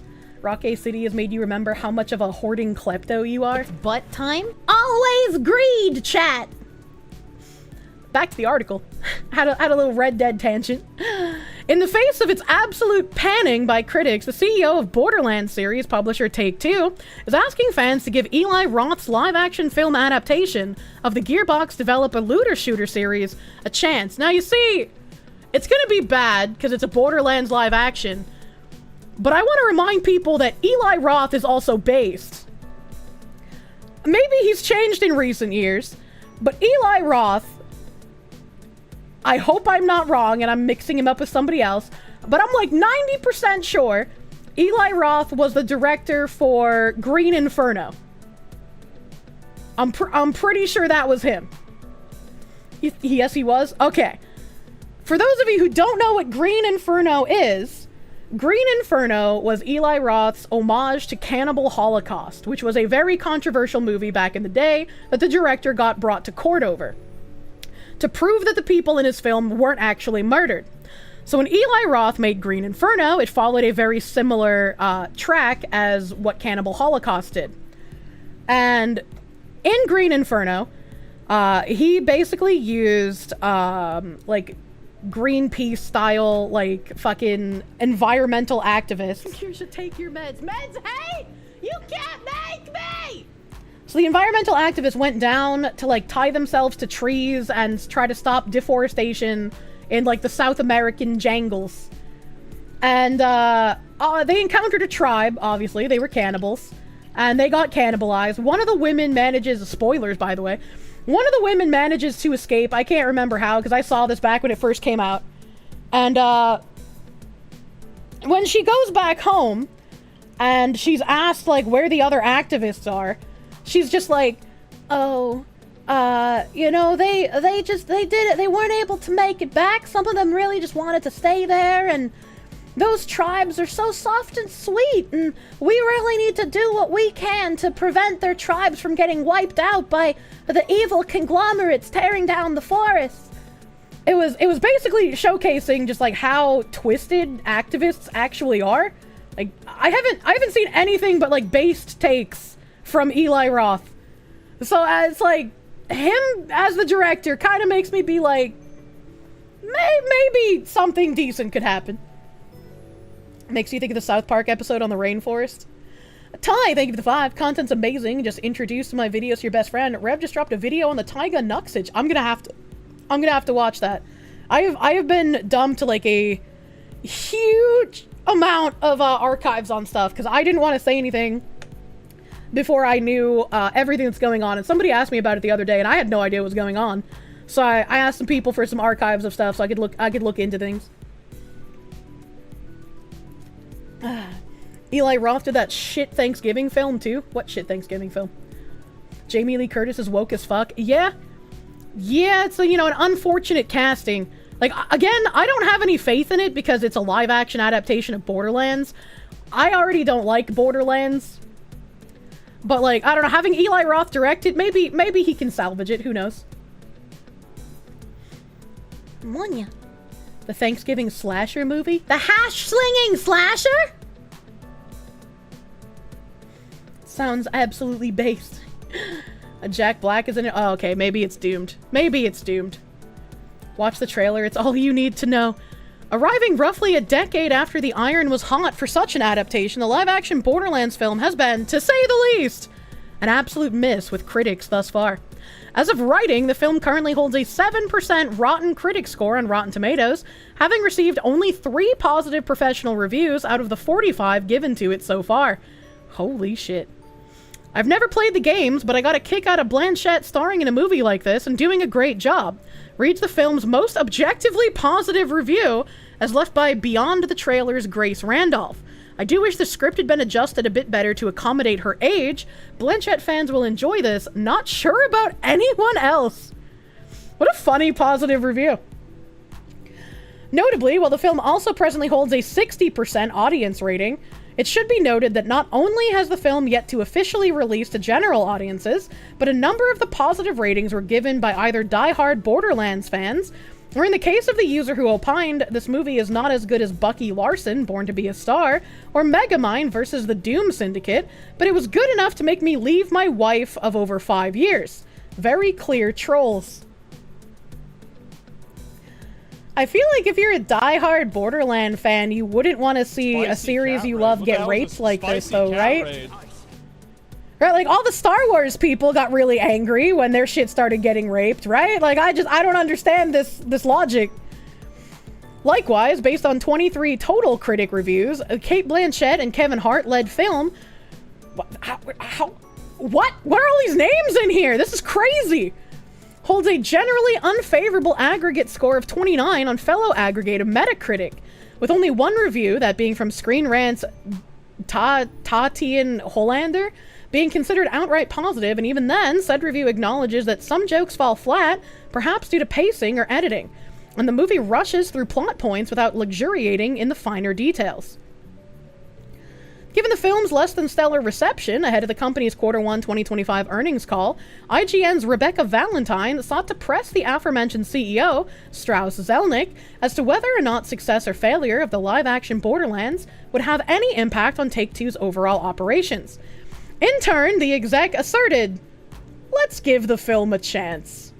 Rocky City has made you remember how much of a hoarding klepto you are. It's butt time? Always greed, chat! Back to the article. Had a little Red Dead tangent. In the face of its absolute panning by critics, the CEO of Borderlands series publisher Take-Two is asking fans to give Eli Roth's live-action film adaptation of the Gearbox developer looter shooter series a chance. Now, you see, it's gonna be bad because it's a Borderlands live-action, but I want to remind people that Eli Roth is also based. Maybe he's changed in recent years, but Eli Roth, I hope I'm not wrong and I'm mixing him up with somebody else, but I'm like 90% sure Eli Roth was the director for Green Inferno. I'm pretty sure that was him. Yes, he was? Okay. For those of you who don't know what Green Inferno is, Green Inferno was Eli Roth's homage to Cannibal Holocaust, which was a very controversial movie back in the day that the director got brought to court over, to prove that the people in his film weren't actually murdered. So when Eli Roth made Green Inferno, it followed a very similar track as what Cannibal Holocaust did. And in Green Inferno, he basically used, like, Greenpeace style, like, fucking environmental activists. You should take your meds. Meds, hey! You can't make me! So the environmental activists went down to, like, tie themselves to trees and try to stop deforestation in, like, the South American jungles. And, they encountered a tribe, obviously. They were cannibals. And they got cannibalized. One of the women manages, spoilers, by the way, one of the women manages to escape. I can't remember how, because I saw this back when it first came out. And, when she goes back home, and she's asked, like, where the other activists are, she's just like, oh, you know, they did it. They weren't able to make it back. Some of them really just wanted to stay there, and those tribes are so soft and sweet, and we really need to do what we can to prevent their tribes from getting wiped out by the evil conglomerates tearing down the forests. It was basically showcasing just like how twisted activists actually are. Like, I haven't seen anything but like based takes from Eli Roth. So it's like him as the director kind of makes me be like, maybe something decent could happen. Makes you think of the South Park episode on the rainforest. Ty, thank you for the 5. Content's amazing. Just introduced my videos to your best friend. Rev just dropped a video on the Taiga Nuxage. I'm gonna have to watch that. I have been dumped to like a huge amount of archives on stuff because I didn't want to say anything before I knew everything that's going on. And somebody asked me about it the other day, and I had no idea what was going on. So I asked some people for some archives of stuff so I could look into things. Eli Roth did that shit Thanksgiving film too. What shit Thanksgiving film? Jamie Lee Curtis is woke as fuck. Yeah, it's an unfortunate casting. Like, again, I don't have any faith in it because it's a live action adaptation of Borderlands. I already don't like Borderlands. But, like, I don't know, having Eli Roth direct it, maybe he can salvage it, who knows. Monya. The Thanksgiving slasher movie? The hash-slinging slasher? Sounds absolutely based. Jack Black is in it? Oh, okay, maybe it's doomed. Maybe it's doomed. Watch the trailer, it's all you need to know. Arriving roughly a decade after the iron was hot for such an adaptation, the live-action Borderlands film has been, to say the least, an absolute miss with critics thus far. As of writing, the film currently holds a 7% Rotten Critic score on Rotten Tomatoes, having received only 3 positive professional reviews out of the 45 given to it so far. Holy shit. I've never played the games, but I got a kick out of Blanchett starring in a movie like this and doing a great job. Reads the film's most objectively positive review, as left by Beyond the Trailer's Grace Randolph. I do wish the script had been adjusted a bit better to accommodate her age. Blanchett fans will enjoy this. Not sure about anyone else. What a funny positive review. Notably, while the film also presently holds a 60% audience rating, it should be noted that not only has the film yet to officially release to general audiences, but a number of the positive ratings were given by either die-hard Borderlands fans, or in the case of the user who opined this movie is not as good as Bucky Larson, Born to be a Star, or Megamind versus the Doom Syndicate, but it was good enough to make me leave my wife of over 5 years. Very clear trolls. I feel like if you're a die-hard Borderland fan, you wouldn't want to see a series you love get raped like this, though, right? Right, like, all the Star Wars people got really angry when their shit started getting raped, right? Like, I don't understand this logic. Likewise, based on 23 total critic reviews, a Cate Blanchett and Kevin Hart-led film... What? What are all these names in here? This is crazy! Holds a generally unfavorable aggregate score of 29 on fellow aggregator Metacritic, with only one review, that being from Screen Rant's Tatian Hollander, being considered outright positive, and even then, said review acknowledges that some jokes fall flat, perhaps due to pacing or editing, and the movie rushes through plot points without luxuriating in the finer details. Given the film's less than stellar reception ahead of the company's Q1 2025 earnings call, IGN's Rebecca Valentine sought to press the aforementioned CEO, Strauss Zelnick, as to whether or not success or failure of the live-action Borderlands would have any impact on Take-Two's overall operations. In turn, the exec asserted, "Let's give the film a chance."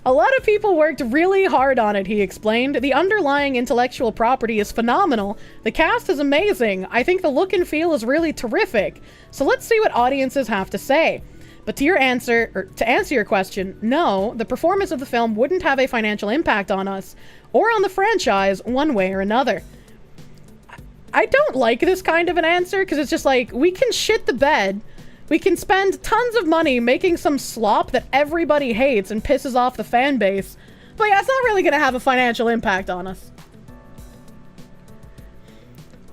A lot of people worked really hard on it, he explained. The underlying intellectual property is phenomenal. The cast is amazing. I think the look and feel is really terrific. So let's see what audiences have to say. But to answer your question, no, the performance of the film wouldn't have a financial impact on us, or on the franchise, one way or another. I don't like this kind of an answer, because it's just like, we can shit the bed. We can spend tons of money making some slop that everybody hates and pisses off the fan base, but yeah, it's not really going to have a financial impact on us.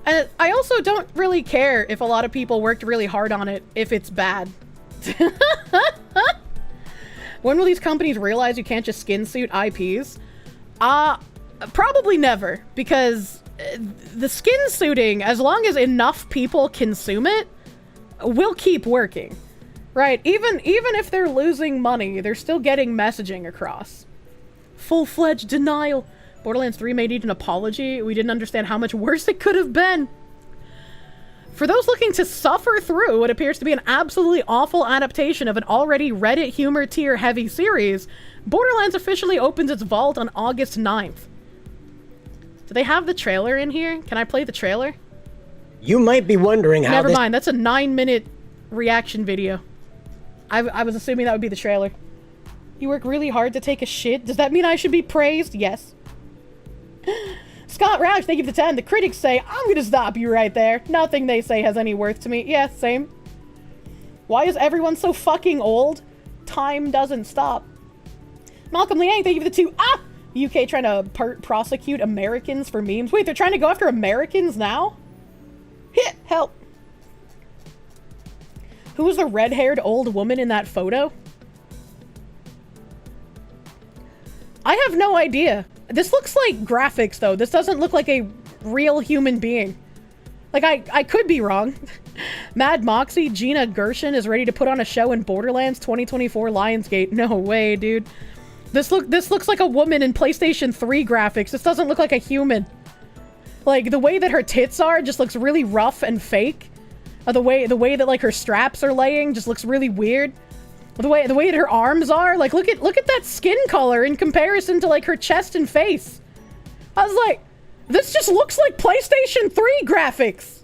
And I also don't really care if a lot of people worked really hard on it if it's bad. When will these companies realize you can't just skin suit IPs? Probably never, because the skin suiting, as long as enough people consume it, will keep working, right? Even if they're losing money, they're still getting messaging across. Full-fledged denial. Borderlands 3 may need an apology. We didn't understand how much worse it could have been. For those looking to suffer through what appears to be an absolutely awful adaptation of an already Reddit humor tier heavy series, Borderlands officially opens its vault on August 9th. Do they have the trailer in here? Can I play the trailer? You might be wondering how Never mind, that's a 9-minute reaction video. I was assuming that would be the trailer. You work really hard to take a shit? Does that mean I should be praised? Yes. Scott Roush, thank you for the 10. The critics say, I'm gonna stop you right there. Nothing they say has any worth to me. Yeah, same. Why is everyone so fucking old? Time doesn't stop. Malcolm Liang, thank you for the 2. Ah! UK trying to prosecute Americans for memes. Wait, they're trying to go after Americans now? Hit! Help! Who was the red-haired old woman in that photo? I have no idea. This looks like graphics, though. This doesn't look like a real human being. Like, I could be wrong. Mad Moxie, Gina Gershon is ready to put on a show in Borderlands 2024 Lionsgate. No way, dude. This looks like a woman in PlayStation 3 graphics. This doesn't look like a human. Like, the way that her tits are just looks really rough and fake. The way that, like, her straps are laying just looks really weird. The way that her arms are, like, look at that skin color in comparison to, like, her chest and face. I was like, this just looks like PlayStation 3 graphics.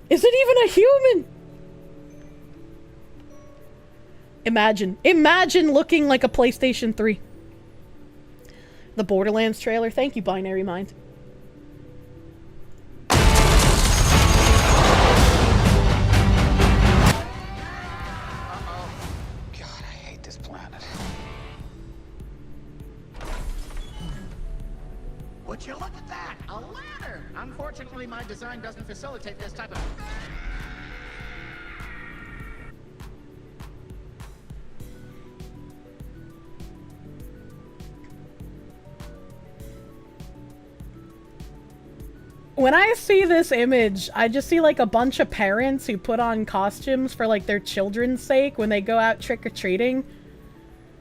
Is it even a human? Imagine looking like a PlayStation 3. The Borderlands trailer. Thank you, Binary Mind. Would you look at that? A ladder! Unfortunately, my design doesn't facilitate this type of... When I see this image, I just see like a bunch of parents who put on costumes for like their children's sake when they go out trick-or-treating.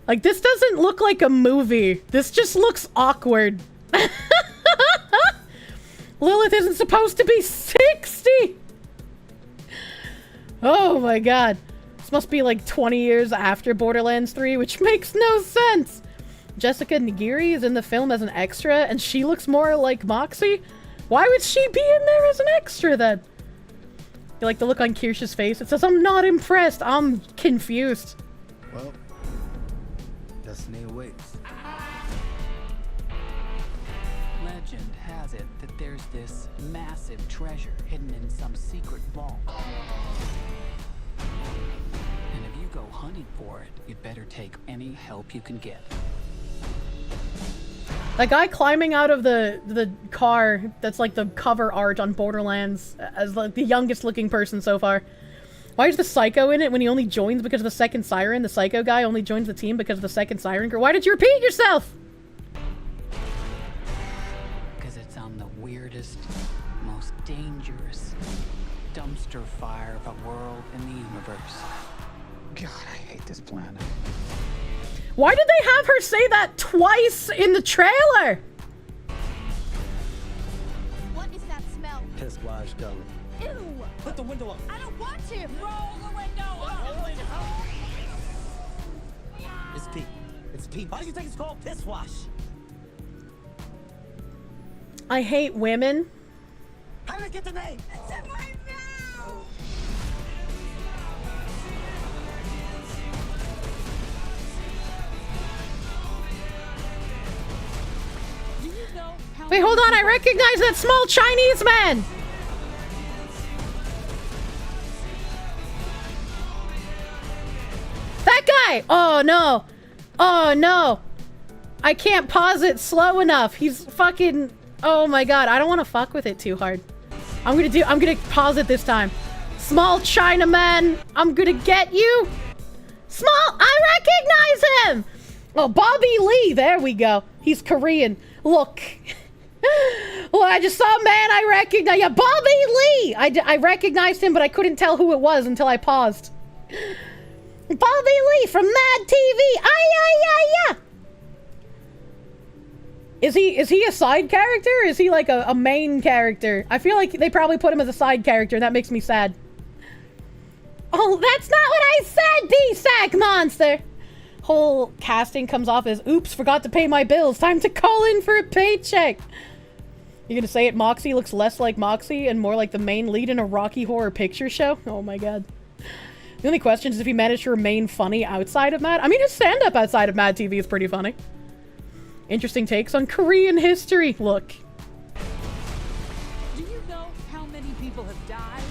Like, this doesn't look like a movie. This just looks awkward. Lilith isn't supposed to be 60! Oh my god. This must be like 20 years after Borderlands 3, which makes no sense! Jessica Nigiri is in the film as an extra, and she looks more like Moxie? Why would she be in there as an extra, then? You like the look on Kirsche's face? It says, I'm not impressed, I'm confused. Well, destiny awaits. Legend has it that there's this massive treasure hidden in some secret vault. And if you go hunting for it, you'd better take any help you can get. That guy climbing out of the car that's like the cover art on Borderlands as like the youngest looking person so far. Why is the Psycho in it when he only joins because of the second siren? The Psycho guy only joins the team because of the second siren girl. Why did you repeat yourself? Because it's on the weirdest, most dangerous dumpster fire of a world in the universe. God, I hate this planet. Why did they have her say that twice in the trailer? What is that smell? Piss wash gum. Ew! Put the window up. I don't want to! Roll the window up! It's Pete. It's Pete. Why do you think it's called piss wash? I hate women. How did I get the name? It's in my mouth! Wait, hold on, I recognize that small Chinese man! That guy! Oh no! Oh no! I can't pause it slow enough. He's fucking... Oh my god, I don't want to fuck with it too hard. I'm gonna pause it this time. Small Chinaman, I'm gonna get you! I recognize him! Oh, Bobby Lee, there we go. He's Korean. Look. Well, I just saw a man I recognize. Yeah, Bobby Lee! I recognized him, but I couldn't tell who it was until I paused. Bobby Lee from Mad TV! Yeah. Is he a side character? Or is he like a main character? I feel like they probably put him as a side character, and that makes me sad. Oh, that's not what I said, B-Sack Monster! Whole casting comes off as, oops, forgot to pay my bills. Time to call in for a paycheck. You're gonna say it, Moxie looks less like Moxie and more like the main lead in a Rocky Horror Picture Show? Oh my god. The only question is if he managed to remain funny outside of Mad. I mean, his stand-up outside of Mad TV is pretty funny. Interesting takes on Korean history. Look. Do you know how many people have died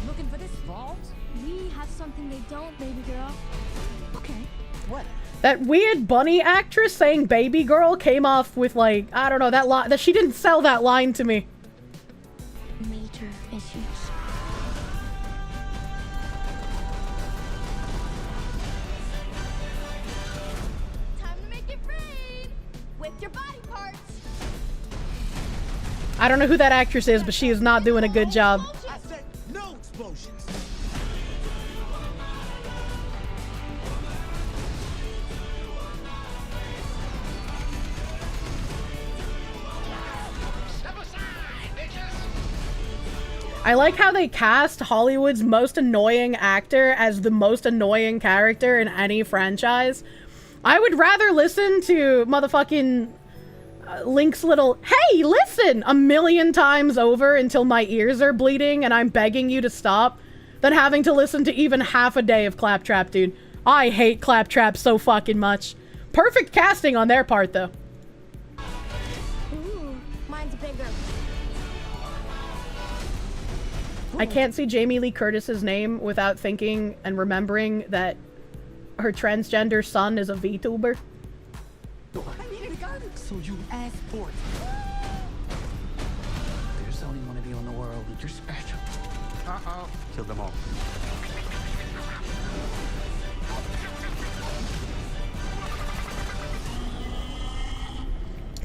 looking for this vault? We have something they don't, baby girl. Okay. What? That weird bunny actress saying baby girl came off with like, I don't know, that line, that she didn't sell that line to me. Major issues. Time to make it rain with your body parts. I don't know who that actress is, but she is not doing a good job. I said no explosions. I like how they cast Hollywood's most annoying actor as the most annoying character in any franchise. I would rather listen to motherfucking Link's little, hey, listen, a million times over until my ears are bleeding and I'm begging you to stop, than having to listen to even half a day of Claptrap, dude. I hate Claptrap so fucking much. Perfect casting on their part, though. Ooh, mine's bigger. I can't see Jamie Lee Curtis's name without thinking and remembering that her transgender son is a VTuber. I needed a gun, so you asked for it. There's only one of you in the world, and you're special. Uh-oh. Kill them all.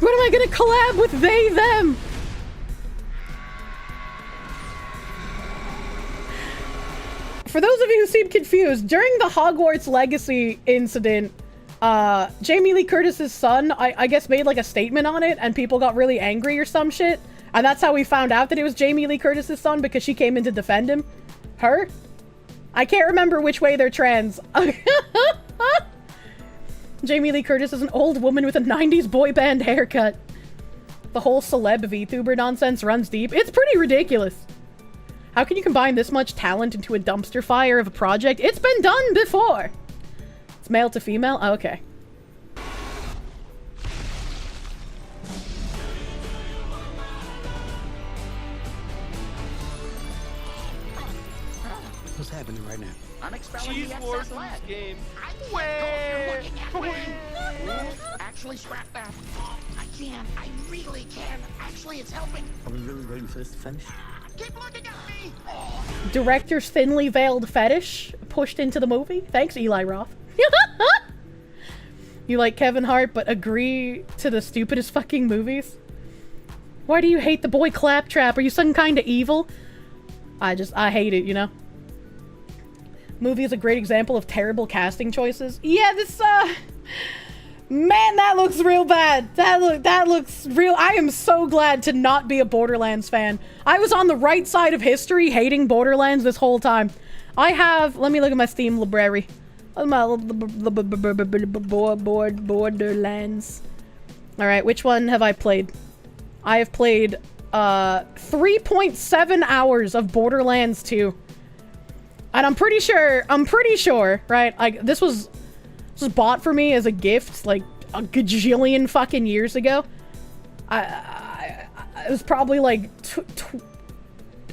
When am I gonna collab with they, them? For those of you who seem confused, during the Hogwarts Legacy incident, Jamie Lee Curtis's son, I guess, made like a statement on it, and people got really angry or some shit. And that's how we found out that it was Jamie Lee Curtis's son, because she came in to defend him. Her? I can't remember which way they're trans. Jamie Lee Curtis is an old woman with a 90s boy band haircut. The whole celeb VTuber nonsense runs deep. It's pretty ridiculous. How can you combine this much talent into a dumpster fire of a project? It's been done before! It's male to female? Oh, okay. What's happening right now? I'm expelling Cheese the Wars excess in lead. this game. I can't go if you're looking at me. Actually, scrap that. I can. I really can. Actually, it's helping. Are we really waiting for this to finish? Keep looking at me. Director's thinly veiled fetish pushed into the movie? Thanks, Eli Roth. You like Kevin Hart, but agree to the stupidest fucking movies? Why do you hate the boy Claptrap? Are you some kind of evil? I hate it, you know? Movie is a great example of terrible casting choices. Yeah, this, man, that looks real bad. That looks real. I am so glad to not be a Borderlands fan. I was on the right side of history hating Borderlands this whole time. I have, let me look at my Steam library. Borderlands. Alright, which one have I played? I have played 3.7 hours of Borderlands 2. And I'm pretty sure, right? Like, this was bought for me as a gift, like, a gajillion fucking years ago. It was probably, like,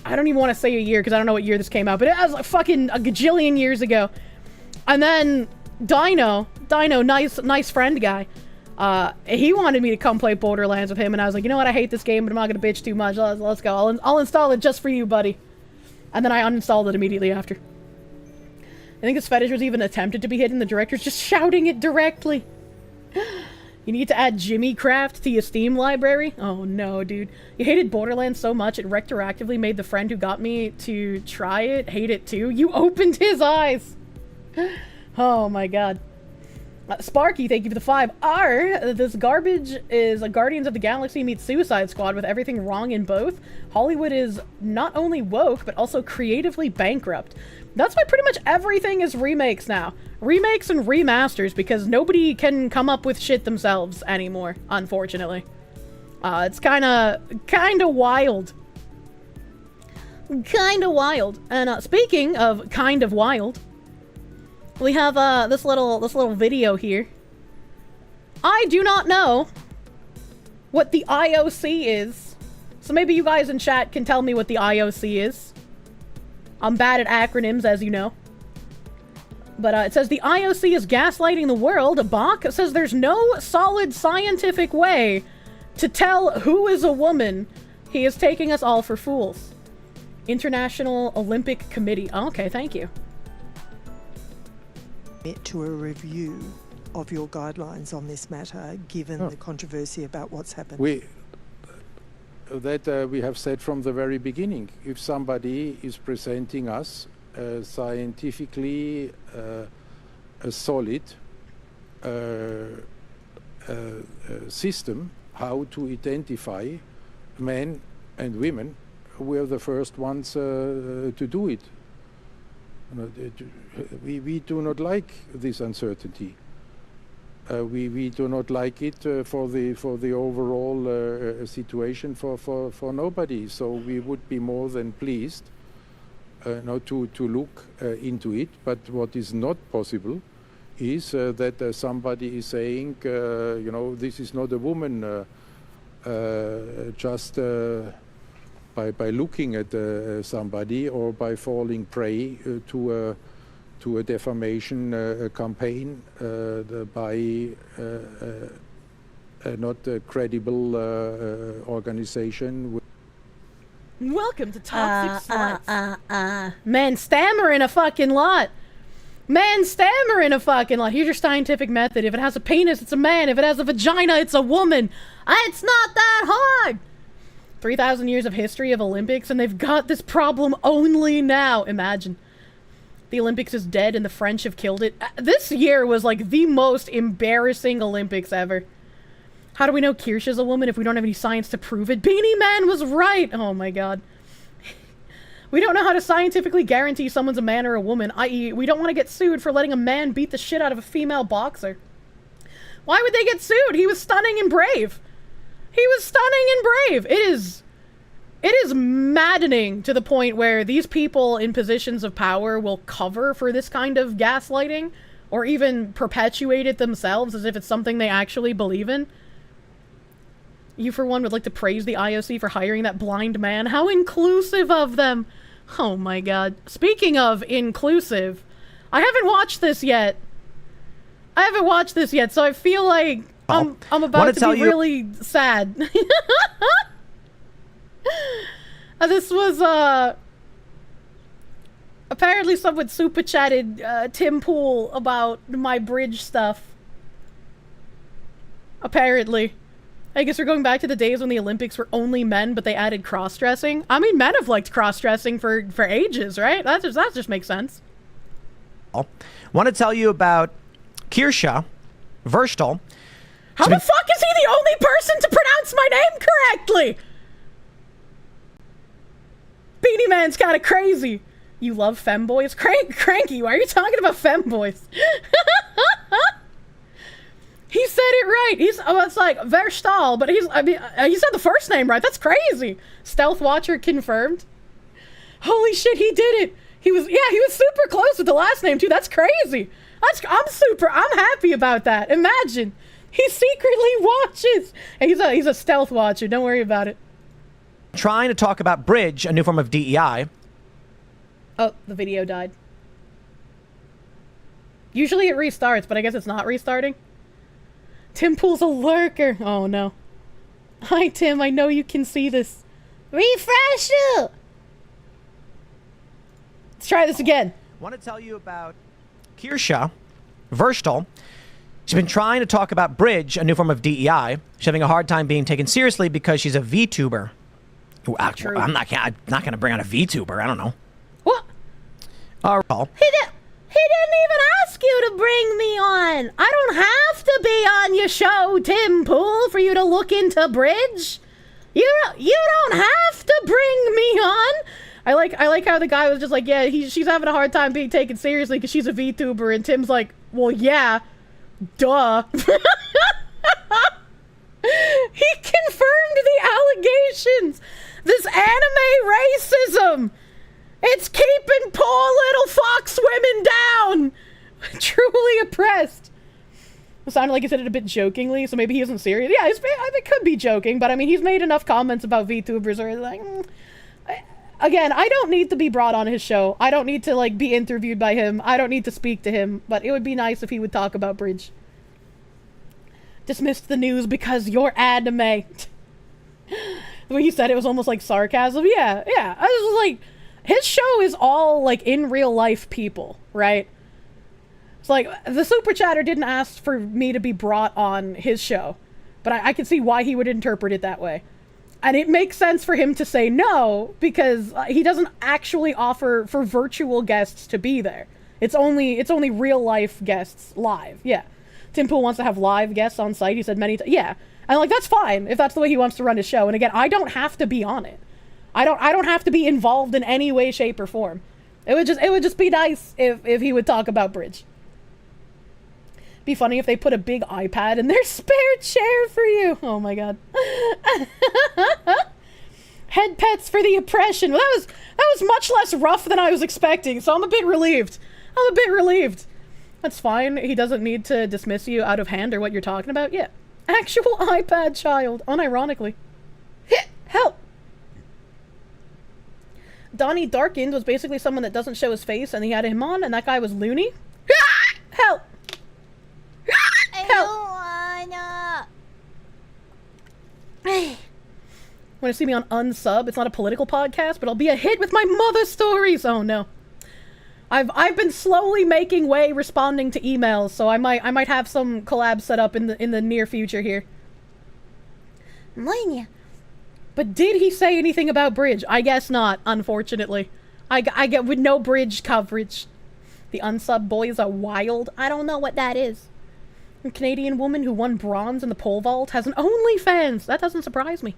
I don't even want to say a year, because I don't know what year this came out, but it was, like, fucking a gajillion years ago. And then, Dino, nice friend guy, he wanted me to come play Borderlands with him, and I was like, you know what, I hate this game, but I'm not gonna bitch too much, let's go, I'll install it just for you, buddy. And then I uninstalled it immediately after. I think this fetish was even attempted to be hidden. The director's just shouting it directly. You need to add Jimmy Craft to your Steam library? Oh no, dude. You hated Borderlands so much it retroactively made the friend who got me to try it hate it too? You opened his eyes! Oh my god. Sparky, thank you for the 5. This garbage is a Guardians of the Galaxy meets Suicide Squad with everything wrong in both. Hollywood is not only woke, but also creatively bankrupt. That's why pretty much everything is remakes now. Remakes and remasters, because nobody can come up with shit themselves anymore, unfortunately. It's kinda wild. Kinda wild. And speaking of kind of wild, we have this little video here. I do not know what the IOC is, so maybe you guys in chat can tell me what the IOC is. I'm bad at acronyms, as you know. But it says the IOC is gaslighting the world. Bach says there's no solid scientific way to tell who is a woman. He is taking us all for fools. International Olympic Committee. Oh, okay, thank you. To a review of your guidelines on this matter, given the controversy about what's happened. We have said from the very beginning, if somebody is presenting us scientifically a solid system how to identify men and women, we're the first ones to do it. We do not like this uncertainty. We do not like it for the overall situation for nobody. So we would be more than pleased to look into it. But what is not possible is that somebody is saying, this is not a woman just by looking at somebody or by falling prey to a defamation campaign by not a credible organization. Welcome to Toxic Sluts. Man, stammering a fucking lot. Man, stammering a fucking lot. Here's your scientific method. If it has a penis, it's a man. If it has a vagina, it's a woman. It's not that hard. 3,000 years of history of Olympics, and they've got this problem only now. Imagine. The Olympics is dead and the French have killed it. This year was like the most embarrassing Olympics ever. How do we know Kirsche is a woman if we don't have any science to prove it? Beanie Man was right! Oh my god. We don't know how to scientifically guarantee someone's a man or a woman, i.e. we don't want to get sued for letting a man beat the shit out of a female boxer. Why would they get sued? He was stunning and brave. He was stunning and brave. It is maddening to the point where these people in positions of power will cover for this kind of gaslighting or even perpetuate it themselves as if it's something they actually believe in. You, for one, would like to praise the IOC for hiring that blind man. How inclusive of them. Oh my god. Speaking of inclusive, I haven't watched this yet. So I feel like I'm about to be really sad. This was, apparently someone super chatted Tim Pool about my bridge stuff. Apparently. I guess we're going back to the days when the Olympics were only men, but they added cross-dressing. I mean, men have liked cross-dressing for ages, right? That just makes sense. Want to tell you about Kirsche Verstal. How the fuck is he the only person to pronounce my name correctly? Beanie Man's kind of crazy. You love femboys? Cranky, why are you talking about femboys? He said it right. It's like Verstal, but he said the first name right. That's crazy. Stealth Watcher confirmed. Holy shit, he did it. He was super close with the last name too. That's crazy. I'm happy about that. Imagine. He secretly watches. And he's a stealth watcher. Don't worry about it. Trying to talk about Bridge, a new form of DEI. Oh, the video died. Usually it restarts, but I guess it's not restarting. Tim Pool's a lurker. Oh no. Hi Tim, I know you can see this. Refresh you! Let's try this again. Want to tell you about Kirsche Verstal. She's been trying to talk about Bridge, a new form of DEI. She's having a hard time being taken seriously because she's a VTuber. Ooh, I'm not gonna bring on a VTuber. I don't know. What? He didn't even ask you to bring me on. I don't have to be on your show, Tim Pool, for you to look into Bridge. You don't have to bring me on. I like how the guy was just like, yeah, she's having a hard time being taken seriously because she's a VTuber, and Tim's like, well, yeah, duh. He confirmed the allegations. This anime racism. It's keeping poor little fox women down. Truly oppressed. It sounded like he said it a bit jokingly, so maybe he isn't serious. Yeah, it could be joking, but I mean, he's made enough comments about VTubers where like, Again, I don't need to be brought on his show. I don't need to, like, be interviewed by him. I don't need to speak to him. But it would be nice if he would talk about Bridge. Dismissed the news because you're anime. The way he said it was almost like sarcasm. Yeah. I was like, his show is all, like, in real life people, right? It's like, the super chatter didn't ask for me to be brought on his show. But I can see why he would interpret it that way. And it makes sense for him to say no, because he doesn't actually offer for virtual guests to be there. It's only real life guests live. Yeah. Tim Pool wants to have live guests on site. He said many times. Yeah. And like, that's fine if that's the way he wants to run his show. And again, I don't have to be on it. I don't have to be involved in any way, shape, or form. It would just be nice if he would talk about Bridge. Be funny if they put a big iPad in their spare chair for you. Oh my god. Head pets for the oppression. Well, that was much less rough than I was expecting, so I'm a bit relieved. That's fine. He doesn't need to dismiss you out of hand or what you're talking about. Yeah. Actual iPad child, unironically. Help! Donnie Darkened was basically someone that doesn't show his face, and he had him on, and that guy was loony. Help! Want to see me on Unsub? It's not a political podcast, but I'll be a hit with my mother stories. Oh no. I've been slowly making way responding to emails, so I might have some collabs set up in the near future here. But did he say anything about Bridge? I guess not, unfortunately. I get with no Bridge coverage. The Unsub boys are wild. I don't know what that is. A Canadian woman who won bronze in the pole vault has an OnlyFans. That doesn't surprise me.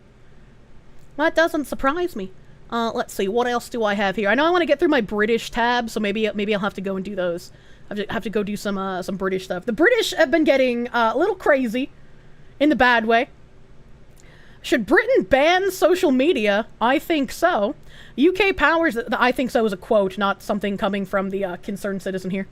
Let's see. What else do I have here? I know I want to get through my British tab, so maybe I'll have to go and do those. I have to go do some British stuff. The British have been getting a little crazy, in the bad way. Should Britain ban social media? I think so. UK powers. I think so is a quote, not something coming from the concerned citizen here.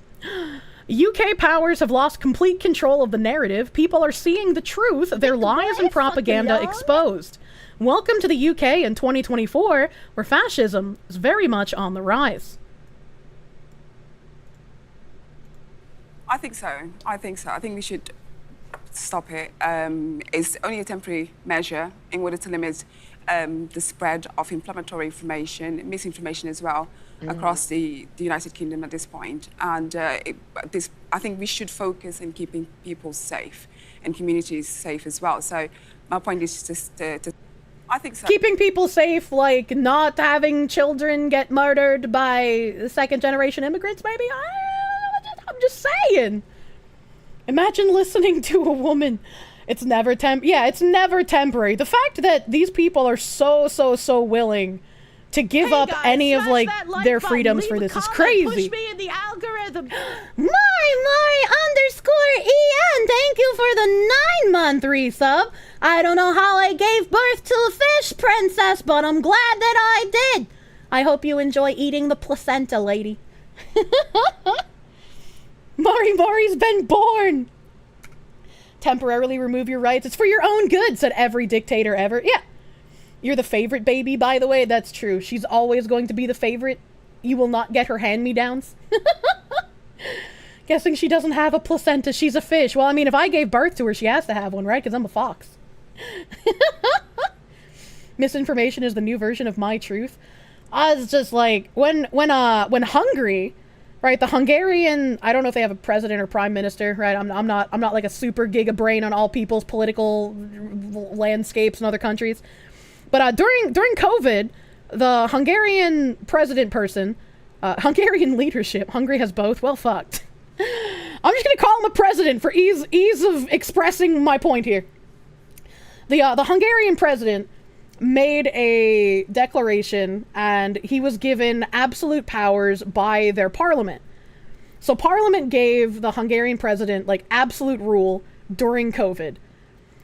UK powers have lost complete control of the narrative. People are seeing the truth, their lies and propaganda exposed. Welcome to the UK in 2024, where fascism is very much on the rise. I think so. I think we should stop it. It's only a temporary measure in order to limit the spread of inflammatory information, misinformation as well, across the United Kingdom at this point. And I think we should focus on keeping people safe and communities safe as well. So my point is just to I think so. Keeping people safe, like not having children get murdered by second-generation immigrants, maybe? I'm just saying. Imagine listening to a woman. It's never it's never temporary. The fact that these people are so willing to give up guys, any of like their button, freedoms for this is crazy. Push me in the algorithm. _EN, thank you for the 9-month resub. I don't know how I gave birth to a fish princess, but I'm glad that I did. I hope you enjoy eating the placenta, lady. Mori's been born. Temporarily remove your rights. It's for your own good, said every dictator ever. Yeah. You're the favorite baby, by the way. That's true. She's always going to be the favorite. You will not get her hand-me-downs. Guessing she doesn't have a placenta. She's a fish. Well, I mean, if I gave birth to her, she has to have one, right? Because I'm a fox. Misinformation is the new version of my truth. It's just like, when Hungary, right, the Hungarian, I don't know if they have a president or prime minister, right? I'm not like a super giga brain on all people's political landscapes in other countries. But during COVID, the Hungarian president person, Hungarian leadership, Hungary has both, well fucked. I'm just gonna call him a president for ease of expressing my point here. The Hungarian president made a declaration, and he was given absolute powers by their parliament. So parliament gave the Hungarian president like absolute rule during COVID.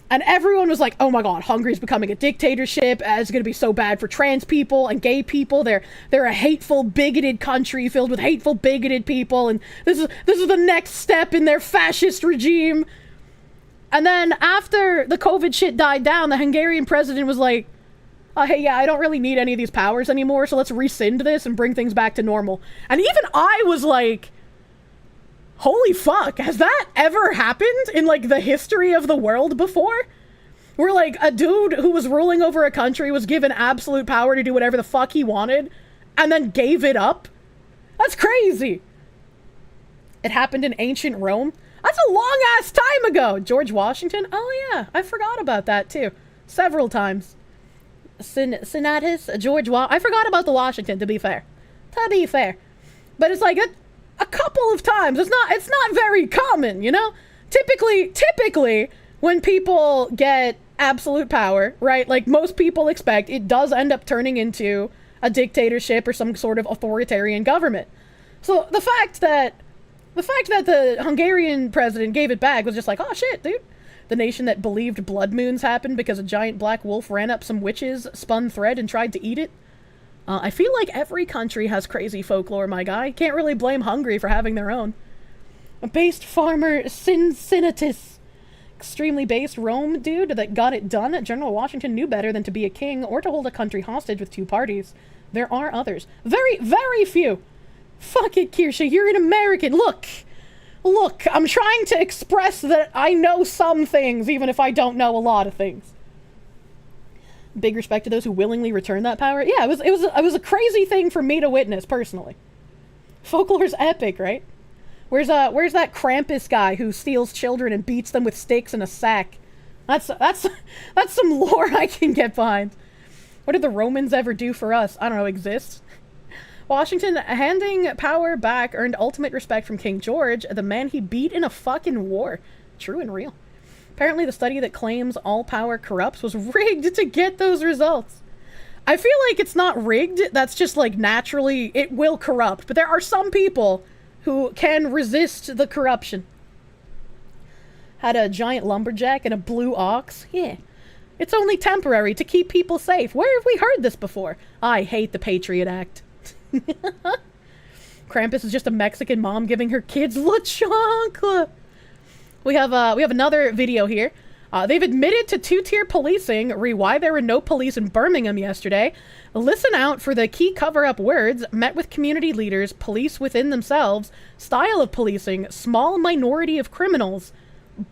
And everyone was like, oh my god, Hungary's becoming a dictatorship. It's going to be so bad for trans people and gay people. They're a hateful, bigoted country filled with hateful, bigoted people. And this is the next step in their fascist regime. And then after the COVID shit died down, the Hungarian president was like, hey, yeah, I don't really need any of these powers anymore, so let's rescind this and bring things back to normal. And even I was like, holy fuck, has that ever happened in, like, the history of the world before? Where, like, a dude who was ruling over a country was given absolute power to do whatever the fuck he wanted, and then gave it up? That's crazy. It happened in ancient Rome. That's a long-ass time ago. George Washington? Oh, yeah. I forgot about that, too. Several times. Senatus? I forgot about the Washington, to be fair. But it's like a couple of times. It's not very common, you know? Typically, when people get absolute power, right, like most people expect, it does end up turning into a dictatorship or some sort of authoritarian government. So the fact that the Hungarian president gave it back was just like, oh shit, dude. The nation that believed blood moons happened because a giant black wolf ran up some witches, spun thread, and tried to eat it. I feel like every country has crazy folklore, my guy. Can't really blame Hungary for having their own. A based farmer, Cincinnatus. Extremely based Rome dude that got it done. General Washington knew better than to be a king or to hold a country hostage with two parties. There are others. Very, very few. Fuck it, Kirsche, you're an American. Look, I'm trying to express that I know some things, even if I don't know a lot of things. Big respect to those who willingly return that power. Yeah, it was a crazy thing for me to witness, personally. Folklore's epic, right? Where's that Krampus guy who steals children and beats them with sticks in a sack? That's some lore I can get behind. What did the Romans ever do for us? I don't know, exist? Washington handing power back earned ultimate respect from King George, the man he beat in a fucking war. True and real. Apparently the study that claims all power corrupts was rigged to get those results. I feel like it's not rigged, that's just like naturally, it will corrupt. But there are some people who can resist the corruption. Had a giant lumberjack and a blue ox? Yeah. It's only temporary to keep people safe. Where have we heard this before? I hate the Patriot Act. Krampus is just a Mexican mom giving her kids La Chancla. We have another video here. They've admitted to two-tier policing, why there were no police in Birmingham yesterday. Listen out for the key cover-up words, met with community leaders, police within themselves, style of policing, small minority of criminals,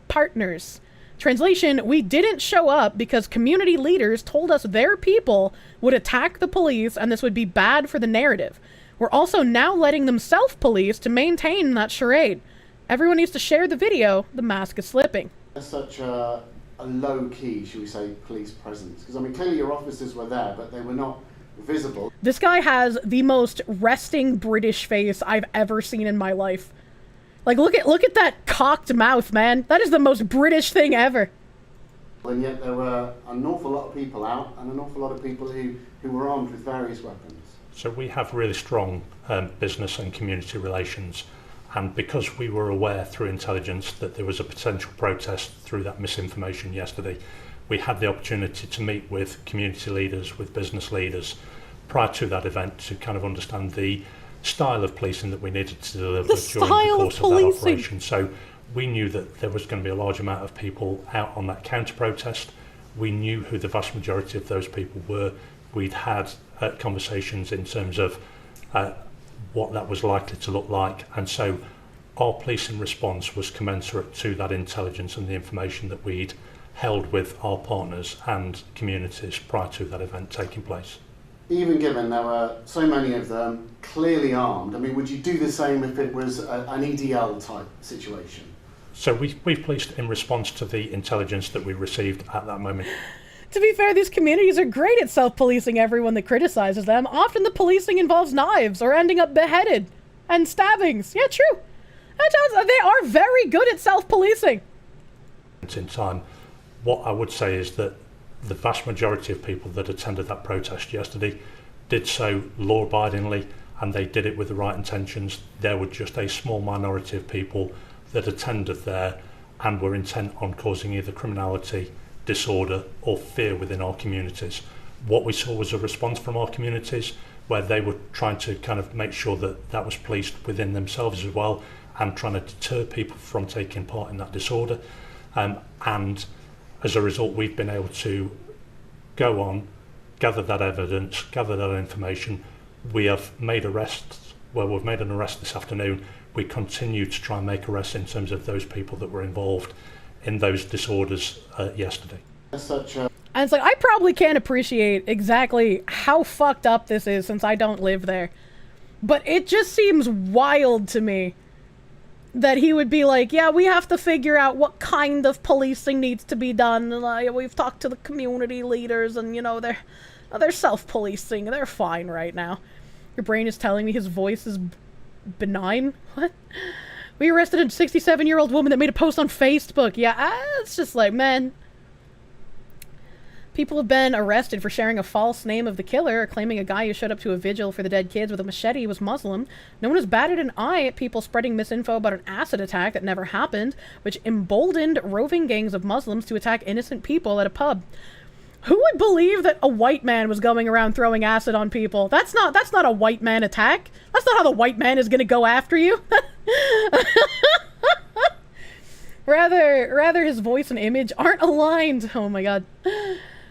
partners. Translation, we didn't show up because community leaders told us their people would attack the police and this would be bad for the narrative. We're also now letting them self-police to maintain that charade. Everyone needs to share the video. The mask is slipping. Such a low-key, should we say, police presence. Because, I mean, clearly your officers were there, but they were not visible. This guy has the most resting British face I've ever seen in my life. Like, look at that cocked mouth, man. That is the most British thing ever. And yet there were an awful lot of people out and an awful lot of people who were armed with various weapons. So we have really strong business and community relations. And because we were aware through intelligence that there was a potential protest through that misinformation yesterday, we had the opportunity to meet with community leaders, with business leaders prior to that event to kind of understand the style of policing that we needed to deliver during the course of that operation. So we knew that there was going to be a large amount of people out on that counter-protest. We knew who the vast majority of those people were. We'd had conversations in terms of what that was likely to look like, and so our policing response was commensurate to that intelligence and the information that we'd held with our partners and communities prior to that event taking place. Even given there were so many of them clearly armed, I mean, would you do the same if it was an EDL type situation? So we've policed in response to the intelligence that we received at that moment. To be fair, these communities are great at self-policing everyone that criticizes them. Often the policing involves knives or ending up beheaded and stabbings. Yeah, true. They are very good at self-policing. In time, what I would say is that the vast majority of people that attended that protest yesterday did so law-abidingly, and they did it with the right intentions. There were just a small minority of people that attended there and were intent on causing either criminality, disorder or fear within our communities. What we saw was a response from our communities where they were trying to kind of make sure that that was policed within themselves as well, and trying to deter people from taking part in that disorder. And as a result, we've been able to go on, gather that evidence, gather that information. We have made arrests. Well, we've made an arrest this afternoon. We continue to try and make arrests in terms of those people that were involved in those disorders yesterday. And it's like, I probably can't appreciate exactly how fucked up this is since I don't live there. But it just seems wild to me that he would be like, yeah, we have to figure out what kind of policing needs to be done. And, we've talked to the community leaders and, you know, they're self-policing. They're fine right now. Your brain is telling me his voice is benign? What? We arrested a 67-year-old woman that made a post on Facebook. Yeah, it's just like, man. People have been arrested for sharing a false name of the killer, or claiming a guy who showed up to a vigil for the dead kids with a machete was Muslim. No one has batted an eye at people spreading misinfo about an acid attack that never happened, which emboldened roving gangs of Muslims to attack innocent people at a pub. Who would believe that a white man was going around throwing acid on people? That's not a white man attack. That's not how the white man is gonna go after you. Rather his voice and image aren't aligned. Oh my god.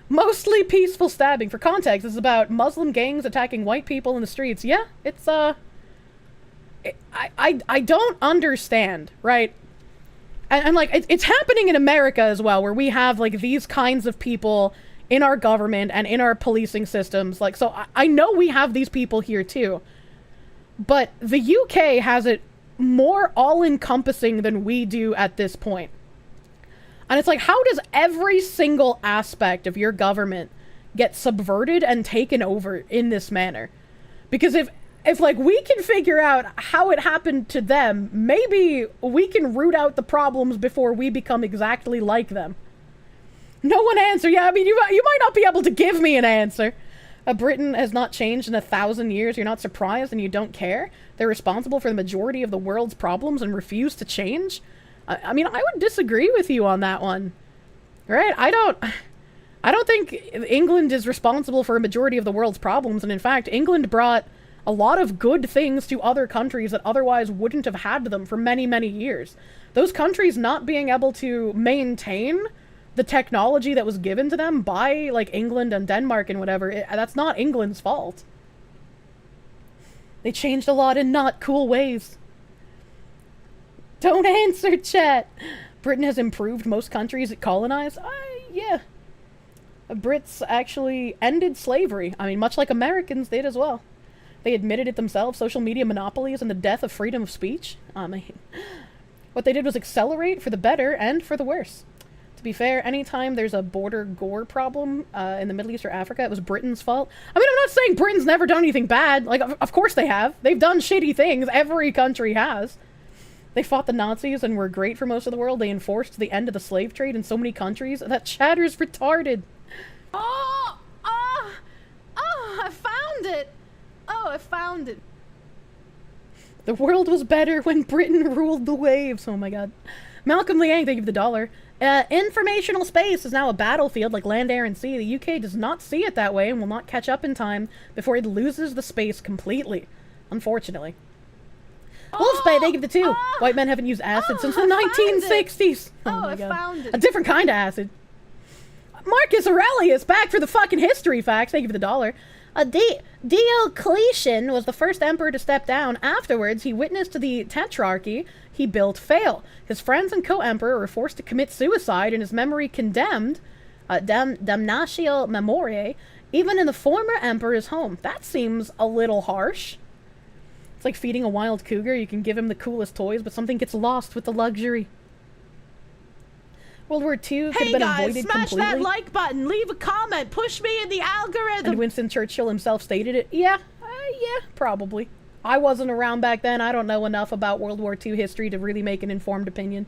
Mostly peaceful stabbing. For context, this is about Muslim gangs attacking white people in the streets. Yeah, it's, I don't understand, right? And like, it's happening in America as well, where we have, like, these kinds of people in our government and in our policing systems. Like, so I know we have these people here, too. But the UK has it more all-encompassing than we do at this point. And it's like, how does every single aspect of your government get subverted and taken over in this manner? Because if like we can figure out how it happened to them, maybe we can root out the problems before we become exactly like them. No one answer. Yeah, I mean, you might not be able to give me an answer. Britain has not changed in 1,000 years. You're not surprised and you don't care. They're responsible for the majority of the world's problems and refuse to change. I mean, I would disagree with you on that one, right? I don't think England is responsible for a majority of the world's problems, and in fact, England brought a lot of good things to other countries that otherwise wouldn't have had them for many, many years. Those countries not being able to maintain the technology that was given to them by, like, England and Denmark and whatever, that's not England's fault. They changed a lot in not cool ways. Don't answer, chat. Britain has improved most countries it colonized. Yeah. Brits actually ended slavery. I mean, much like Americans did as well. They admitted it themselves, social media monopolies and the death of freedom of speech. I mean, what they did was accelerate for the better and for the worse. To be fair, anytime there's a border gore problem in the Middle East or Africa, it was Britain's fault. I mean, I'm not saying Britain's never done anything bad. Like, of course they have. They've done shitty things. Every country has. They fought the Nazis and were great for most of the world. They enforced the end of the slave trade in so many countries. That chatter's retarded. I found it. Oh, I found it. The world was better when Britain ruled the waves. Oh my god. Malcolm Liang, thank you for the $1. Informational space is now a battlefield like land, air, and sea. The UK does not see it that way and will not catch up in time before it loses the space completely. Unfortunately. Wolfsbane, thank you for the 2. White men haven't used acid since the 1960s. Oh my god. Found it. A different kind of acid. Marcus Aurelius, back for the fucking history facts. Thank you for the $1. Diocletian was the first emperor to step down. Afterwards, he witnessed the tetrarchy he built fail. His friends and co-emperor were forced to commit suicide and his memory condemned, damnatio memoriae, even in the former emperor's home. That seems a little harsh. It's like feeding a wild cougar. You can give him the coolest toys, but something gets lost with the luxury. World War II could have been avoided completely. Hey guys, smash that like button, leave a comment, push me in the algorithm. And Winston Churchill himself stated it. Yeah, probably. I wasn't around back then. I don't know enough about World War II history to really make an informed opinion.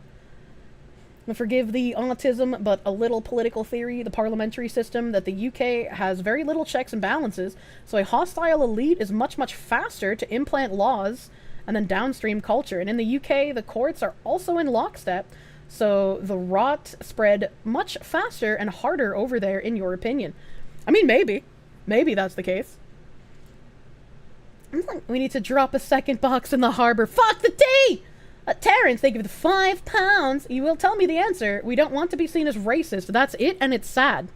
Forgive the autism, but a little political theory, the parliamentary system, that the UK has very little checks and balances, so a hostile elite is much, much faster to implant laws and then downstream culture. And in the UK, the courts are also in lockstep, so the rot spread much faster and harder over there, in your opinion. I mean, maybe. Maybe that's the case. We need to drop a second box in the harbor. Fuck the tea! Terrence, thank you for the £5. You will tell me the answer. We don't want to be seen as racist. That's it, and it's sad.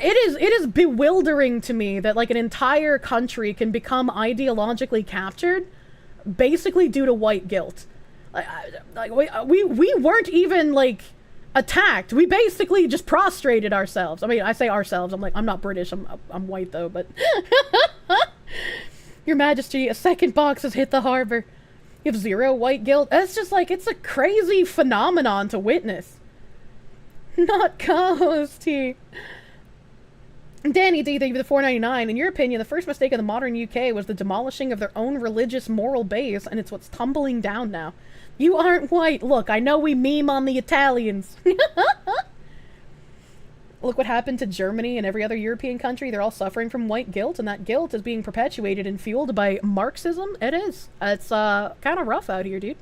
it is bewildering to me that like an entire country can become ideologically captured basically due to white guilt. Like we weren't even like attacked. We basically just prostrated ourselves. I mean, I say ourselves. I'm not British. I'm white though, but Your Majesty, a second box has hit the harbor. You have 0 white guilt. It's just like, it's a crazy phenomenon to witness. Not Ghosty. Danny D, thank you for the $4.99. In your opinion, the first mistake of the modern UK was the demolishing of their own religious moral base, and it's what's tumbling down now. You aren't white. Look, I know we meme on the Italians. Look what happened to Germany and every other European country. They're all suffering from white guilt, and that guilt is being perpetuated and fueled by Marxism. It is. It's kind of rough out here, dude.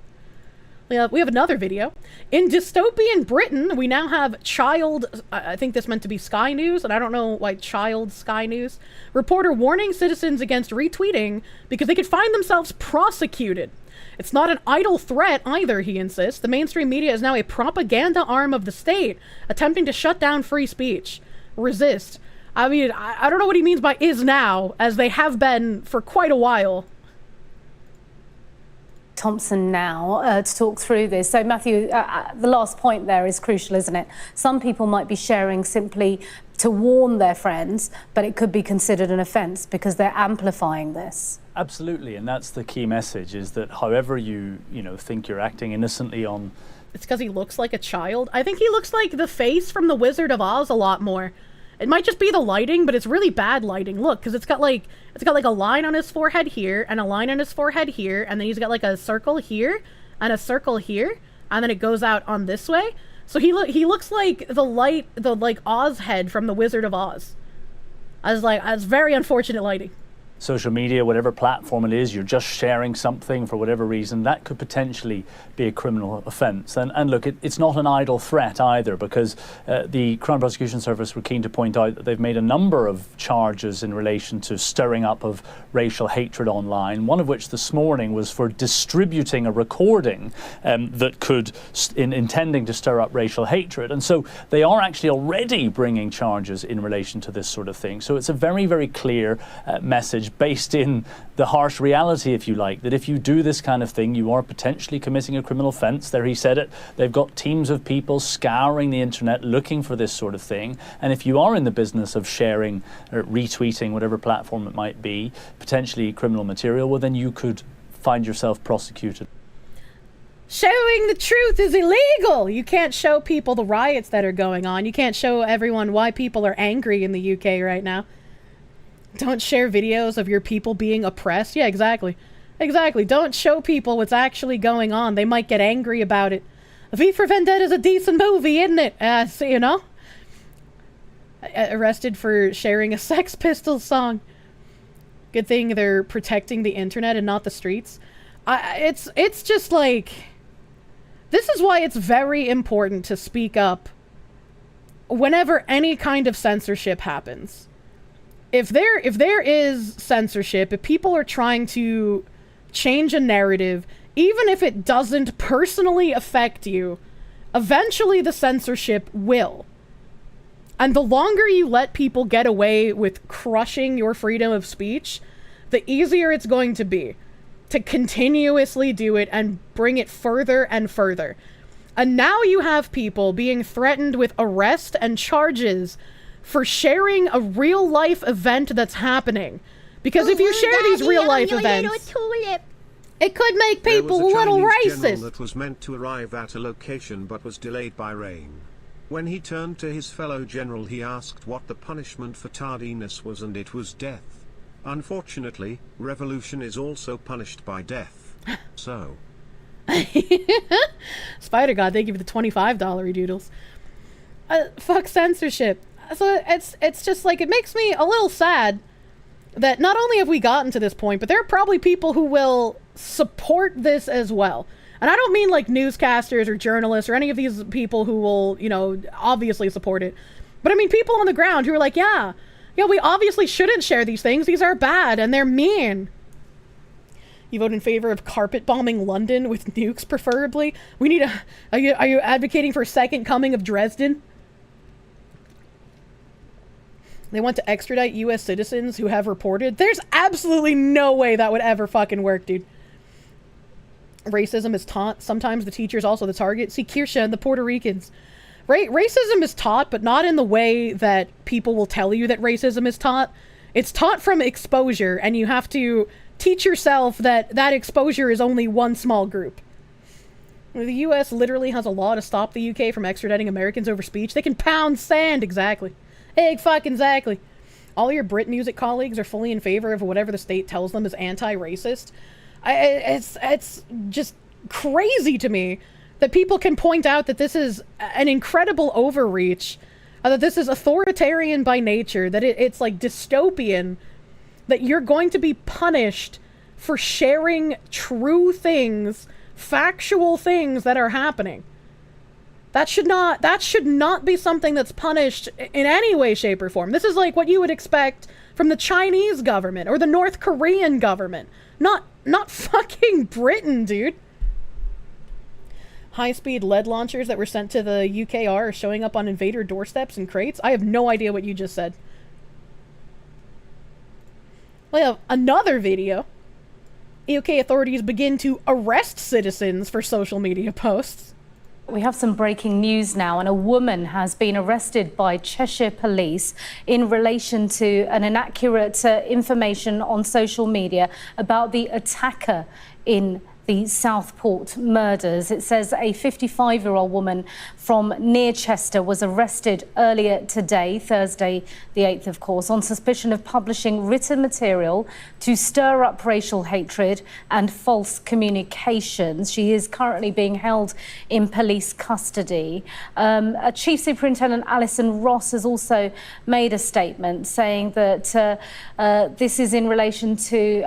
We have another video. In dystopian Britain, we now have child... I think this meant to be Sky News, and I don't know why child Sky News. Reporter warning citizens against retweeting because they could find themselves prosecuted. It's not an idle threat either, he insists. The mainstream media is now a propaganda arm of the state, attempting to shut down free speech. Resist. I mean, I don't know what he means by is now, as they have been for quite a while. Thompson now to talk through this. So Matthew, the last point there is crucial, isn't it? Some people might be sharing simply to warn their friends, but it could be considered an offence because they're amplifying this. Absolutely, and that's the key message, is that however you think you're acting innocently on... It's because he looks like a child. I think he looks like the face from The Wizard of Oz a lot more. It might just be the lighting, but it's really bad lighting. Look, because it's got like a line on his forehead here, and a line on his forehead here, and then he's got like a circle here, and a circle here, and then it goes out on this way. So he looks like the Oz head from The Wizard of Oz. As very unfortunate lighting. Social media, whatever platform it is, you're just sharing something for whatever reason, that could potentially be a criminal offence. And look, it's not an idle threat either, because the Crown Prosecution Service were keen to point out that they've made a number of charges in relation to stirring up of racial hatred online, one of which this morning was for distributing a recording that could, intending to stir up racial hatred. And so they are actually already bringing charges in relation to this sort of thing. So it's a very, very clear message based in the harsh reality, if you like, that if you do this kind of thing, you are potentially committing a criminal offence. There he said it. They've got teams of people scouring the internet looking for this sort of thing. And if you are in the business of sharing or retweeting, whatever platform it might be, potentially criminal material, well, then you could find yourself prosecuted. Showing the truth is illegal. You can't show people the riots that are going on. You can't show everyone why people are angry in the UK right now. Don't share videos of your people being oppressed. Yeah, exactly. Exactly. Don't show people what's actually going on. They might get angry about it. V for Vendetta is a decent movie, isn't it? So, you know? Arrested for sharing a Sex Pistols song. Good thing they're protecting the internet and not the streets. It's just like... This is why it's very important to speak up whenever any kind of censorship happens. If there is censorship, if people are trying to change a narrative, even if it doesn't personally affect you, eventually the censorship will. And the longer you let people get away with crushing your freedom of speech, the easier it's going to be to continuously do it and bring it further and further. And now you have people being threatened with arrest and charges for sharing a real-life event that's happening. Because if you share these real-life events, it could make people a little racist. There was a Chinese general that was meant to arrive at a location but was delayed by rain. When he turned to his fellow general, he asked what the punishment for tardiness was, and it was death. Unfortunately, revolution is also punished by death. So... Spider God, thank you for the $25 doodles. Fuck censorship. So it's just like, it makes me a little sad that not only have we gotten to this point, but there are probably people who will support this as well. And I don't mean like newscasters or journalists or any of these people who will, you know, obviously support it. But I mean people on the ground who are like, yeah, we obviously shouldn't share these things. These are bad and they're mean. You vote in favor of carpet bombing London with nukes, preferably? We need a... Are you advocating for a second coming of Dresden? They want to extradite U.S. citizens who have reported. There's absolutely no way that would ever fucking work, dude. Racism is taught. Sometimes the teacher is also the target. See, Kirsche and the Puerto Ricans. Racism is taught, but not in the way that people will tell you that racism is taught. It's taught from exposure, and you have to teach yourself that that exposure is only one small group. The U.S. literally has a law to stop the U.K. from extraditing Americans over speech. They can pound sand, exactly. Exactly. All your Brit music colleagues are fully in favor of whatever the state tells them is anti-racist. It's just crazy to me that people can point out that this is an incredible overreach, that this is authoritarian by nature, that it's like dystopian, that you're going to be punished for sharing true things, factual things that are happening. That should not be something that's punished in any way, shape, or form. This is like what you would expect from the Chinese government or the North Korean government. Not fucking Britain, dude. High-speed lead launchers that were sent to the UKR are showing up on invader doorsteps and crates. I have no idea what you just said. We have another video. UK authorities begin to arrest citizens for social media posts. We have some breaking news now, and a woman has been arrested by Cheshire Police in relation to an inaccurate information on social media about the attacker in the Southport murders. It says a 55-year-old woman from near Chester was arrested earlier today, Thursday the 8th, of course, on suspicion of publishing written material to stir up racial hatred and false communications. She is currently being held in police custody. Chief Superintendent Alison Ross has also made a statement saying that this is in relation to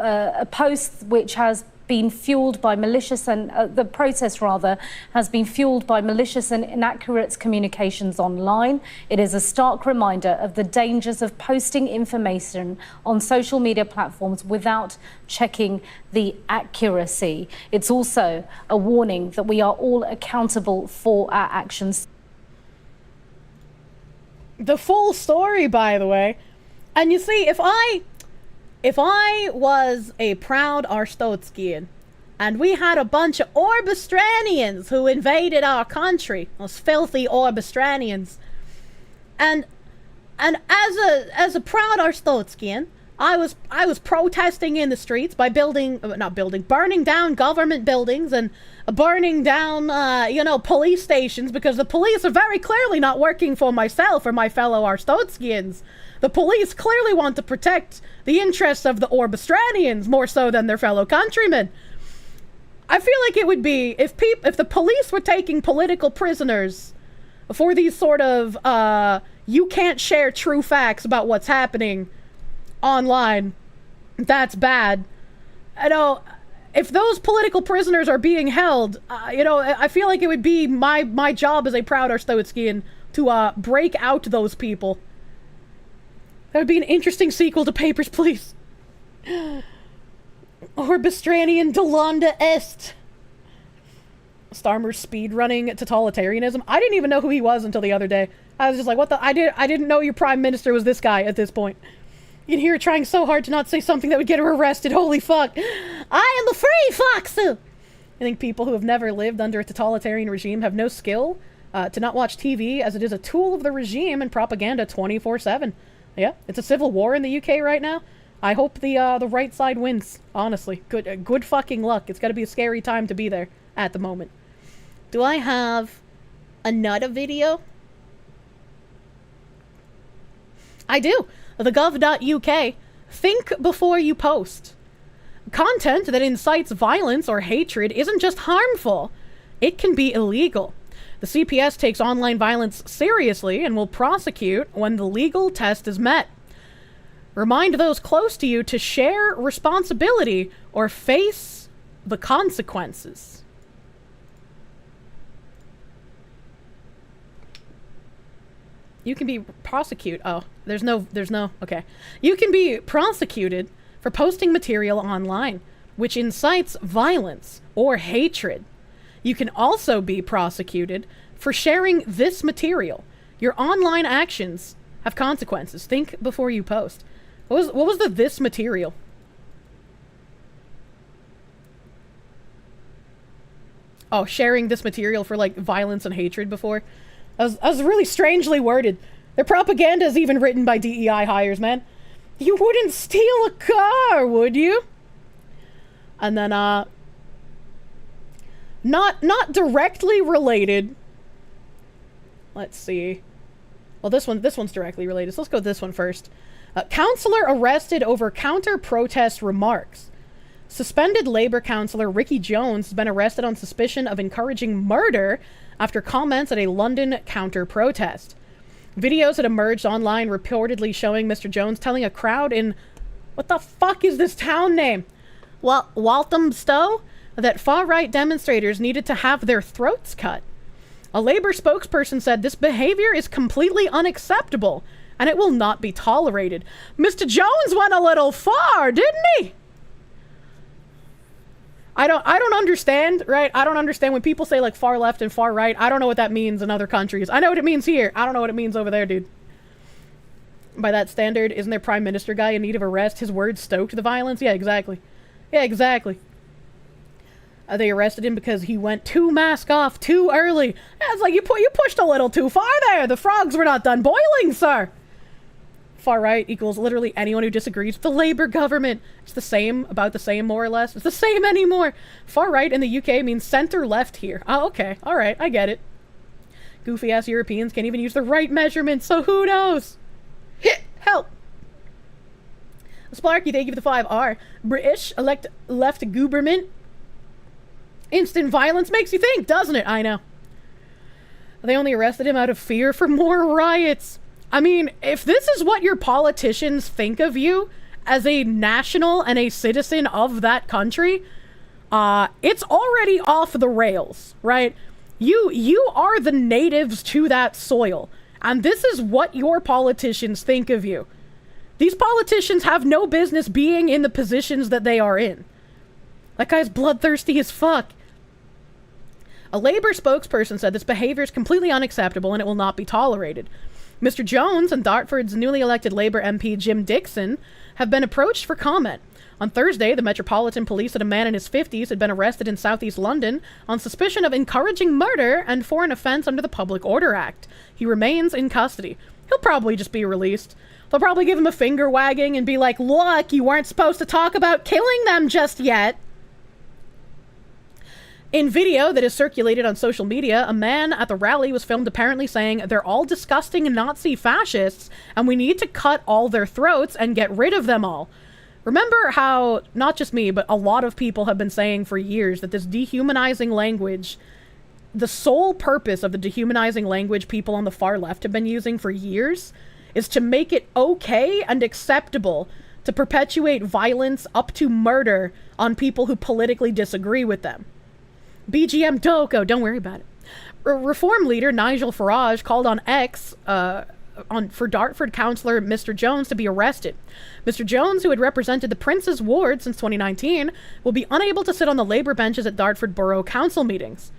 a post which has been fueled by malicious and the protest rather has been fueled by malicious and inaccurate communications online. It is a stark reminder of the dangers of posting information on social media platforms without checking the accuracy. It's also a warning that we are all accountable for our actions. The full story, by the way. And you see, if I was a proud Arstotzkian and we had a bunch of Orbestranians who invaded our country, those filthy Orbestranians, and as a proud Arstotzkian, I was protesting in the streets by burning down government buildings and burning down, police stations, because the police are very clearly not working for myself or my fellow Arstotzkians. The police clearly want to protect the interests of the Orbestranians more so than their fellow countrymen. I feel like it would be, if the police were taking political prisoners for these sort of, you can't share true facts about what's happening online, that's bad. If those political prisoners are being held, I feel like it would be my job as a proud Arstotzkian to break out those people. That would be an interesting sequel to Papers, Please. Orbestranian Delonda Est. Starmer's speedrunning totalitarianism. I didn't even know who he was until the other day. I was just like, what the? I didn't know your prime minister was this guy at this point. You can hear her trying so hard to not say something that would get her arrested. Holy fuck. I am a free fox! I think people who have never lived under a totalitarian regime have no skill to not watch TV, as it is a tool of the regime and propaganda 24/7. Yeah, it's a civil war in the UK right now. I hope the right side wins, honestly. Good fucking luck. It's gotta be a scary time to be there at the moment. Do I have another video? I do. The gov.uk. Think before you post. Content that incites violence or hatred isn't just harmful. It can be illegal. The CPS takes online violence seriously and will prosecute when the legal test is met. Remind those close to you to share responsibility or face the consequences. You can be prosecuted. Oh, there's no, okay. You can be prosecuted for posting material online which incites violence or hatred. You can also be prosecuted for sharing this material. Your online actions have consequences. Think before you post. What was the this material? Oh, sharing this material for, like, violence and hatred before. That was really strangely worded. Their propaganda is even written by DEI hires, man. You wouldn't steal a car, would you? And then, not directly related. Let's see. Well, this one's directly related, so let's go with this one first. Counselor arrested over counter-protest remarks. Suspended Labour councillor Ricky Jones has been arrested on suspicion of encouraging murder after comments at a London counter-protest. Videos had emerged online reportedly showing Mr. Jones telling a crowd in... What the fuck is this town name? Well, Walthamstow? That far-right demonstrators needed to have their throats cut. A Labour spokesperson said this behavior is completely unacceptable and it will not be tolerated. Mr. Jones went a little far, didn't he? I don't understand, right? I don't understand when people say, like, far left and far right. I don't know what that means in other countries. I know what it means here. I don't know what it means over there, dude. By that standard, isn't their prime minister guy in need of arrest? His words stoked the violence? Yeah, exactly. Yeah, exactly. They arrested him because he went too mask off too early. Yeah, it's like you pushed a little too far there. The frogs were not done boiling, sir. Far right equals literally anyone who disagrees with the Labour government. It's the same, about the same, more or less. It's the same anymore. Far right in the UK means centre left here. Oh, okay. All right. I get it. Goofy ass Europeans can't even use the right measurement, so who knows? Help. Sparky, thank you for the 5R. British left government. Instant violence makes you think, doesn't it? I know. They only arrested him out of fear for more riots. I mean, if this is what your politicians think of you as a national and a citizen of that country, it's already off the rails, right? You are the natives to that soil, and this is what your politicians think of you. These politicians have no business being in the positions that they are in. That guy's bloodthirsty as fuck. A Labour spokesperson said this behavior is completely unacceptable and it will not be tolerated. Mr. Jones and Dartford's newly elected Labour MP Jim Dixon have been approached for comment. On Thursday, the Metropolitan Police said a man in his 50s had been arrested in southeast London on suspicion of encouraging murder and for an offence under the Public Order Act. He remains in custody. He'll probably just be released. They'll probably give him a finger wagging and be like, look, you weren't supposed to talk about killing them just yet. In video that is circulated on social media, a man at the rally was filmed apparently saying, they're all disgusting Nazi fascists, and we need to cut all their throats and get rid of them all. Remember how, not just me, but a lot of people have been saying for years that this dehumanizing language, the sole purpose of the dehumanizing language people on the far left have been using for years, is to make it okay and acceptable to perpetuate violence up to murder on people who politically disagree with them. BGM Doko, don't worry about it. Reform leader Nigel Farage called on X for Dartford councillor Mr. Jones to be arrested. Mr. Jones, who had represented the Prince's ward since 2019, will be unable to sit on the Labour benches at Dartford Borough Council meetings.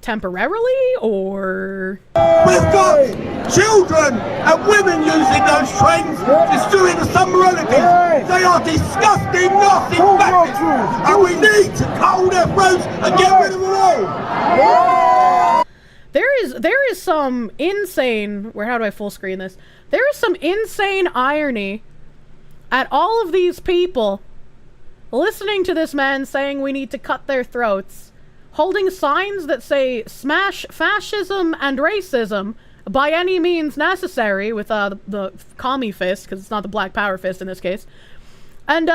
Temporarily, or... We've got children and women using those trains, destroying the summer relatives. They are disgusting, nasty bastards, and we need to cut all their throats and get rid of them all. There is some insane... How do I full screen this? There is some insane irony at all of these people listening to this man saying we need to cut their throats, holding signs that say smash fascism and racism by any means necessary with the commie fist, because it's not the black power fist in this case. And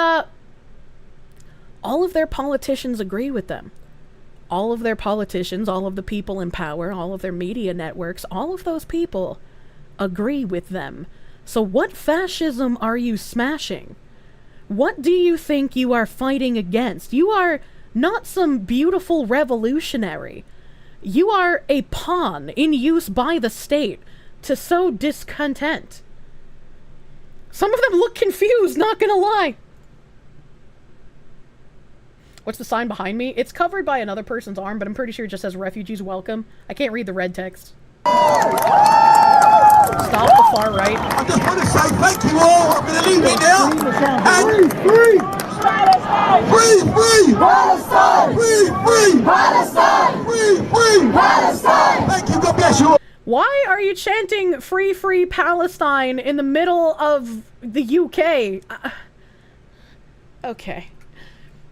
all of their politicians agree with them. All of their politicians, all of the people in power, all of their media networks, all of those people agree with them. So what fascism are you smashing? What do you think you are fighting against? You are not some beautiful revolutionary. You are a pawn in use by the state to sow discontent. Some of them look confused, not gonna lie. What's the sign behind me? It's covered by another person's arm, but I'm pretty sure it just says refugees welcome. I can't read the red text. Stop the far right. I just want to say thank you all. I'm going to leave it now. And free! Free! Palestine! Free! Palestine! Free! Palestine! Thank you. God bless you all. Why are you chanting free Palestine in the middle of the UK? Okay.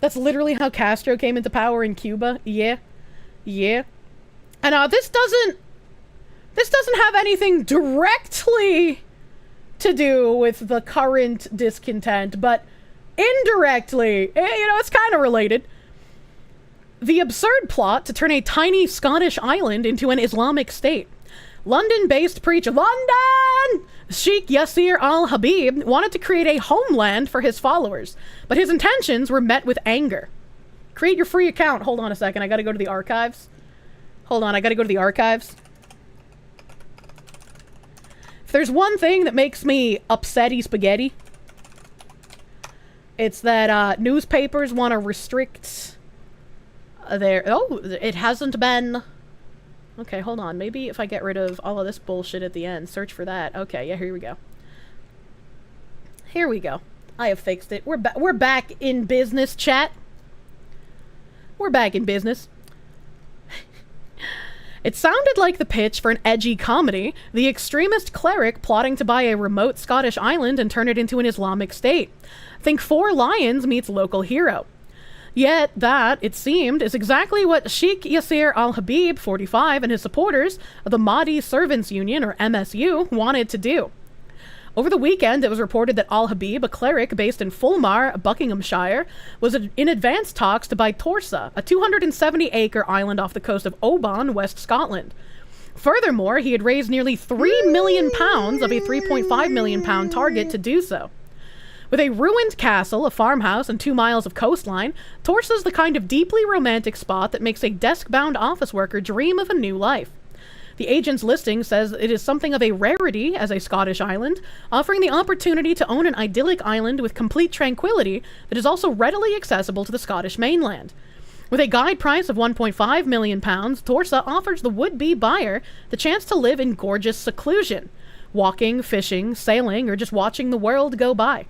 That's literally how Castro came into power in Cuba. Yeah. And this doesn't have anything directly to do with the current discontent, but indirectly, it's kind of related. The absurd plot to turn a tiny Scottish island into an Islamic state. London-based preacher, Sheikh Yasser al-Habib wanted to create a homeland for his followers, but his intentions were met with anger. Create your free account. Hold on a second, I gotta go to the archives. If there's one thing that makes me upsetty spaghetti, it's that newspapers want to restrict their... Oh, it hasn't been... Okay, hold on. Maybe if I get rid of all of this bullshit at the end, search for that. Okay, yeah, here we go. Here we go. I have fixed it. We're back in business, chat. We're back in business. It sounded like the pitch for an edgy comedy, the extremist cleric plotting to buy a remote Scottish island and turn it into an Islamic state. Think Four Lions meets local hero. Yet that, it seemed, is exactly what Sheikh Yasser al-Habib, 45, and his supporters of the Mahdi Servants Union, or MSU, wanted to do. Over the weekend, it was reported that al-Habib, a cleric based in Fulmar, Buckinghamshire, was in advanced talks to buy Torsa, a 270-acre island off the coast of Oban, West Scotland. Furthermore, he had raised nearly £3 million of a £3.5 million target to do so. With a ruined castle, a farmhouse, and 2 miles of coastline, Torsa's the kind of deeply romantic spot that makes a desk-bound office worker dream of a new life. The agent's listing says it is something of a rarity as a Scottish island, offering the opportunity to own an idyllic island with complete tranquility that is also readily accessible to the Scottish mainland. With a guide price of £1.5 million, Torsa offers the would-be buyer the chance to live in gorgeous seclusion, walking, fishing, sailing, or just watching the world go by.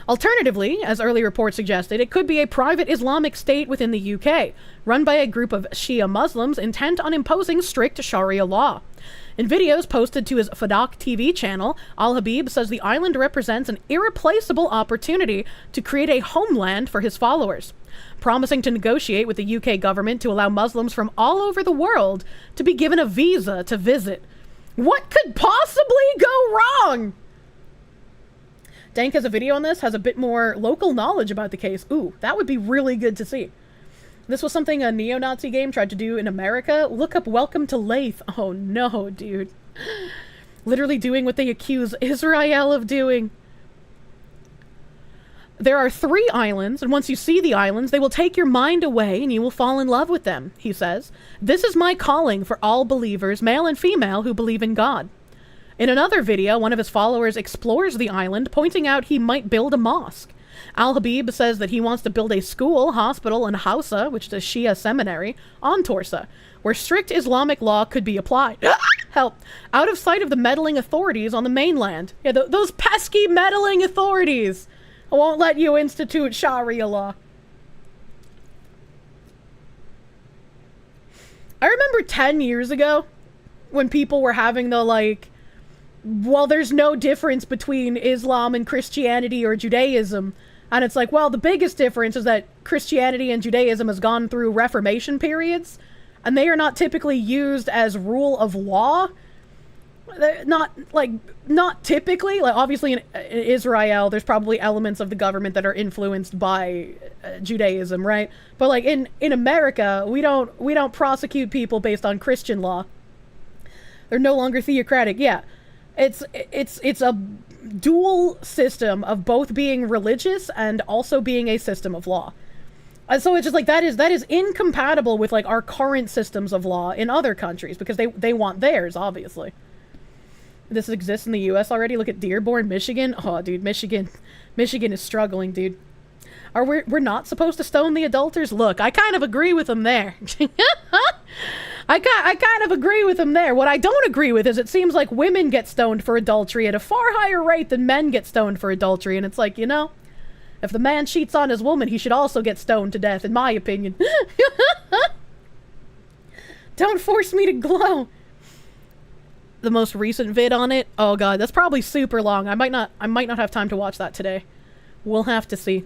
Alternatively, as early reports suggested, it could be a private Islamic state within the UK, run by a group of Shia Muslims intent on imposing strict Sharia law. In videos posted to his Fadak TV channel, al-Habib says the island represents an irreplaceable opportunity to create a homeland for his followers, promising to negotiate with the UK government to allow Muslims from all over the world to be given a visa to visit. What could possibly go wrong? Dank has a video on this, has a bit more local knowledge about the case. Ooh, that would be really good to see. This was something a neo-Nazi game tried to do in America. Look up Welcome to Lathe. Oh no, dude. Literally doing what they accuse Israel of doing. There are 3 islands, and once you see the islands, they will take your mind away and you will fall in love with them, he says. This is my calling for all believers, male and female, who believe in God. In another video, one of his followers explores the island, pointing out he might build a mosque. Al-Habib says that he wants to build a school, hospital, and Hausa, which is a Shia seminary, on Torsa, where strict Islamic law could be applied. Help. Out of sight of the meddling authorities on the mainland. Yeah, those pesky meddling authorities. I won't let you institute Sharia law. I remember 10 years ago when people were having the, like, well, there's no difference between Islam and Christianity or Judaism. And it's like, well, the biggest difference is that Christianity and Judaism has gone through Reformation periods, and they are not typically used as rule of law. They're not typically. Like, obviously in Israel, there's probably elements of the government that are influenced by Judaism, right? But like in America, we don't prosecute people based on Christian law. They're no longer theocratic. Yeah. It's a dual system of both being religious and also being a system of law. And so it's just like that is incompatible with like our current systems of law in other countries because they want theirs, obviously. This exists in the US already. Look at Dearborn, Michigan. Oh, dude, Michigan is struggling, dude. We're not supposed to stone the adulterers? Look, I kind of agree with them there. I kind of agree with him there. What I don't agree with is it seems like women get stoned for adultery at a far higher rate than men get stoned for adultery. And it's like, you know, if the man cheats on his woman, he should also get stoned to death, in my opinion. Don't force me to glow. The most recent vid on it, oh god, that's probably super long. I might not have time to watch that today. We'll have to see.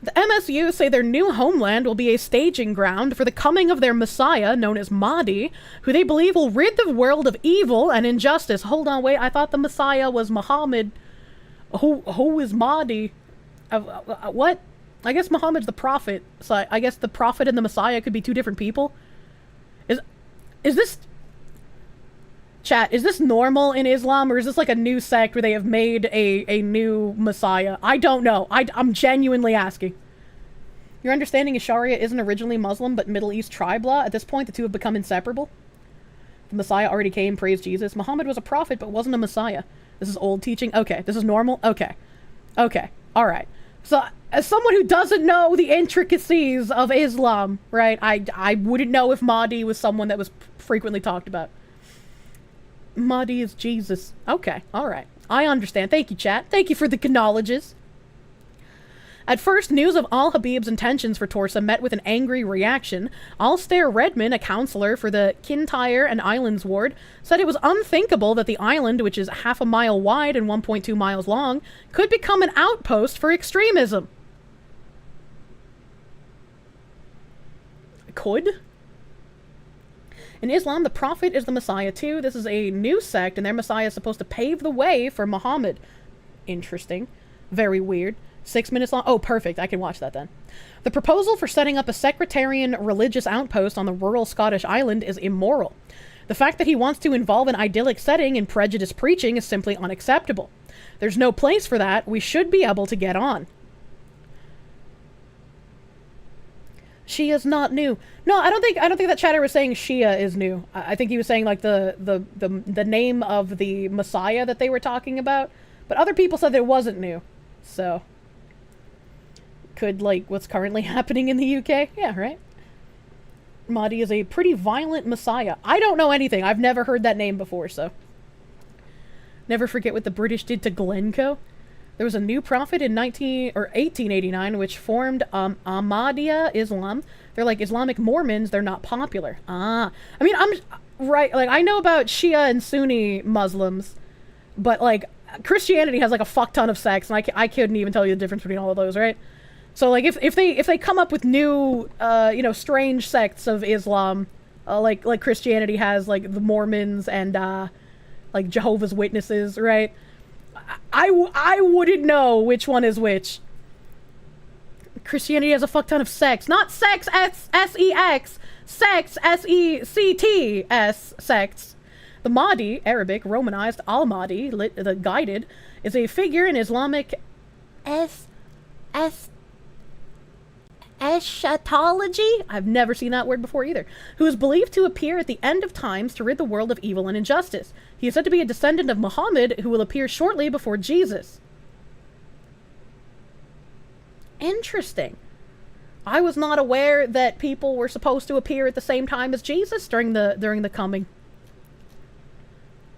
The MSU say their new homeland will be a staging ground for the coming of their messiah, known as Mahdi, who they believe will rid the world of evil and injustice. Hold on, wait, I thought the messiah was Muhammad. Who is Mahdi? What? I guess Muhammad's the prophet, so I guess the prophet and the messiah could be two different people. Is this... Chat, is this normal in Islam, or is this like a new sect where they have made a new messiah? I don't know. I'm genuinely asking. Your understanding is Sharia isn't originally Muslim, but Middle East tribe law? At this point, the two have become inseparable? The messiah already came, praise Jesus. Muhammad was a prophet, but wasn't a messiah. This is old teaching? Okay. This is normal? Okay. Okay. Alright. So, as someone who doesn't know the intricacies of Islam, right, I wouldn't know if Mahdi was someone that was frequently talked about. Mahdi is Jesus. Okay, alright. I understand. Thank you, chat. Thank you for the knowledges. At first, news of Al-Habib's intentions for Torsa met with an angry reaction. Alastair Redman, a counselor for the Kintyre and Islands Ward, said it was unthinkable that the island, which is half a mile wide and 1.2 miles long, could become an outpost for extremism. Could? In Islam, the Prophet is the Messiah too. This is a new sect, and their Messiah is supposed to pave the way for Muhammad. Interesting. Very weird. 6 minutes long. Oh, perfect. I can watch that then. The proposal for setting up a sectarian religious outpost on the rural Scottish island is immoral. The fact that he wants to involve an idyllic setting in prejudice preaching is simply unacceptable. There's no place for that. We should be able to get on. Shia's not new. No, I don't think that chatter was saying Shia is new. I think he was saying like the name of the Messiah that they were talking about. But other people said that it wasn't new. So could like what's currently happening in the UK? Yeah, right. Mahdi is a pretty violent Messiah. I don't know anything. I've never heard that name before, so never forget what the British did to Glencoe. There was a new prophet in 1889, which formed Ahmadiyya Islam. They're like Islamic Mormons. They're not popular. I mean, I'm right. Like, I know about Shia and Sunni Muslims, but like Christianity has like a fuck ton of sects, and I couldn't even tell you the difference between all of those, right? So like, if they come up with new, strange sects of Islam, like Christianity has like the Mormons and like Jehovah's Witnesses, right? I wouldn't know which one is which. Christianity has a fuck ton of sects. Not sex, S-E-X. Sects, S-E-C-T-S, sects. The Mahdi, Arabic, Romanized, Al-Mahdi, the Guided, is a figure in Islamic eschatology? I've never seen that word before either. Who is believed to appear at the end of times to rid the world of evil and injustice. He is said to be a descendant of Muhammad, who will appear shortly before Jesus. Interesting. I was not aware that people were supposed to appear at the same time as Jesus during the coming.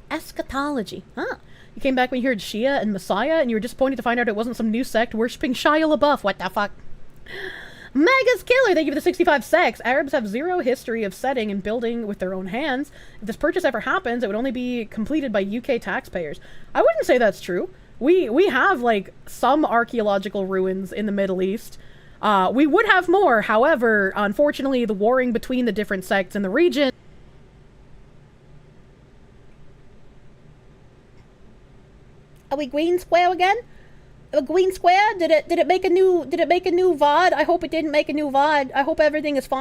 Eschatology. Huh. You came back when you heard Shia and Messiah, and you were disappointed to find out it wasn't some new sect worshipping Shia LaBeouf. What the fuck? Megas Killer, thank you for the 65 secs. Arabs have zero history of setting and building with their own hands. If this purchase ever happens, it would only be completed by UK taxpayers. I wouldn't say that's true. We have, like, some archaeological ruins in the Middle East. We would have more, however, unfortunately, the warring between the different sects in the region... Are we green square again? A green square? Did it make a new VoD? I hope it didn't make a new VoD. I hope everything is fine.